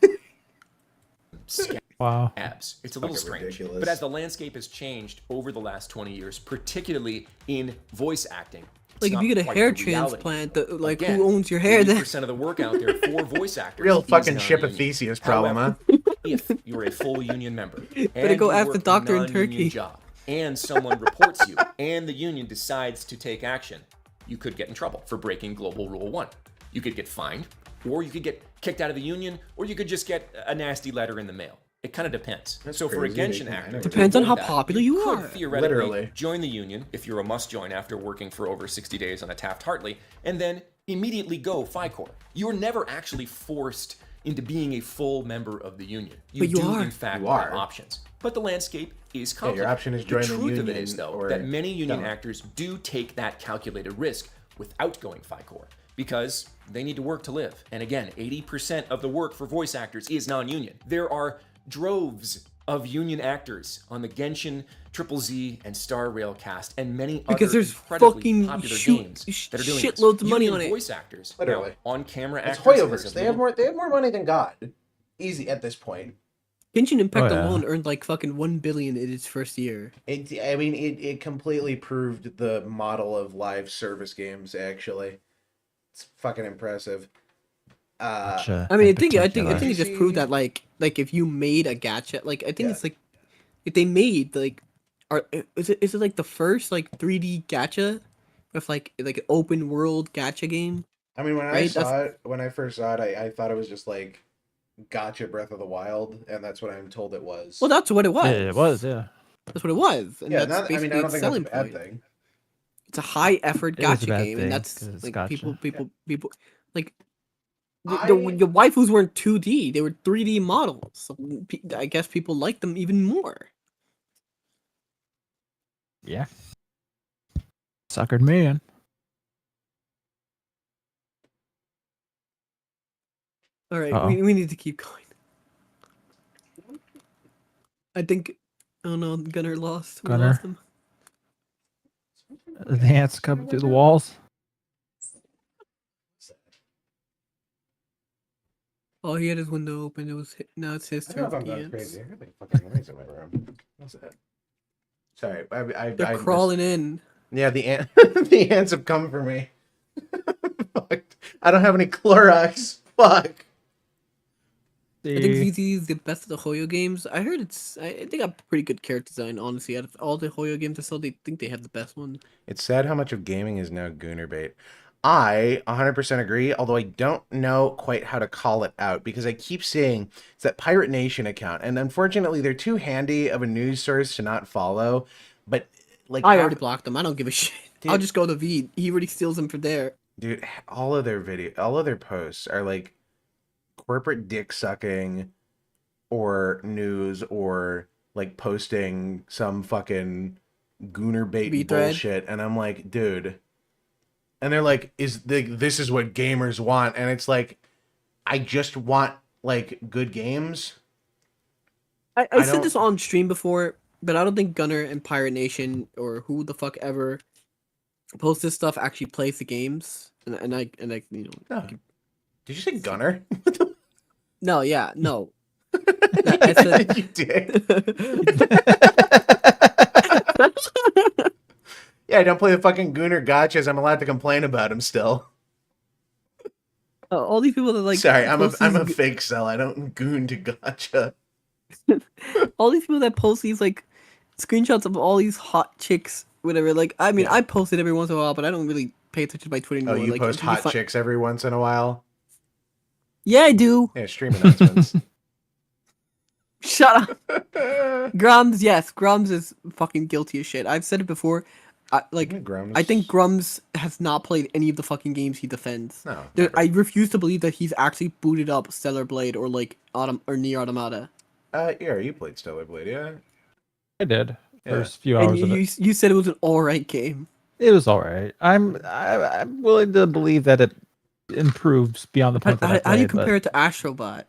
Wow. Abs. It's a little strange. Ridiculous. But as the landscape has changed over the last 20 years, particularly in voice acting, Like, if you get a hair transplant, who owns your hair then? 80% of the work out there for voice actors. Real is fucking ship of non-union. Theseus problem, However, huh? If you're a full union member, Better go you ask the work a doctor in non-union Turkey. job, and someone reports you, and the union decides to take action, you could get in trouble for breaking Global Rule 1. You could get fined, or you could get kicked out of the union, or you could just get a nasty letter in the mail. It kind of depends. So for a crazy. Genshin actor, Depends on how that, popular you could are. theoretically Literally. join the union if you're a must-join after working for over 60 days on a Taft-Hartley, and then immediately go FICOR. You're never actually forced into being a full member of the union. But you are. In fact, You are. have options. But the landscape is Yeah, complicated. your option is join the truth of it union is, though, or that many union don't. actors do take that calculated risk without going FICOR because they need to work to live. And again, 80% of the work for voice actors is non-union. There are droves of union actors on the Genshin, Triple Z, and Star Rail cast, and many Because other there's incredibly fucking popular games that are doing this. shitloads of money Union on it. voice actors, Literally. now, on-camera It's actors. Hoyoverse. as a They have little- more money than God. Easy at this point. Genshin Impact Oh, yeah. alone earned like fucking $1 billion in its first year. It completely proved the model of live service games, actually. It's fucking impressive. Gotcha. I mean, In I think it particular. just proved that like if you made a gacha, like I think it's like if they made like, is it like the first like 3D gacha with like an open world gacha game? I mean, when I Right, saw it, when I first saw it, I thought it was just like Gotcha Breath of the Wild, and that's what I'm told it was. Well, that's what it was. Yeah, it was, yeah. That's what it was, and yeah, that's I basically don't its think that's a selling bad point. thing. It's a high effort It is a gacha bad game, thing, and 'cause that's it's like gacha. people like the I- waifus weren't 2D; they were 3D models. So I guess people like them even more. Yeah. Suckered me in. All right, Uh-oh. we need to keep going. I think. Oh no, Gunnar lost. We Gunnar. lost him. The ants coming through the walls. Oh, he had his window open. It was now it's his I don't know turn. if I'm for the going ants. crazy. I heard like fucking noise in my room. What's that? Sorry, They're I crawling in. Yeah, the ant, the ants have come for me. Fuck. I don't have any Clorox. Fuck. I think ZZ is the best of the Hoyo games. I heard they got pretty good character design. Honestly, out of all the Hoyo games I saw, they think they have the best one. It's sad how much of gaming is now Gunnar bait. I 100% agree, although I don't know quite how to call it out because I keep seeing it's that Pirate Nation account, and unfortunately they're too handy of a news source to not follow. But like I already blocked them. I don't give a shit. Dude. I'll just go to Veed. He already steals them from there. dude, all of their posts are like corporate dick sucking or news or like posting some fucking Gunnar bait V-thread. bullshit, and I'm like, dude. And they're like, this is what gamers want, and it's like, I just want like good games. I I said don't- this on stream before, but I don't think Gunnar and Pirate Nation or who the fuck ever posts this stuff actually plays the games. And I you know. No. Did you say Gunnar? No, yeah, no. I said, You did. Yeah, I don't play the fucking Gunnar gotchas. I'm allowed to complain about him still. All these people that like. Sorry, I'm post a these- fake cell. I don't goon to gotcha. all these people that post these like screenshots of all these hot chicks, whatever. Like, I mean, Yeah. I post it every once in a while, but I don't really pay attention to my Twitter Oh, anymore. you like, post if you hot find- chicks every once in a while? Yeah, I do. Yeah, stream announcements. Shut up. Grums, yes, Grums is fucking guilty as shit. I've said it before. I think Grums has not played any of the fucking games he defends. No. I refuse to believe that he's actually booted up Stellar Blade or like Nier Automata. Yeah, you played Stellar Blade, yeah? I did. Yeah. First few And hours of it. you said it was an alright game. It was all right. I'm willing to believe that it improves beyond the point that I How do you played, but- compare it to Astrobot?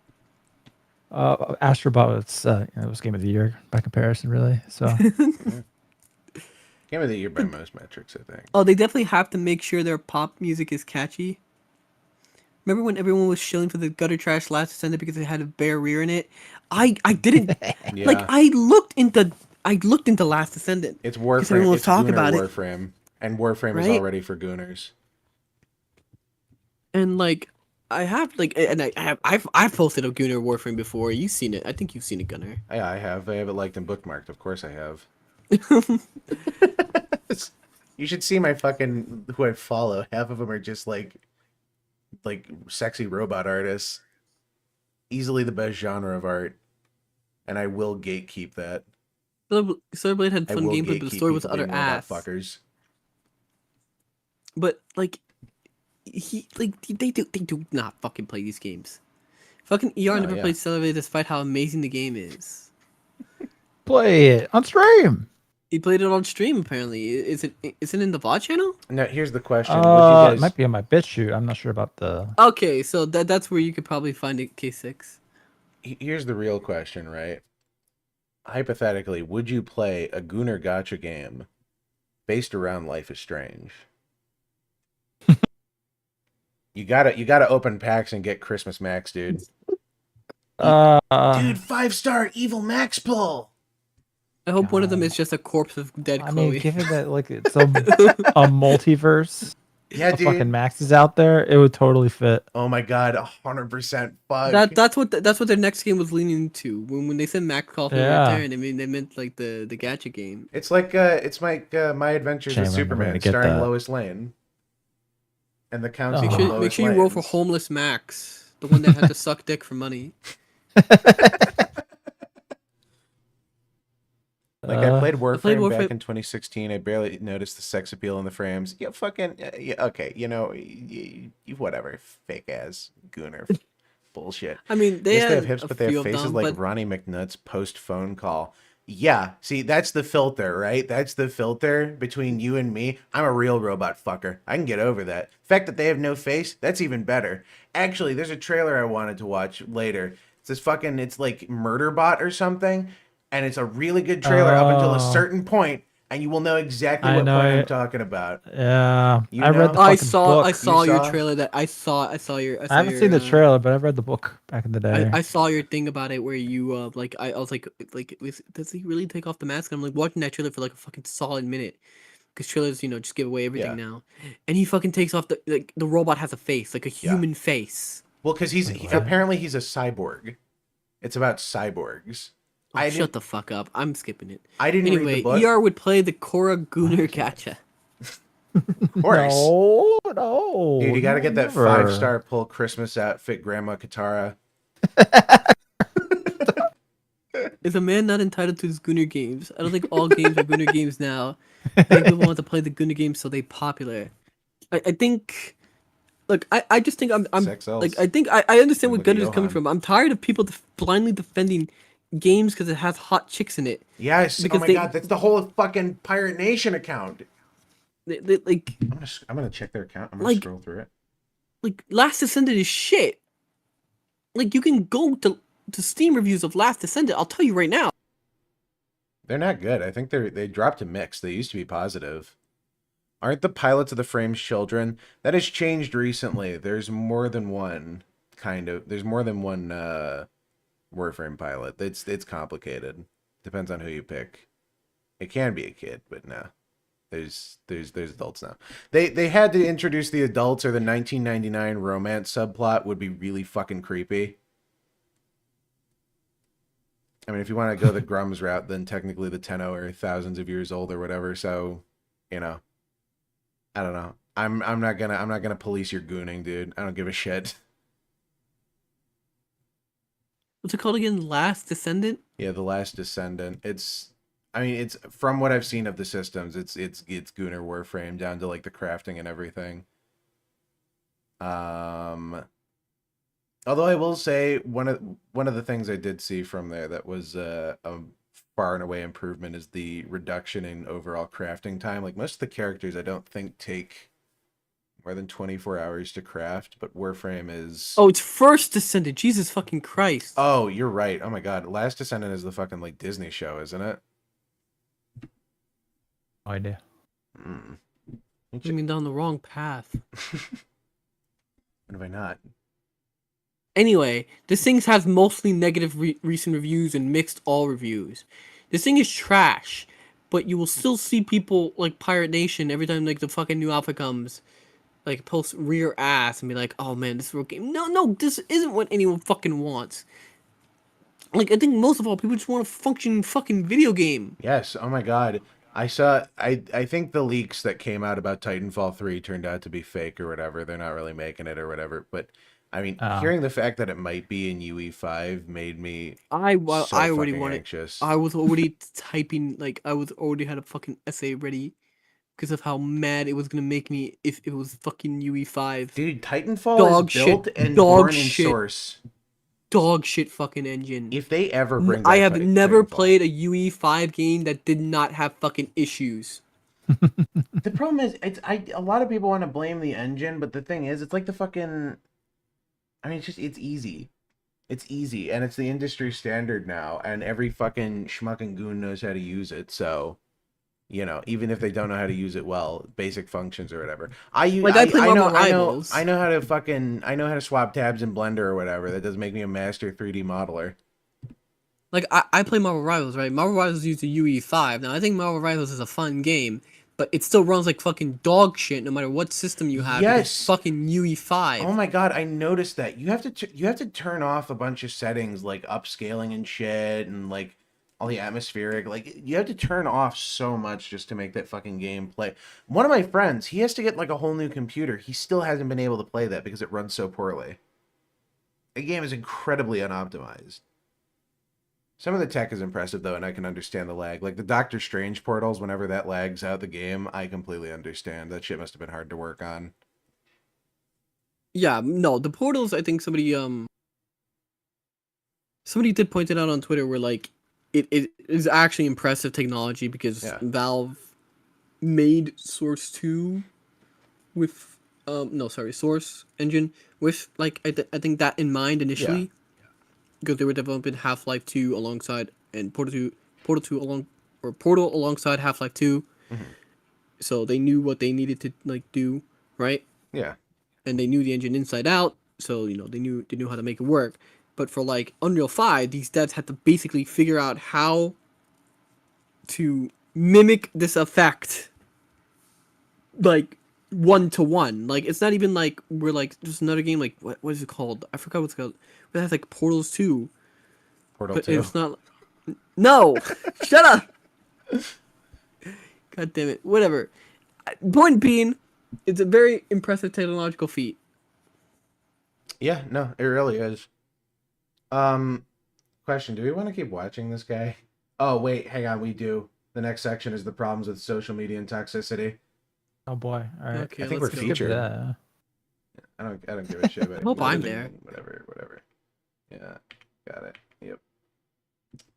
Astrobot, it was Game of the Year by comparison, really. So Game of the Year by most metrics, I think. Oh, they definitely have to make sure their pop music is catchy. Remember when everyone was shilling for the Gutter Trash Last Descendant because it had a bear rear in it? I didn't Yeah. like. I looked into Last Descendant. It's everyone Warframe. was It's talking Gunnar about it. Warframe. And Warframe is Right? already for Gunnars. And like, I have like, and I've posted a Gunnar Warframe before. You've seen it. I think you've seen it, Gunnar. Yeah, I have it liked and bookmarked. Of course I have. You should see my fucking who I follow. Half of them are just like sexy robot artists. Easily the best genre of art, and I will gatekeep that. Stellar Blade had I fun will gameplay, but the gatekeep story was people utter being robot ass. fuckers. But like, they do not fucking play these games. Fucking ER never yeah. played Stellar Blade despite how amazing the game is. play it on stream. He played it on stream apparently. Is it in the VOD channel? Now here's the question: Would you guys... It might be on my BitChute. I'm not sure about the. Okay, so that's where you could probably find it. K6. Here's the real question, right? Hypothetically, would you play a Gunnar Gotcha game based around Life is Strange? You gotta open packs and get Christmas Max, dude. Dude, 5-star evil Max pull. I hope one of them is just a corpse of dead I Chloe. mean, given that like it's a multiverse Yeah, of dude. fucking Maxes out there, it would totally fit. Oh my god, 100% bug. That's what their next game was leaning to. When they said Max Call for Yeah. Return, I mean they meant like the gacha game. It's like My Adventures Shame with I'm never gonna Superman, get starring that. Lois Lane. And the Council Make of sure Lois you roll for Lanes. homeless Max, the one that had to suck dick for money. Like, I played Warframe back Warframe- in 2016. I barely noticed the sex appeal in the frames. Yeah, fucking... Yeah, okay, whatever. Fake-ass Gunnar bullshit. I mean, they Yes, they had have hips, a but they few have of faces them, like but Ronnie McNutt's post-phone call. Yeah, see, that's the filter, right? That's the filter between you and me. I'm a real robot fucker. I can get over that. The fact that they have no face, that's even better. Actually, there's a trailer I wanted to watch later. It's like Murderbot or something, and it's a really good trailer up until a Oh. certain point, and you will know exactly I what know point I'm it. talking about. Yeah, You I read know? the I fucking saw book. your saw? trailer that I saw your. I haven't seen the trailer, but I've read the book back in the day. I saw your thing about it where you I was like does he really take off the mask? I'm like watching that trailer for like a fucking solid minute because trailers just give away everything Yeah. now, and he fucking takes off the robot has a face like a Yeah. human face. Well, because what? apparently he's a cyborg. It's about cyborgs. Oh, I shut didn't- the fuck up! I'm skipping it. I didn't read Anyway, the book. ER would play the Korra Gunnar gacha. Of course. No, Dude, you gotta get that never. 5-star pull Christmas outfit, Grandma Katara. Is a man not entitled to his Gunnar games? I don't think all games are Gunnar games now. I think people want to play the Gunnar games so they popular. I think. Look, I just think I'm Sex sells. like I think I understand Look what at Gunnar is coming Johann. from. I'm tired of people blindly defending games because it has hot chicks in it. Yes. Because oh my they- god, that's the whole fucking Pirate Nation account. Like I'm gonna check their account. I'm gonna Like- scroll through it. Last Descendant is shit. Like you can go to Steam reviews of Last Descendant. I'll tell you right now. They're not good. I think they dropped to mixed. They used to be positive. Aren't the pilots of the frames children? That has changed recently. There's more than one There's more than one Warframe pilot. It's complicated. Depends on who you pick. It can be a kid, but no. There's adults now. They had to introduce the adults, or the 1999 romance subplot would be really fucking creepy. I mean, if you want to go the Grums route, then technically the Tenno are thousands of years old or whatever. So, you know, I don't know. I'm not gonna police your gooning, dude. I don't give a shit. What's it called again? Last Descendant? Yeah, the Last Descendant. I mean, it's from what I've seen of the systems, it's Gunnar Warframe down to like the crafting and everything. Although I will say one of the things I did see from there that was a far and away improvement is the reduction in overall crafting time. Like most of the characters, I don't think take more than 24 hours to craft, but Warframe is... Oh, it's First Descendant. Jesus fucking Christ. Oh, you're right. Oh my god. Last Descendant is the fucking like Disney show, isn't it? No idea. You mean down the wrong path. What have I not? Anyway, this thing has mostly negative recent reviews and mixed all reviews. This thing is trash, but you will still see people like Pirate Nation every time like the fucking new alpha comes, like post rear ass and be like, "Oh man, this is a real game." No, this isn't what anyone fucking wants. Like I think most of all, people just want a functioning fucking video game. Yes. Oh my god. I think the leaks that came out about Titanfall 3 turned out to be fake or whatever. They're not really making it or whatever. But I mean, hearing the fact that it might be in UE5 made me I already wanted. anxious. I was already typing, like I was already had a fucking essay ready because of how mad it was gonna make me if it was fucking UE5. Dude, Titanfall is built and born in Source. Dog shit fucking engine. If they ever bring I have never Titanfall. played a UE5 game that did not have fucking issues. The problem is, a lot of people want to blame the engine, but the thing is, it's like the fucking... I mean, it's easy. It's easy, and it's the industry standard now, and every fucking schmuck and goon knows how to use it, so... You know, even if they don't know how to use it well, basic functions or whatever. I know how to swap tabs in Blender or whatever. That doesn't make me a master 3D modeler. Like, I play Marvel Rivals, right? Marvel Rivals uses the UE5. Now, I think Marvel Rivals is a fun game, but it still runs like fucking dog shit no matter what system you have. Yes. It's fucking UE5. Oh my god, I noticed that. You have to turn off a bunch of settings like upscaling and shit and like all the atmospheric. Like you have to turn off so much just to make that fucking game play. One of my friends, he has to get like a whole new computer. He still hasn't been able to play that because it runs so poorly. The game is incredibly unoptimized. Some of the tech is impressive, though, and I can understand the lag. Like, the Doctor Strange portals, whenever that lags out the game, I completely understand. That shit must have been hard to work on. Yeah, no, the portals, I think somebody did point it out on Twitter where, like, it is actually impressive technology because Valve made Source 2 with, Source Engine with, like, I think that in mind initially. Yeah. Because they were developing Half-Life 2 alongside and Portal alongside Half-Life 2. Mm-hmm. So they knew what they needed to like do, right? Yeah. And they knew the engine inside out, so they knew how to make it work. But for like Unreal 5, these devs had to basically figure out how to mimic this effect like 1-to-1. Like it's not even like we're like just another game like what is it called? I forgot what's called. It has like Portals 2. Portal 2. It's not. No, shut up. God damn it. Whatever. Point being, it's a very impressive technological feat. Yeah, no, it really is. Question: do we want to keep watching this guy? Oh wait, hang on, we do. The next section is the problems with social media and toxicity. Oh boy! All right, okay, I think we're featured. That. I don't give a shit about it. I hope I'm there. Whatever. Yeah, got it. Yep.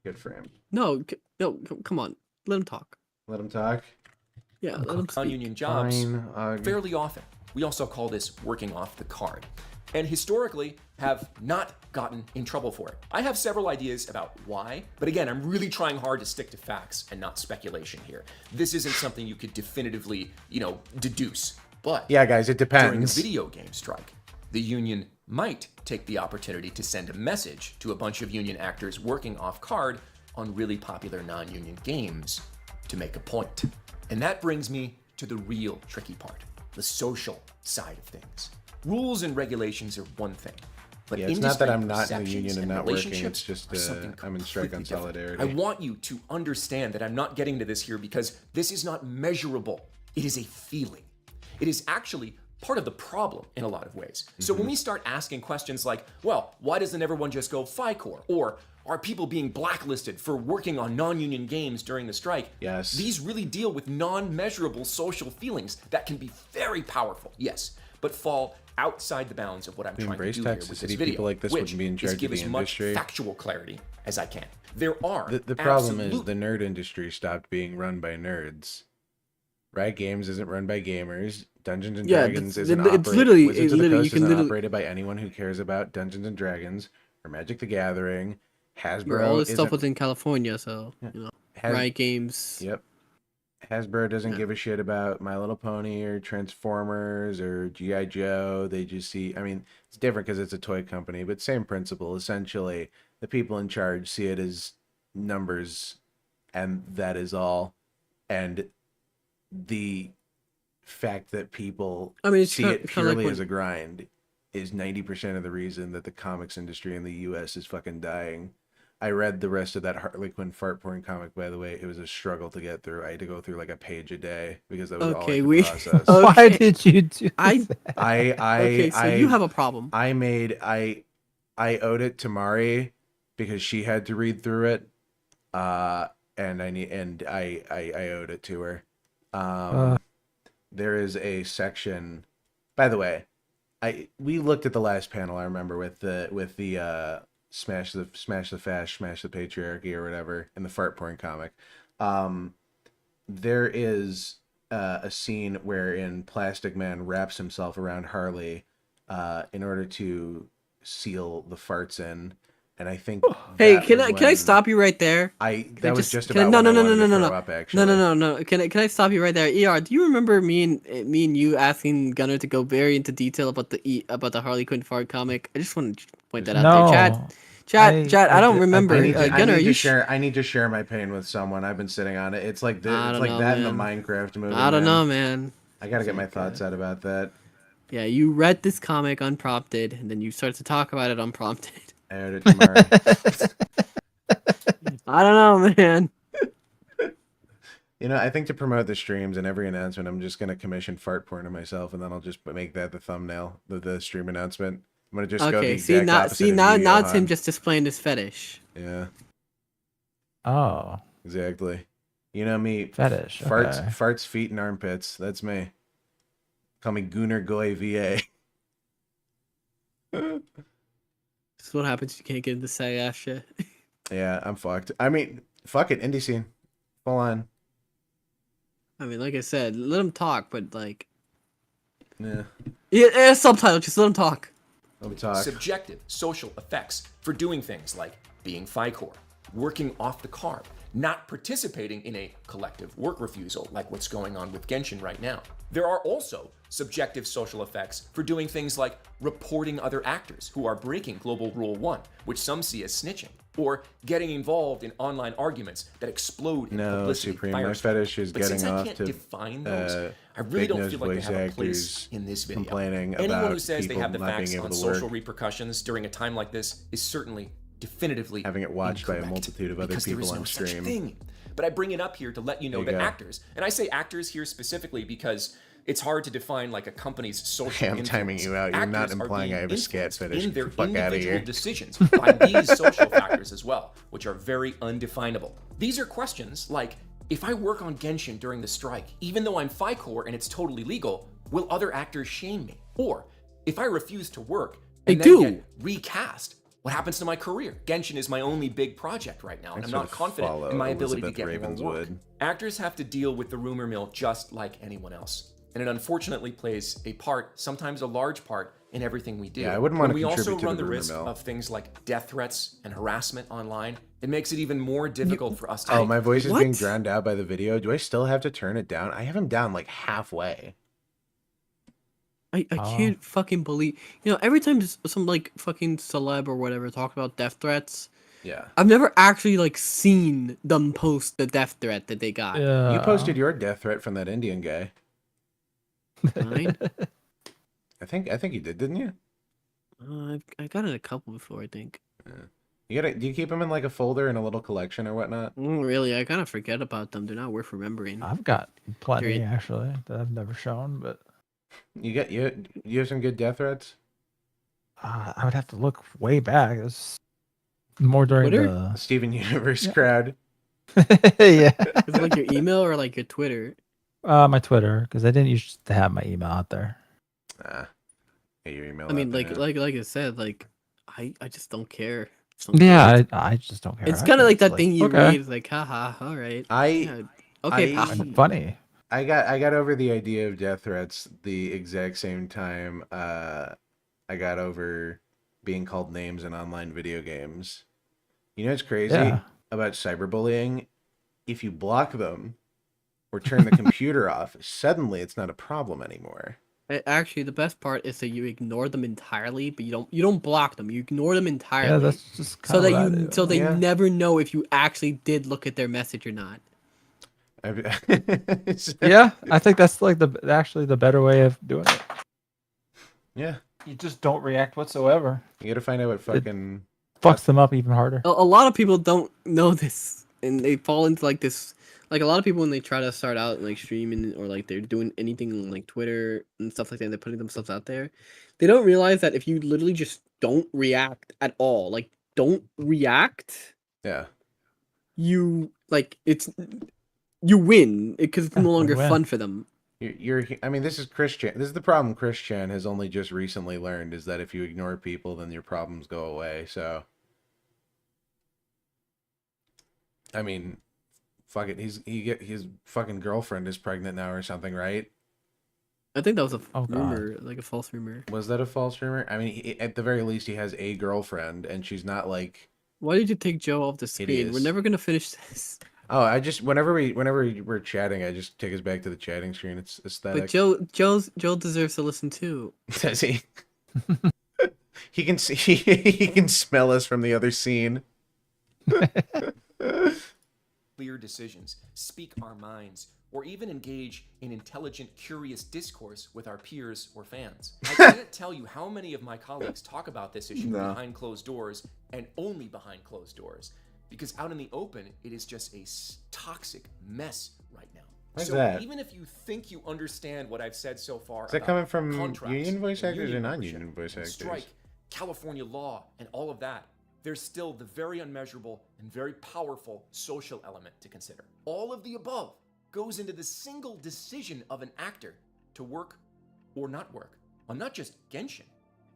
Good for him. No, come on. Let him talk. Let him talk. Yeah, let him speak. Non-union jobs fairly often. We also call this working off the card. And historically have not gotten in trouble for it. I have several ideas about why, but again, I'm really trying hard to stick to facts and not speculation here. This isn't something you could definitively, deduce. But yeah, guys, it depends. During a video game strike, the union might take the opportunity to send a message to a bunch of union actors working off card on really popular non-union games to make a point. And that brings me to the real tricky part, the social side of things. Rules and regulations are one thing, but Yeah, it's not that industry I'm not in the perceptions union and and not working. It's relationships just are something I'm in strike on completely different. solidarity. I want you to understand that I'm not getting to this here because this is not measurable. It is a feeling. It is actually part of the problem in a lot of ways. So when we start asking questions like, well, why doesn't everyone just go FICOR? Or are people being blacklisted for working on non-union games during the strike? Yes. These really deal with non-measurable social feelings that can be very powerful, yes, but fall outside the bounds of what I'm trying to embrace do here with toxicity. this video, People like this which wouldn't be in is charge give of the as much industry. factual clarity as I can. There are The problem is absolute- the nerd industry stopped being run by nerds. Riot Games isn't run by gamers. Dungeons and Yeah, Dragons it's isn't literally- Wizards of the literally- you Coast can isn't literally- operated by anyone who cares about Dungeons and Dragons or Magic the Gathering. Hasbro All this isn't- stuff was in California, so you know, Riot Games. Yep. Hasbro doesn't give a shit about My Little Pony or Transformers or G.I. Joe. They just see, I mean, it's different because it's a toy company, but same principle. Essentially, the people in charge see it as numbers, and that is all. And the fact that people I mean, it's see kinda- it kinda like purely when- as a grind is 90% of the reason that the comics industry in the U.S. is fucking dying. I read the rest of that Harley Quinn fart porn comic, by the way. It was a struggle to get through. I had to go through like a page a day because that was all I Okay, could we- process. Why did you do I that? okay, so you have a problem. I owed it to Mari because she had to read through it. And I owed it to her. There is a section, by the way, we looked at the last panel, I remember, with the smash the fash, smash the patriarchy or whatever in the fart porn comic. There is a scene wherein Plastic Man wraps himself around Harley in order to seal the farts in, and I think. Hey, that can was I when stop you right there? That was just can I- about no, when no, I no, wanted no, to no, throw no. up, actually. No. Can I stop you right there? ER, do you remember me and you asking Gunnar to go very into detail about the Harley Quinn fart comic? I just want to point that out No. there, Chat. I don't remember. Gunnar, I need to share my pain with someone. I've been sitting on it. It's like I it's don't like know, that in the man. Minecraft movie. I don't know, man. I gotta get my thoughts out about that. Yeah, you read this comic unprompted, and then you start to talk about it unprompted. I owed it to Mari. I don't know, man. You know, I think to promote the streams and every announcement, I'm just gonna commission fart porn of myself, and then I'll just make that the thumbnail of the stream announcement. I'm gonna just go the Okay, exact opposite of now you, it's him Johann. just displaying his fetish. Yeah, Oh, exactly. You know me. fetish. Farts, okay. farts, feet, and armpits. That's me. Call me GunnarGuyVA. This is what happens if you can't get into SAG ass shit. Yeah, I'm fucked. I mean, fuck it, indie scene. Full on. I mean, like I said, let him talk, but like, Yeah. yeah, subtitle, just let him talk. Let me talk. subjective social effects for doing things like being FICOR, working off the carb, not participating in a collective work refusal like what's going on with Genshin right now. There are also subjective social effects for doing things like reporting other actors who are breaking Global Rule 1, which some see as snitching, or getting involved in online arguments that explode in No, publicity Supreme, my firestorms. fetish is But getting since I off can't to define those, I really big don't nose feel like they voice have a actors place in this video. complaining Anyone who about says they people have the not being facts able on to social work. repercussions during a time like this is certainly definitively Having it watched by a incorrect, multitude of other because there people is no on such stream. thing. But I bring it up here to let you know There you that go. actors, and I say actors here specifically because it's hard to define like a company's social I'm timing influence. you out. You're not Actors are implying being I have a scat influenced fetish. in their Get the fuck outta individual here. decisions by these social factors as well, which are very undefinable. These are questions like, if I work on Genshin during the strike, even though I'm FICOR and it's totally legal, will other actors shame me? Or, if I refuse to work and They then do. get recast, what happens to my career? Genshin is my only big project right now, and I I'm sort not of confident follow in my ability to Elizabeth get more work. Ravenswood. Actors have to deal with the rumor mill just like anyone else. And it unfortunately plays a part, sometimes a large part, in everything we do. Yeah, I wouldn't want When to we also contribute to run the the rumor risk mill. of things like death threats and harassment online, it makes it even more difficult for us to. Oh, my voice is being What? drowned out by the video. Do I still have to turn it down? I have him down like halfway. I can't fucking believe, every time some like fucking celeb or whatever talk about death threats, Yeah. I've never actually like seen them post the death threat that they got. You posted your death threat from that Indian guy. Mine? I think you did, didn't you? I got it a couple before, I think. Do you keep them in like a folder in a little collection or whatnot? Really, I kind of forget about them. They're not worth remembering. I've got plenty Period. actually that I've never shown, but You have some good death threats? I would have to look way back. It was more during Twitter? the Steven Universe crowd. yeah. Is it like your email or like your Twitter? My Twitter, because I didn't used to have my email out there. Get your email. I mean, out there like now. I said, like I just don't care. Yeah, I just don't care. It's kind of like that It's thing you okay. read. It's like, haha, all right. I Okay, I- pal. Funny. I got over the idea of death threats the exact same time I got over being called names in online video games. You know what's crazy Yeah. about cyberbullying? If you block them or turn the computer off, suddenly it's not a problem anymore. Actually, the best part is that you ignore them entirely, but you don't block them. You ignore them entirely. Yeah, that's just so that kinda what I you do. so they Yeah. never know if you actually did look at their message or not. Yeah, I think that's like actually the better way of doing it. Yeah, You just don't react whatsoever. you gotta find out what fucking. Fucks them up even harder. A lot of people don't know this, and they fall into like this. Like a lot of people when they try to start out like streaming or like they're doing anything on like Twitter and stuff like that, they're putting themselves out there. They don't realize that if you literally just don't react at all, like don't react, Yeah. you like you win because it's no longer win. fun for them. I mean, this is Chris Chan. This is the problem Chris Chan has only just recently learned, is that if you ignore people, then your problems go away. So, I mean, fuck it. His fucking girlfriend is pregnant now or something, right? I think that was a Oh, God. rumor, like a false rumor. Was that a false rumor? I mean, at the very least, he has a girlfriend, and she's not like. Why did you take Joe off the screen? We're Hideous. never gonna finish this. Oh, I just whenever we're chatting, I just take us back to the chatting screen. It's aesthetic. But Joe deserves to listen too. Does he? He can see. He can smell us from the other scene. Clear decisions, speak our minds, or even engage in intelligent, curious discourse with our peers or fans. I can't tell you how many of my colleagues talk about this issue behind closed doors and only behind closed doors, because out in the open, it is just a toxic mess right now. Why's So that? even if you think you understand what I've said so far, Is that about coming from contracts union voice and actors or union non-union membership voice and actors? strike, California law, and all of that, there's still the very unmeasurable and very powerful social element to consider. All of the above goes into the single decision of an actor to work or not work on not just Genshin,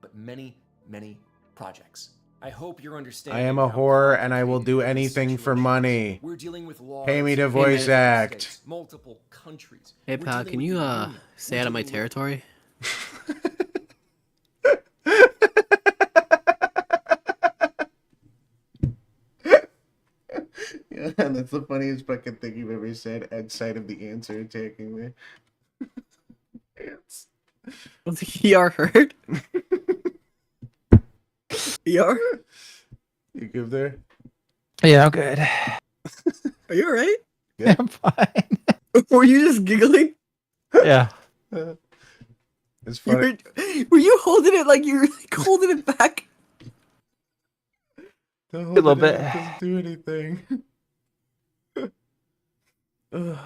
but many, many projects. I hope you're understanding. I am a how whore and I will complicated do this anything for situation is. money. We're dealing with laws. Pay me to in voice multiple act. states, multiple countries. Hey We're pal, dealing can with you the union. stay We're out of my dealing with- territory? Yeah, that's the funniest fucking thing you've ever said outside of the answer attacking me. Ants. Was ER hurt? ER? You good there? Yeah, I'm good. Are you alright? Yeah, I'm fine. Were you just giggling? Yeah. It's You funny. were you holding it like you were like holding it back? Don't A hold little it bit. in, it doesn't do anything. Ugh.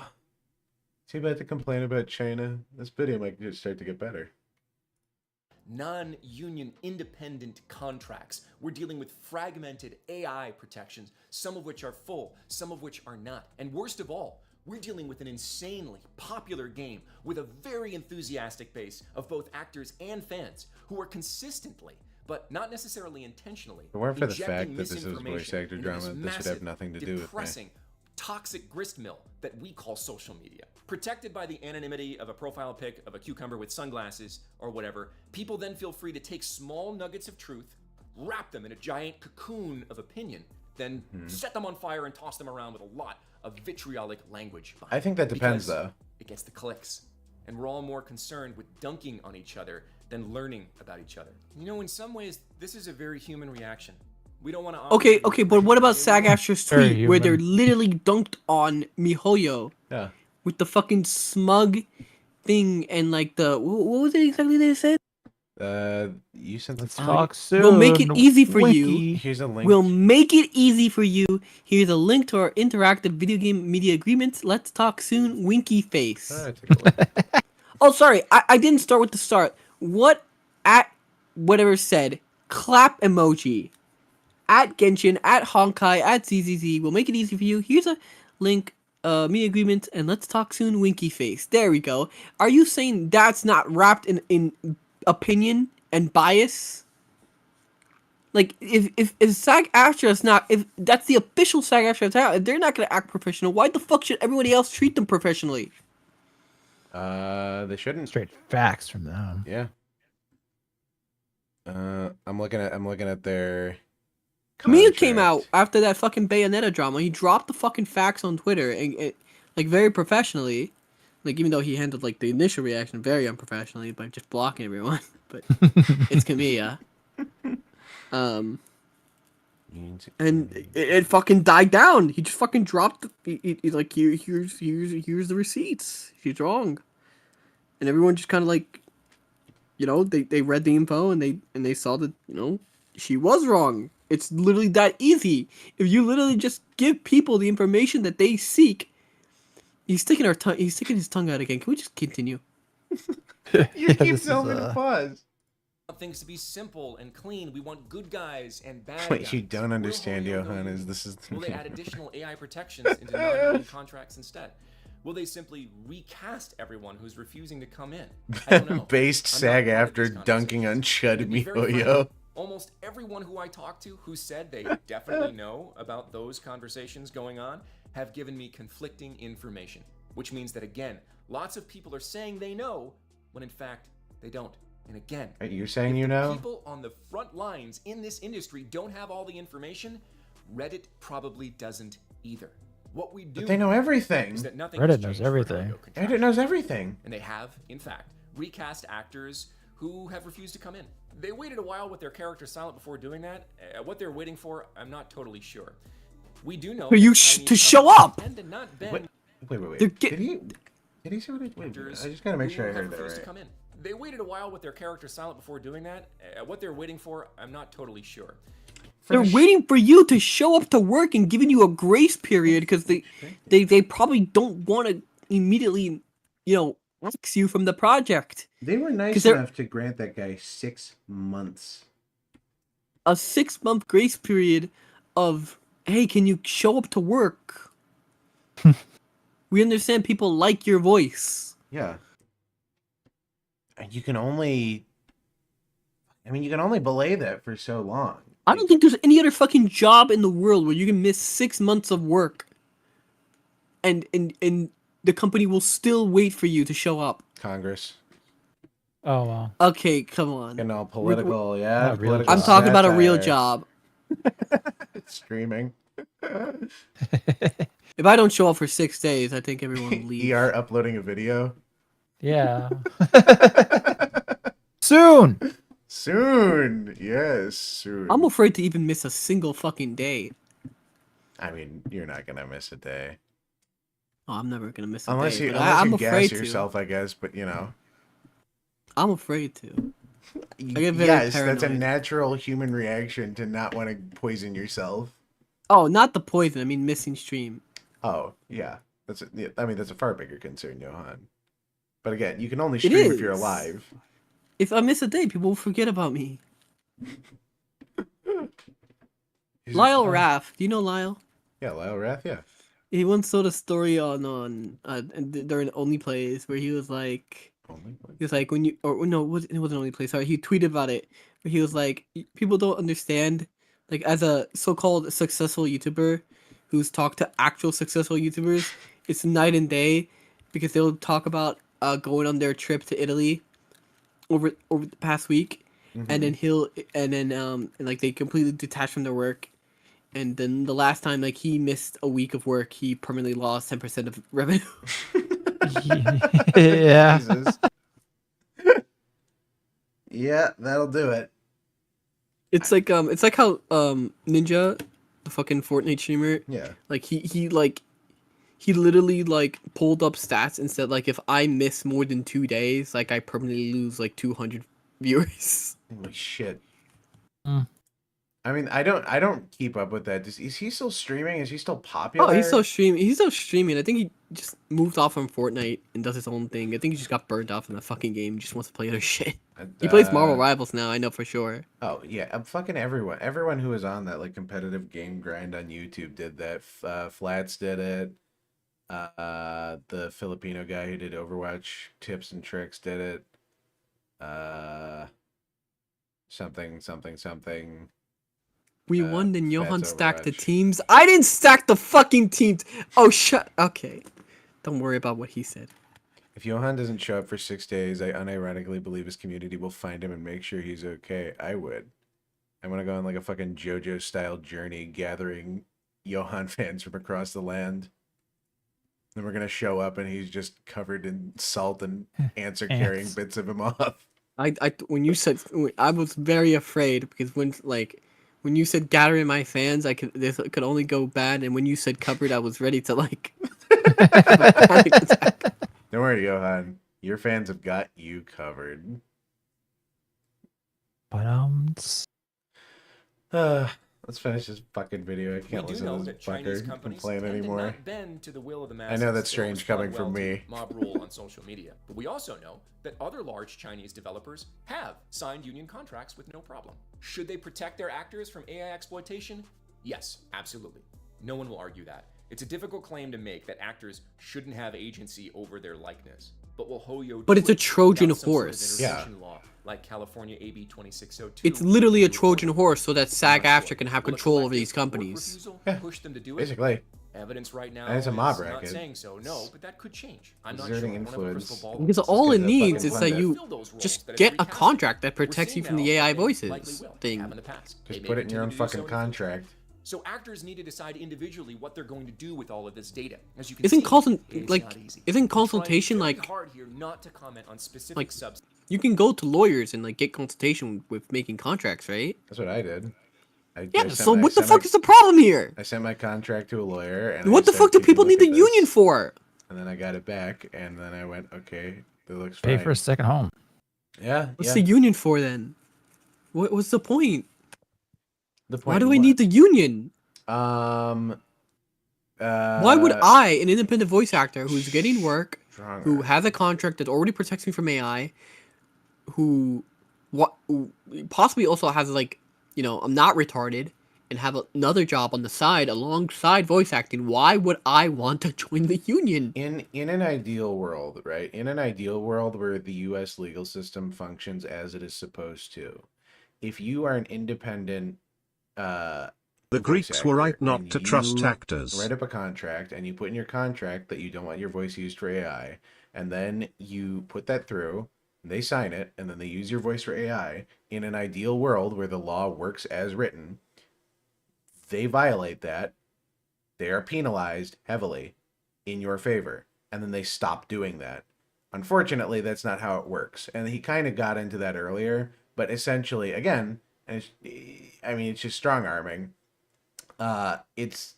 Too bad to complain about China. This video might just start to get better. Non-union independent contracts. We're dealing with fragmented AI protections, some of which are full, some of which are not. And worst of all, we're dealing with an insanely popular game with a very enthusiastic base of both actors and fans who are consistently, but not necessarily intentionally, If it weren't for the injecting fact that this is voice misinformation actor into drama, this would have massive, nothing to do with me. depressing, toxic gristmill that we call social media. Protected by the anonymity of a profile pic of a cucumber with sunglasses or whatever, people then feel free to take small nuggets of truth, wrap them in a giant cocoon of opinion, then set them on fire and toss them around with a lot of vitriolic language behind I think that it, depends, because though. it gets the clicks. And we're all more concerned with dunking on each other than learning about each other. You know, in some ways, this is a very human reaction. We don't want to. Okay, but what about SAG-AFTRA's Very tweet where they're human. literally dunked on MiHoYo Yeah. with the fucking smug thing and like the what was it exactly they said? You sent the Let's tweet? talk soon. We'll make it easy for you. Wiki. Here's a link. We'll make it easy for you. Here's a link to our interactive video game media agreements. Let's talk soon. Winky face. Alright, take a look. Oh, sorry. I didn't start with the start. What at whatever said clap emoji at Genshin at Honkai at ZZZ. We'll make it easy for you. Here's a link. Media agreement and let's talk soon. Winky face. There we go. Are you saying that's not wrapped in opinion and bias? Like if SAG-AFTRA is not, if that's the official SAG-AFTRA out, if they're not gonna act professional, why the fuck should everybody else treat them professionally? They shouldn't. Straight facts from them. Yeah. I'm looking at their. Camille came contract. out after that fucking Bayonetta drama. He dropped the fucking facts on Twitter and like very professionally. Like even though he handled like the initial reaction very unprofessionally by just blocking everyone, but it's Camilla. And it fucking died down. He just fucking dropped. He's like, here's the receipts. She's wrong, and everyone just kind of like, you know, they read the info and they saw that, you know, she was wrong. It's literally that easy. If you literally just give people the information that they seek. He's sticking his tongue out again. Can we just continue? You keep this telling me is, to pause. want things to be simple and clean. We want good guys and bad What guys. you don't Will understand, Hoyo Johann, go is this is. Will they add additional AI protections into non-union contracts instead? Will they simply recast everyone who's refusing to come in? I don't know. Based I'm not SAG part of after these dunking on conversations. To Chud be very MiHoYo. frank, almost everyone who I talked to who said they definitely know about those conversations going on have given me conflicting information, which means that, again, lots of people are saying they know when in fact they don't. And again, You're saying if you the know? people on the front lines in this industry don't have all the information, Reddit probably doesn't either. What we do But they know everything. is that nothing Reddit has knows changed for everything. Hoyo Reddit contractually. knows everything. And they have, in fact, recast actors who have refused to come in. They waited a while with their characters silent before doing that. What they're waiting for, I'm not totally sure. We do know For you that Chinese to show companies up! tend to not bend Wait. They're Did he say what? Wait, actors I just gotta make sure I who have heard that refused to right. come in. They waited a while with their characters silent before doing that. What they're waiting for, I'm not totally sure. They're waiting for you to show up to work and giving you a grace period because they probably don't want to immediately, you know, axe you from the project. They were nice 'Cause they're- enough to grant that guy 6 months. A 6-month grace period of, hey, can you show up to work? We understand people like your voice. Yeah. And you can only. I mean, you can only belay that for so long. I don't think there's any other fucking job in the world where you can miss 6 months of work and the company will still wait for you to show up. Congress. Oh wow. Okay, come on. Getting all political, yeah. Not real political I'm talking about a real satire. job. Streaming. If I don't show up for 6 days, I think everyone will leave. ER uploading a video. Yeah. Soon. Soon. Yes, soon. I'm afraid to even miss a single fucking day. I mean, you're not gonna miss a day. Oh, I'm never gonna miss a Unless day. you, but unless I'm you afraid gas yourself, I guess, but you know. I'm afraid to. get very Yes, that's a paranoid. natural human reaction to not want to poison yourself. Oh, not the poison. I mean missing stream. Oh, yeah. I mean, that's a far bigger concern, Johann. But again, you can only It stream if you're is. alive. If I miss a day, people will forget about me. Lyle Raff. Do you know Lyle? Yeah, Lyle Rath, yeah. He once told a story on during Only Plays where he was like when you it wasn't Only Plays. Sorry, he tweeted about it. Where he was like, people don't understand, like as a so-called successful YouTuber who's talked to actual successful YouTubers, it's night and day because they'll talk about going on their trip to Italy over the past week, and then like they completely detach from their work. And then the last time, like, he missed a week of work, he permanently lost 10% of revenue. Yeah. Jesus. Yeah, that'll do it. It's like how Ninja, the fucking Fortnite streamer, Yeah. like he literally like pulled up stats and said like if I miss more than 2 days, like I permanently lose like 200 viewers. Holy shit. Mm. I mean, I don't keep up with that. Is he still streaming? Is he still popular? Oh, he's still streaming. He's still streaming. I think he just moved off from Fortnite and does his own thing. I think he just got burnt off in the fucking game. He just wants to play other shit. He plays Marvel Rivals now. I know for sure. Oh yeah, fucking everyone who was on that like competitive game grind on YouTube did that. Flats did it. The Filipino guy who did Overwatch tips and tricks did it. Something. We won, then Johann That's stacked the Overwatch. teams. I didn't stack the fucking teams. Oh, shut. Okay. Don't worry about what he said. If Johann doesn't show up for 6 days, I unironically believe his community will find him and make sure he's okay. I would. I want to go on like a fucking JoJo style journey gathering Johann fans from across the land. Then we're gonna show up and he's just covered in salt and ants are carrying Ants. bits of him off. When you said, I was very afraid because when you said gathering my fans, this could only go bad. And when you said covered, I was ready to like. have a panic attack. Don't worry, Johann. Your fans have got you covered. But Let's finish this fucking video. I can't We do listen know to that this Chinese fucker companies complain tend to anymore. not bend to the will of the I masses. know that's They strange always coming respond from well to me. mob rule on social media, but we also know that other large Chinese developers have signed union contracts with no problem. Should they protect their actors from AI exploitation? Yes, absolutely. No one will argue that. It's a difficult claim to make that actors shouldn't have agency over their likeness. But will Hoyo But do it's a it Trojan without some sort of horse. intervention law, like California AB 2602? It's literally a to Trojan report it? horse so that SAG-AFTRA can have Will a control over collective these work companies. refusal Yeah, push them to do it? Basically, Evidence right now And it's a mob is not racket. saying so, no, but that could change. I'm not Exerting sure. I don't have a influence. crystal ball. Because Let's all get it the needs fucking is that pundit. you Fill those roles just that get it's a recast. contract that We're protects you seeing from the now AI that they likely voices will, have thing. in the past. They just may put it in your continue own to do fucking so in the future. contract. So actors need to decide individually what they're going to do with all of this data. As you can Isn't see, consult- it's like, not easy. isn't I'm trying consultation, very like- hard here not to comment on specific like, subs. You can go to lawyers and like get consultation with making contracts, right? That's what I did. Yeah. So what the fuck is the problem here? I sent my contract to a lawyer, and What I the said, fuck do "Can you people look need at the union this?" for? And then I got it back, and then I went, okay, that looks pay fine. for a second home. Yeah, What's yeah. the union for then? What's the point? The point Why do I what? need the union? Why Why would I, an independent voice actor who's getting work, Stronger. who has a contract that already protects me from AI, who possibly also has like, you know, I'm not retarded and have another job on the side alongside voice acting, why would I want to join the union? In an ideal world, right? In an ideal world where the U.S. legal system functions as it is supposed to, if you are an independent, The voice Greeks were right actor not and to trust you actors. write up a contract and you put in your contract that you don't want your voice used for AI, and then you put that through, they sign it, and then they use your voice for AI. In an ideal world where the law works as written, they violate that, they are penalized heavily in your favor, and then they stop doing that. Unfortunately, that's not how it works, and he kind of got into that earlier, but essentially, again, and it's just strong arming. It's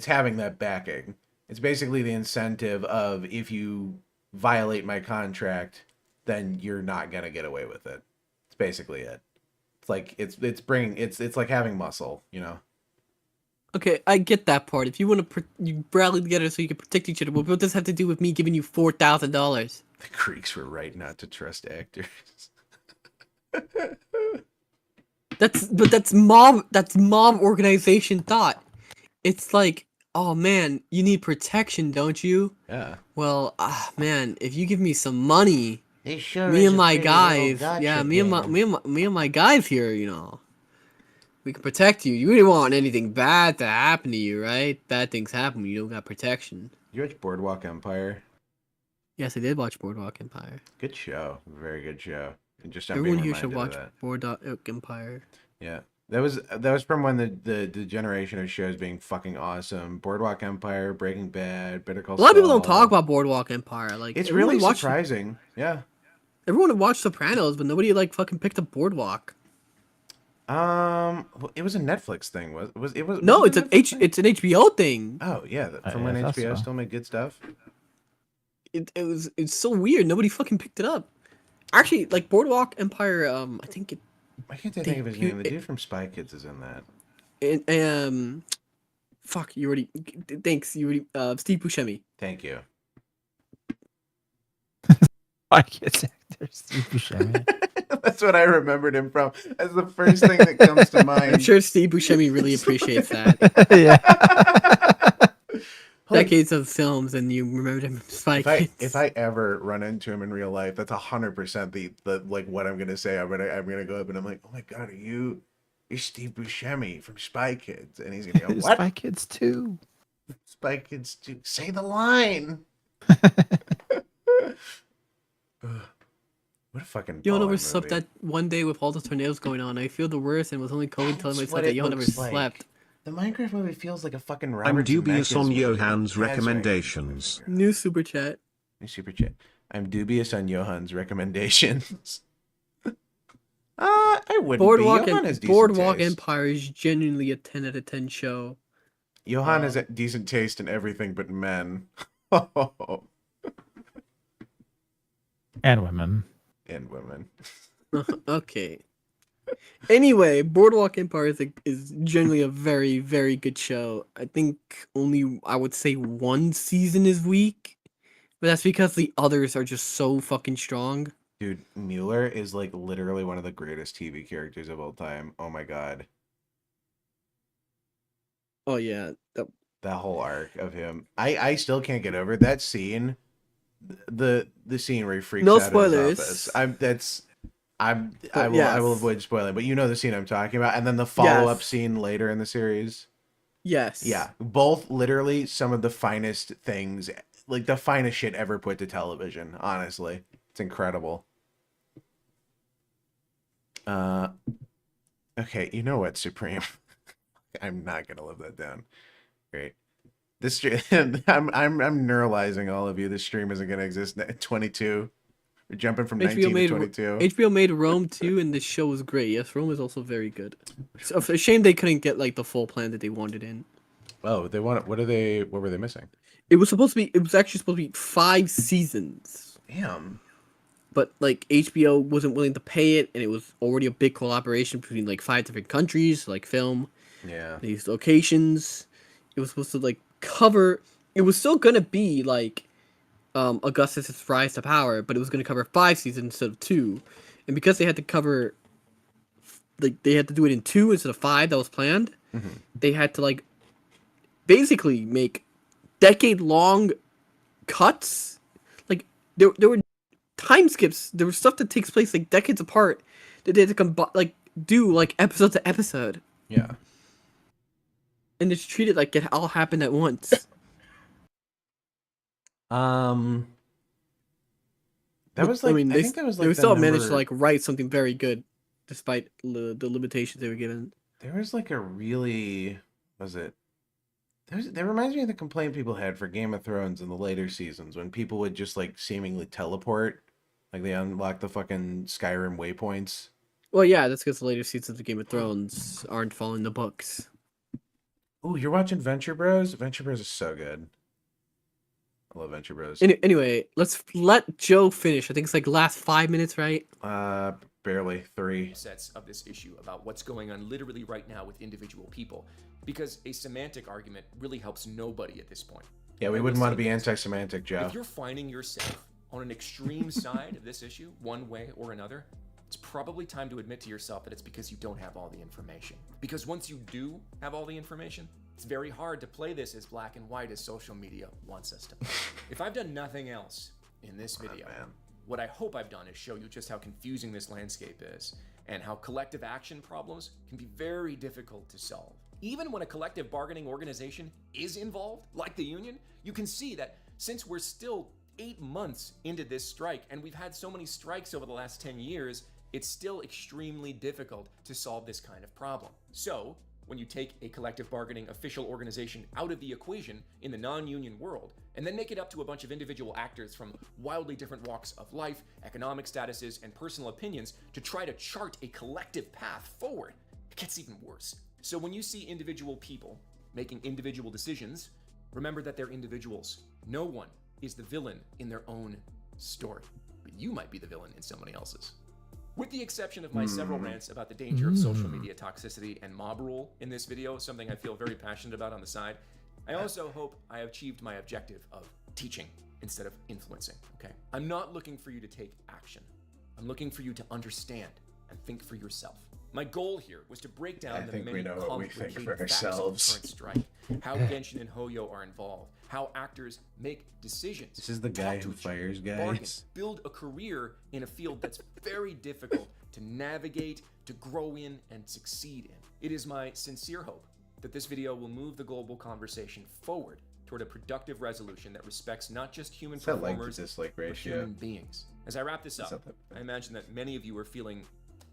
having that backing. It's basically the incentive of, if you violate my contract, then you're not gonna get away with it. It's basically it. It's like it's like having muscle, you know. Okay, I get that part. If you want to, you rally together so you can protect each other. But what does this have to do with me giving you $4,000? The Greeks were right not to trust actors. That's mob organization thought. It's like, oh man, you need protection, don't you? Yeah. Well, man, if you give me some money, They sure me and my guys, yeah, me and my guys here, you know, we can protect you. You didn't want anything bad to happen to you, right? Bad things happen when you don't got protection. You watch Boardwalk Empire? Yes, I did watch Boardwalk Empire. Good show. Very good show. And just I'm Everyone being here should watch reminded of Boardwalk Empire. that. Yeah. That was from when the generation of shows being fucking awesome. Boardwalk Empire, Breaking Bad, Better Call A lot of people don't Saul. talk about Boardwalk Empire. Like, It's everyone really watched- surprising. Yeah. Everyone watched Sopranos, but nobody like fucking picked up Boardwalk. It was a Netflix thing. Was it was? No, was it a Netflix thing? it's an HBO thing. Oh yeah, from when yeah, that's HBO so. still made good stuff. It's so weird. Nobody fucking picked it up. Actually, like Boardwalk Empire. I think Why can't I think of his name? The dude from Spy Kids is in that. fuck, you already. Thanks, you already. Steve Buscemi. Thank you. I can't actor Steve Buscemi. That's what I remembered him from. That's the first thing that comes to mind. I'm sure Steve Buscemi really appreciates that. Yeah. Decades of films, and you remembered him from Spy Kids. If I ever run into him in real life, that's 100% the like what I'm gonna say. I'm gonna go up and I'm like, oh my god, you're Steve Buscemi from Spy Kids, and he's gonna go, what? Spy Kids 2. Spy Kids 2. Say the line. What a fucking. Yo baller never slept movie. that one day with all the tornadoes going on. I feel the worst, and was only COVID telling That's myself what that it Yo never looks like. slept. The Minecraft movie feels like a fucking. I'm Robert dubious Zemeckis on movie. Johann's That's right. recommendations. New super chat. New super chat. I'm dubious on Johann's recommendations. I wouldn't Boardwalk be. Johann has and decent Boardwalk taste. Empire is genuinely a 10 out of 10 show. Johann has a decent taste in everything but men. And women. And women. Okay. Anyway, Boardwalk Empire is generally a very, very good show. I think only, I would say, one season is weak. But that's because the others are just so fucking strong. Dude, Mueller is like literally one of the greatest TV characters of all time. Oh my god. Oh, yeah. That whole arc of him. I still can't get over that scene. The scene where he freaks No out spoilers. in his office. I will avoid spoiling, but you know the scene I'm talking about, and then the follow-up Yes. scene later in the series. Yes. Yeah, both literally some of the finest things, like the finest shit ever put to television. Honestly, it's incredible. Okay, you know what, Supreme? I'm not gonna live that down. Great. This stream, I'm neuralizing all of you. This stream isn't gonna exist at 22. We're jumping from 19 to 22. HBO made Rome 2, and this show was great. Yes, Rome is also very good. So, it's a shame they couldn't get like the full plan that they wanted in. Oh, they want. What were they missing? It was actually supposed to be 5 seasons. Damn. But like HBO wasn't willing to pay it, and it was already a big collaboration between like 5 different countries, like film, Yeah. these locations. It was supposed to like cover. It was still gonna be like Augustus' rise to power, but it was gonna cover 5 seasons instead of 2, and because they had to cover, like they had to do it in 2 instead of 5 that was planned. Mm-hmm. They had to like basically make decade-long cuts. Like there were time skips. There was stuff that takes place like decades apart that they had to do like episode to episode, Yeah. and just treat it like it all happened at once. That But, was like. I, they, think that was they like. still managed to like write something very good, despite the limitations they were given. There was like a really. Was it? That reminds me of the complaint people had for Game of Thrones in the later seasons when people would just like seemingly teleport, like they unlock the fucking Skyrim waypoints. Well, yeah, that's because the later seasons of Game of Thrones aren't following the books. Oh, you're watching Venture Bros? Venture Bros is so good. I love Venture Bros. Anyway, let's let Joe finish. I think it's like last 5 minutes, right? Barely 3. Sets of this issue about what's going on literally right now with individual people, because a semantic argument really helps nobody at this point. Yeah, we I wouldn't will want to say be this. anti-semantic, Joe. If you're finding yourself on an extreme side of this issue, one way or another, it's probably time to admit to yourself that it's because you don't have all the information. Because once you do have all the information, it's very hard to play this as black and white as social media wants us to. If I've done nothing else in this video, what I hope I've done is show you just how confusing this landscape is, and how collective action problems can be very difficult to solve. Even when a collective bargaining organization is involved, like the union, you can see that since we're still 8 months into this strike, and we've had so many strikes over the last 10 years, it's still extremely difficult to solve this kind of problem. So, when you take a collective bargaining official organization out of the equation in the non-union world, and then make it up to a bunch of individual actors from wildly different walks of life, economic statuses, and personal opinions to try to chart a collective path forward, gets even worse. So when you see individual people making individual decisions, remember that they're individuals. No one is the villain in their own story, but you might be the villain in somebody else's. With the exception of my several rants about the danger of social media toxicity and mob rule in this video, something I feel very passionate about on the side, I also hope I have achieved my objective of teaching instead of influencing, okay? I'm not looking for you to take action. I'm looking for you to understand and think for yourself. My goal here was to break down the many complicated facts of the current strike, how Genshin and Hoyo are involved, how actors make decisions. This is the guy who fires guys. Build a career in a field that's very difficult to navigate, to grow in, and succeed in. It is my sincere hope that this video will move the global conversation forward toward a productive resolution that respects not just human performers, but human beings. As I wrap this up, I imagine that many of you are feeling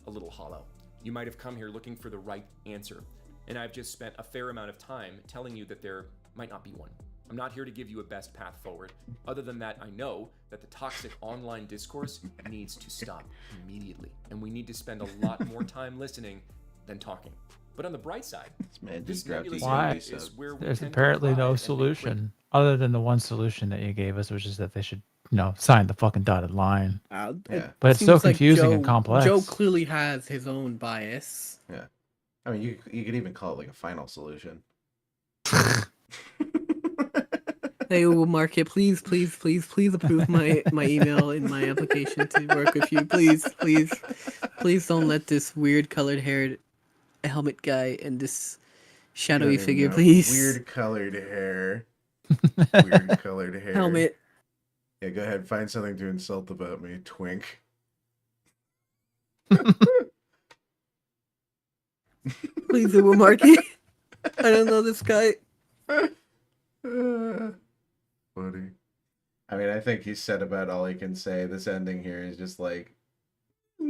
a little hollow. You might have come here looking for the right answer, and I've just spent a fair amount of time telling you that there might not be one. I'm not here to give you a best path forward. Other than that, I know that the toxic online discourse needs to stop immediately, and we need to spend a lot more time listening than talking. But on the bright side, this nebulous is where we There's tend to apparently thrive no and solution other than the one solution that you gave us, which is that they should, sign the fucking dotted line. Yeah. But it's so confusing and complex. Joe clearly has his own bias. Yeah. I mean, you could even call it like a final solution. Hey, Market, please approve my email in my application to work with you. Please don't let this weird colored haired helmet guy and this shadowy figure, please. Weird colored hair. Weird colored hair. Helmet. Yeah, go ahead. Find something to insult about me, twink. Please, Market. I don't know this guy. Funny. I mean, I think he said about all he can say. This ending here is just like... I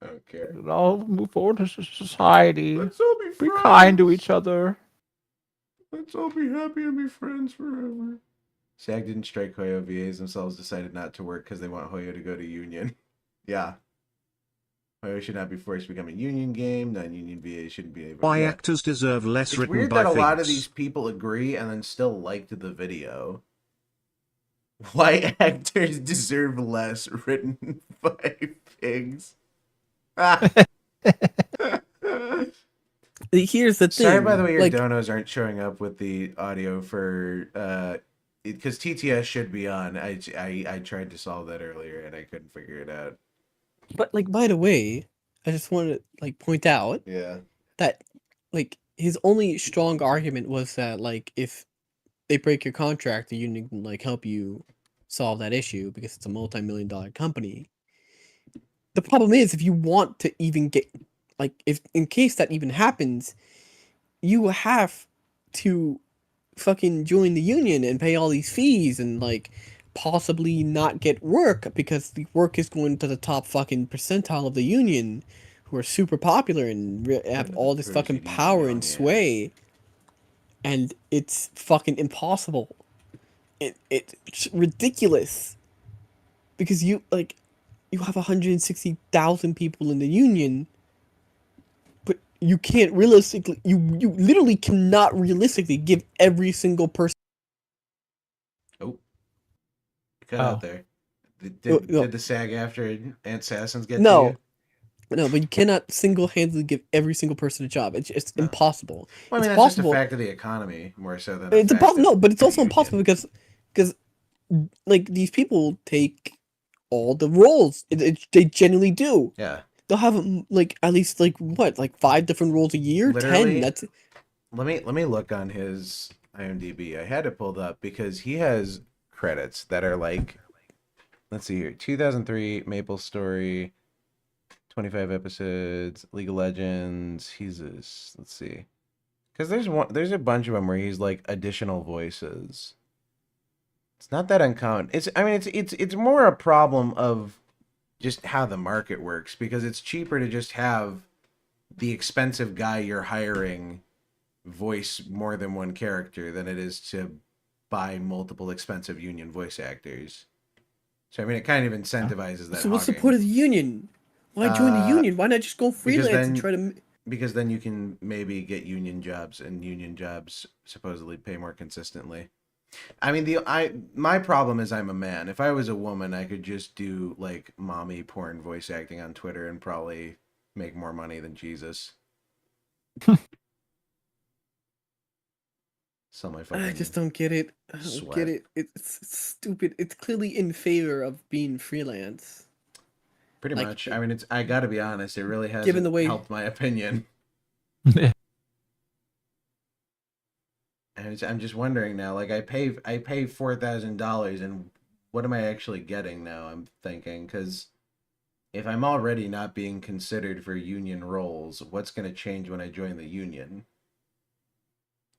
don't care. All move forward to society. Let's all be friends. Be kind to each other. Let's all be happy and be friends forever. SAG didn't strike Hoyo. VAs themselves decided not to work because they want Hoyo to go to Union. Yeah. Hoyo should not be forced to become a Union game. Non-Union VAs shouldn't be able to... Why actors deserve less It's written weird by that a lot of figs. these people agree and then still liked the video. Why actors deserve less written by pigs. Here's the thing. Sorry, by the way, your donos aren't showing up with the audio for because TTS should be on. I tried to solve that earlier and I couldn't figure it out. But by the way, I just want to point out that his only strong argument was that if they break your contract, the union can help you solve that issue because it's a multi-million-dollar company. The problem is, if you want to even get if in case that even happens, you have to fucking join the union and pay all these fees and possibly not get work because the work is going to the top fucking percentile of the union, who are super popular and have all this fucking power and sway, and it's fucking impossible. It's ridiculous because you have 160,000 people in the union, but you can't realistically, you literally cannot realistically give every single person. Oh, cut out there. Did the SAG after Assassins get to you? No, but you cannot single-handedly give every single person a job. It's impossible. Well, I mean, it's that's possible. just a fact of the economy more so than It's impossible. No, but it's also impossible because these people take all the roles. They genuinely do. Yeah. They'll have at least 5 different roles a year. Literally, 10. That's. Let me look on his IMDb. I had it pulled up because he has credits that are let's see here, 2003 Maple Story, 25 episodes, League of Legends. Let's see, because there's a bunch of them where he's additional voices. It's not that uncommon. It's more a problem of just how the market works, because it's cheaper to just have the expensive guy you're hiring voice more than one character than it is to buy multiple expensive union voice actors. So it kind of incentivizes that. So what's the point of the union? Why join the union? Why not just go freelance then- and try to? Because then you can maybe get union jobs, and union jobs supposedly pay more consistently. I mean, my problem is I'm a man. If I was a woman, I could just do like mommy porn voice acting on Twitter and probably make more money than Jesus. Sell my fucking. I just don't get it. I don't sweat. get it. It's stupid. It's clearly in favor of being freelance. Pretty like, much. I mean, I gotta be honest. It really has Given the way- helped my opinion. Yeah. And I'm just wondering now. Like, I pay $4,000, and what am I actually getting now? I'm thinking, because if I'm already not being considered for union roles, what's gonna change when I join the union?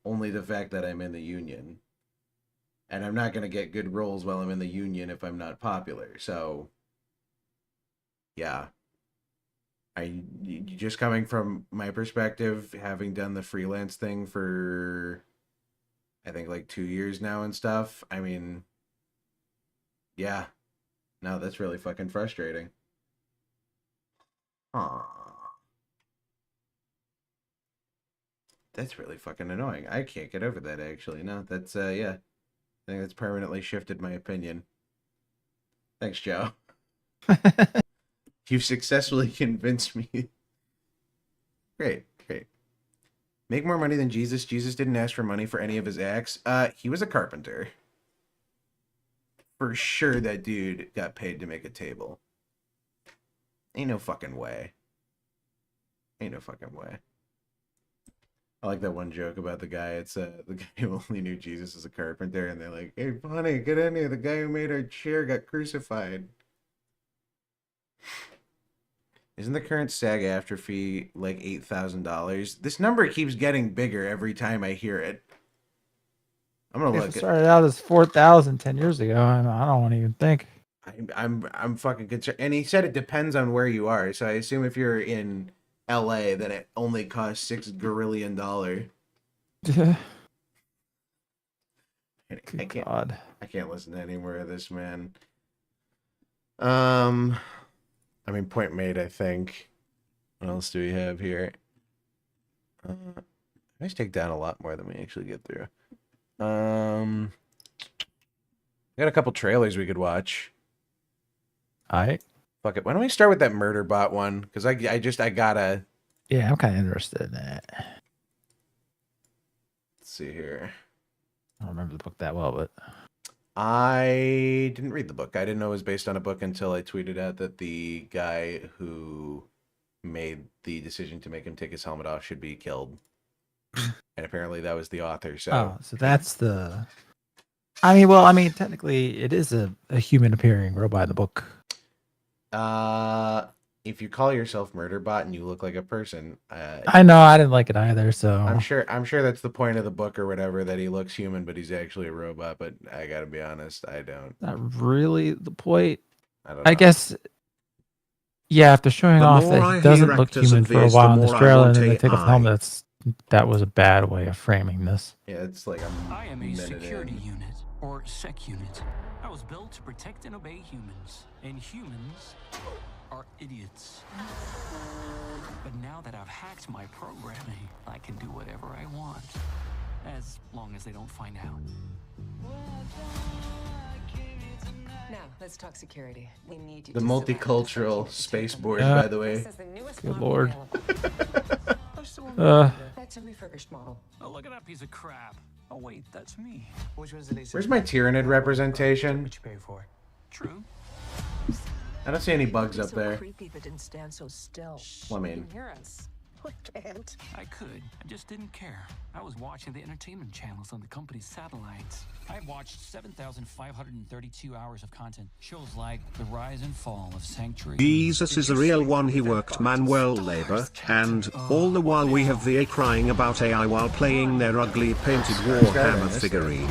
Only the fact that I'm in the union, and I'm not gonna get good roles while I'm in the union if I'm not popular. So, yeah. Just coming from my perspective, having done the freelance thing for, I think, like 2 years now and stuff. I mean, yeah. No, that's really fucking frustrating. Aww. That's really fucking annoying. I can't get over that, actually. No, that's, yeah. I think that's permanently shifted my opinion. Thanks, Joe. You've successfully convinced me. Great. Make more money than Jesus. Jesus didn't ask for money for any of his acts. He was a carpenter. For sure that dude got paid to make a table. Ain't no fucking way. I like that one joke about the guy. It's the guy who only knew Jesus as a carpenter, and they're like, "Hey, Bonnie, get in here. The guy who made our chair got crucified." Isn't the current SAG-AFTRA fee like $8,000? This number keeps getting bigger every time I hear it. I'm gonna If look. it started out as 4,000 10 years ago, I don't want to even think. I'm fucking concerned. And he said it depends on where you are. So I assume if you're in LA, then it only costs $6 gorillion. Yeah. I God. can't listen to any more of this, man. I mean, point made, I think. What else do we have here? Let's take down a lot more than we actually get through. We got a couple trailers we could watch. Alright. Fuck it. Why don't we start with that murder bot one? Because I gotta. Yeah, I'm kind of interested in that. Let's see here. I don't remember the book that well, but I didn't read the book. I didn't know it was based on a book until I tweeted out that the guy who made the decision to make him take his helmet off should be killed. And apparently that was the author. So, so that's the. I mean, technically, it is a human appearing robot in the book. if you call yourself Murderbot and you look like a person, I know I didn't like it either. So I'm sure that's the point of the book or whatever, that he looks human but he's actually a robot. But I gotta be honest, I don't. not really the point. I don't know. I guess. Yeah, after showing off that he doesn't look human for a while in this trailer, and then they take off the helmet, that was a bad way of framing this. Yeah, it's like I am a security unit, or SEC unit. I was built to protect and obey humans, and humans are idiots. But now that I've hacked my programming, I can do whatever I want, as long as they don't find out. Now, let's talk security. We need you the to multicultural space board, by the way. This is the newest Good model lord. available. That's a refurbished model. Oh, look at that piece of crap. Oh, wait, that's me. Which one's the latest? Where's my Tyranid representation? What you pay for? True. I don't see any bugs up there. Creepy, but didn't stand so still. Well, I mean, Hear us. We can't. I could. I just didn't care. I was watching the entertainment channels on the company's satellites. I've watched 7,532 hours of content. Shows like The Rise and Fall of Sanctuary. Jesus is a real one. He worked manual labor, and all the while we have VA crying about AI while playing their ugly painted Warhammer figurine.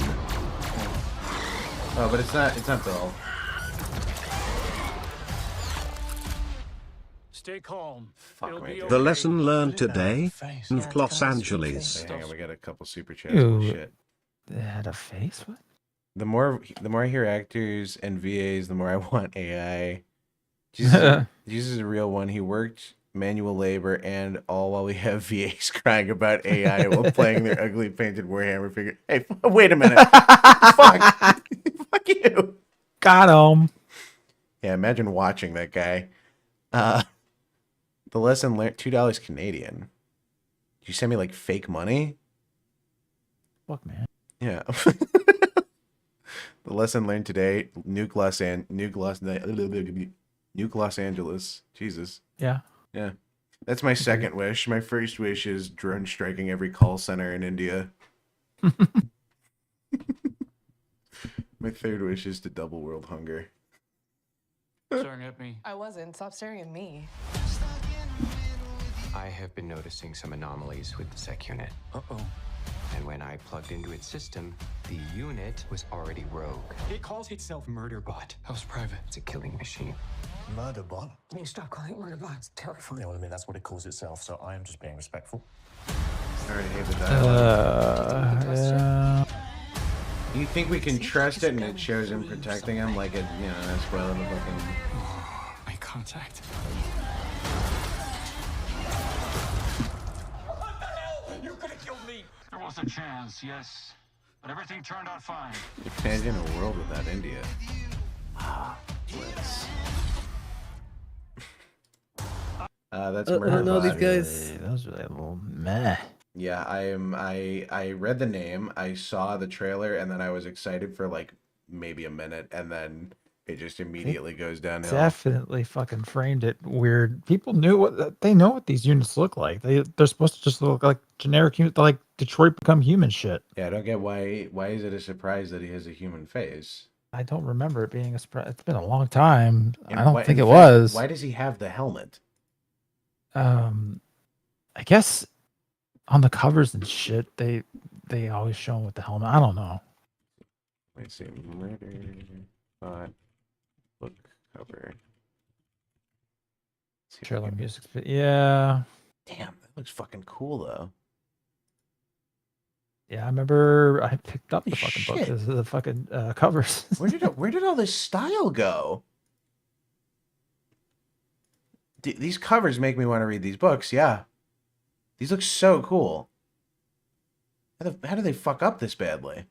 Oh, but it's not Bill. Stay calm. Fuck me, dude. The lesson learned today in Los Angeles. Hang on, we got a couple super chats. Ew. Shit. They had a face. What? The more I hear actors and VAs, the more I want AI. Jesus is a real one. He worked manual labor and all while we have VAs crying about AI while playing their ugly painted Warhammer figure. Hey, wait a minute. Fuck. Fuck you. Got him. Yeah, imagine watching that guy. The lesson learned, $2 Canadian. You send me like fake money? Fuck, man. Yeah. The lesson learned today, nuke Los Angeles. Jesus. Yeah. Yeah. That's my second wish. My first wish is drone striking every call center in India. My third wish is to double world hunger. Staring at me. I wasn't. Stop staring at me. I have been noticing some anomalies with the sec unit. Uh-oh. And when I plugged into its system, the unit was already rogue. It calls itself Murderbot. How's private? It's a killing machine. Murderbot? Can you stop calling it Murderbot? It's terrifying. You know what I mean? That's what it calls itself, so I am just being respectful. I already hate the dialogue. Yeah. You think we can trust it and it shows him protecting him like it, you know, that's spoiling the fucking... Eye contact. You could have killed me! There was a chance, yes. But everything turned out fine. Imagine a world without India. Bliss. That's Murderbot. No, these guys. Those are a little meh. Yeah, I read the name, I saw the trailer, and then I was excited for like maybe a minute, and then it just immediately goes downhill. Definitely fucking framed it weird. People knew they know what these units look like. They're supposed to just look like generic units, like Detroit Become Human shit. Yeah, I don't get why is it a surprise that he has a human face? I don't remember it being a surprise. It's been a long time. And I don't think in it fact, was. Why does he have the helmet? I guess on the covers and shit, they always show him with the helmet. I don't know. Let me see. Murderbot book cover. Trailer music. Yeah. Damn, that looks fucking cool though. Yeah, I remember I picked up the Holy fucking shit. book. The fucking covers. Where did all this style go? These covers make me want to read these books. Yeah, these look so cool. How do they fuck up this badly?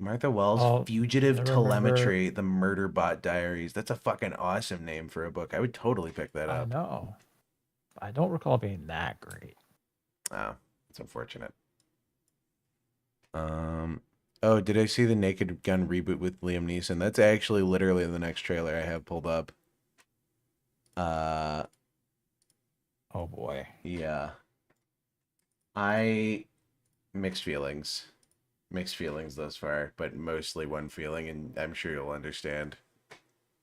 Martha Wells' Fugitive Telemetry, The Murderbot Diaries. That's a fucking awesome name for a book. I would totally pick that up. I know. I don't recall it being that great. Oh, it's unfortunate. Oh, did I see the Naked Gun reboot with Liam Neeson? That's actually literally the next trailer I have pulled up. Oh boy. Yeah. Mixed feelings. Mixed feelings thus far, but mostly one feeling, and I'm sure you'll understand.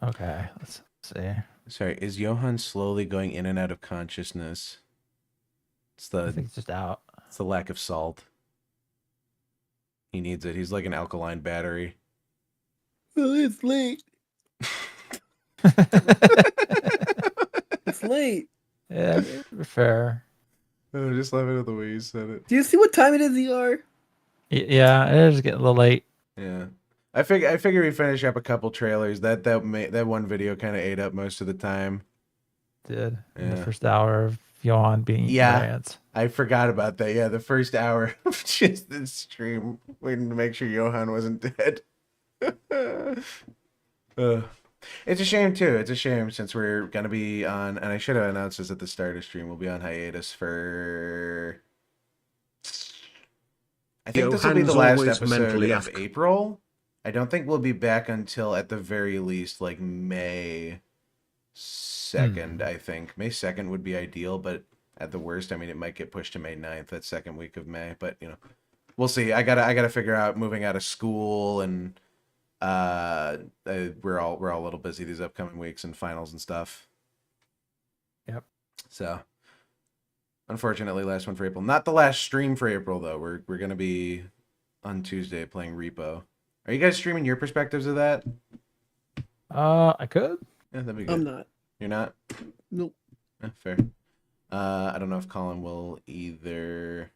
Okay, let's see. Sorry, is Johann slowly going in and out of consciousness? I think it's just out. It's the lack of salt. He needs it. He's like an alkaline battery. Well, it's late. It's late. Yeah, fair. Oh, just laughing at the way you said it. Do you see what time it is, ER? Yeah, it is getting a little late. Yeah, I figure we finish up a couple trailers. That one video kind of ate up most of the time. Did in the first hour of Johann being rants. I forgot about that. Yeah, the first hour of just the stream, waiting to make sure Johann wasn't dead. It's a shame too. It's a shame since we're gonna be on, and I should have announced this at the start of stream. We'll be on hiatus for. I think this will be the last episode of April. I don't think we'll be back until at the very least like May 2nd. I think May 2nd would be ideal, but at the worst, I mean, it might get pushed to May 9th, that second week of May. But you know, we'll see. I gotta figure out moving out of school, and we're all a little busy these upcoming weeks and finals and stuff. Yep. So. Unfortunately, last one for April. Not the last stream for April, though. We're going to be on Tuesday playing Repo. Are you guys streaming your perspectives of that? I could. Yeah, that'd be good. I'm not. You're not? Nope. Fair. I don't know if Colin will either.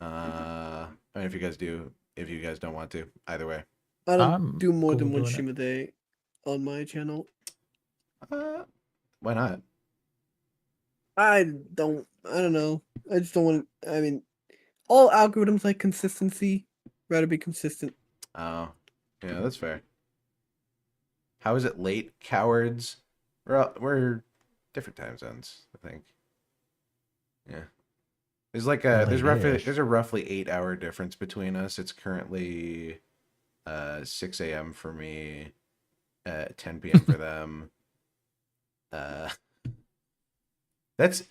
I mean, if you guys do, if you guys don't want to, either way. I don't do more cool than one doing stream a day. on my channel. Why not? I don't know. I just don't want. I mean, all algorithms like consistency. Rather be consistent. Oh, yeah, that's fair. How is it late, cowards? We're different time zones, I think. Yeah. There's like there's a roughly 8-hour difference between us. It's currently 6 a.m. for me, 10 p.m. for them. That's.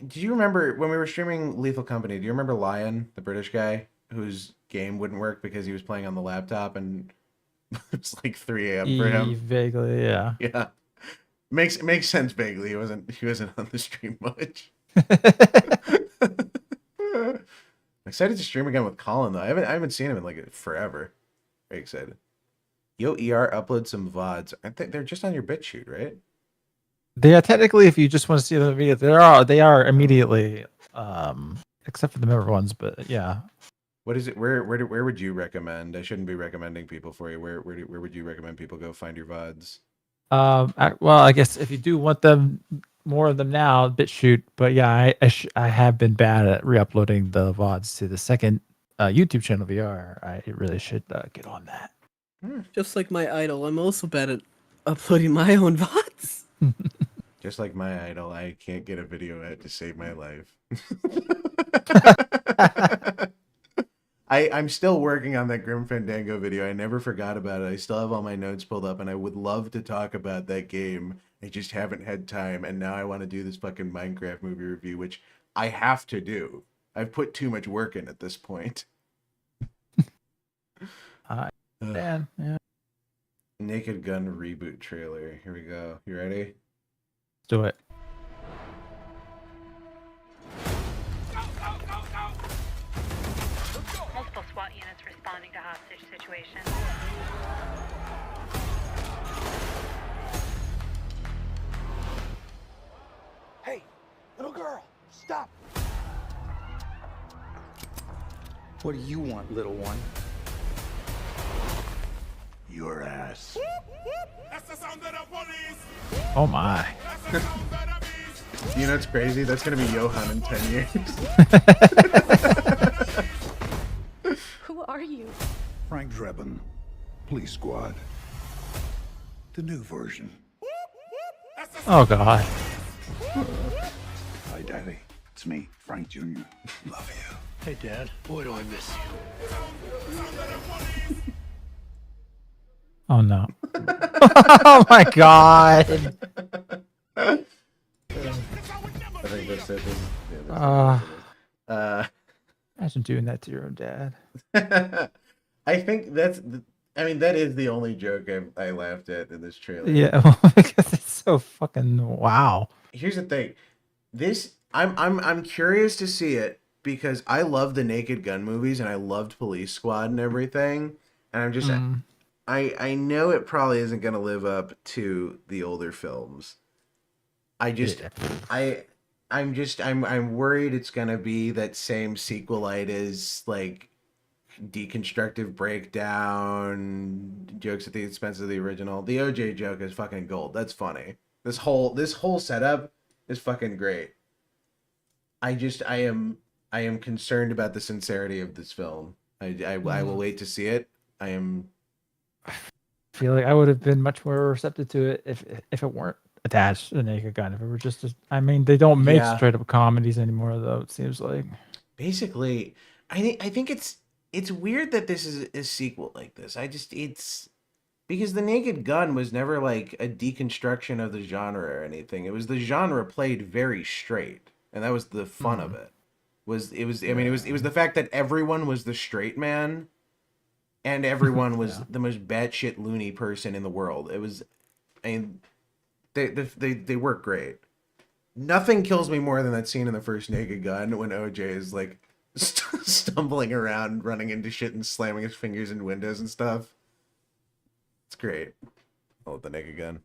Do you remember when we were streaming Lethal Company? Do you remember Lion, the British guy whose game wouldn't work because he was playing on the laptop and it was like 3 a.m. for him? Vaguely, yeah. Yeah. Makes sense vaguely. He wasn't on the stream much. I'm excited to stream again with Colin though. I haven't seen him in like forever. Very excited. Yo, ER upload some VODs. I think they're just on your BitChute, right? They are technically, if you just want to see them immediately, they are immediately, except for the member ones. But yeah. What is it? Where would you recommend? I shouldn't be recommending people for you. Where would you recommend people go find your VODs? Well, I guess if you do want them, more of them now, BitChute. But yeah, I have been bad at re-uploading the VODs to the second YouTube channel VR. I really should get on that. Just like my idol, I'm also bad at uploading my own VODs. Just like my idol, I can't get a video out to save my life. I'm still working on that Grim Fandango video. I never forgot about it. I still have all my notes pulled up, and I would love to talk about that game. I just haven't had time, and now I want to do this fucking Minecraft movie review, which I have to do. I've put too much work in at this point. Man, yeah. Naked Gun reboot trailer. Here we go. You ready? Let's do it. Multiple SWAT units responding to hostage situation. Hey, little girl, stop. What do you want, little one? Your ass. Oh my. You know what's crazy? That's gonna be Johann in 10 years. Who are you? Frank Drebin, Police Squad. The new version. Oh god. Hi, Daddy. It's me, Frank Jr. Love you. Hey, Dad. Boy, do I miss you. Oh no. Oh my god. I think that's it. Imagine doing that to your own dad. I think I mean, that is the only joke I laughed at in this trailer. Yeah, because it's so fucking wow. Here's the thing. I'm curious to see it because I love the Naked Gun movies and I loved Police Squad and everything. And I'm just I know it probably isn't gonna live up to the older films. I'm worried it's gonna be that same sequelitis, like deconstructive breakdown, jokes at the expense of the original. The OJ joke is fucking gold. That's funny. This whole setup is fucking great. I am concerned about the sincerity of this film. I will wait to see it. I feel like I would have been much more receptive to it if it weren't attached to the Naked Gun. If it were just I mean, they don't make straight up comedies anymore, though. It seems like. Basically, I think it's weird that this is a sequel like this. It's because the Naked Gun was never like a deconstruction of the genre or anything. It was the genre played very straight, and that was the fun of it. It was the fact that everyone was the straight man, and everyone was the most batshit loony person in the world. It was, I mean, they work great. Nothing kills me more than that scene in the first Naked Gun when OJ is like stumbling around, running into shit and slamming his fingers in windows and stuff. It's great. I love the Naked Gun.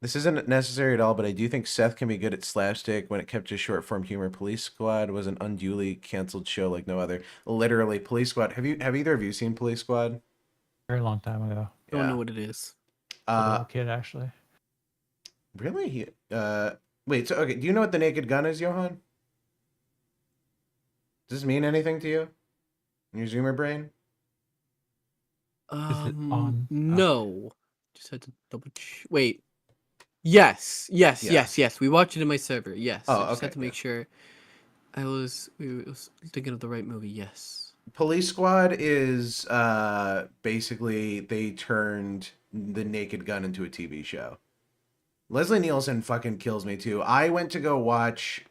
This isn't necessary at all, but I do think Seth can be good at slapstick when it kept to short form humor. Police Squad was an unduly canceled show like no other. Literally, Police Squad. Have either of you seen Police Squad? Very long time ago. Don't know what it is. little kid, actually. Really? Wait. So okay. Do you know what the naked gun is, Johann? Does this mean anything to you? In your Zoomer brain? No. Just had to double wait. Yes. We watched it in my server. Yes. Oh, I just okay, had to make sure we was thinking of the right movie. Yes. Police Squad is basically they turned the naked gun into a TV show. Leslie Nielsen fucking kills me too. I went to go watch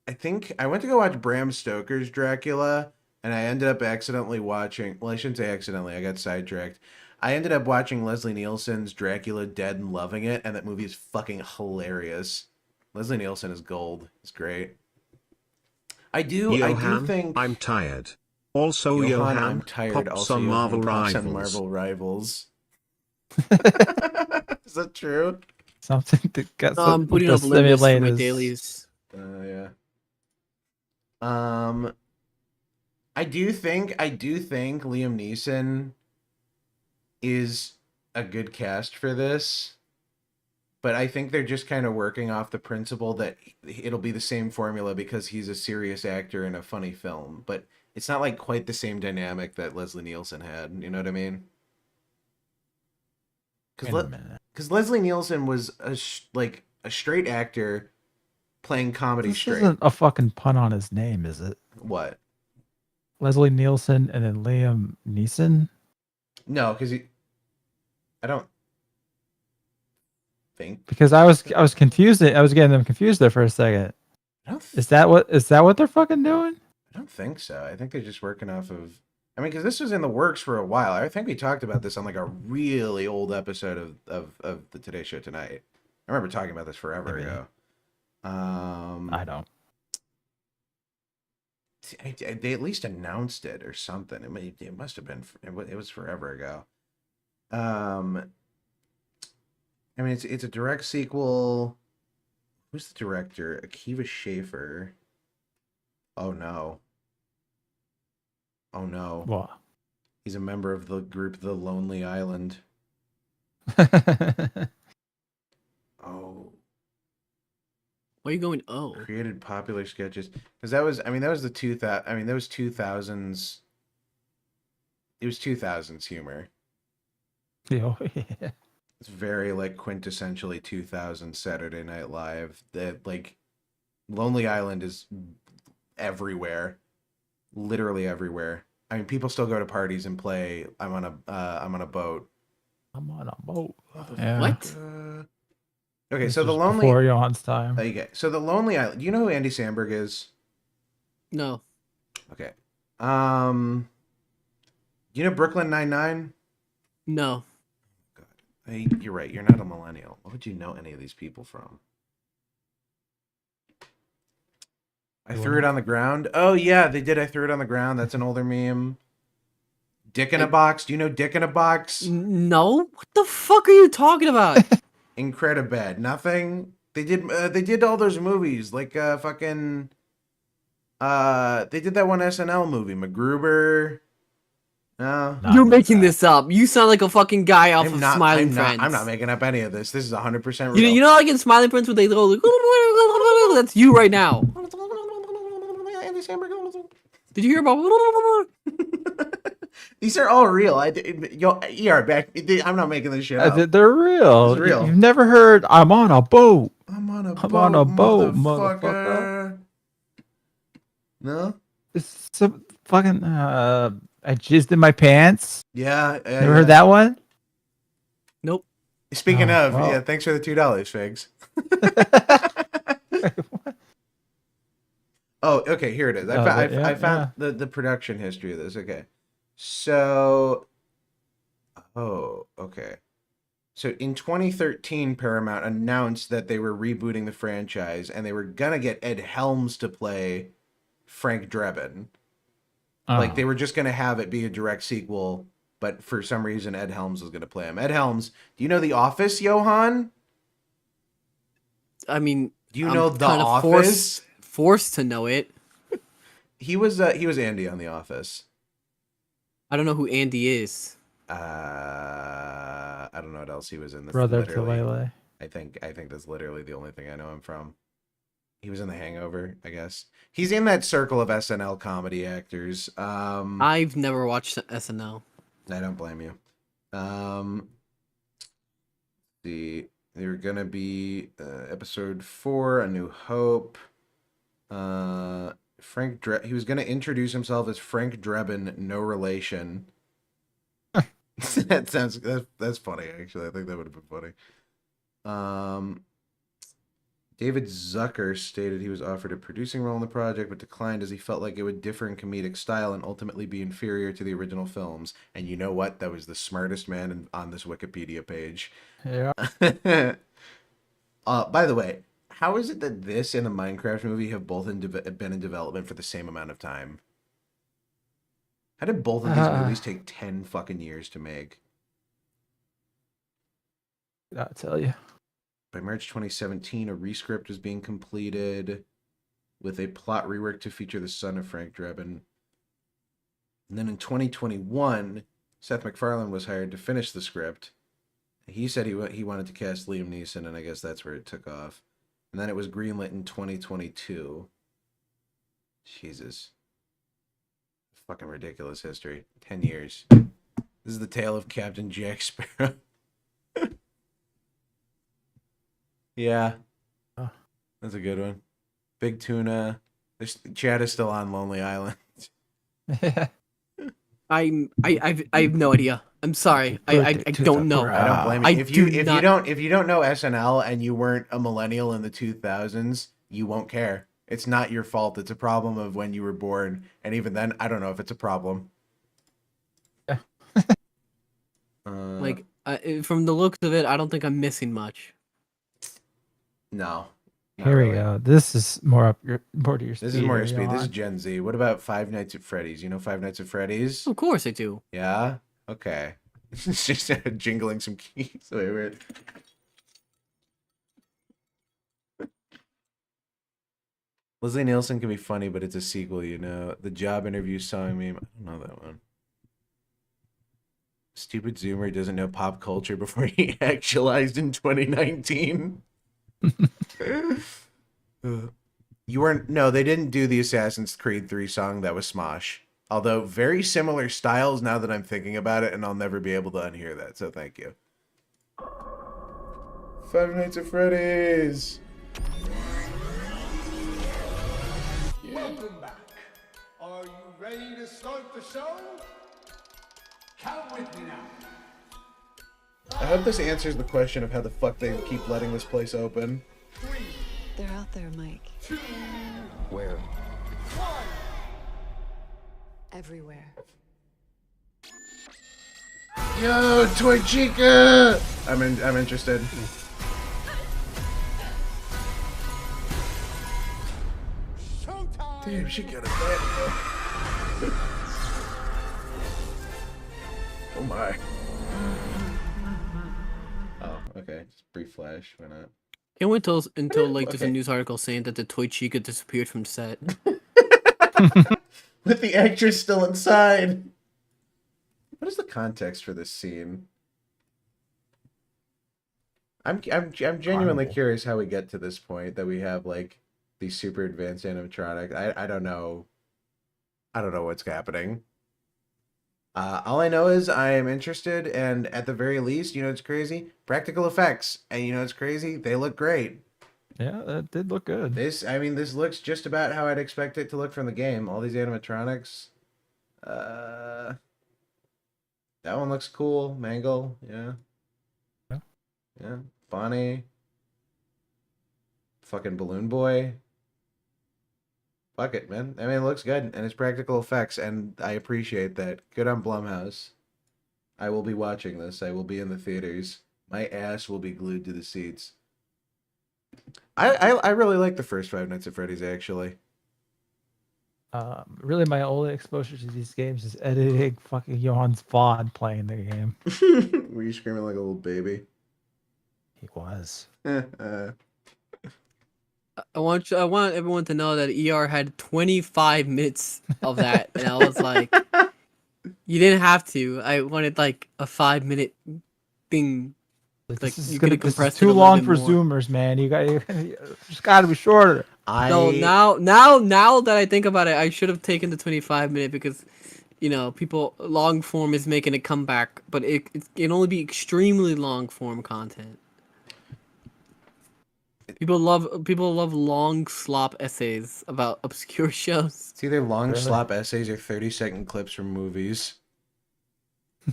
I think I went to go watch Bram Stoker's Dracula, and I ended up accidentally watching, well, I shouldn't say accidentally, I got sidetracked. I ended up watching Leslie Nielsen's Dracula Dead and loving it, and that movie is fucking hilarious. Leslie Nielsen is gold. It's great. I do think I'm tired. Also, Johann, Johann, I'm tired. pop Also, some Johann, Marvel pop some Rivals. Marvel Rivals. Is that true? Something that got I'm putting up limits for my dailies. Yeah. I do think Liam Neeson is a good cast for this, but I think they're just kind of working off the principle that it'll be the same formula because he's a serious actor in a funny film, but it's not like quite the same dynamic that Leslie Nielsen had. You know what I mean? Because Leslie Nielsen was a straight actor playing comedy This straight. isn't a fucking pun on his name, is it? What? Leslie Nielsen and then Liam Neeson? No, because I don't think. Because I was confused. I was getting them confused there for a second. Is that what they're fucking doing? I don't think so. I think they're just working off of. I mean, because this was in the works for a while. I think we talked about this on like a really old episode of the Today Show Tonight. I remember talking about this forever ago. I don't. They at least announced it or something. It must have been. It was forever ago. I mean, it's a direct sequel. Who's the director? Akiva Schaffer. Oh no. Oh no. What? He's a member of the group The Lonely Island. Oh. Why are you going? Oh. Created popular sketches because that was. I mean, that was the 2000. I mean, that was 2000s. It was 2000s humor. Yeah. It's very like quintessentially 2000 Saturday Night Live. That like Lonely Island is everywhere, literally everywhere. I mean, people still go to parties and play. I'm on a boat. I'm on a boat. What? Okay, This so the was Lonely before Johan's time. Okay, so the Lonely Island. Do you know who Andy Samberg is? No. Okay. You know Brooklyn Nine-Nine? No. Hey, you're right. You're not a millennial. What would you know any of these people from? I threw it on the ground. Oh yeah, they did. I threw it on the ground. That's an older meme. Dick in a box. Do you know Dick in a box? No. What the fuck are you talking about? Incredibad. Nothing. They did all those movies like fucking. They did that one SNL movie, MacGruber. No. You're making this up. You sound like a fucking guy off of Smiling Friends. I'm not making up any of this. This is 100% real. You know like in Smiling Friends where they go like, that's you right now. Did you hear about? These are all real. I'm not making this shit up. They're real. It's real. You've never heard I'm on a boat. I'm on a boat, motherfucker. No? It's some fucking I jizzed in my pants. Yeah. Never heard that one? Nope. Speaking of, yeah, thanks for the $2, Figs. Oh, okay, here it is. I found the production history of this. Okay. So, okay. So in 2013, Paramount announced that they were rebooting the franchise and they were gonna get Ed Helms to play Frank Drebin. Like they were just gonna have it be a direct sequel, but for some reason Ed Helms was gonna play him. Ed Helms, do you know The Office, Johann? I mean, do you know The Office? Forced to know it. He was Andy on The Office. I don't know who Andy is. I don't know what else he was in. That's Brother to literally, Lele. I think that's literally the only thing I know him from. He was in The Hangover, I guess. He's in that circle of SNL comedy actors. I've never watched SNL. I don't blame you. They're gonna be episode 4, A New Hope. He was gonna introduce himself as Frank Drebin, no relation. That's funny, actually. I think that would have been funny. David Zucker stated he was offered a producing role in the project, but declined as he felt like it would differ in comedic style and ultimately be inferior to the original films. And you know what? That was the smartest man on this Wikipedia page. Yeah. By the way, how is it that this and a Minecraft movie have both been in development for the same amount of time? How did both of these movies take 10 fucking years to make? I'll tell you. By March 2017, a rescript was being completed with a plot rework to feature the son of Frank Drebin. And then in 2021, Seth MacFarlane was hired to finish the script. He said he wanted to cast Liam Neeson, and I guess that's where it took off. And then it was greenlit in 2022. Jesus. Fucking ridiculous history. 10 years. This is the tale of Captain Jack Sparrow. Yeah. That's a good one. Big Tuna. Chad is still on Lonely Island. I have no idea. I'm sorry. I don't know. I don't blame you. If you don't know SNL and you weren't a millennial in the 2000s, you won't care. It's not your fault. It's a problem of when you were born, and even then, I don't know if it's a problem. From the looks of it, I don't think I'm missing much. No. Here we go. This is more to your speed. This is more your speed. This is Gen Z. What about Five Nights at Freddy's? You know Five Nights at Freddy's? Of course I do. Yeah? Okay. It's just jingling some keys. Wait. Leslie Nielsen can be funny, but it's a sequel, you know. The job interview song meme. I don't know that one. Stupid Zoomer doesn't know pop culture before he actualized in 2019. They didn't do the Assassin's Creed 3 song. That was Smosh. Although very similar styles now that I'm thinking about it, and I'll never be able to unhear that, so thank you. Five Nights at Freddy's. Welcome back. Are you ready to start the show? Count with me now. I hope this answers the question of how the fuck they keep letting this place open. They're out there, Mike. Where? Everywhere. Yo, Toy Chica! I'm interested. Damn, she got a bad. Oh my. Oh, okay. Just brief flash. Why not? Can't wait until like there's a news article saying that the Toy Chica disappeared from set. With the actress still inside. What is the context for this scene? I'm genuinely curious how we get to this point that we have like these super advanced animatronics. I don't know. I don't know what's happening. All I know is I am interested, and at the very least, you know it's crazy? Practical effects. And you know it's crazy? They look great. Yeah, that did look good. This looks just about how I'd expect it to look from the game. All these animatronics. That one looks cool. Mangle, yeah. Yeah. Bonnie. Fucking Balloon Boy. Fuck it, man. I mean, it looks good, and it's practical effects, and I appreciate that. Good on Blumhouse. I will be watching this. I will be in the theaters. My ass will be glued to the seats. I really like the first Five Nights at Freddy's, actually. Really, my only exposure to these games is editing fucking Johann's VOD playing the game. Were you screaming like a little baby? He was. I want everyone to know that ER had 25 minutes of that, and I was like, You didn't have to. I wanted like a 5-minute thing. Like This is you could have this is compressed too it a little long bit for more. Zoomers, man. You just got to be shorter. So now that I think about it, I should have taken the 25-minute because, you know, people long form is making a comeback, but it can only be extremely long form content. People love long slop essays about obscure shows. It's either long Really? slop essays or 30-second clips from movies.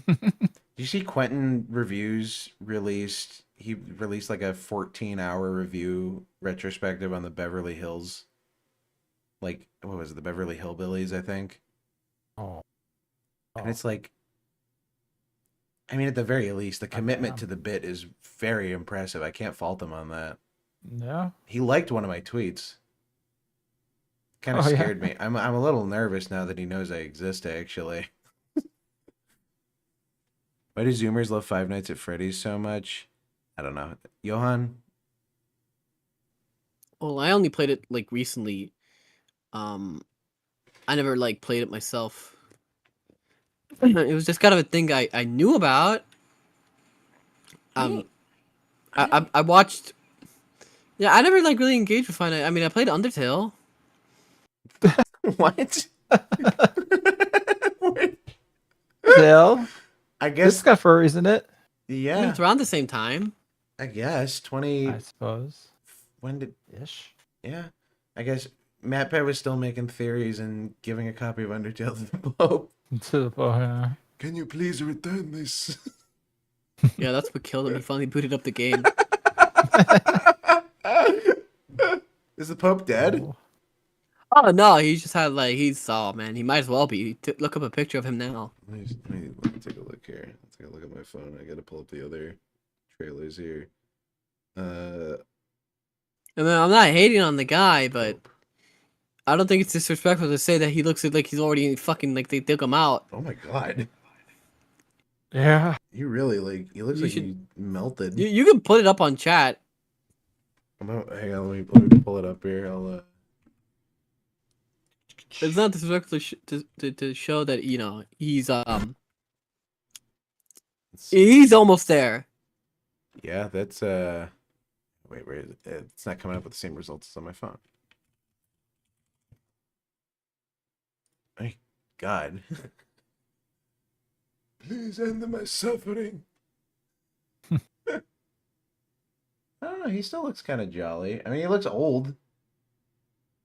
Did you see Quentin reviews released? He released like a 14-hour review retrospective on the Beverly Hills. Like, what was it? The Beverly Hillbillies, I think. Oh. And it's like, I mean, at the very least, the commitment to the bit is very impressive. I can't fault him on that. Yeah. He liked one of my tweets. Kind of Oh, yeah. scared me. I'm a little nervous now that he knows I exist, actually. Why do Zoomers love Five Nights at Freddy's so much? I don't know. Johann? Well, I only played it like recently. I never like played it myself. It was just kind of a thing I knew about. I watched. Yeah, I never like really engaged with Five Nights. I mean, I played Undertale. What? Still, I guess it's got furries in it. I mean, Yeah, it's around the same time. I guess 20. I suppose. When did? Ish. Yeah, I guess MatPat was still making theories and giving a copy of Undertale to the Pope. To the point. Can you please return this? Yeah, that's what killed him. He finally booted up the game. Is the Pope dead? Oh no, he just had like man. He might as well be. Look up a picture of him now. Let me take a look here. Let's take a look at my phone. I gotta pull up the other trailers here. I mean, I'm not hating on the guy, but I don't think it's disrespectful to say that he looks like he's already fucking like they took him out. Oh my god. Yeah. He really he looks You like should- he melted. You can put it up on chat. Hang on, let me pull it up here. I'll It's not disrespectful to show that he's he's almost there. Yeah, that's wait, where is it? It's not coming up with the same results as on my phone. My god. Please end my suffering. I don't know, he still looks kind of jolly. I mean, he looks old.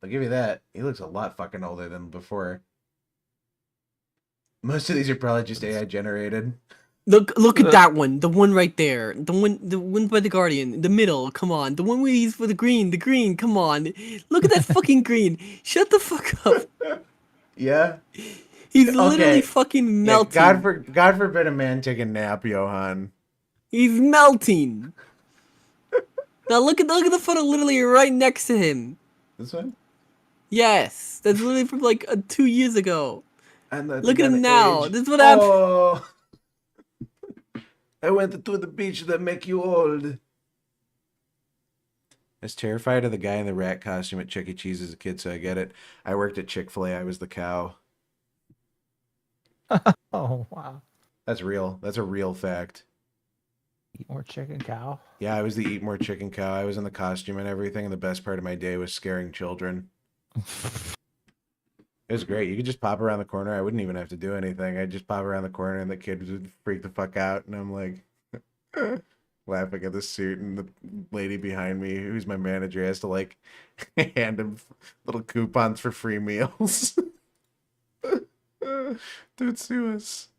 I'll give you that. He looks a lot fucking older than before. Most of these are probably just AI generated. Look at that one, the one right there, the one by the Guardian, the middle. Come on, the one where he's for the green. Come on, look at that fucking green. Shut the fuck up. Yeah. He's literally fucking melting. Yeah, God forbid a man take a nap, Johann. He's melting. Now look at the photo literally right next to him. This one? Yes, that's literally from like 2 years ago. And Look at him now. This is what happened. Oh, I went to the beach that make you old. I was terrified of the guy in the rat costume at Chuck E. Cheese as a kid, so I get it. I worked at Chick-fil-A. I was the cow. Oh wow. That's real. That's a real fact. Eat more chicken cow. Yeah, I was the eat more chicken cow. I was in the costume and everything, and the best part of my day was scaring children. It was great. You could just pop around the corner. I wouldn't even have to do anything. I'd just pop around the corner and the kid would freak the fuck out. And I'm like laughing at the suit. And the lady behind me, who's my manager, has to like hand him little coupons for free meals. Don't sue us.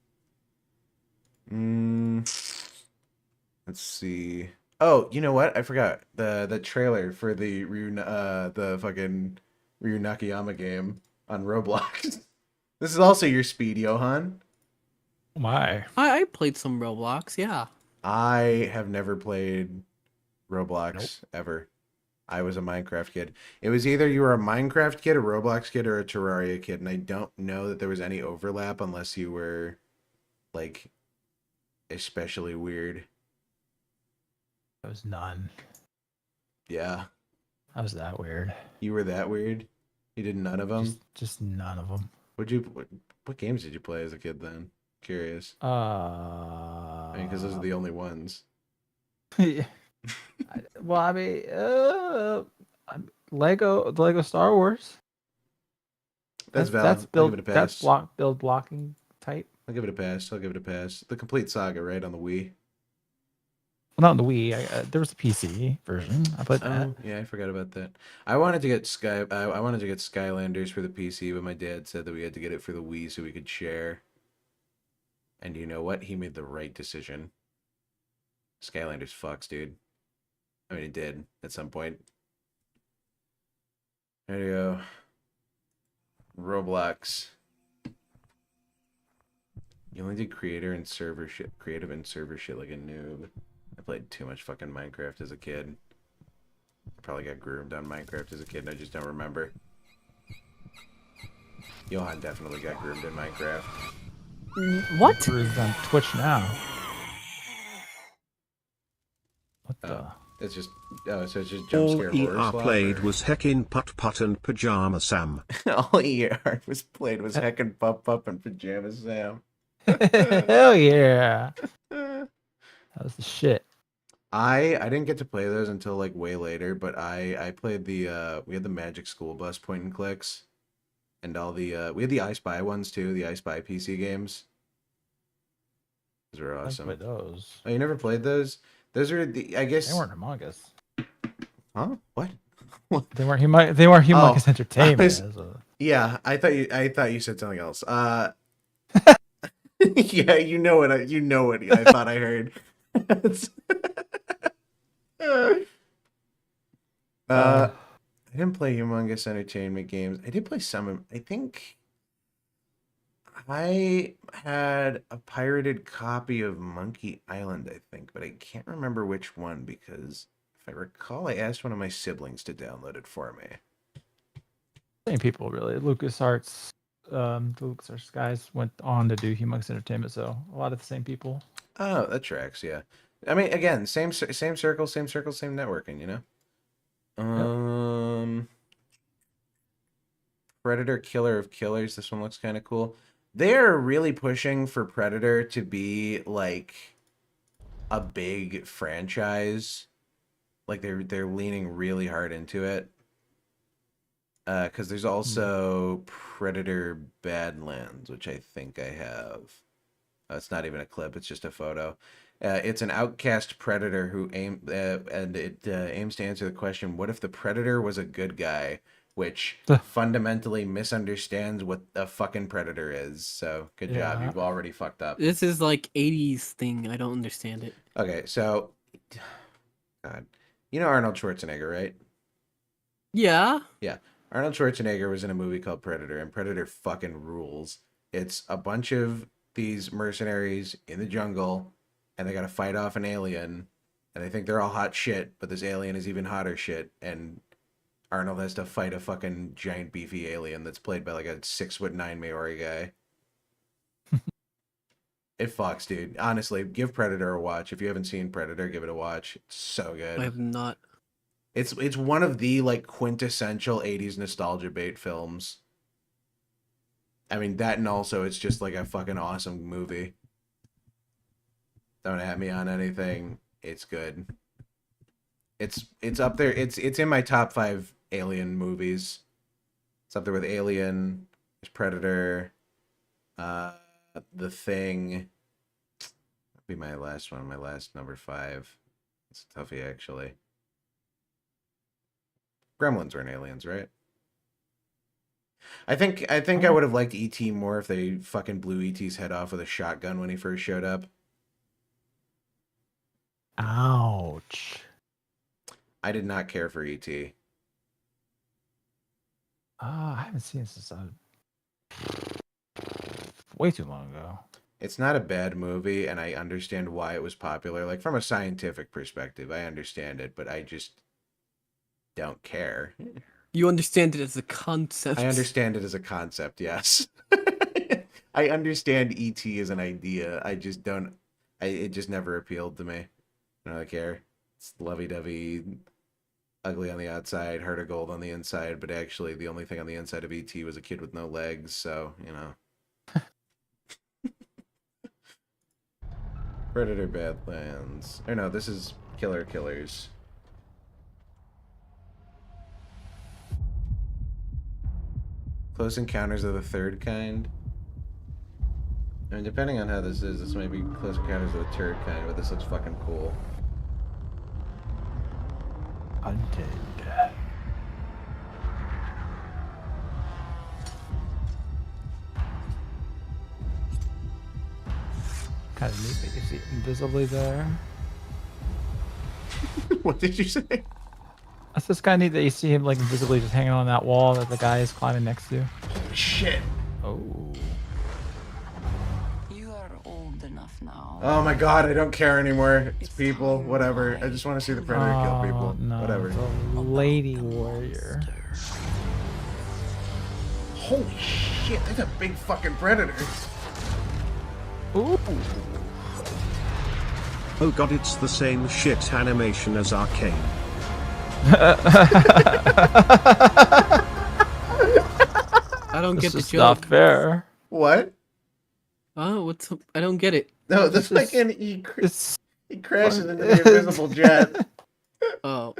Let's see. Oh, you know what? I forgot. The trailer for the fucking Ryu Nakayama game on Roblox. This is also your speed, Johann. Oh my. I played some Roblox, yeah. I have never played Roblox ever. I was a Minecraft kid. It was either you were a Minecraft kid, a Roblox kid, or a Terraria kid, and I don't know that there was any overlap unless you were like especially weird. There was none. Yeah. I was that weird. You were that weird? You did none of them? Just none of them. What games did you play as a kid then? Curious. I mean, because those are the only ones. Well, I mean, the Lego Star Wars. That's valid. That's build. I'll give it a pass. That's build blocking type. I'll give it a pass. The complete saga, right, on the Wii. Well, not on the Wii. There was a PC version. I played that. Oh, yeah, I forgot about that. I wanted to get Skylanders for the PC, but my dad said that we had to get it for the Wii so we could share. And you know what? He made the right decision. Skylanders fucks, dude. I mean, it did at some point. There you go. Roblox. You only did creative and server shit like a noob. I played too much fucking Minecraft as a kid. Probably got groomed on Minecraft as a kid and I just don't remember. Johann definitely got groomed in Minecraft. What? He's on Twitch now. What the? It's just so it's just jump scare horror All ER slop, played or? was heckin' Putt Putt and Pajama Sam. All ER was played was heckin' Pup Pup and Pajama Sam. Hell yeah! That was the shit. I didn't get to play those until like way later, but I played the we had the Magic School Bus point and clicks, and all the we had the I Spy ones too, the I Spy PC games. Those were awesome. I played those. Oh, you never played those? Those are the I guess They weren't Among Us. Huh? What? They weren't humongous entertainment. Yeah, I thought you said something else. Yeah, you know what I thought I heard. I didn't play humongous entertainment games. I did play some. I think I had a pirated copy of Monkey Island, I think, but I can't remember which one because if I recall, I asked one of my siblings to download it for me. Same people, really. LucasArts, the LucasArts guys went on to do humongous entertainment, so a lot of the same people. Oh, that tracks, yeah. I mean, again, same circle, same networking, you know? Predator Killer of Killers. This one looks kind of cool. They're really pushing for Predator to be like a big franchise. Like they're leaning really hard into it. Because there's also Predator Badlands, which I think I have. It's not even a clip; it's just a photo. It's an outcast predator who aims to answer the question: what if the predator was a good guy? Which fundamentally misunderstands what a fucking predator is. So good job, you've already fucked up. This is like 80s thing. I don't understand it. Okay, so God, you know Arnold Schwarzenegger, right? Yeah. Yeah. Arnold Schwarzenegger was in a movie called Predator, and Predator fucking rules. It's a bunch of these mercenaries in the jungle, and they gotta fight off an alien, and they think they're all hot shit, but this alien is even hotter shit, and Arnold has to fight a fucking giant beefy alien that's played by like a 6'9" Maori guy. It fucks, dude. Honestly, give Predator a watch. If you haven't seen Predator, give it a watch. It's so good. I have not. It's one of the like quintessential 80s nostalgia bait films. I mean, that and also it's just like a fucking awesome movie. Don't at me on anything. It's good. It's up there. It's in my top 5 Alien movies. It's up there with Alien, there's Predator, The Thing. That'd be my last one, my last number 5. It's a toughie actually. Gremlins weren't aliens, right? I think I would have liked E.T. more if they fucking blew E.T.'s head off with a shotgun when he first showed up. Ouch. I did not care for E.T. I haven't seen it since way too long ago. It's not a bad movie, and I understand why it was popular. Like, from a scientific perspective, I understand it, but I just don't care. You understand it as a concept. I understand it as a concept, yes. I understand E.T. as an idea. I just don't... it just never appealed to me. I don't really care. It's lovey-dovey, ugly on the outside, heart of gold on the inside, but actually the only thing on the inside of E.T. was a kid with no legs, so, you know. Predator Badlands. Or no, this is Killer Killers. Close Encounters of the Third Kind. I mean, depending on how this is, this might be Close Encounters of the Third Kind, but this looks fucking cool. Hunted. Kind of neat that you see it invisibly there. What did you say? That's just kind of neat that you see him like invisibly just hanging on that wall that the guy is climbing next to. Holy shit. Oh. You are old enough now. Oh my god, I don't care anymore. It's people, whatever. I just want to see the Predator kill people. No, Whatever. it's a lady warrior. Holy shit, that's a big fucking Predator. Ooh. Oh god, it's the same shit animation as Arcane. I don't get the This is joke. not fair. What? Oh, what's up? I don't get it. No, that's like he crashes into the invisible jet. Oh.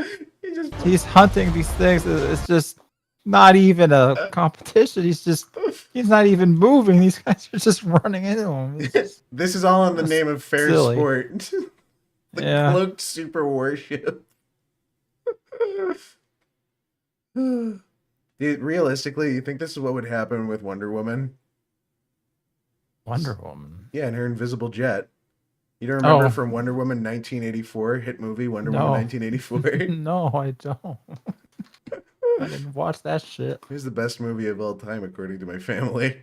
He's hunting these things. It's just not even a competition. He's not even moving. These guys are just running into him. This is all in the name of fair silly. sport. The cloaked super warship. Dude, realistically, you think this is what would happen with Wonder Woman? Wonder Woman. Yeah, and her invisible jet. You don't remember Oh. from Wonder Woman 1984, hit movie Wonder No. Woman 1984? No, I don't. I didn't watch that shit. It was the best movie of all time, according to my family.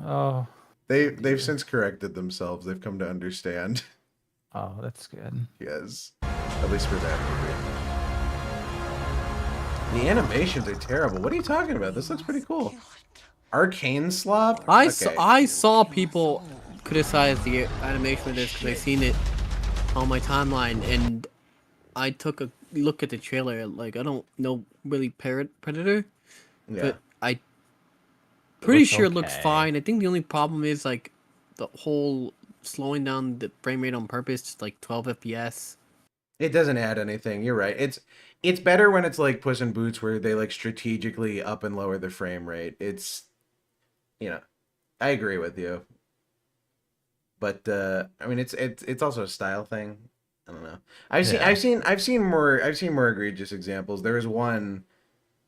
Oh. They've since corrected themselves. They've come to understand. Oh, that's good. Yes. At least for that movie. The animations are terrible. What are you talking about? This looks pretty cool. Arcane slop? I Okay. saw people criticize the animation of this because I seen it on my timeline, and I took a look at the trailer. Like, I don't know really Predator, Yeah. but I pretty looks sure it looks okay. fine. I think the only problem is like the whole slowing down the frame rate on purpose, just like 12 FPS. It doesn't add anything. You're right. It's better when it's like Puss in Boots where they like strategically up and lower the frame rate. It's, you know, I agree with you. But I mean, it's also a style thing. I don't know. I've seen more egregious examples. There was one.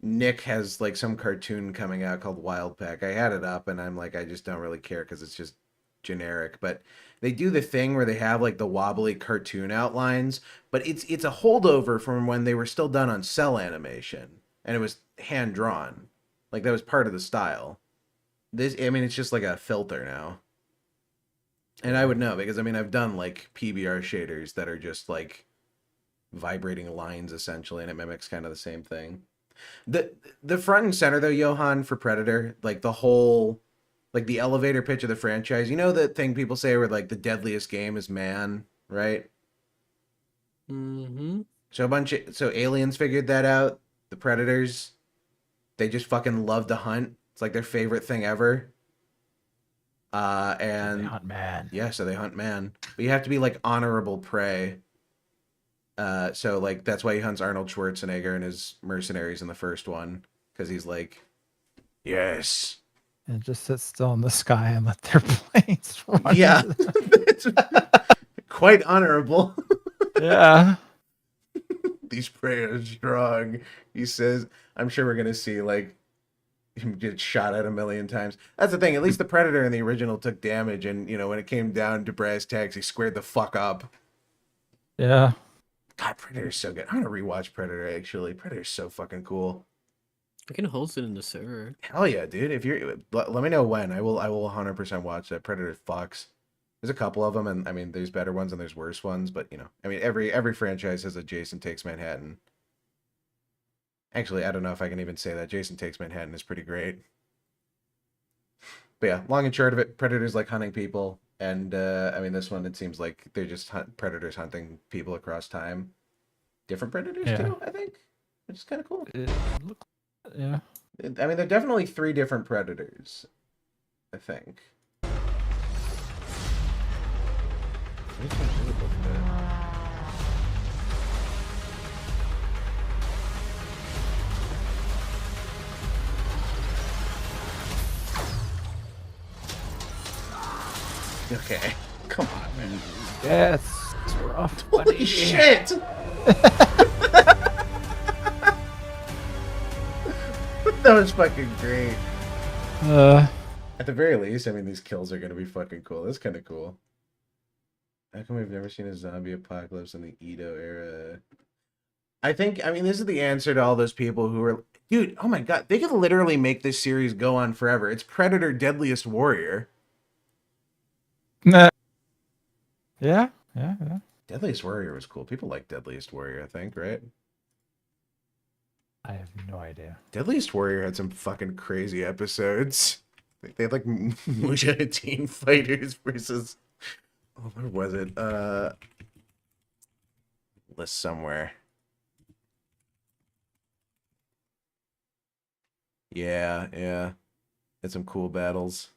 Nick has like some cartoon coming out called Wild Pack. I had it up and I'm like, I just don't really care because it's just generic. But they do the thing where they have like the wobbly cartoon outlines, but it's a holdover from when they were still done on cell animation and it was hand drawn. Like that was part of the style. This, I mean, it's just like a filter now. And I would know because I mean, I've done like PBR shaders that are just like vibrating lines essentially, and it mimics kind of the same thing. The front and center though, Johann, for Predator, like the whole, like the elevator pitch of the franchise. You know that thing people say where like the deadliest game is man, right? Mm-hmm. So aliens figured that out. The Predators, they just fucking love to hunt. It's like their favorite thing ever. And They hunt man. Yeah, so they hunt man. But you have to be like honorable prey. So like that's why he hunts Arnold Schwarzenegger and his mercenaries in the first one, because he's like, yes. And just sit still in the sky and let their planes run. Yeah. It's quite honorable. Yeah. These prey are strong, he says. I'm sure we're gonna see like him get shot at a million times. That's the thing. At least the Predator in the original took damage, and you know when it came down to brass tacks, he squared the fuck up. Yeah. God, Predator's so good. I'm gonna rewatch Predator actually. Predator's so fucking cool. I can host it in the server. Hell yeah, dude. If you're, let me know when. I will 100% watch that. Predator fucks. There's a couple of them, and I mean, there's better ones and there's worse ones, but you know, I mean, every franchise has a Jason Takes Manhattan. Actually, I don't know if I can even say that. Jason Takes Manhattan is pretty great. But yeah, long and short of it, Predators like hunting people, and I mean, this one, it seems like they're just Predators hunting people across time. Different Predators too, I think, which is kind of cool. Yeah. I mean, they're definitely 3 different Predators, I think. Okay, come on, man. Yes, it's rough. Holy buddy. shit! That was fucking great. At the very least, I mean, these kills are gonna be fucking cool. That's kind of cool. How come we've never seen a zombie apocalypse in the Edo era? I mean, this is the answer to all those people who are... Dude, oh my god, they could literally make this series go on forever. It's Predator Deadliest Warrior. Nah. Yeah. Deadliest Warrior was cool. People like Deadliest Warrior, I think, right? I have no idea. Deadliest Warrior had some fucking crazy episodes. They had like Mujahideen fighters versus... Oh, where was it? List somewhere. Yeah. Had some cool battles.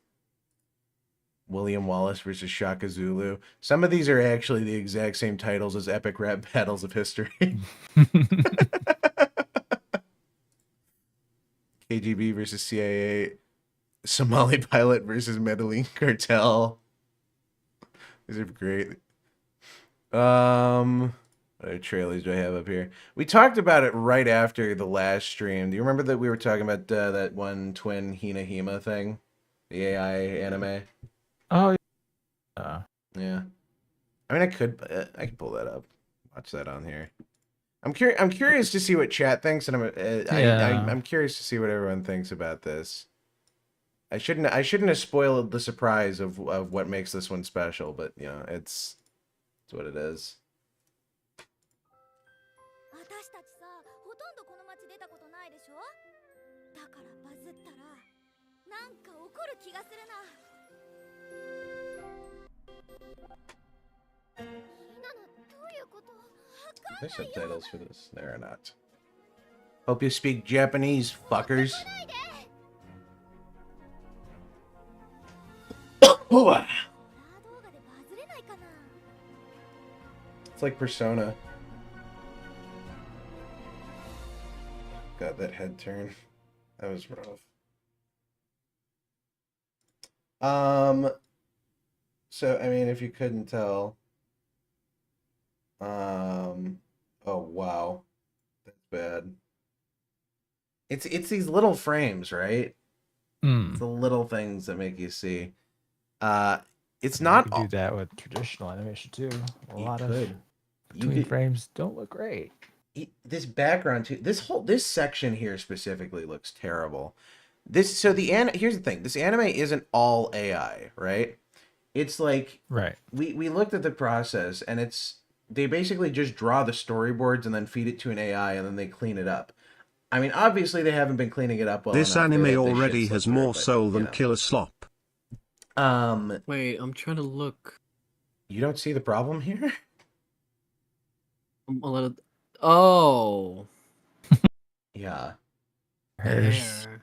William Wallace versus Shaka Zulu. Some of these are actually the exact same titles as epic rap battles of history. KGB versus CIA. Somali pilot versus Medellin cartel. These are great. What other trailers do I have up here? We talked about it right after the last stream. Do you remember that we were talking about that one twin Hina Hima thing? The AI anime? Oh, yeah. I mean, I could pull that up. Watch that on here. I'm curious to see what chat thinks, and I'm curious to see what everyone thinks about this. I shouldn't have spoiled the surprise of what makes this one special, but you know, it's what it is. There's subtitles for this. There are not. Hope you speak Japanese, fuckers. It's like Persona. Got that head turn. That was rough. So I mean, if you couldn't tell, oh wow, that's bad. It's these little frames, right? It's the little things that make you see. It's not you could do that with traditional animation too. A lot of between frames don't look great. This background too. This section here specifically looks terrible. Here's the thing. This anime isn't all AI, right? It's like we looked at the process, and they basically just draw the storyboards and then feed it to an AI, and then they clean it up. I mean, obviously they haven't been cleaning it up well This enough. anime already has more soul than Killer Slop. Wait, I'm trying to look. You don't see the problem here? A little. Oh. Yeah.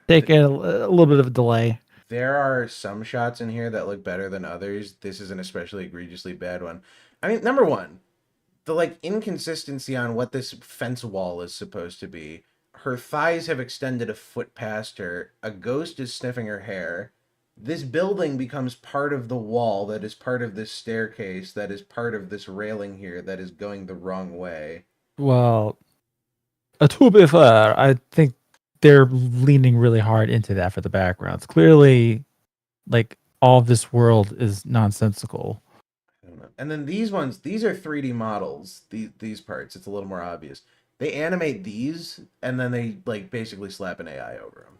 Taking a little bit of a delay. There are some shots in here that look better than others. This is an especially egregiously bad one. I mean, number one, the inconsistency on what this fence wall is supposed to be. Her thighs have extended a foot past her. A ghost is sniffing her hair. This building becomes part of the wall that is part of this staircase that is part of this railing here that is going the wrong way. Well, to be fair, I think they're leaning really hard into that for the backgrounds. Clearly, all of this world is nonsensical. I don't know. And then these ones, these are 3D models. These parts, it's a little more obvious. They animate these, and then they basically slap an AI over them.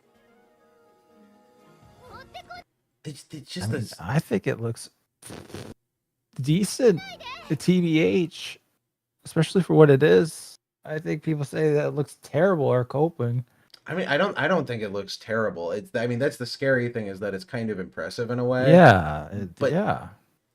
I think it looks decent. The TBH, especially for what it is. I think people say that it looks terrible or coping. I mean, I don't think it looks terrible. That's the scary thing, is that it's kind of impressive in a way. Yeah, yeah.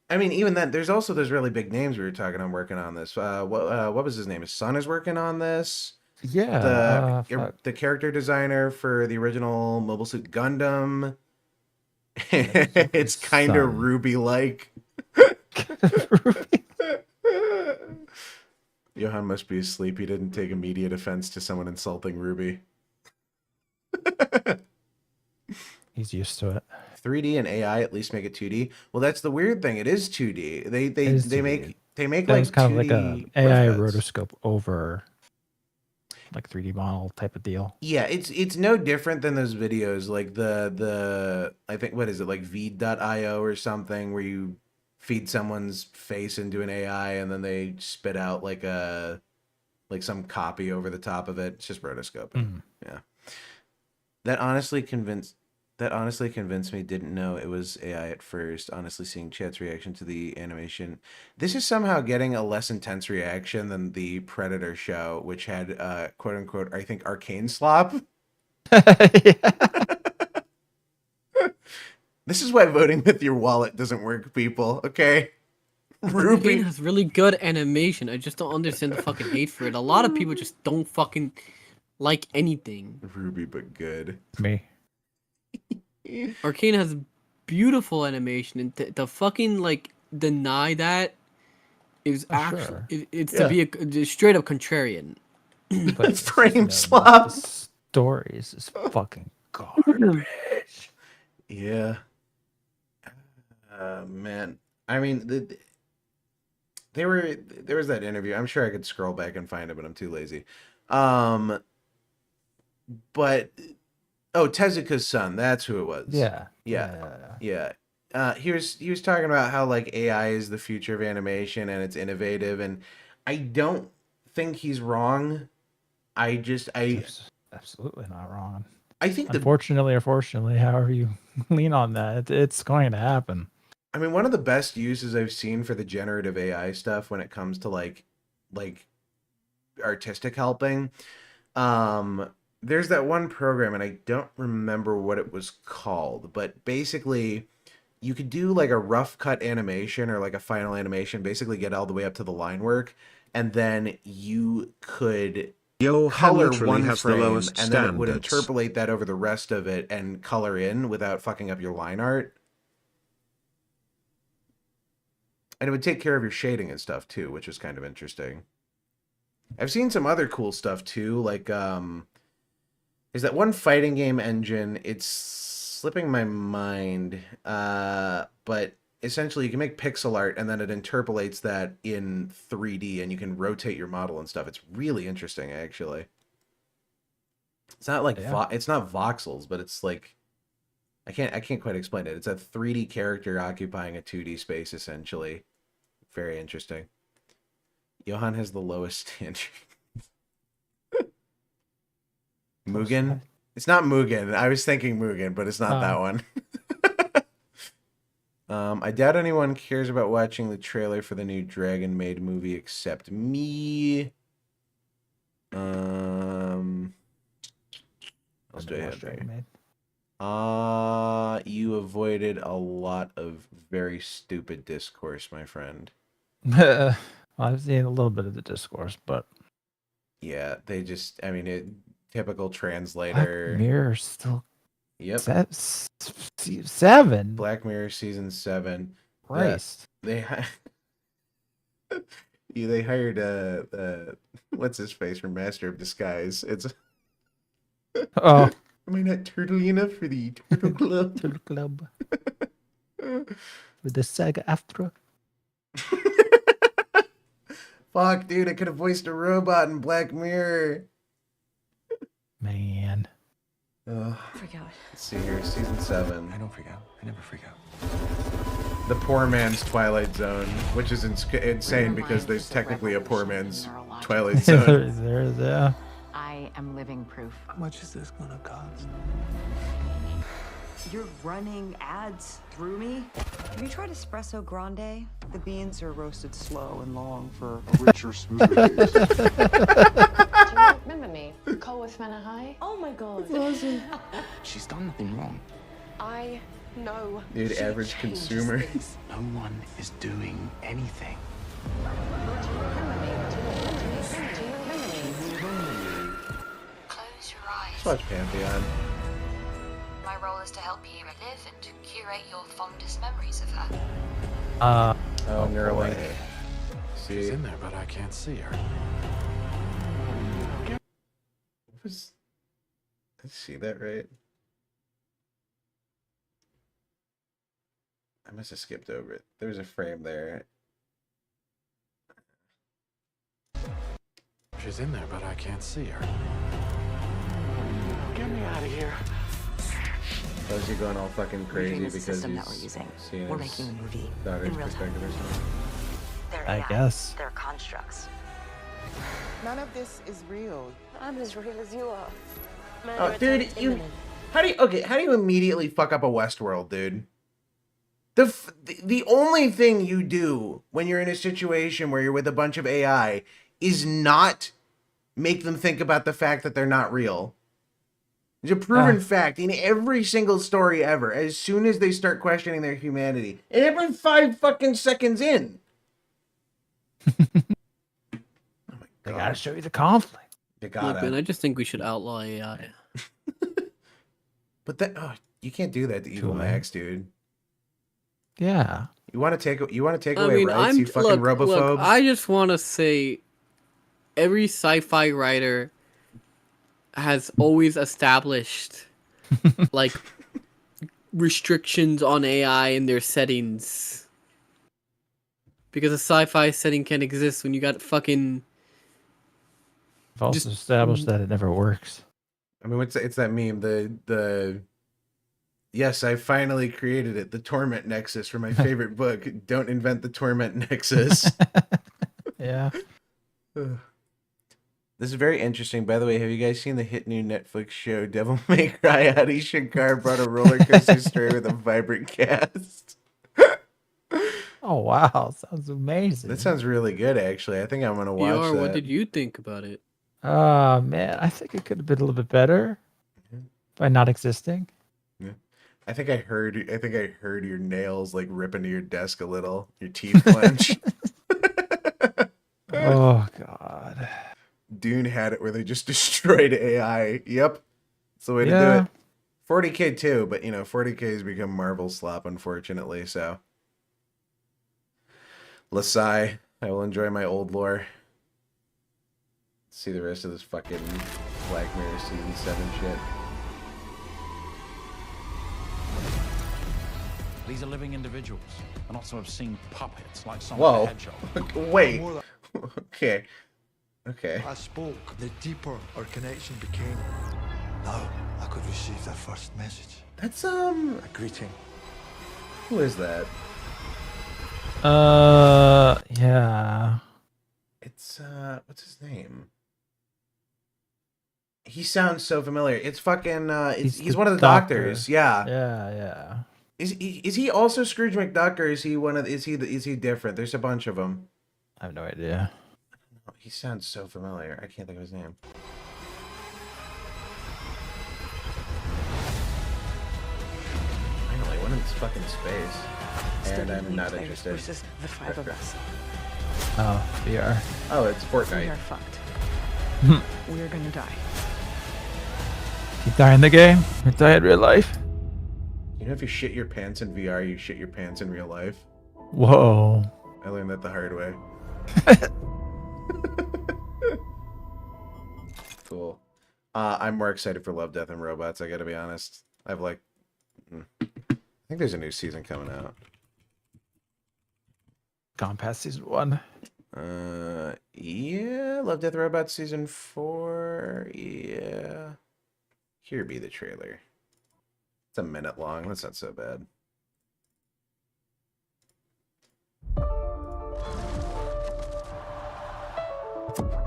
I mean, even then, there's also those really big names we were talking on working on this. What was his name? His son is working on this. Yeah. The character designer for the original Mobile Suit Gundam. It's kind of Ruby-like. Johann must be asleep. He didn't take immediate offense to someone insulting Ruby. He's used to it. 3D and AI at least make it 2D. Well, that's the weird thing. It is 2D. They It is 2D. make That like was kind of 2D like a AI rough cuts. rotoscope over like 3D model type of deal. Yeah, it's no different than those videos like the I think what is it like v.io or something where you feed someone's face into an AI and then they spit out like some copy over the top of it. It's just rotoscoping. Yeah. That honestly convinced me. Didn't know it was AI at first. Honestly, seeing chat's reaction to the animation, this is somehow getting a less intense reaction than the Predator show, which had quote unquote I think arcane slop. This is why voting with your wallet doesn't work, people. Okay. Ruby has really good animation. I just don't understand the fucking hate for it. A lot of people just don't fucking like anything. Ruby, but good. Me. Arcane has beautiful animation, and to fucking like deny that is actually sure. it's to be a straight up contrarian. But frame slop. The stories is fucking garbage. Yeah. Man. I mean, there was that interview. I'm sure I could scroll back and find it, but I'm too lazy. But Tezuka's son, that's who it was. Yeah. He was talking about how like AI is the future of animation and it's innovative, and I don't think he's wrong. He's absolutely not wrong. I think unfortunately or fortunately, however you lean on that, it's going to happen. I mean, one of the best uses I've seen for the generative AI stuff when it comes to like artistic helping, there's that one program, and I don't remember what it was called, but basically you could do like a rough cut animation or like a final animation, basically get all the way up to the line work, and then you could color one frame, and then it would interpolate that over the rest of it and color in without fucking up your line art. And it would take care of your shading and stuff too, which is kind of interesting. I've seen some other cool stuff too, like there's that one fighting game engine. It's slipping my mind, but essentially you can make pixel art and then it interpolates that in 3D and you can rotate your model and stuff. It's really interesting, actually. It's not like it's not voxels, but it's like I can't quite explain it. It's a 3D character occupying a 2D space, essentially. Very interesting. Johann has the lowest standard. Mugen? It's not Mugen. I was thinking Mugen, but it's not that one. I doubt anyone cares about watching the trailer for the new Dragon Maid movie except me. Let's do it. You avoided a lot of very stupid discourse, my friend. Well, I've seen a little bit of the discourse, but yeah, they just, I mean, typical translator. Black Mirror still. Yep. 7. Black Mirror season 7. Christ. They hired what's his face from Master of Disguise. It's oh. Am I not turtly enough for the Turtle Club? Turtle Club. With the saga after. Fuck, dude, I could have voiced a robot in Black Mirror. Man. Freak out. Let's see here, season 7. I don't freak out. I never freak out. The poor man's Twilight Zone, which is insane because there's technically a poor man's Twilight Zone. there is, yeah. I am living proof. How much is this gonna cost? You're running ads through me? Have you tried espresso grande? The beans are roasted slow and long for a richer smoothie. Do you remember me? Cole with Manor High? Oh my god. She's done nothing wrong. I know. Dude, average consumer. No one is doing anything. Close your eyes. Let's watch Pantheon. My role is to help you relive and curate your fondest memories of her. Neuralink. See, she's in there, but I can't see her. Did I see that right? I must have skipped over it. There's a frame there. She's in there, but I can't see her. Get me out of here. Oh, is he going all fucking crazy Reading is the because system he's that we're using. seeing We're his making a movie daughter's in real time. perspective or something? They're I AI. guess. They're constructs. None of this is real. I'm as real as you are. Oh, dude, how do you immediately fuck up a Westworld, dude? The only thing you do when you're in a situation where you're with a bunch of AI is not make them think about the fact that they're not real. It's a proven fact in every single story ever. As soon as they start questioning their humanity, and every 5 fucking seconds in, They gotta show you the conflict. you Look, gotta. man, I just think we should outlaw AI. But that you can't do that to Evil Max, dude. Yeah. You want to take I away mean, rights, you fucking robophobe. Look, I just want to say, every sci-fi writer has always established like restrictions on AI in their settings, because a sci-fi setting can't exist when you got fucking. I've also established that it never works. I mean, it's that meme, the yes, I finally created it, the Torment Nexus for my favorite book. Don't invent the Torment Nexus. Yeah. This is very interesting. By the way, have you guys seen the hit new Netflix show Devil May Cry? Adi Shankar brought a roller coaster story with a vibrant cast. Oh wow, sounds amazing. That sounds really good, actually. I think I'm gonna watch that. What did you think about it? Man, I think it could have been a little bit better by not existing. Yeah. I think I heard your nails like rip into your desk a little. Your teeth clench. Oh god. Dune had it where they just destroyed AI. Yep. That's the way to do it. 40K too, but 40K has become Marvel slop, unfortunately, so. Lasai, I will enjoy my old lore. See the rest of this fucking Black Mirror Season 7 shit. These are living individuals, and not some obscene puppets like some Whoa. hedgehog. Wait. Okay. I spoke, the deeper our connection became. Now I could receive their first message. That's a greeting. Who is that? Yeah. It's what's his name? He sounds so familiar. It's fucking he's one of the doctors. Yeah. Yeah. Is he also Scrooge McDuck, or is he is he different? There's a bunch of them. I have no idea. He sounds so familiar. I can't think of his name. Finally, one in fucking space. And I'm not interested. Versus the 5 of us. Oh, VR. Oh, it's We Fortnite. are fucked. We're gonna die. You die in the game, you die in real life. You know, if you shit your pants in VR, you shit your pants in real life. Whoa. I learned that the hard way. Cool. I'm more excited for Love, Death, and Robots, I gotta be honest. I think there's a new season coming out. Gone past season 1. Yeah, Love, Death, Robots season 4. Yeah. Here be the trailer. It's a minute long. That's not so bad.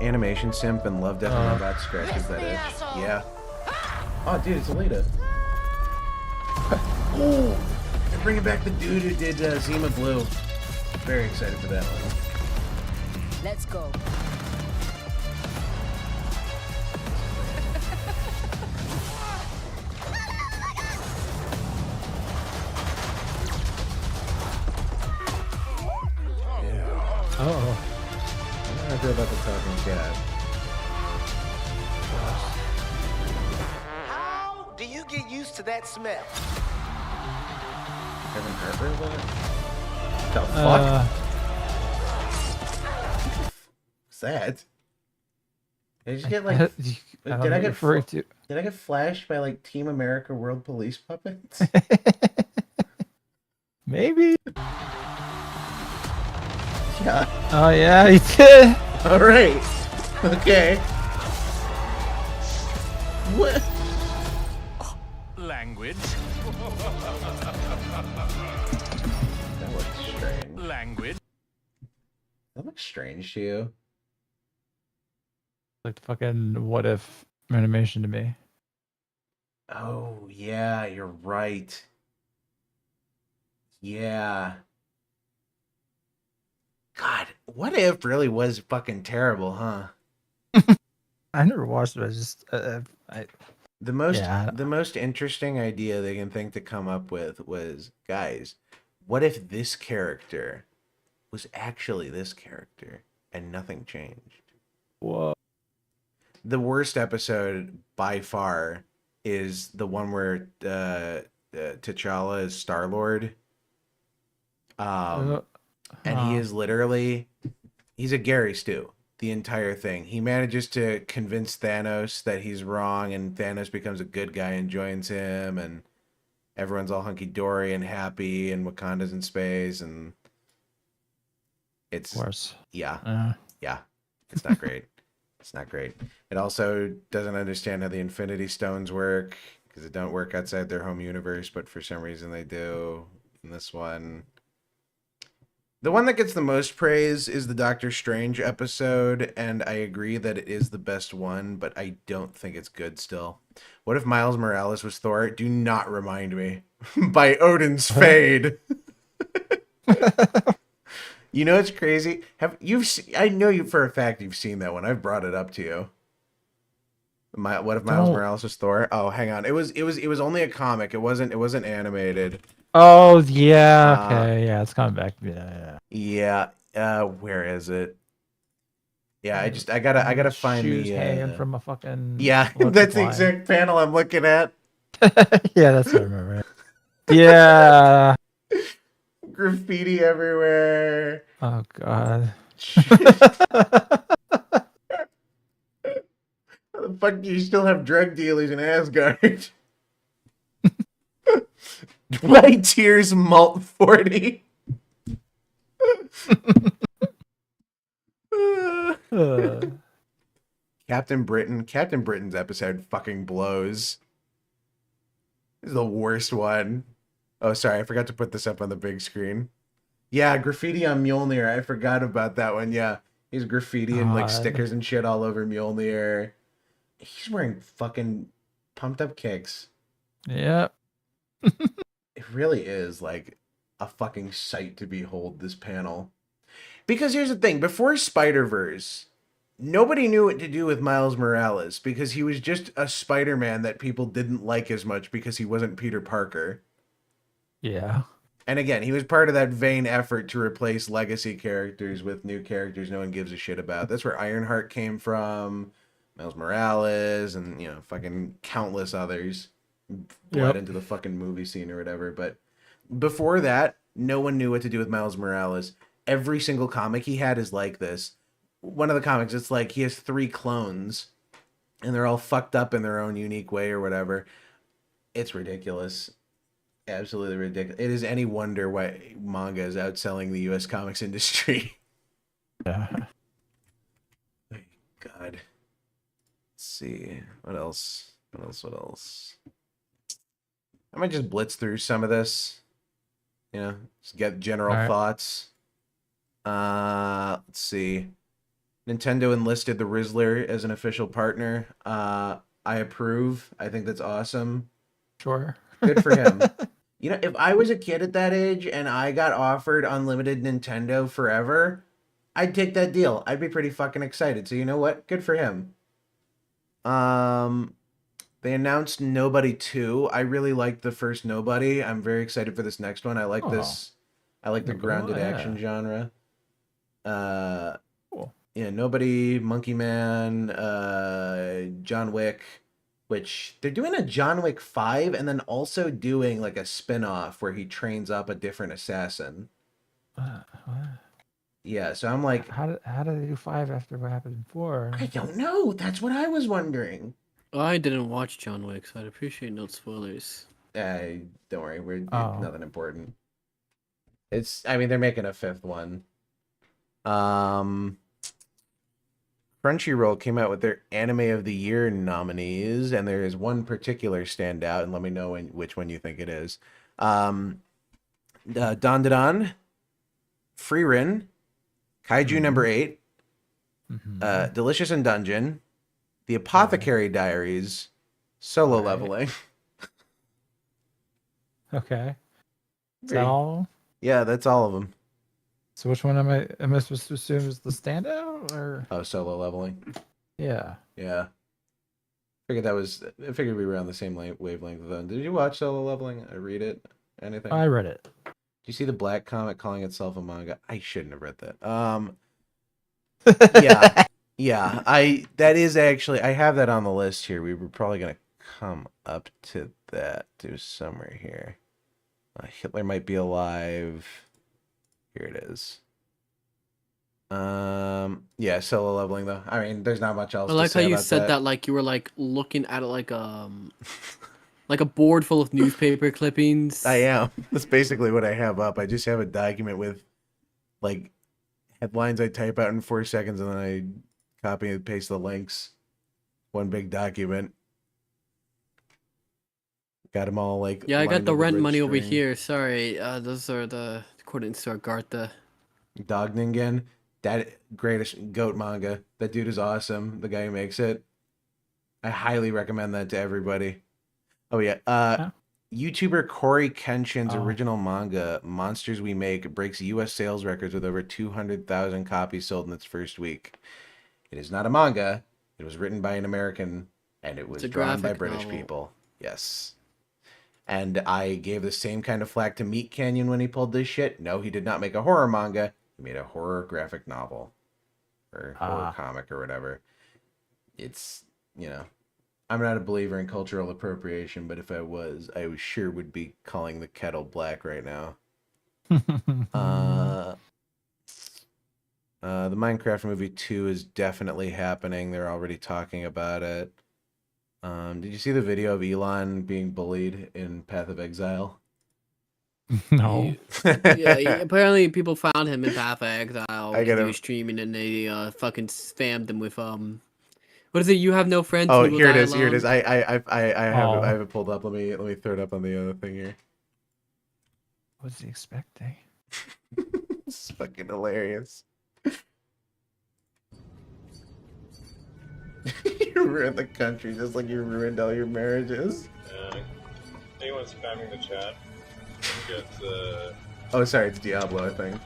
Animation simp and Love, Death, and Robots scratches that itch. Yeah. Oh, dude, it's Alita. Oh, they're bringing back the dude who did Zima Blue. Very excited for that one. Let's go. Oh. I'm not sure about the talking cat. How do you get used to that smell? Kevin Harper, is that? The fuck? that? Did I just get I like? don't know what you're referring to. Did I get flashed by like Team America World Police puppets? Maybe. Yeah. Oh yeah, you did. All right. Okay. What? Language. That looks strange. Language. That looks strange to you. Like the fucking what if animation to me. Oh yeah, you're right. Yeah. God, what if really was fucking terrible, huh? I never watched it. I just The most interesting idea they can think to come up with was, guys, what if this character was actually this character and nothing changed? Whoa. The worst episode by far is the one where T'Challa is Star-Lord. And he is literally, he's a Gary Stu the entire thing. He manages to convince Thanos that he's wrong, and Thanos becomes a good guy and joins him, and everyone's all hunky-dory and happy, and Wakanda's in space, and it's worse. Yeah. Yeah. It's not great. It's not great. It also doesn't understand how the Infinity Stones work, because it don't work outside their home universe, but for some reason they do in this one. The one that gets the most praise is the Doctor Strange episode, and I agree that it is the best one, but I don't think it's good still. What if Miles Morales was Thor? Do not remind me. By Odin's Fade. You know, it's crazy. I know you for a fact you've seen that one. I've brought it up to you. What if Miles Morales was Thor? Oh, hang on. It was only a comic. It wasn't animated. Oh yeah, okay, yeah, it's coming back. Yeah. Where is it? Yeah, I gotta find shoes the hanging from a fucking. Yeah, that's the exact panel I'm looking at. Yeah, that's what I remember. Yeah. Graffiti everywhere. Oh god. How the fuck do you still have drug dealers in Asgard? White Tears Malt 40. Captain Britain's episode fucking blows. This is the worst one. Oh, sorry, I forgot to put this up on the big screen. Yeah, graffiti on Mjolnir. I forgot about that one. Yeah, he's graffiti and like stickers and shit all over Mjolnir. He's wearing fucking pumped up kicks. Yep. It really is like a fucking sight to behold, this panel. Because here's the thing, before Spider-Verse, nobody knew what to do with Miles Morales because he was just a Spider-Man that people didn't like as much because he wasn't Peter Parker. Yeah. And again, he was part of that vain effort to replace legacy characters with new characters no one gives a shit about. That's where Ironheart came from, Miles Morales, and, you know, fucking countless others bled into the fucking movie scene or whatever. But before that, no one knew what to do with Miles Morales. Every single comic he had is like this. One of the comics, it's like he has 3 clones, and they're all fucked up in their own unique way or whatever. It's ridiculous. Absolutely ridiculous. It is any wonder why manga is outselling the U.S. comics industry. Yeah. God. Let's see. What else? I might just blitz through some of this. You know, just get general thoughts. Let's see. Nintendo enlisted the Rizzler as an official partner. I approve. I think that's awesome. Sure. Good for him. You know, if I was a kid at that age and I got offered unlimited Nintendo forever, I'd take that deal. I'd be pretty fucking excited. So you know what? Good for him. They announced Nobody 2. I really liked the first Nobody. I'm very excited for this next one. I like this. I like the grounded action genre. Cool. Yeah, Nobody, Monkey Man, John Wick, which they're doing a John Wick 5 and then also doing like a spin-off where he trains up a different assassin. Yeah, so I'm like, how did they do 5 after what happened before? I don't know. That's what I was wondering. I didn't watch John Wick, so I'd appreciate no spoilers. Don't worry, it's Oh. nothing important. I mean, they're making a 5th one. Crunchyroll came out with their Anime of the Year nominees, and there is one particular standout, and let me know which one you think it is. Dandadan, Frieren, Kaiju number 8, Delicious in Dungeon, The Apothecary Diaries, Solo Leveling. Okay. Is that all? Yeah, that's all of them. So which one am I supposed to assume is the standout, or? Oh, Solo Leveling. Yeah. Yeah. I figured we were on the same wavelength with them. Did you watch Solo Leveling? I read it. Anything? I read it. Do you see the black comic calling itself a manga? I shouldn't have read that. Yeah. That is actually, I have that on the list here. We were probably gonna come up to that. There's somewhere here. Hitler might be alive. Here it is. Yeah, Solo Leveling though. I mean, there's not much else. I like how you said that like you were like looking at it like a board full of newspaper clippings. I am. That's basically what I have up. I just have a document with like headlines I type out in 4 seconds, and then I copy and paste the links. One big document. Got them all like. Yeah, I got lined the up with rent red money over string. here. Sorry, those are the according to our Gartha. Dogningen, that greatest goat manga. That dude is awesome. The guy who makes it. I highly recommend that to everybody. Oh yeah. YouTuber Corey Kenshin's original manga, Monsters We Make, breaks U.S. sales records with over 200,000 copies sold in its first week. It is not a manga. It was written by an American, and it was drawn by British people. Yes. And I gave the same kind of flack to Meat Canyon when he pulled this shit. No, he did not make a horror manga. He made a horror graphic novel. Or horror comic or whatever. It's, I'm not a believer in cultural appropriation, but if I was sure would be calling the kettle black right now. The Minecraft movie 2 is definitely happening. They're already talking about it. Did you see the video of Elon being bullied in Path of Exile? No. Apparently people found him in Path of Exile. I He was streaming and they fucking spammed him with what is it? You have no friends. Oh, who will here it die is. Here it alone? is. I have it pulled up. Let me throw it up on the other thing here. What's he expecting? It's fucking hilarious. You ruined the country just like you ruined all your marriages. Anyone spamming the chat? Get, Oh, sorry, it's Diablo, I think.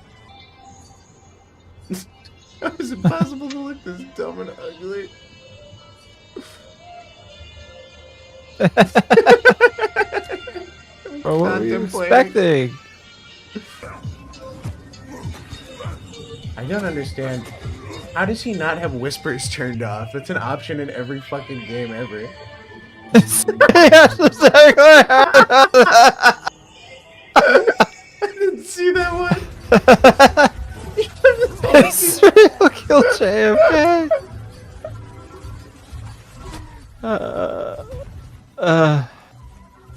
How is it possible to look this dumb and ugly? Bro, what were you expecting? I don't understand. How does he not have whispers turned off? That's an option in every fucking game ever. I didn't see that one. Israel killed JFK.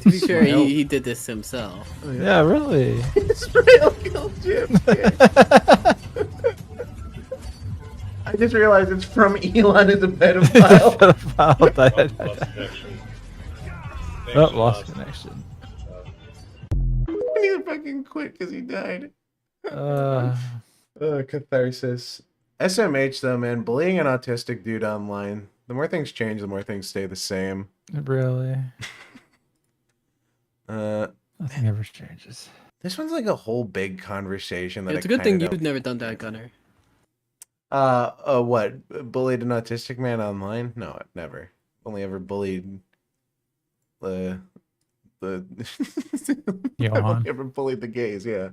To be fair, he did this himself. Yeah, really. Israel killed JFK. I just realized it's from Elon as a pedophile. Oh, lost connection. I need to fucking quit because he died. Catharsis. SMH though, man, bullying an autistic dude online. The more things change, the more things stay the same. Really? Nothing ever changes. This one's like a whole big conversation that It's a good thing you've never done that, Gunnar. What? Bullied an autistic man online? No, I've never. Only ever bullied the I've Johann. only ever bullied the gays, yeah.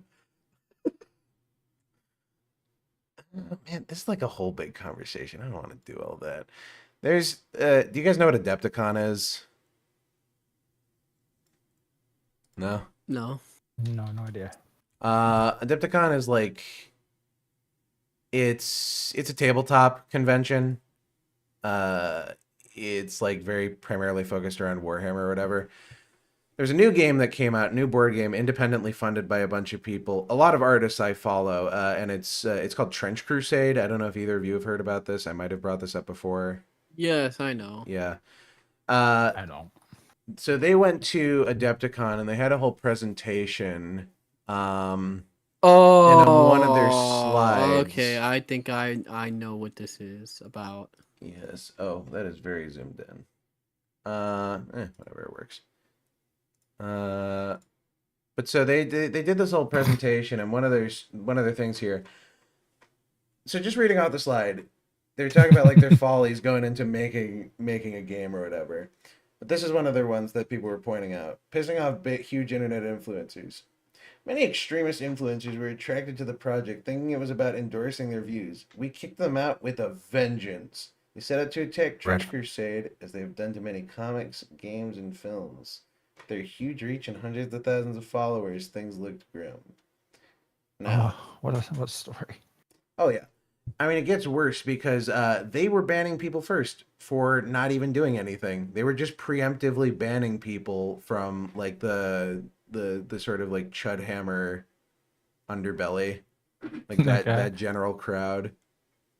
Man, this is like a whole big conversation. I don't want to do all that. There's do you guys know what Adepticon is? No? No, no idea. Adepticon is like It's a tabletop convention. It's like very primarily focused around Warhammer or whatever. There's a new game that came out, new board game, independently funded by a bunch of people. A lot of artists I follow, and it's called Trench Crusade. I don't know if either of you have heard about this. I might have brought this up before. Yes, I know. Yeah. I don't. So they went to Adepticon and they had a whole presentation. And on one of their slides. Okay, I think I know what this is about. Yes. Oh, that is very zoomed in. Whatever, it works. But so they did this whole presentation, and one of their things here. So just reading out the slide, they're talking about like their follies going into making a game or whatever. But this is one of their ones that people were pointing out, pissing off huge internet influencers. Many extremist influencers were attracted to the project, thinking it was about endorsing their views. We kicked them out with a vengeance. They set out to attack Trench Crusade, as they have done to many comics, games, and films. Their huge reach and hundreds of thousands of followers, things looked grim. Now, what a story. Oh yeah. I mean, it gets worse because they were banning people first for not even doing anything. They were just preemptively banning people from like the sort of like Chudhammer underbelly, like that general crowd.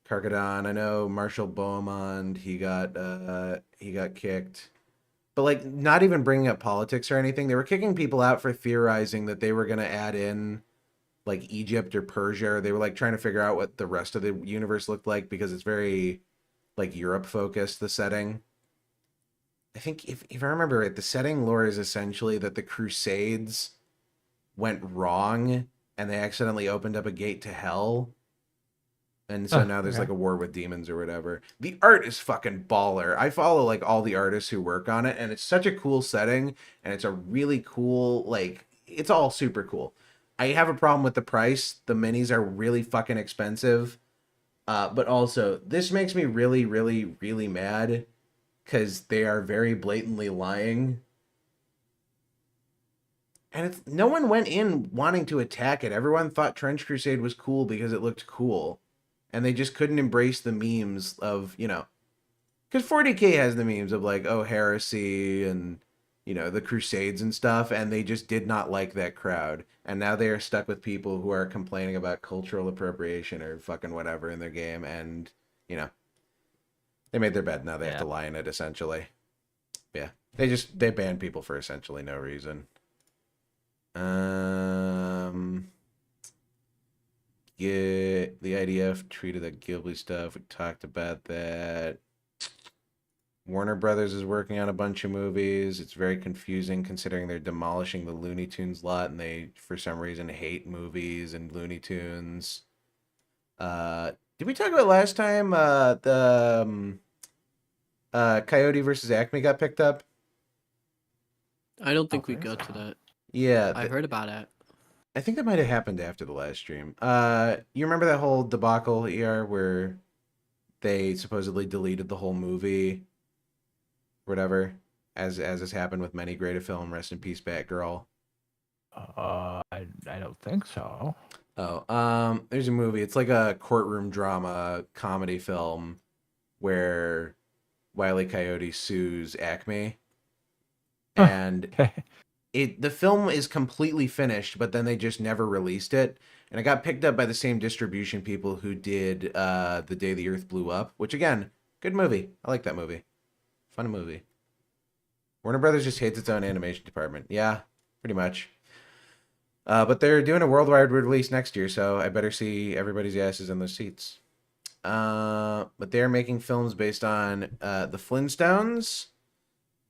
Karkadon, I know Marshall Beaumont, he got kicked. But like not even bringing up politics or anything. They were kicking people out for theorizing that they were going to add in like Egypt or Persia. They were like trying to figure out what the rest of the universe looked like because it's very like Europe focused, the setting. I think if I remember right, the setting lore is essentially that the Crusades went wrong and they accidentally opened up a gate to hell. And so now there's like a war with demons or whatever. The art is fucking baller. I follow like all the artists who work on it, and it's such a cool setting, and it's a really cool, like, it's all super cool. I have a problem with the price. The minis are really fucking expensive. But also, this makes me really, really, really mad because they are very blatantly lying. And no one went in wanting to attack it. Everyone thought Trench Crusade was cool because it looked cool. And they just couldn't embrace the memes of, you know, because 40K has the memes of like, oh, heresy and, you know, the Crusades and stuff. And they just did not like that crowd. And now they are stuck with people who are complaining about cultural appropriation or fucking whatever in their game. And, you know, they made their bed. Now they have to lie in it, essentially. Yeah. They ban people for essentially no reason. Yeah, the IDF treated that Ghibli stuff. We talked about that. Warner Brothers is working on a bunch of movies. It's very confusing considering they're demolishing the Looney Tunes lot and they, for some reason, hate movies and Looney Tunes. Did we talk about last time the Coyote versus Acme got picked up? I don't think we got to that. Yeah. I heard about it. I think that might have happened after the last stream. You remember that whole debacle, ER, where they supposedly deleted the whole movie, whatever, as has happened with many great film. Rest in peace, Batgirl. I don't think so. Oh, there's a movie. It's like a courtroom drama comedy film where Wile E. Coyote sues Acme, and the film is completely finished, but then they just never released it. And it got picked up by the same distribution people who did The Day the Earth Blew Up, which, again, good movie. I like that movie. Fun movie. Warner Brothers just hates its own animation department. Yeah, pretty much. But they're doing a worldwide release next year, so I better see everybody's asses in those seats. But they're making films based on the Flintstones,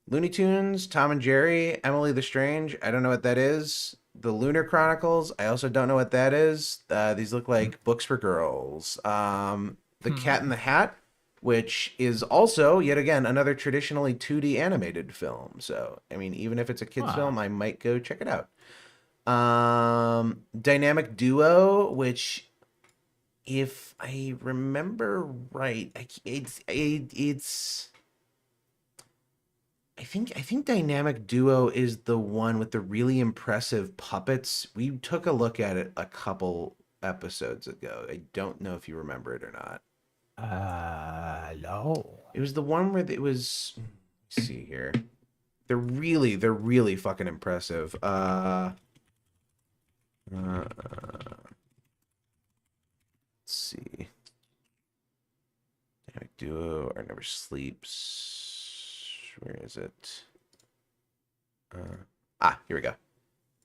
Looney Tunes, Tom and Jerry, Emily the Strange. I don't know what that is. The Lunar Chronicles. I also don't know what that is. These look like books for girls. The Cat in the Hat, which is also, yet again, another traditionally 2D animated film. So, I mean, even if it's a kid's film, I might go check it out. Dynamic Duo, which, if I remember right, I think Dynamic Duo is the one with the really impressive puppets. We took a look at it a couple episodes ago. I don't know if you remember it or not. No. It was the one where it was. Let's see here. They're really fucking impressive. Let's see. Dynamic duo or never sleeps. Where is it? Here we go.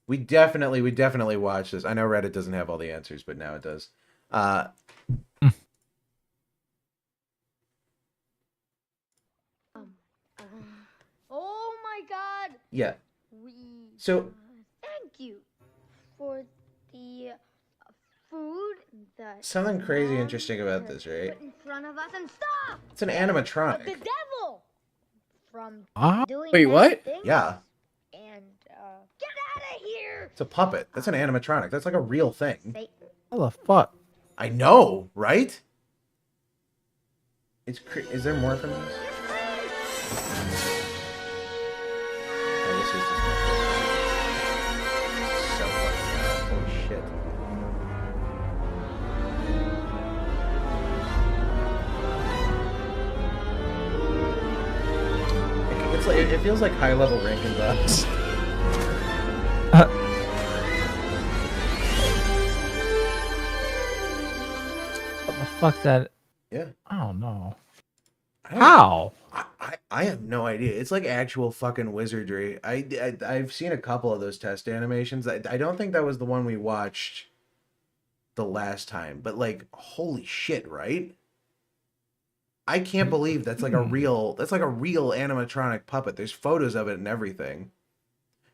We definitely watched this. I know Reddit doesn't have all the answers, but now it does. Oh my God. Yeah. We So thank you for the food that something crazy interesting about this, right? put in front of us and stop. It's an But animatronic. the devil from Ah. doing Wait, bad what? things Yeah. And get out of here. It's a puppet. That's an animatronic. That's like a real thing. Satan. What the fuck? I know, right? Is there more from this? Oh, this is just so fucking bad. Holy shit. It's like it feels like high level ranking bugs. What the fuck that? Yeah. I don't know. I don't How? I have no idea. It's like actual fucking wizardry. I've seen a couple of those test animations. I don't think that was the one we watched the last time, but like holy shit, right? I can't believe that's like a real animatronic puppet. There's photos of it and everything.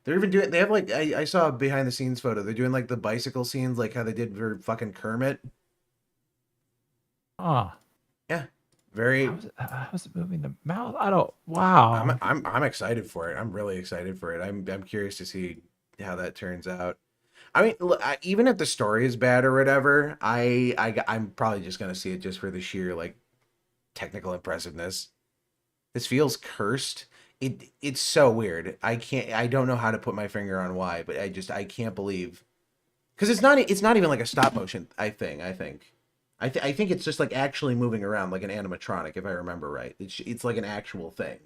They're even doing they have like I saw a behind the scenes photo. They're doing like the bicycle scenes like how they did for fucking Kermit. Ah. Yeah. Very. How was it moving the mouth? I don't. Wow. I'm excited for it. I'm really excited for it. I'm curious to see how that turns out. I mean, look, even if the story is bad or whatever, I'm probably just gonna see it just for the sheer like technical impressiveness. This feels cursed. It's so weird. I don't know how to put my finger on why, but I can't believe because it's not even like a stop motion. I think it's just like actually moving around like an animatronic, if I remember right. It's like an actual thing.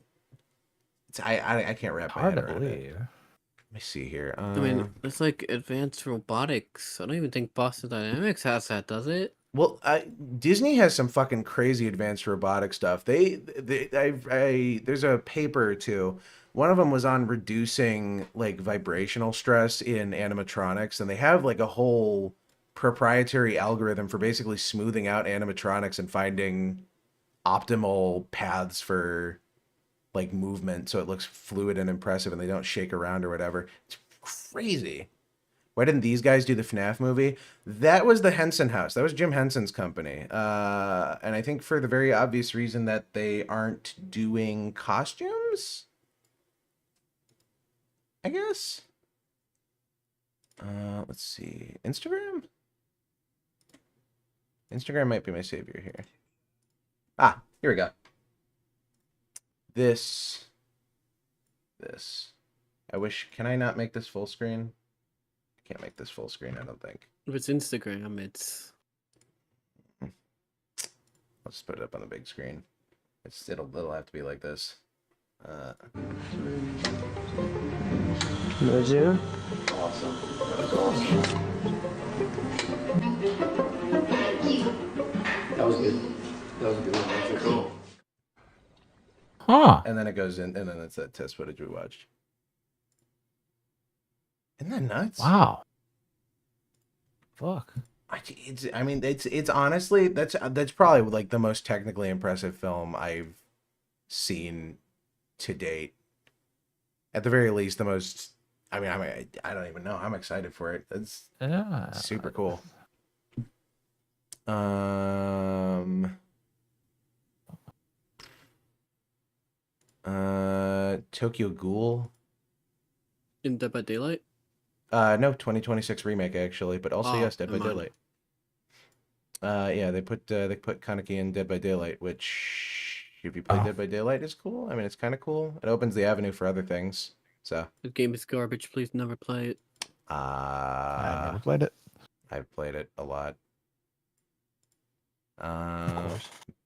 I can't wrap my head around it. Let me see here. I mean, it's like advanced robotics. I don't even think Boston Dynamics has that, does it? Well, Disney has some fucking crazy advanced robotic stuff. There's a paper or two. One of them was on reducing like vibrational stress in animatronics, and they have like a whole proprietary algorithm for basically smoothing out animatronics and finding optimal paths for like movement so it looks fluid and impressive and they don't shake around or whatever. It's crazy. Why didn't these guys do the FNAF movie? That was the Henson House. That was Jim Henson's company. And I think for the very obvious reason that they aren't doing costumes? I guess. Let's see. Instagram? Instagram might be my savior here. Here we go. This. I wish, can I not make this full screen? I can't make this full screen, I don't think. If it's Instagram, it's... I'll just put it up on the big screen. It'll have to be like this. Imagine. Awesome. That was good. That was good. That was cool. Huh. And then it goes in, and then it's that test footage we watched. Isn't that nuts? Wow. Fuck. It's honestly that's probably like the most technically impressive film I've seen to date. At the very least, the most. I don't even know. I'm excited for it. It's super cool. Tokyo Ghoul. In Dead by Daylight? No, 2026 remake actually, but also yes, Dead by Daylight. Yeah, they put Kaneki in Dead by Daylight, which if you play Dead by Daylight is cool. I mean, it's kind of cool. It opens the avenue for other things. So The game is garbage. Please never play it. I never played it. I've played it a lot.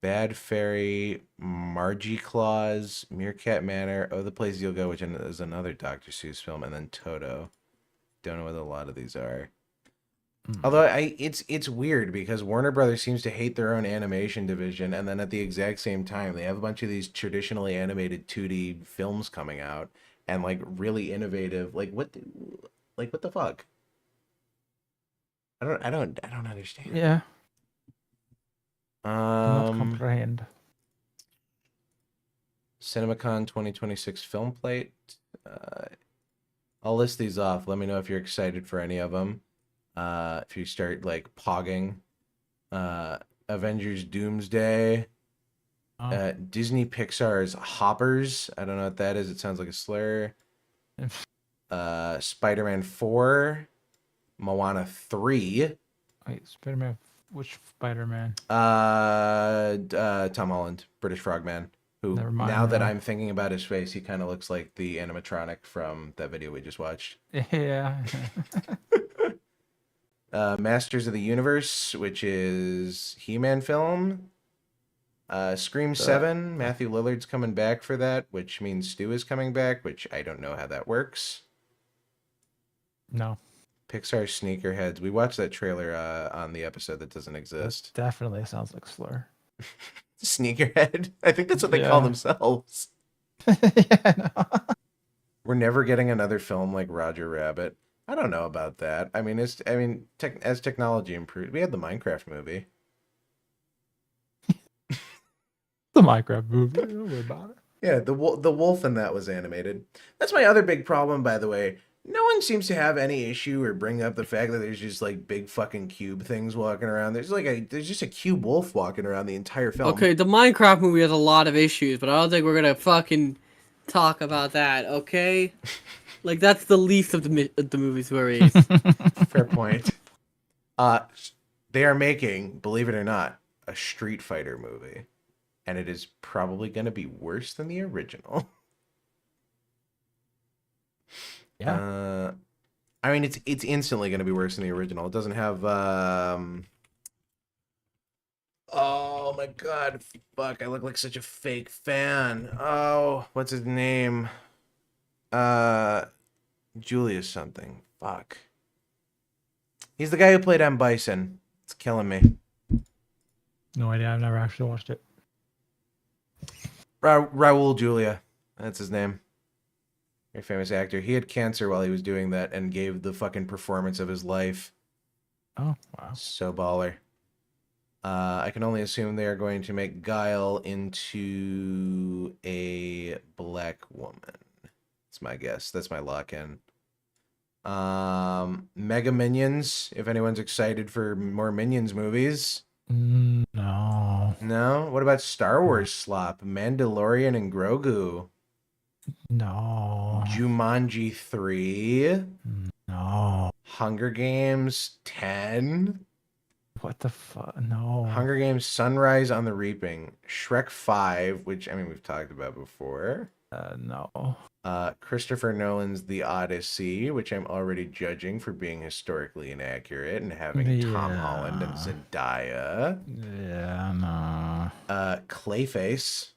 Bad Fairy, Margie Claus, Meerkat Manor, Oh the Place You'll Go, which is another Dr. Seuss film, and then Toto. Don't know what a lot of these are. Although it's weird because Warner Brothers seems to hate their own animation division, and then at the exact same time they have a bunch of these traditionally animated 2D films coming out and like really innovative. Like what the fuck? I don't understand. Yeah. Not comprehend. CinemaCon 2026 film plate. I'll list these off. Let me know if you're excited for any of them. If you start like pogging, Avengers Doomsday, Disney Pixar's Hoppers. I don't know what that is. It sounds like a slur. Spider-Man 4, Moana 3. Wait, Spider-Man. Which Spider-Man? Tom Holland, British Frogman. Who Never mind, now that no. I'm thinking about his face, he kind of looks like the animatronic from that video we just watched. Yeah. Masters of the Universe, which is He-Man film. Scream 7, Matthew Lillard's coming back for that, which means Stu is coming back, which I don't know how that works. No. Pixar Sneakerheads. We watched that trailer on the episode that doesn't exist. That definitely sounds like slur. Sneakerhead? I think that's what they call themselves. We're never getting another film like Roger Rabbit. I don't know about that. I mean, as technology improved, we had the Minecraft movie. The Minecraft movie. Don't worry about it. Yeah, the wolf in that was animated. That's my other big problem, by the way. No one seems to have any issue or bring up the fact that there's just like big fucking cube things walking around. There's just a cube wolf walking around the entire film. Okay, the Minecraft movie has a lot of issues, but I don't think we're gonna fucking talk about that. Okay, like that's the least of the movie's worries. Fair point. They are making, believe it or not, a Street Fighter movie, and it is probably going to be worse than the original. Yeah. I mean, it's instantly going to be worse than the original. It doesn't have. Oh my god! Fuck! I look like such a fake fan. Oh, what's his name? Julius something. Fuck. He's the guy who played M. Bison. It's killing me. No idea. I've never actually watched it. Raul Julia. That's his name. Very famous actor. He had cancer while he was doing that and gave the fucking performance of his life. Oh, wow. So baller. I can only assume they are going to make Guile into a black woman. That's my guess. That's my lock-in. Mega Minions, if anyone's excited for more Minions movies. No. No? What about Star Wars slop? Mandalorian and Grogu. No. Jumanji 3. No. Hunger Games 10. What the fuck? No. Hunger Games Sunrise on the Reaping. Shrek 5, which, I mean, we've talked about before. No. Christopher Nolan's The Odyssey, which I'm already judging for being historically inaccurate and having Tom Holland and Zendaya. Yeah, no. Clayface.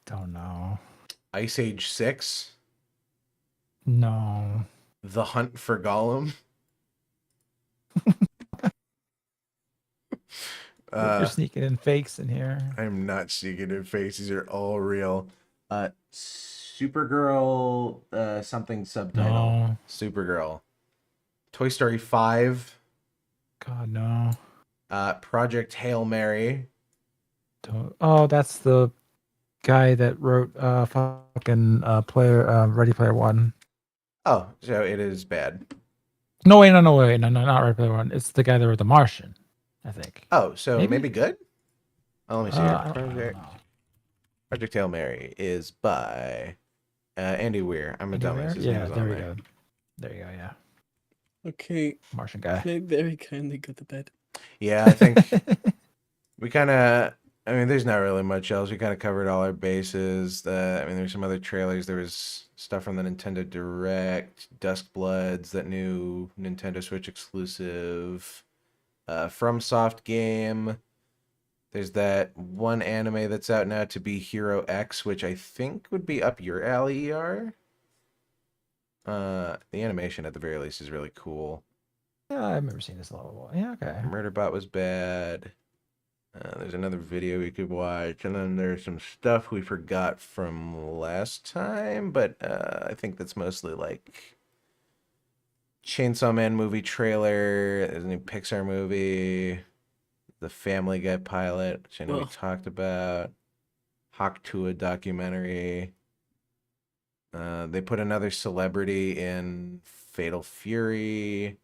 Don't know. Ice Age 6. No. The Hunt for Gollum. You're sneaking in fakes in here. I'm not sneaking in fakes. These are all real. Supergirl, something subtitle. No. Supergirl. Toy Story 5. God, no. Project Hail Mary. Oh, that's the guy that wrote Ready Player One. Oh, so it is bad. No, wait, no, not Ready Player One. It's the guy that wrote The Martian, I think. Oh, so maybe good? Oh, let me see I here. don't know. Project Hail Mary is by Andy Weir. I'm a dumbass. His name Yeah, is there on we there. go. There you go, yeah. Okay. Martian guy. Can I very kindly go to bed? Yeah, I think we kind of I mean, there's not really much else. We kind of covered all our bases. I mean, there's some other trailers. There was stuff from the Nintendo Direct, Duskbloods, that new Nintendo Switch exclusive, FromSoft game. There's that one anime that's out now, To Be Hero X, which I think would be up your alley, ER. The animation, at the very least, is really cool. Yeah, I remember seeing this level. Yeah, okay. Murderbot was bad. There's another video we could watch, and then there's some stuff we forgot from last time, but I think that's mostly like Chainsaw Man movie trailer, there's a new Pixar movie, the Family Guy pilot, which I know we talked about, Hawk Tuah documentary. They put another celebrity in Fatal Fury.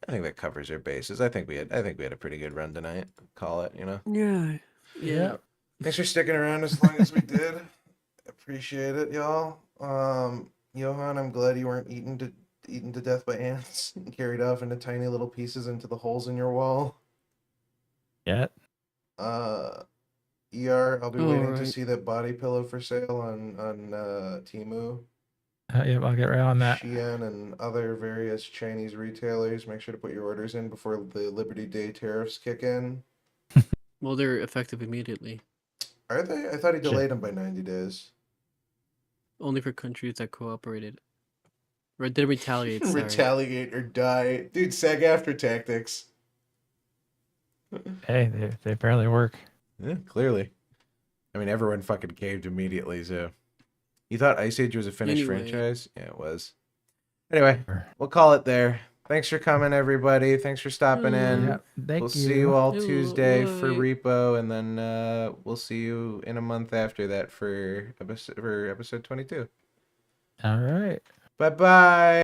I think that covers our bases. I think we had a pretty good run tonight. Call it, you know. Yeah. Thanks for sticking around as long as we did. Appreciate it, y'all. Johann, I'm glad you weren't eaten to death by ants and carried off into tiny little pieces into the holes in your wall. Yet. I'll be waiting to see that body pillow for sale on Temu. Yep, I'll get right on that. Shein and other various Chinese retailers. Make sure to put your orders in before the Liberty Day tariffs kick in. Well, they're effective immediately. Are they? I thought he delayed them by 90 days. Only for countries that cooperated. Or did retaliate, sorry. Retaliate or die. Dude, SAG-AFTRA tactics. Hey, they apparently work. Yeah, clearly. I mean, everyone fucking caved immediately, so... You thought Ice Age was a finished franchise? Yeah, it was. Anyway, we'll call it there. Thanks for coming, everybody. Thanks for stopping in. Yeah, thank we'll you. see you all Tuesday Bye. for Repo, and then we'll see you in a month after that for episode 22. All right. Bye-bye.